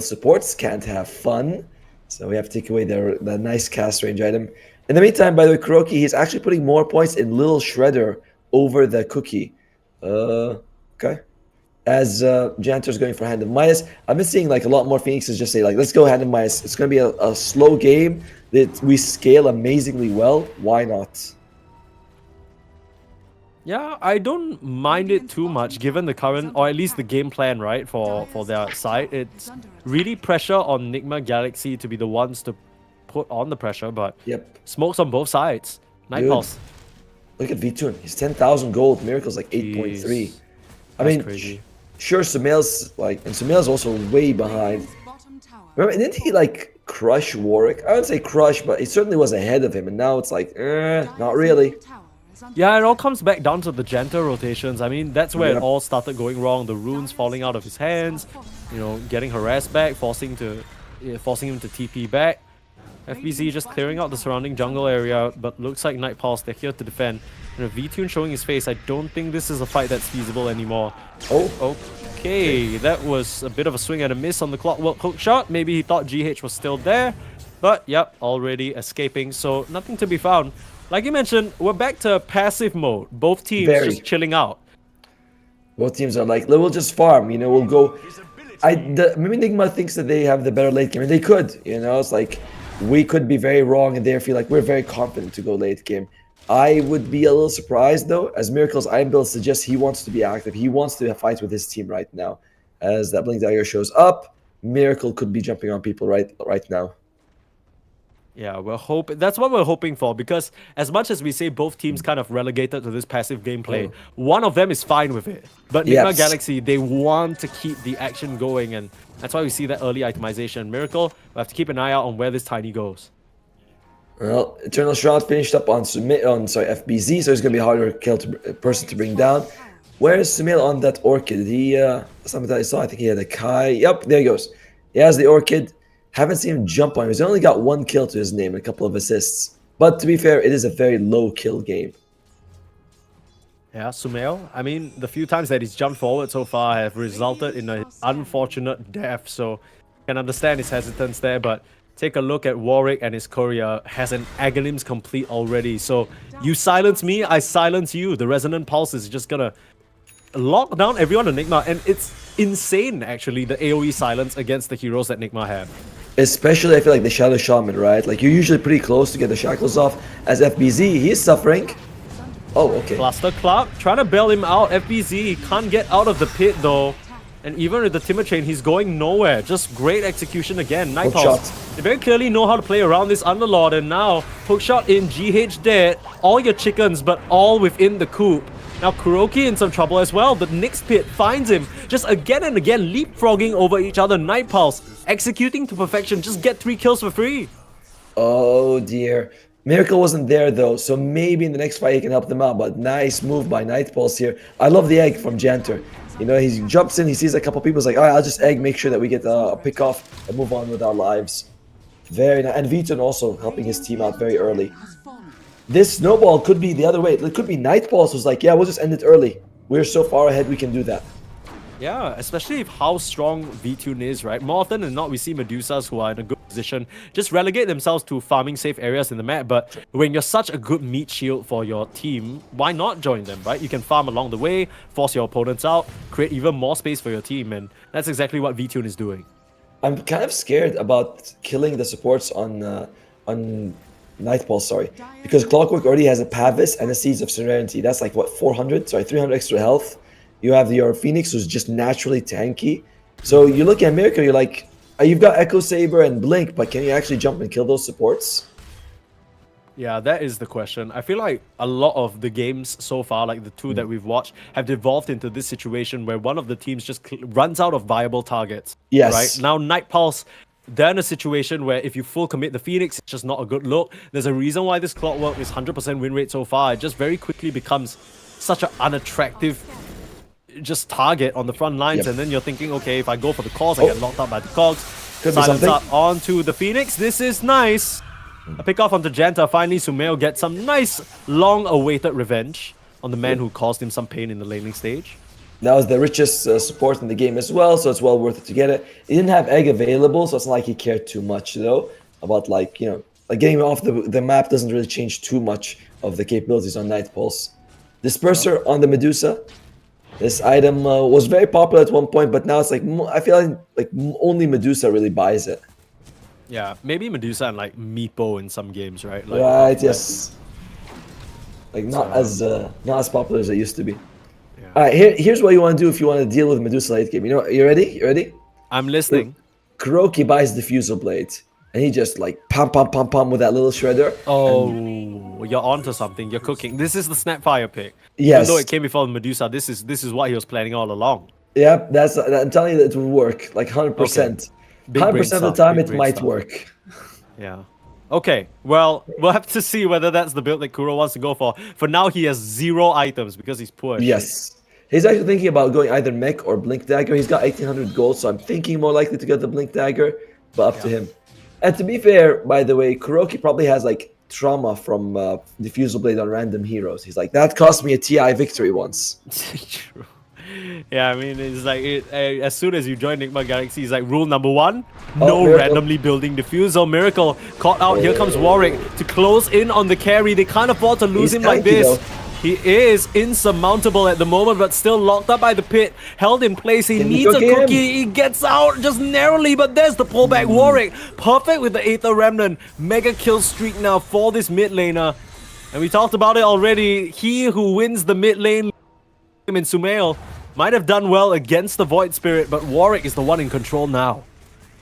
supports can't have fun, so we have to take away that nice cast range item. In the meantime, by the way, Kuroki, he's actually putting more points in Little Shredder over the Cookie. Okay. As Janter's going for Hand of Midas, I've been seeing like a lot more Phoenixes just say like, let's go Hand of Midas. It's going to be a slow game that we scale amazingly well. Why not? Yeah, I don't mind it too much given the current, or at least the game plan, right, for their side. It's really pressure on Nigma Galaxy to be the ones to put on the pressure, but smokes on both sides. Night Pulse. Look at V-Tune. He's 10,000 gold. Miracle's like 8.3. I mean, crazy. Sure, Sumail's also way behind. Remember, didn't he like crush Warwick? I wouldn't say crush, but he certainly was ahead of him, and now it's like, not really. Yeah, it all comes back down to the Janta rotations. I mean, that's where it all started going wrong. The runes falling out of his hands, getting harassed back, forcing him to TP back. FBZ just clearing out the surrounding jungle area, but looks like Night Pulse, they're here to defend. And V-Tune showing his face, I don't think this is a fight that's feasible anymore. Oh, okay. That was a bit of a swing and a miss on the Clockwork hook shot. Maybe he thought GH was still there, but yep, already escaping, so nothing to be found. Like you mentioned, we're back to passive mode. Both teams just chilling out. Both teams are like, we'll just farm, we'll go. Maybe Nigma thinks that they have the better late game, and they could, it's like, we could be very wrong, and they feel like we're very confident to go late game. I would be a little surprised, though, as Miracle's item build suggests he wants to be active. He wants to fight with his team right now. As that Blink Dagger shows up, Miracle could be jumping on people right now. Yeah, that's what we're hoping for, because as much as we say both teams kind of relegated to this passive gameplay, one of them is fine with it. But Nigma Galaxy, they want to keep the action going, and that's why we see that early itemization. Miracle, we have to keep an eye out on where this Tiny goes. Well, Eternal Shroud finished up on FBZ, so it's going to be a harder person to bring down. Where is Sumail on that Orchid? Something that I saw, I think he had a Kai. Yep, there he goes. He has the Orchid. Haven't seen him jump on him. He's only got 1 kill to his name and a couple of assists. But to be fair, it is a very low kill game. Yeah, Sumail. I mean, the few times that he's jumped forward so far have resulted in an unfortunate death. So, can understand his hesitance there. But take a look at Warwick and his courier. Has an Aghanim's complete already. So, you silence me, I silence you. The Resonant Pulse is just gonna lock down everyone on Nigma. And it's insane, actually, the AoE silence against the heroes that Nigma have. Especially, I feel like the Shadow Shaman, right? Like, you're usually pretty close to get the shackles off. As FBZ, he's suffering. Oh, okay. Cluster Clark trying to bail him out. FBZ can't get out of the pit though. And even with the Timber Chain, he's going nowhere. Just great execution again. Night Pulse. They very clearly know how to play around this Underlord. And now, hookshot in, GH dead. All your chickens, but all within the coop. Now Kuroki in some trouble as well. The next pit finds him. Just again and again leapfrogging over each other. Night Pulse executing to perfection. Just get 3 kills for free. Oh dear. Miracle wasn't there though, so maybe in the next fight he can help them out. But nice move by Night Pulse here. I love the egg from Janter. You know, he jumps in, he sees a couple people, he's like, alright, I'll just egg, make sure that we get a pick off and move on with our lives. Very nice. And Viton also helping his team out very early. This snowball could be the other way. It could be Night Pulse was like, yeah, we'll just end it early. We're so far ahead, we can do that. Yeah, especially if how strong V-Tune is, right? More often than not, we see Medusas who are in a good position just relegate themselves to farming safe areas in the map. But when you're such a good meat shield for your team, why not join them, right? You can farm along the way, force your opponents out, create even more space for your team, and that's exactly what V-Tune is doing. I'm kind of scared about killing the supports on Night Pulse, sorry, because Clockwork already has a Pavis and a Seeds of Serenity. That's like what, 400? Sorry, 300 extra health. You have your Phoenix, who's just naturally tanky. So you look at Miracle, you're like, you've got Echo Saber and Blink, but can you actually jump and kill those supports? Yeah, that is the question. I feel like a lot of the games so far, like the 2 that we've watched, have devolved into this situation where one of the teams just runs out of viable targets. Yes. Right? Now, Night Pulse, they're in a situation where if you full commit the Phoenix, it's just not a good look. There's a reason why this Clockwork is 100% win rate so far. It just very quickly becomes such an unattractive just target on the front lines, and then you're thinking, okay, if I go for the calls, I get locked up by the cogs. Silence up onto the Phoenix. This is nice. A pick off onto Janta. Finally, Sumail gets some nice, long-awaited revenge on the man who caused him some pain in the laning stage. That was the richest support in the game as well, so it's well worth it to get it. He didn't have egg available, so it's not like he cared too much though about, like, you know, like getting him off the map doesn't really change too much of the capabilities on Night Pulse. Disperser on the Medusa. This item was very popular at one point, but now it's like, I feel like only Medusa really buys it. Yeah, maybe Medusa and like Meepo in some games, right? Like, right, yes. Like not as popular as it used to be. Yeah. All right, here's what you want to do if you want to deal with Medusa late game. You know, you ready? You ready? I'm listening. Kuroki buys the Fusel Blade, and he just like pam with that little shredder. Oh, you're onto something. You're cooking. This is the Snapfire pick. Yes. Even though it came before the Medusa, this is what he was planning all along. Yeah, I'm telling you that it will work like 100%. Okay. 100% of the time it might work. Yeah. Okay, well, we'll have to see whether that's the build that Kuro wants to go for. For now, he has 0 items because he's poor. Yes. He's actually thinking about going either Mech or Blink Dagger. He's got 1800 gold, so I'm thinking more likely to get the Blink Dagger, but up to him. And to be fair, by the way, Kuroki probably has like trauma from Diffusal Blade on random heroes. He's like, that cost me a TI victory once. True. Yeah, I mean, it's like as soon as you join Nigma Galaxy, it's like rule number 1: no randomly building Diffusal. Miracle caught out. Here comes Warwick to close in on the carry. They can't afford to lose him like this. Though. He is insurmountable at the moment, but still locked up by the pit, held in place. He needs a cookie. He gets out just narrowly, but there's the pullback. Warwick, perfect with the Aether Remnant. Mega kill streak now for this mid laner. And we talked about it already. He who wins the mid lane in Sumail might have done well against the Void Spirit, but Warwick is the one in control now.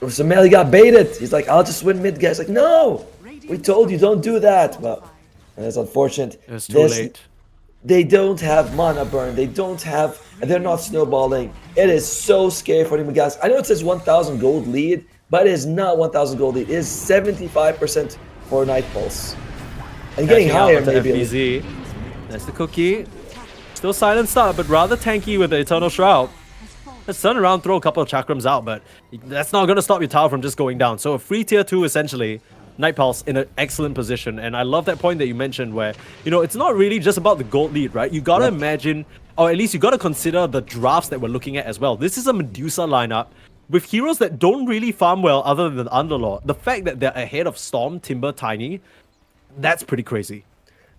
Sumail, he got baited. He's like, I'll just win mid, guys. Like, no! We told you, don't do that. But that's unfortunate. It's too late. They don't have mana burn. They don't have, and they're not snowballing. It is so scary for them, guys. I know it says 1,000 gold lead, but it is not 1,000 gold lead. It is 75% for Night Pulse. And getting higher, maybe. FBZ. That's the cookie. Still silent start, but rather tanky with the Eternal Shroud. let's turn around, throw a couple of chakrams out, but that's not going to stop your tower from just going down. So a free tier 2 essentially, Night Pulse in an excellent position. And I love that point that you mentioned where, you know, it's not really just about the gold lead, right? You got to imagine, or at least you got to consider the drafts that we're looking at as well. This is a Medusa lineup with heroes that don't really farm well other than the Underlord. The fact that they're ahead of Storm, Timber, Tiny, that's pretty crazy.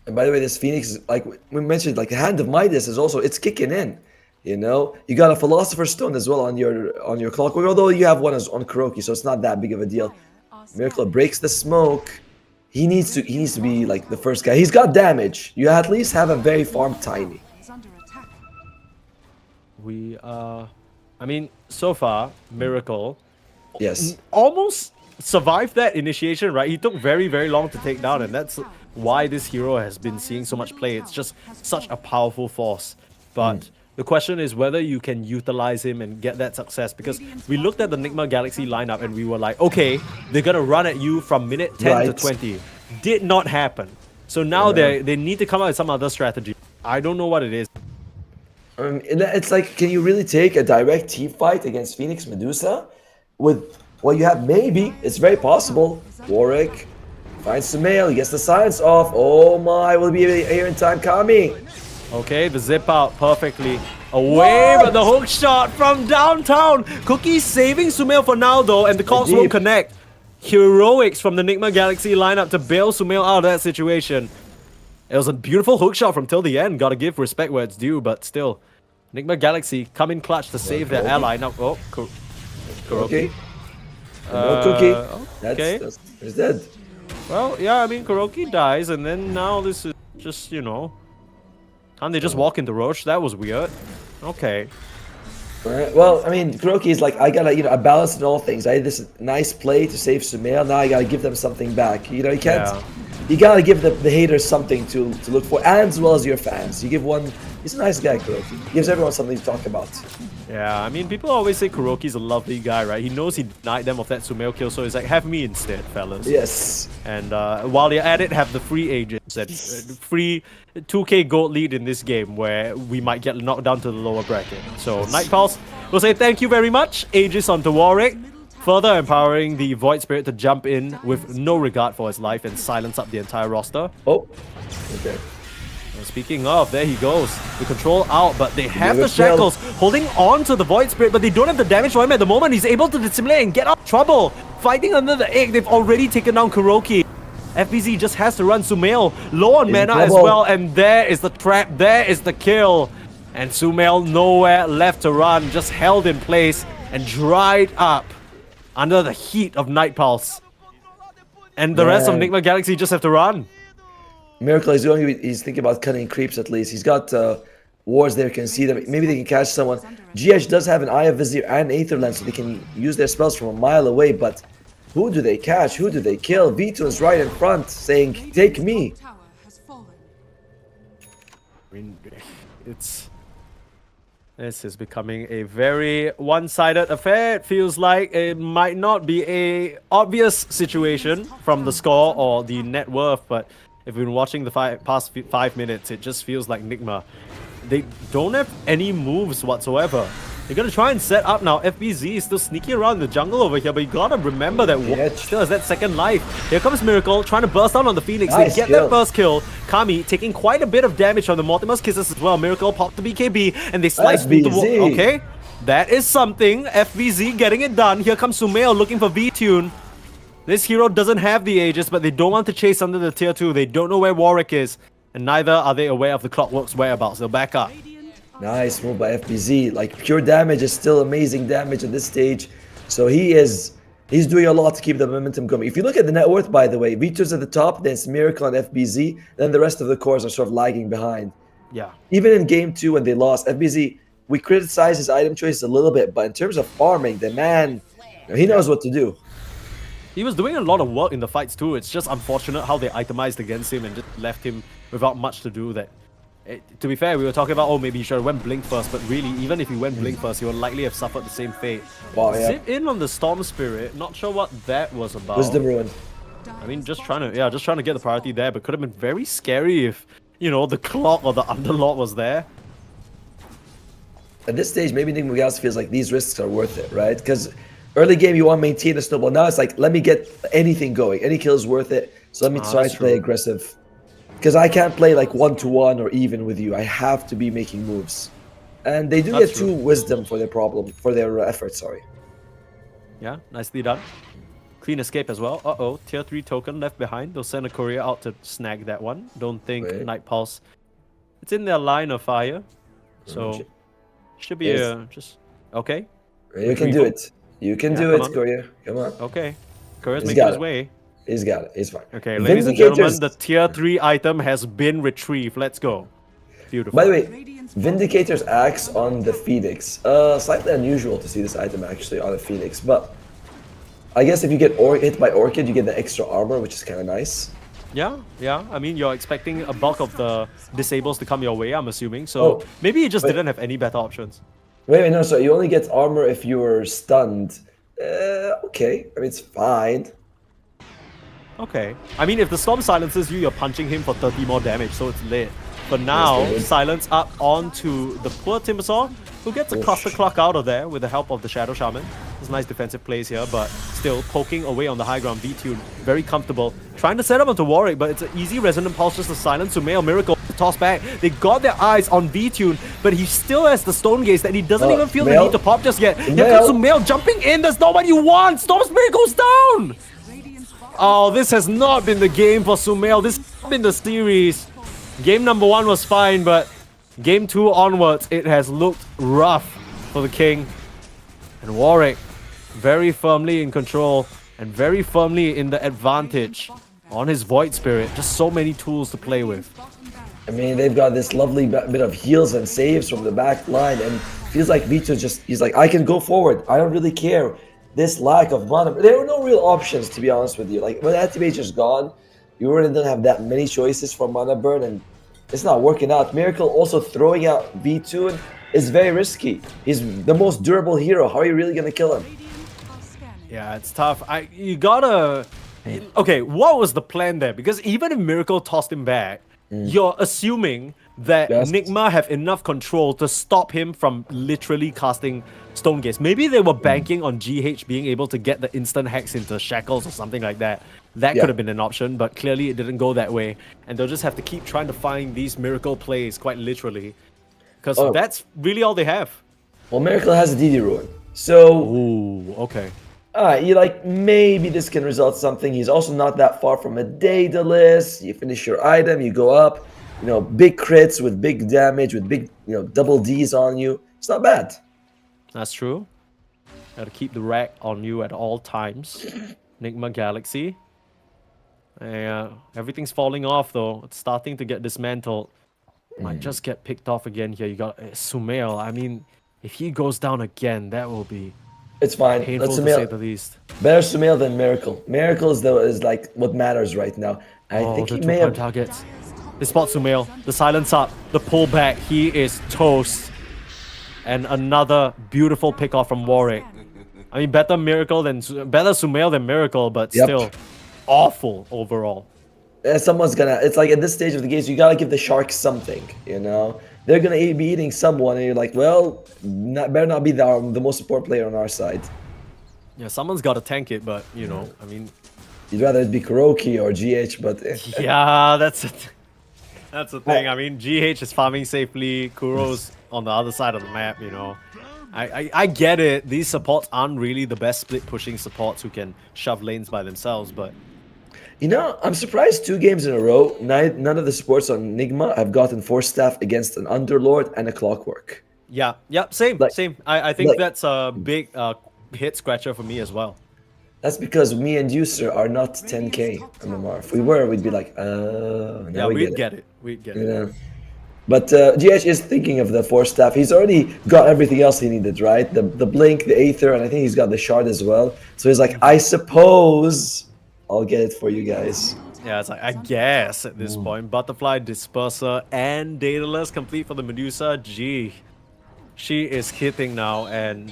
And by the way, this Phoenix, is, like we mentioned, like the Hand of Midas is also, it's kicking in. You know, you got a Philosopher's Stone as well on your clockwork, although you have one as on Kuroki, so it's not that big of a deal. Miracle breaks the smoke. He needs to be like the first guy. He's got damage. You at least have a very farmed Tiny. I mean, so far, Miracle Yes. almost survived that initiation, right? He took very, very long to take down, and that's why this hero has been seeing so much play. It's just such a powerful force. But the question is whether you can utilize him and get that success, because we looked at the Nigma Galaxy lineup and we were like, okay, they're gonna run at you from minute 10 to 20. Did not happen. So now they need to come up with some other strategy. I don't know what it is. It's like, can you really take a direct team fight against Phoenix Medusa with what you have? Maybe. It's very possible. Warwick finds Sumail. He gets the silence off. Oh my, will be here in time. Kami. Okay, the zip out perfectly. Away, but the hook shot from downtown. Cookie saving Sumail for now though, and the calls won't connect. Heroics from the Nigma Galaxy lineup to bail Sumail out of that situation. It was a beautiful hook shot from till the end. Gotta give respect where it's due, but still. Nigma Galaxy come in clutch to save their ally. Now, Kuroki. No Cookie. Okay. That's dead. Well, yeah, I mean, Kuroki dies, and then now this is just, you know... Can't they just walk into Roche? That was weird. Okay. Alright, well, I mean, Kuroki is like, I gotta, you know, I balance in all things. I had this nice play to save Sumail. Now I gotta give them something back. You know, you can't... Yeah. You gotta give the haters something to look for, and as well as your fans. You give one... He's a nice guy, Kuroki. He gives everyone something to talk about. Yeah, I mean, people always say Kuroki's a lovely guy, right? He knows he denied them of that Sumail kill, so he's like, have me instead, fellas. Yes. And while you're at it, have the free agents and free 2k gold lead in this game where we might get knocked down to the lower bracket. So Night Pulse will say thank you very much. Aegis onto Warwick, further empowering the Void Spirit to jump in with no regard for his life and silence up the entire roster. Oh, okay. Speaking of, there he goes. The control out, but they have the shackles holding on to the Void Spirit, but they don't have the damage for him at the moment. He's able to dissimulate and get out of trouble. Fighting under the egg, they've already taken down Kuroki. FBZ just has to run Sumail low on mana as well, and there is the trap, there is the kill. And Sumail nowhere left to run, just held in place and dried up under the heat of Night Pulse. And the rest of Nigma Galaxy just have to run. Miracle is he's thinking about cutting creeps at least. He's got wards there, can see them. Maybe they can catch someone. GH does have an Eye of Vizier and Aether Lens, so they can use their spells from a mile away, but who do they catch? Who do they kill? V2 is right in front, saying, take me. I mean, this is becoming a very one-sided affair. It feels like it might not be a obvious situation from the score or the net worth, but if you've been watching the past 5 minutes, it just feels like Nigma, they don't have any moves whatsoever. They're gonna try and set up now. FBZ is still sneaking around the jungle over here, but you gotta remember that Watch still has that second life. Here comes Miracle, trying to burst down on the Phoenix. Nice they get that first kill. Kami taking quite a bit of damage from the Mortimer's Kisses as well. Miracle popped the BKB, and they slice through the wall. Okay, that is something. FBZ getting it done. Here comes Sumail looking for V-Tune. This hero doesn't have the Aegis, but they don't want to chase under the tier 2. They don't know where Warwick is, and neither are they aware of the Clockwork's whereabouts. They'll back up. Nice move by FBZ. Like, pure damage is still amazing damage at this stage. So he's doing a lot to keep the momentum going. If you look at the net worth, by the way, V2's at the top, then it's Miracle and FBZ, then the rest of the cores are sort of lagging behind. Yeah. Even in game 2 when they lost, FBZ, we criticize his item choices a little bit, but in terms of farming, the man, he knows what to do. He was doing a lot of work in the fights too. It's just unfortunate how they itemized against him and just left him without much to do. That, to be fair, we were talking about, oh, maybe he should have went Blink first, but really, even if he went Blink first, he would likely have suffered the same fate. Wow, yeah. Zip in on the Storm Spirit. Not sure what that was about. Wisdom Ruin. I mean, just trying to get the priority there, but could have been very scary if, you know, the Clock or the Underlord was there. at this stage, maybe Enigma Gals feels like these risks are worth it, right? Because early game you want to maintain a snowball. Now it's like, let me get anything going. Any kill is worth it. So let me try that's to play true. aggressive. Because I can't play like 1-to-1 or even with you. I have to be making moves. And they do That's get true. 2 wisdom for their problem, for their effort, sorry. Yeah, nicely done. Clean escape as well. Uh-oh, tier 3 token left behind. They'll send a courier out to snag that one. Don't think Wait. Night Pulse. It's in their line of fire. So, should be Yes. just... Okay, You can do Retrieval. it. You can Yeah, do come it, on. Courier. Come on. okay. Courier's He's making got his it. way. He's got it. He's fine. Okay, ladies and gentlemen, Vindicators- the tier 3 item has been retrieved. Let's go. Beautiful. By the way, Vindicator's axe on the Phoenix. Slightly unusual to see this item actually on a Phoenix, but I guess if you get hit by Orchid, you get the extra armor, which is kind of nice. Yeah. I mean, you're expecting a bulk of the disables to come your way, I'm assuming. So Oh, maybe you just wait. didn't have any better options. Wait, no, so you only get armor if you're stunned. Okay, I mean, it's fine. Okay. I mean, if the storm silences you, you're punching him for 30 more damage, so it's lit. But now, good. silence up onto the poor Timbersaw, who gets a cluster clock out of there with the help of the Shadow Shaman. There's nice defensive plays here, but still poking away on the high ground. V-Tune, very comfortable. Trying to set up onto Warwick, but it's an easy resonant pulse just to silence Sumail. Miracle toss back. They got their eyes on V-Tune, but he still has the Stone Gaze that he doesn't even feel the Sumail. need to pop just yet. Here Sumail. comes Sumail jumping in. That's not what you want. Storm Spirit goes down. Oh, this has not been the game for Sumail. This has been the series. Game number 1 was fine, but game 2 onwards, it has looked rough for the King. And Warwick, very firmly in control and very firmly in the advantage on his Void Spirit. Just so many tools to play with. I mean, they've got this lovely bit of heals and saves from the back line, and feels like Vito he's like, I can go forward. I don't really care. This lack of mana, there were no real options, to be honest with you. Like, when Activate is gone, you really don't have that many choices for mana burn, and it's not working out. Miracle also throwing out V-Tune is very risky. He's the most durable hero. How are you really going to kill him? Yeah, it's tough. You gotta... Okay, what was the plan there? Because even if Miracle tossed him back, you're assuming that Yes. Nigma have enough control to stop him from literally casting Stone Gaze. Maybe they were banking on GH being able to get the instant hex into Shackles or something like that. That Yeah. could have been an option, but clearly it didn't go that way. And they'll just have to keep trying to find these Miracle plays, quite literally. Because Oh. that's really all they have. Well, Miracle has a DD Ruin. So, Ooh, okay. you like, maybe this can result in something. He's also not that far from a Daedalus. You finish your item, you go up. You know, big crits with big damage, with big, double Ds on you. It's not bad. That's true. Gotta keep the rack on you at all times. Nigma Galaxy. Everything's falling off though. It's starting to get dismantled. Might just get picked off again here. You got Sumail. I mean, if he goes down again, that will be It's fine. painful Let's to say Sumail. the least. Better Sumail than Miracle. Miracle is like what matters right now. I think the he two may prime have. targets. They spot Sumail. The silence up. The pullback. He is toast. And another beautiful pick off from Warwick. I mean, better Sumail than Miracle, but Yep. still awful overall. Someone's gonna. It's like at this stage of the game, you gotta give the Sharks something. They're gonna be eating someone, and you're like, well, better not be the most important player on our side. Yeah, someone's got to tank it, but I mean, You'd rather it be Kuroki or GH, but yeah, that's the thing. I mean, GH is farming safely. Kuro's on the other side of the map. I get it. These supports aren't really the best split pushing supports who can shove lanes by themselves, but I'm surprised 2 games in a row, none of the supports on Nigma have gotten 4 staff against an Underlord and a Clockwork. yeah, same. I think like- that's a big hit scratcher for me as well. That's because me and you, sir, are not 10k MMR. If we were, we'd be like, now Yeah, we we'd get it. We'd get it. Yeah. But GH is thinking of the 4 staff. He's already got everything else he needed, right? The Blink, the Aether, and I think he's got the Shard as well. So he's like, I suppose I'll get it for you guys. Yeah, it's like, I guess at this point. Butterfly, Disperser, and Daedalus complete for the Medusa. Gee, she is hitting now, and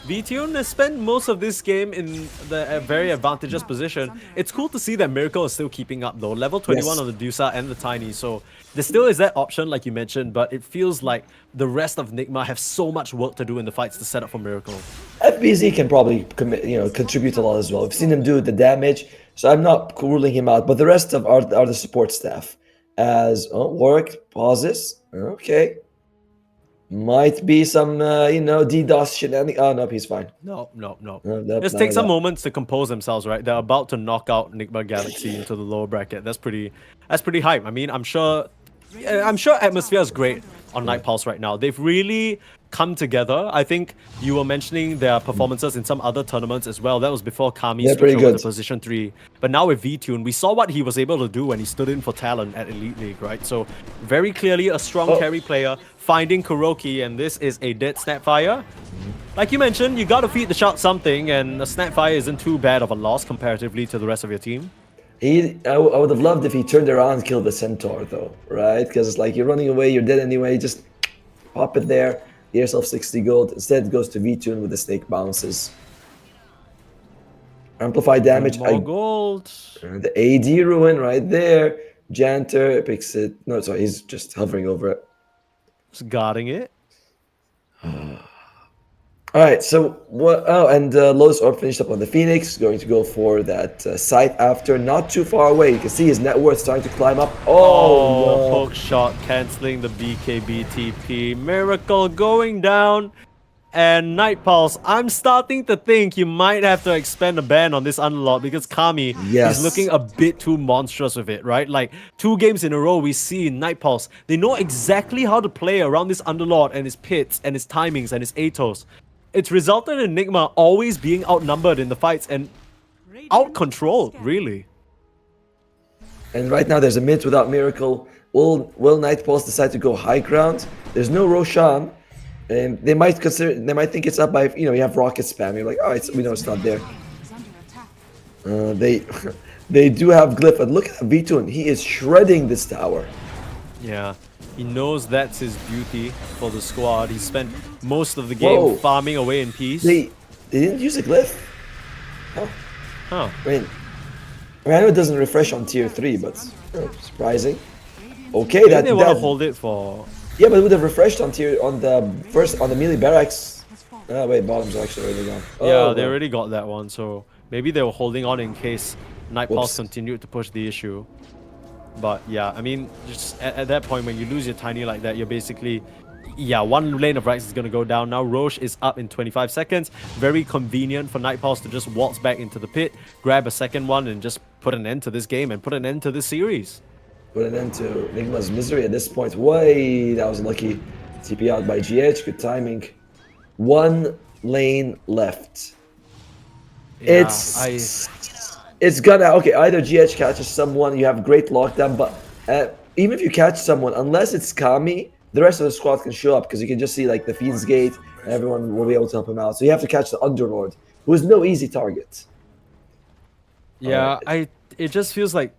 VTune has spent most of this game in the very advantageous position. It's cool to see that Miracle is still keeping up though. Level 21 Yes. on the Dusa and the Tiny, so there still is that option like you mentioned, but it feels like the rest of Nigma have so much work to do in the fights to set up for Miracle. FBZ can probably contribute a lot as well. We've seen him do the damage, so I'm not ruling him out. But the rest of are the support staff. As Warwick pauses. Okay. Might be some DDoS shenanigans. Oh no, he's fine. No. Nope, Just none take of some that. moments to compose themselves, right? They're about to knock out Nigma Galaxy into the lower bracket. That's pretty hype. I mean, I'm sure Atmosphere is great on Night Pulse right now. They've really come together. I think you were mentioning their performances in some other tournaments as well. That was before Kami They're switched pretty over good. to position 3. But now with VTune, we saw what he was able to do when he stood in for Talon at Elite League, right? So very clearly a strong carry player finding Kuroki, and this is a dead Snapfire. Like you mentioned, you gotta feed the shark something, and a Snapfire isn't too bad of a loss comparatively to the rest of your team. I would have loved if he turned around and killed the Centaur, though, right? Because it's like you're running away, you're dead anyway, just pop it there, get yourself 60 gold. Instead, it goes to V-Tune with the snake bounces. Amplify damage. More gold. The AD ruin right there. Janter picks it. No, sorry, he's just hovering over it. Just guarding it. All right, so what? Oh, and Lotus Orb finished up on the Phoenix, going to go for that scythe after, not too far away. You can see his net worth starting to climb up. Oh, no. Poke shot cancelling the BKB TP. Miracle going down. And Night Pulse, I'm starting to think you might have to expend a ban on this unlock because Kami Yes. is looking a bit too monstrous with it, right? Like 2 games in a row we see Night Pulse. They know exactly how to play around this Underlord and his pits and his timings and his Atos. It's resulted in Enigma always being outnumbered in the fights and out-controlled, really. And right now there's a mid without Miracle. Will Night Pulse decide to go high ground? There's no Roshan. And they might think it's up by, you have rocket spam. You're like, oh, we know it's not there. Is under attack. They do have Glyph, but look at V-Tune. He is shredding this tower. Yeah, he knows that's his duty for the squad. He spent most of the game Whoa. farming away in peace. They didn't use a Glyph. Huh. Huh. I know it doesn't refresh on tier 3, but surprising. Okay, Maybe they want to hold it for... Yeah, but it would have refreshed on the melee barracks. Wait, bottom's actually already gone. Yeah, they already got that one, so maybe they were holding on in case Night Pulse continued to push the issue. But yeah, I mean, just at that point when you lose your Tiny like that, you're basically... Yeah, one lane of Rice is going to go down. Now Roche is up in 25 seconds. Very convenient for Night Pulse to just waltz back into the pit, grab a second one, and just put an end to this game and put an end to this series. Put an end to Enigma's misery at this point. Way, that was lucky. TP out by GH, good timing. 1 lane left. Yeah, It's gonna, okay, either GH catches someone, you have great lockdown, but even if you catch someone, unless it's Kami, the rest of the squad can show up because you can just see like the Fiend's Gate and everyone will be able to help him out. So you have to catch the Underlord, who is no easy target. Yeah, it just feels like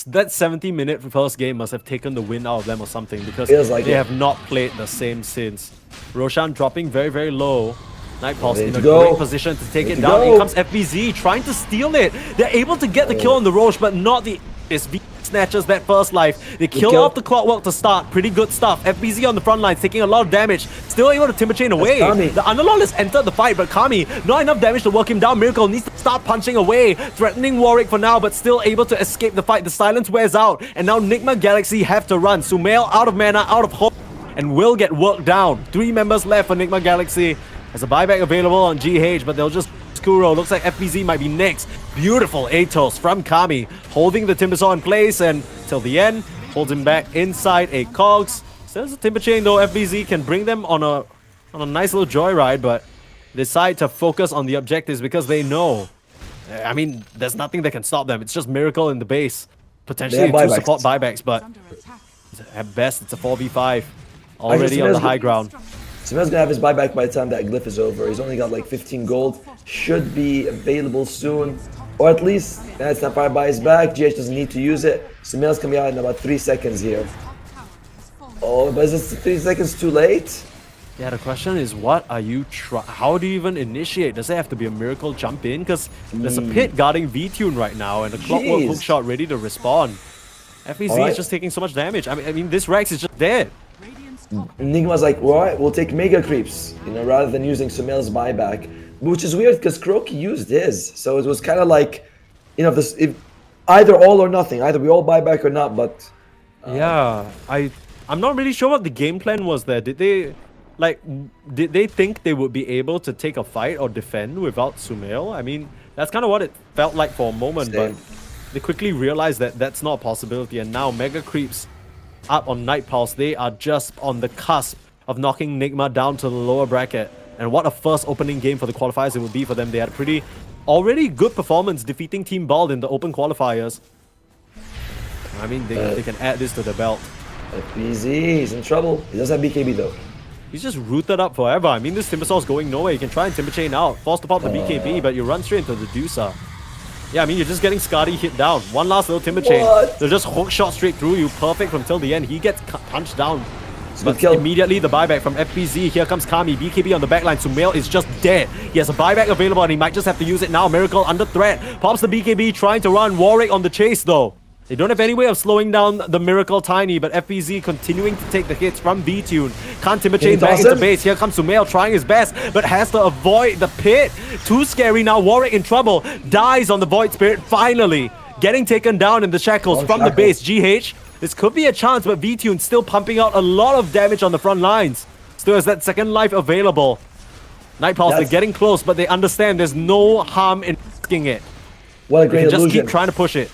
that 70-minute first game must have taken the wind out of them or something because Feels like they it. have not played the same since. Roshan dropping very, very low. Night Pulse Ready in to a go. great position to take Ready it to down. go. In comes FBZ trying to steal it. They're able to get the kill on the Roche, but not the SV snatches that first life. They kill off the clockwork to start. Pretty good stuff. FBZ on the front lines taking a lot of damage. Still able to Timber Chain away. Kami. The Underlord has entered the fight, but Kami, not enough damage to work him down. Miracle needs to start punching away. Threatening Warwick for now, but still able to escape the fight. The silence wears out, and now Nigma Galaxy have to run. Sumail out of mana, out of hope, and will get worked down. 3 members left for Nigma Galaxy. There's a buyback available on GH, but they'll just Kuro. Looks like FBZ might be next. Beautiful Atos from Kami, holding the Timbersaw in place, and till the end, holds him back inside a Cogs. There's a Timber Chain though. FBZ can bring them on a nice little joyride, but decide to focus on the objectives because they know. I mean, there's nothing that can stop them. It's just Miracle in the base. Potentially 2 buybacks. support buybacks, but Under attack. at best, it's a 4v5. Already on the high ground. Sumail's gonna have his buyback by the time that glyph is over. He's only got like 15 gold. Should be available soon. Or at least, that's not far by his back. GH doesn't need to use it. Sumail's coming out in about 3 seconds here. Top tower has fallen. Oh, but is this 3 seconds too late? Yeah, the question is, what are you how do you even initiate? Does it have to be a miracle jump in? Because there's a pit guarding V-Tune right now, and a clockwork Jeez. hookshot ready to respond. FEZ Alright. is just taking so much damage. I mean, this Rex is just dead. Enigma's like, alright, we'll take Mega Creeps, rather than using Sumail's buyback. Which is weird because Croaky used his. So it was kind of like, if either all or nothing. Either we all buy back or not, but... Yeah, I'm not really sure what the game plan was there. Did they think they would be able to take a fight or defend without Sumail? I mean, that's kind of what it felt like for a moment, Same. but they quickly realized that that's not a possibility, and now Mega Creeps up on Night Pulse. They are just on the cusp of knocking Nigma down to the lower bracket. And what a first opening game for the qualifiers it would be for them. They had a pretty already good performance defeating Team Bald in the open qualifiers. I mean, they can add this to the belt. FBZ, he's in trouble. He does have BKB though. He's just rooted up forever. I mean, this Timbersaur's going nowhere. You can try and Timber Chain out, force to pop the BKB, but you run straight into the Deucer. Yeah, I mean, you're just getting Skadi hit down. One last little Timber Chain. They'll just hook shot straight through you. Perfect until the end. He gets punched down. But immediately the buyback from FBZ. Here comes Kami. BKB on the backline. Sumail is just dead. He has a buyback available and he might just have to use it now. Miracle under threat. Pops the BKB trying to run. Warwick on the chase though. They don't have any way of slowing down the Miracle Tiny, but FBZ continuing to take the hits from V-Tune. Can't Timber Chain back into base. Here comes Sumail trying his best, but has to avoid the pit. Too scary now. Warwick in trouble. Dies on the Void Spirit finally. Getting taken down in the shackles from the base. GH. This could be a chance, but V-Tune still pumping out a lot of damage on the front lines. Still has that second life available. Night Pulse, they're getting close, but they understand there's no harm in risking it. What a great illusion. Just keep trying to push it.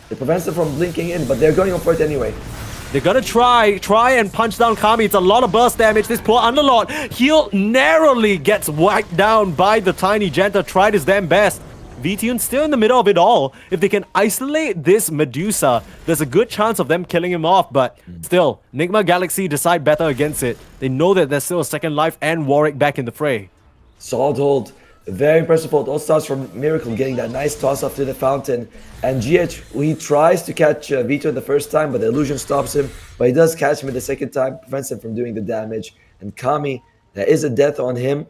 It prevents them from blinking in, but they're going for it anyway. They're gonna try and punch down Kami. It's a lot of burst damage. This poor Underlord, he'll narrowly gets wiped down by the Tiny Genta. Tried his damn best. V-Tune still in the middle of it all. If they can isolate this Medusa, there's a good chance of them killing him off, but still, Nigma Galaxy decide better against it. They know that there's still a second life and Warwick back in the fray. Solid hold. Very impressive hold. All starts from Miracle getting that nice toss off to the fountain. And GH, he tries to catch Vito the first time, but the illusion stops him. But he does catch him the second time, prevents him from doing the damage. And Kami, there is a death on him.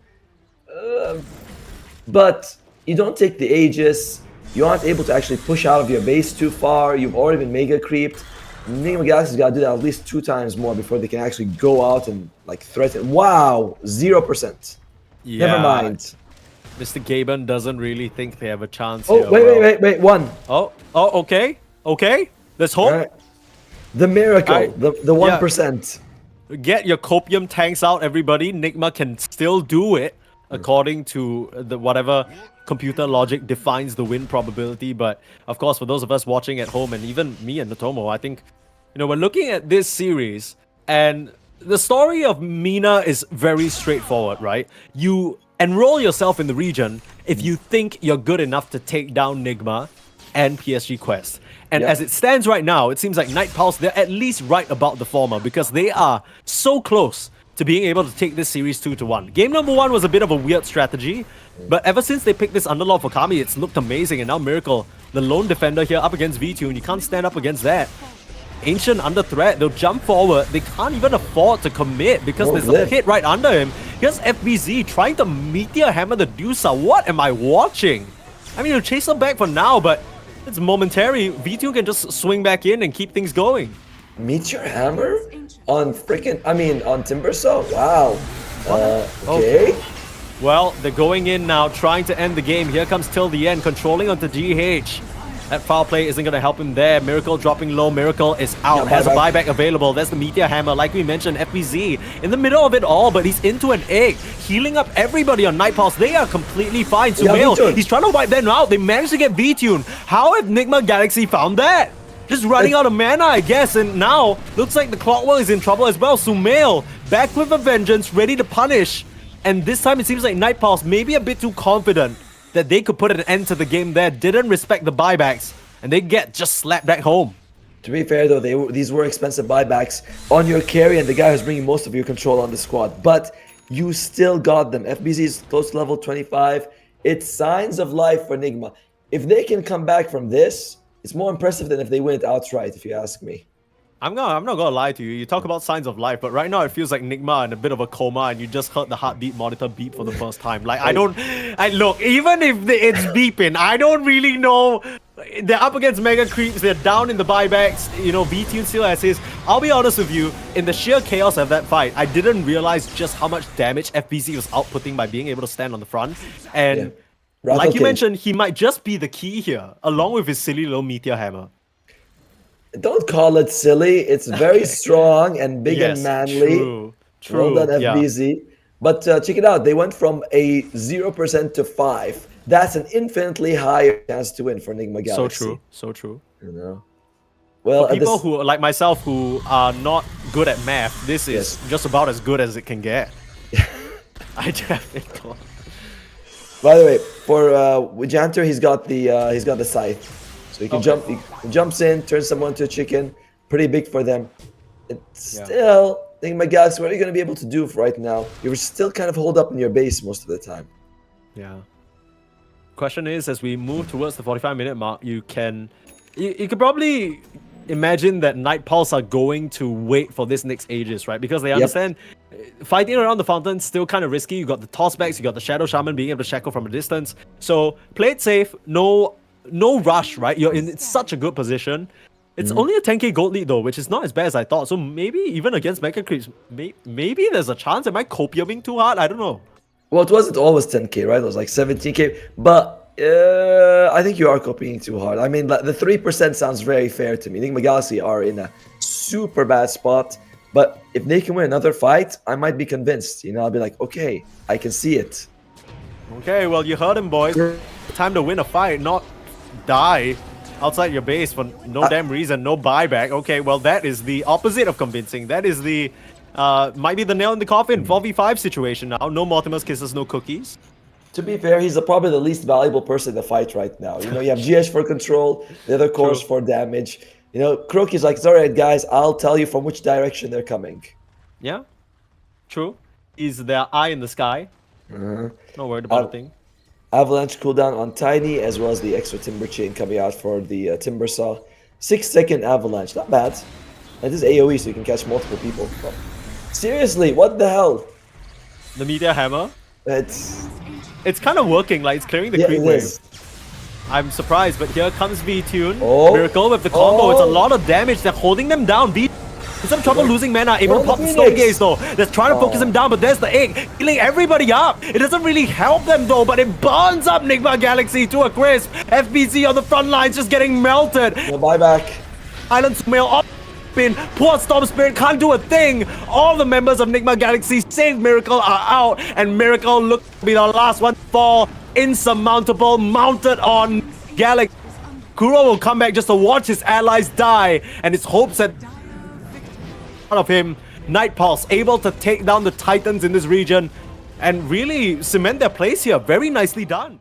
But you don't take the Aegis. You aren't able to actually push out of your base too far. You've already been mega creeped. Nigma Galaxy's got to do that at least 2 times more before they can actually go out and like threaten. Wow, 0%. Yeah. Never mind. Mr. Gaben doesn't really think they have a chance Oh, here. wait, one. Oh, okay. Let's hope. Right. The miracle, the 1%. Get your copium tanks out, everybody. Nigma can still do it according to the whatever computer logic defines the win probability. But of course, for those of us watching at home, and even me and Natomo, I think, we're looking at this series, and the story of MENA is very straightforward, right? You enroll yourself in the region if you think you're good enough to take down Nigma and PSG Quest. And as it stands right now, it seems like Night Pulse, they're at least right about the former because they are so close to being able to take this series 2-1. Game number 1 was a bit of a weird strategy, but ever since they picked this Underlord for Kami, it's looked amazing. And now Miracle, the lone defender here up against V-Tune, you can't stand up against that. Ancient under threat, they'll jump forward. They can't even afford to commit because there's a hit right under him. Here's FBZ trying to Meteor Hammer the Deucer. What am I watching? I mean, he'll chase them back for now, but it's momentary. V2 can just swing back in and keep things going. Meteor Hammer? On on Timbersaw? Wow. Okay. Well, they're going in now, trying to end the game. Here comes till the end, controlling onto GH. That foul play isn't going to help him there. Miracle dropping low. Miracle is out. Has a buyback available. There's the Meteor Hammer. Like we mentioned, FBZ in the middle of it all, but he's into an egg. Healing up everybody on Night Pulse. They are completely fine. Sumail, he's trying to wipe them out. They managed to get V-Tune. How have Nigma Galaxy found that? Just running out of mana, I guess. And now, looks like the Clockwork is in trouble as well. Sumail, back with a vengeance, ready to punish. And this time it seems like Night Pulse may be a bit too confident that they could put an end to the game there, didn't respect the buybacks, and they get just slapped back home. To be fair though, these were expensive buybacks on your carry and the guy who's bringing most of your control on the squad, but you still got them. FBZ is close to level 25. It's signs of life for Nigma. If they can come back from this, it's more impressive than if they win it outright, if you ask me. I'm not gonna lie to you. You talk about signs of life, but right now it feels like Nigma in a bit of a coma, and you just heard the heartbeat monitor beep for the first time. Like I look, even if it's beeping, I don't really know. They're up against Mega Creeps. They're down in the buybacks. You know, V-Tune still has his. I'll be honest with you. In the sheer chaos of that fight, I didn't realize just how much damage FBC was outputting by being able to stand on the front. And like you mentioned, he might just be the key here, along with his silly little meteor hammer. Don't call it silly. It's very strong and big and manly. True. Well done, FBZ. But check it out. They went from a 0% to 5. That's an infinitely higher chance to win for Enigma Galaxy. So true. You know. Well, for people who like myself who are not good at math, this is just about as good as it can get. I definitely. By the way, for Janter, he's got the scythe. So he can jump. He jumps in, turns someone to a chicken. Pretty big for them. It's still, I think, my guys, what are you going to be able to do right now? You're still kind of holed up in your base most of the time. Yeah. Question is, as we move towards the 45-minute mark, you could probably imagine that Night Pulse are going to wait for this next Aegis, right? Because they understand fighting around the fountain still kind of risky. You got the tossbacks, you got the Shadow Shaman being able to shackle from a distance. So play it safe. No rush, right? You're in such a good position. It's only a 10k gold lead though, which is not as bad as I thought. So maybe even against Mega Creeps, maybe there's a chance. Am I copiuming too hard? I don't know. Well, it wasn't always 10k, right? It was like 17k. But I think you are copying too hard. I mean, the 3% sounds very fair to me. I think Enigma Galaxy are in a super bad spot. But if they can win another fight, I might be convinced. You know, I'll be like, okay, I can see it. Okay, well, you heard him, boys. Time to win a fight, not die outside your base for no damn reason, no buyback. Okay, well, that is the opposite of convincing. That is the might be the nail in the coffin 4v5 situation now. No Mortimer's Kisses, no cookies. To be fair, he's probably the least valuable person in the fight right now. You know, you have GH for control, the other cores for damage. You know, Crook is like, it's alright, guys, I'll tell you from which direction they're coming. Yeah, true. Is their eye in the sky. No worried about a thing. Avalanche cooldown on Tiny, as well as the extra Timber Chain coming out for the Timber Saw. 6-second Avalanche, not bad. And this is AoE, so you can catch multiple people. But seriously, what the hell? The Meteor Hammer? It's kind of working, like it's clearing the creep wave. I'm surprised, but here comes V-Tune. Miracle with the combo, it's a lot of damage. They're holding them down. In some trouble losing mana, able to pop the Stone Gaze though. They're trying to focus him down, but there's the egg, healing everybody up. It doesn't really help them though, but it burns up Enigma Galaxy to a crisp. FBC on the front lines just getting melted. No buyback. Island Sumail off spin. Poor Storm Spirit can't do a thing. All the members of Enigma Galaxy save Miracle are out, and Miracle looks to be the last one to fall. Insurmountable, mounted on Galaxy. Kuro will come back just to watch his allies die, and his hopes that of him, Night Pulse able to take down the Titans in this region and really cement their place here. Very nicely done.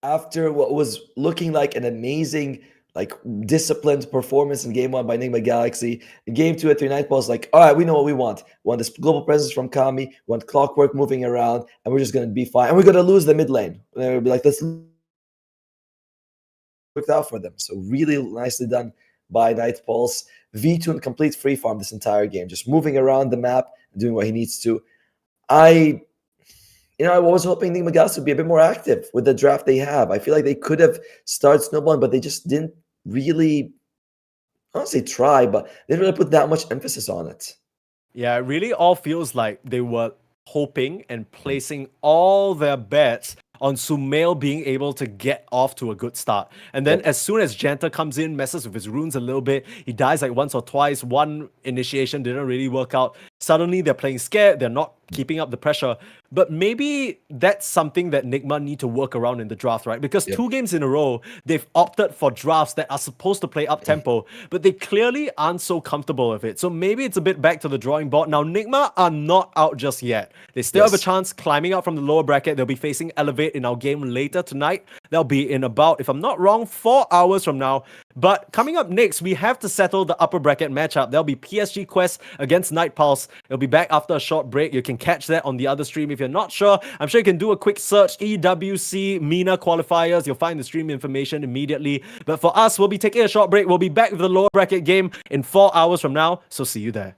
After what was looking like an amazing, like, disciplined performance in Game 1 by Enigma Galaxy, in Game 2 at 3, Night Pulse like, all right, we know what we want. We want this global presence from Kami, we want Clockwork moving around, and we're just going to be fine. And we're going to lose the mid lane. And they'll be like, let's worked out for them. So really nicely done by Night Pulse. V-Tune complete free farm this entire game, just moving around the map and doing what he needs to. I was hoping Enigma Galaxy would be a bit more active with the draft they have. I feel like they could have started snowballing, but they just didn't really, I don't say try, but they didn't really put that much emphasis on it. Yeah, it really all feels like they were hoping and placing all their bets on Sumail being able to get off to a good start. And then as soon as Janta comes in, messes with his runes a little bit, he dies like once or twice, one initiation didn't really work out. Suddenly they're playing scared, they're not keeping up the pressure. But maybe that's something that Nigma need to work around in the draft, right? Because 2 games in a row, they've opted for drafts that are supposed to play up-tempo, but they clearly aren't so comfortable with it. So maybe it's a bit back to the drawing board. Now, Nigma are not out just yet. They still have a chance climbing out from the lower bracket. They'll be facing Elevate in our game later tonight. That'll be in about, if I'm not wrong, 4 hours from now. But coming up next, we have to settle the upper bracket matchup. There'll be PSG Quest against Night Pulse. It'll be back after a short break. You can catch that on the other stream. If you're not sure, I'm sure you can do a quick search, EWC MENA Qualifiers. You'll find the stream information immediately. But for us, we'll be taking a short break. We'll be back with the lower bracket game in 4 hours from now. So see you there.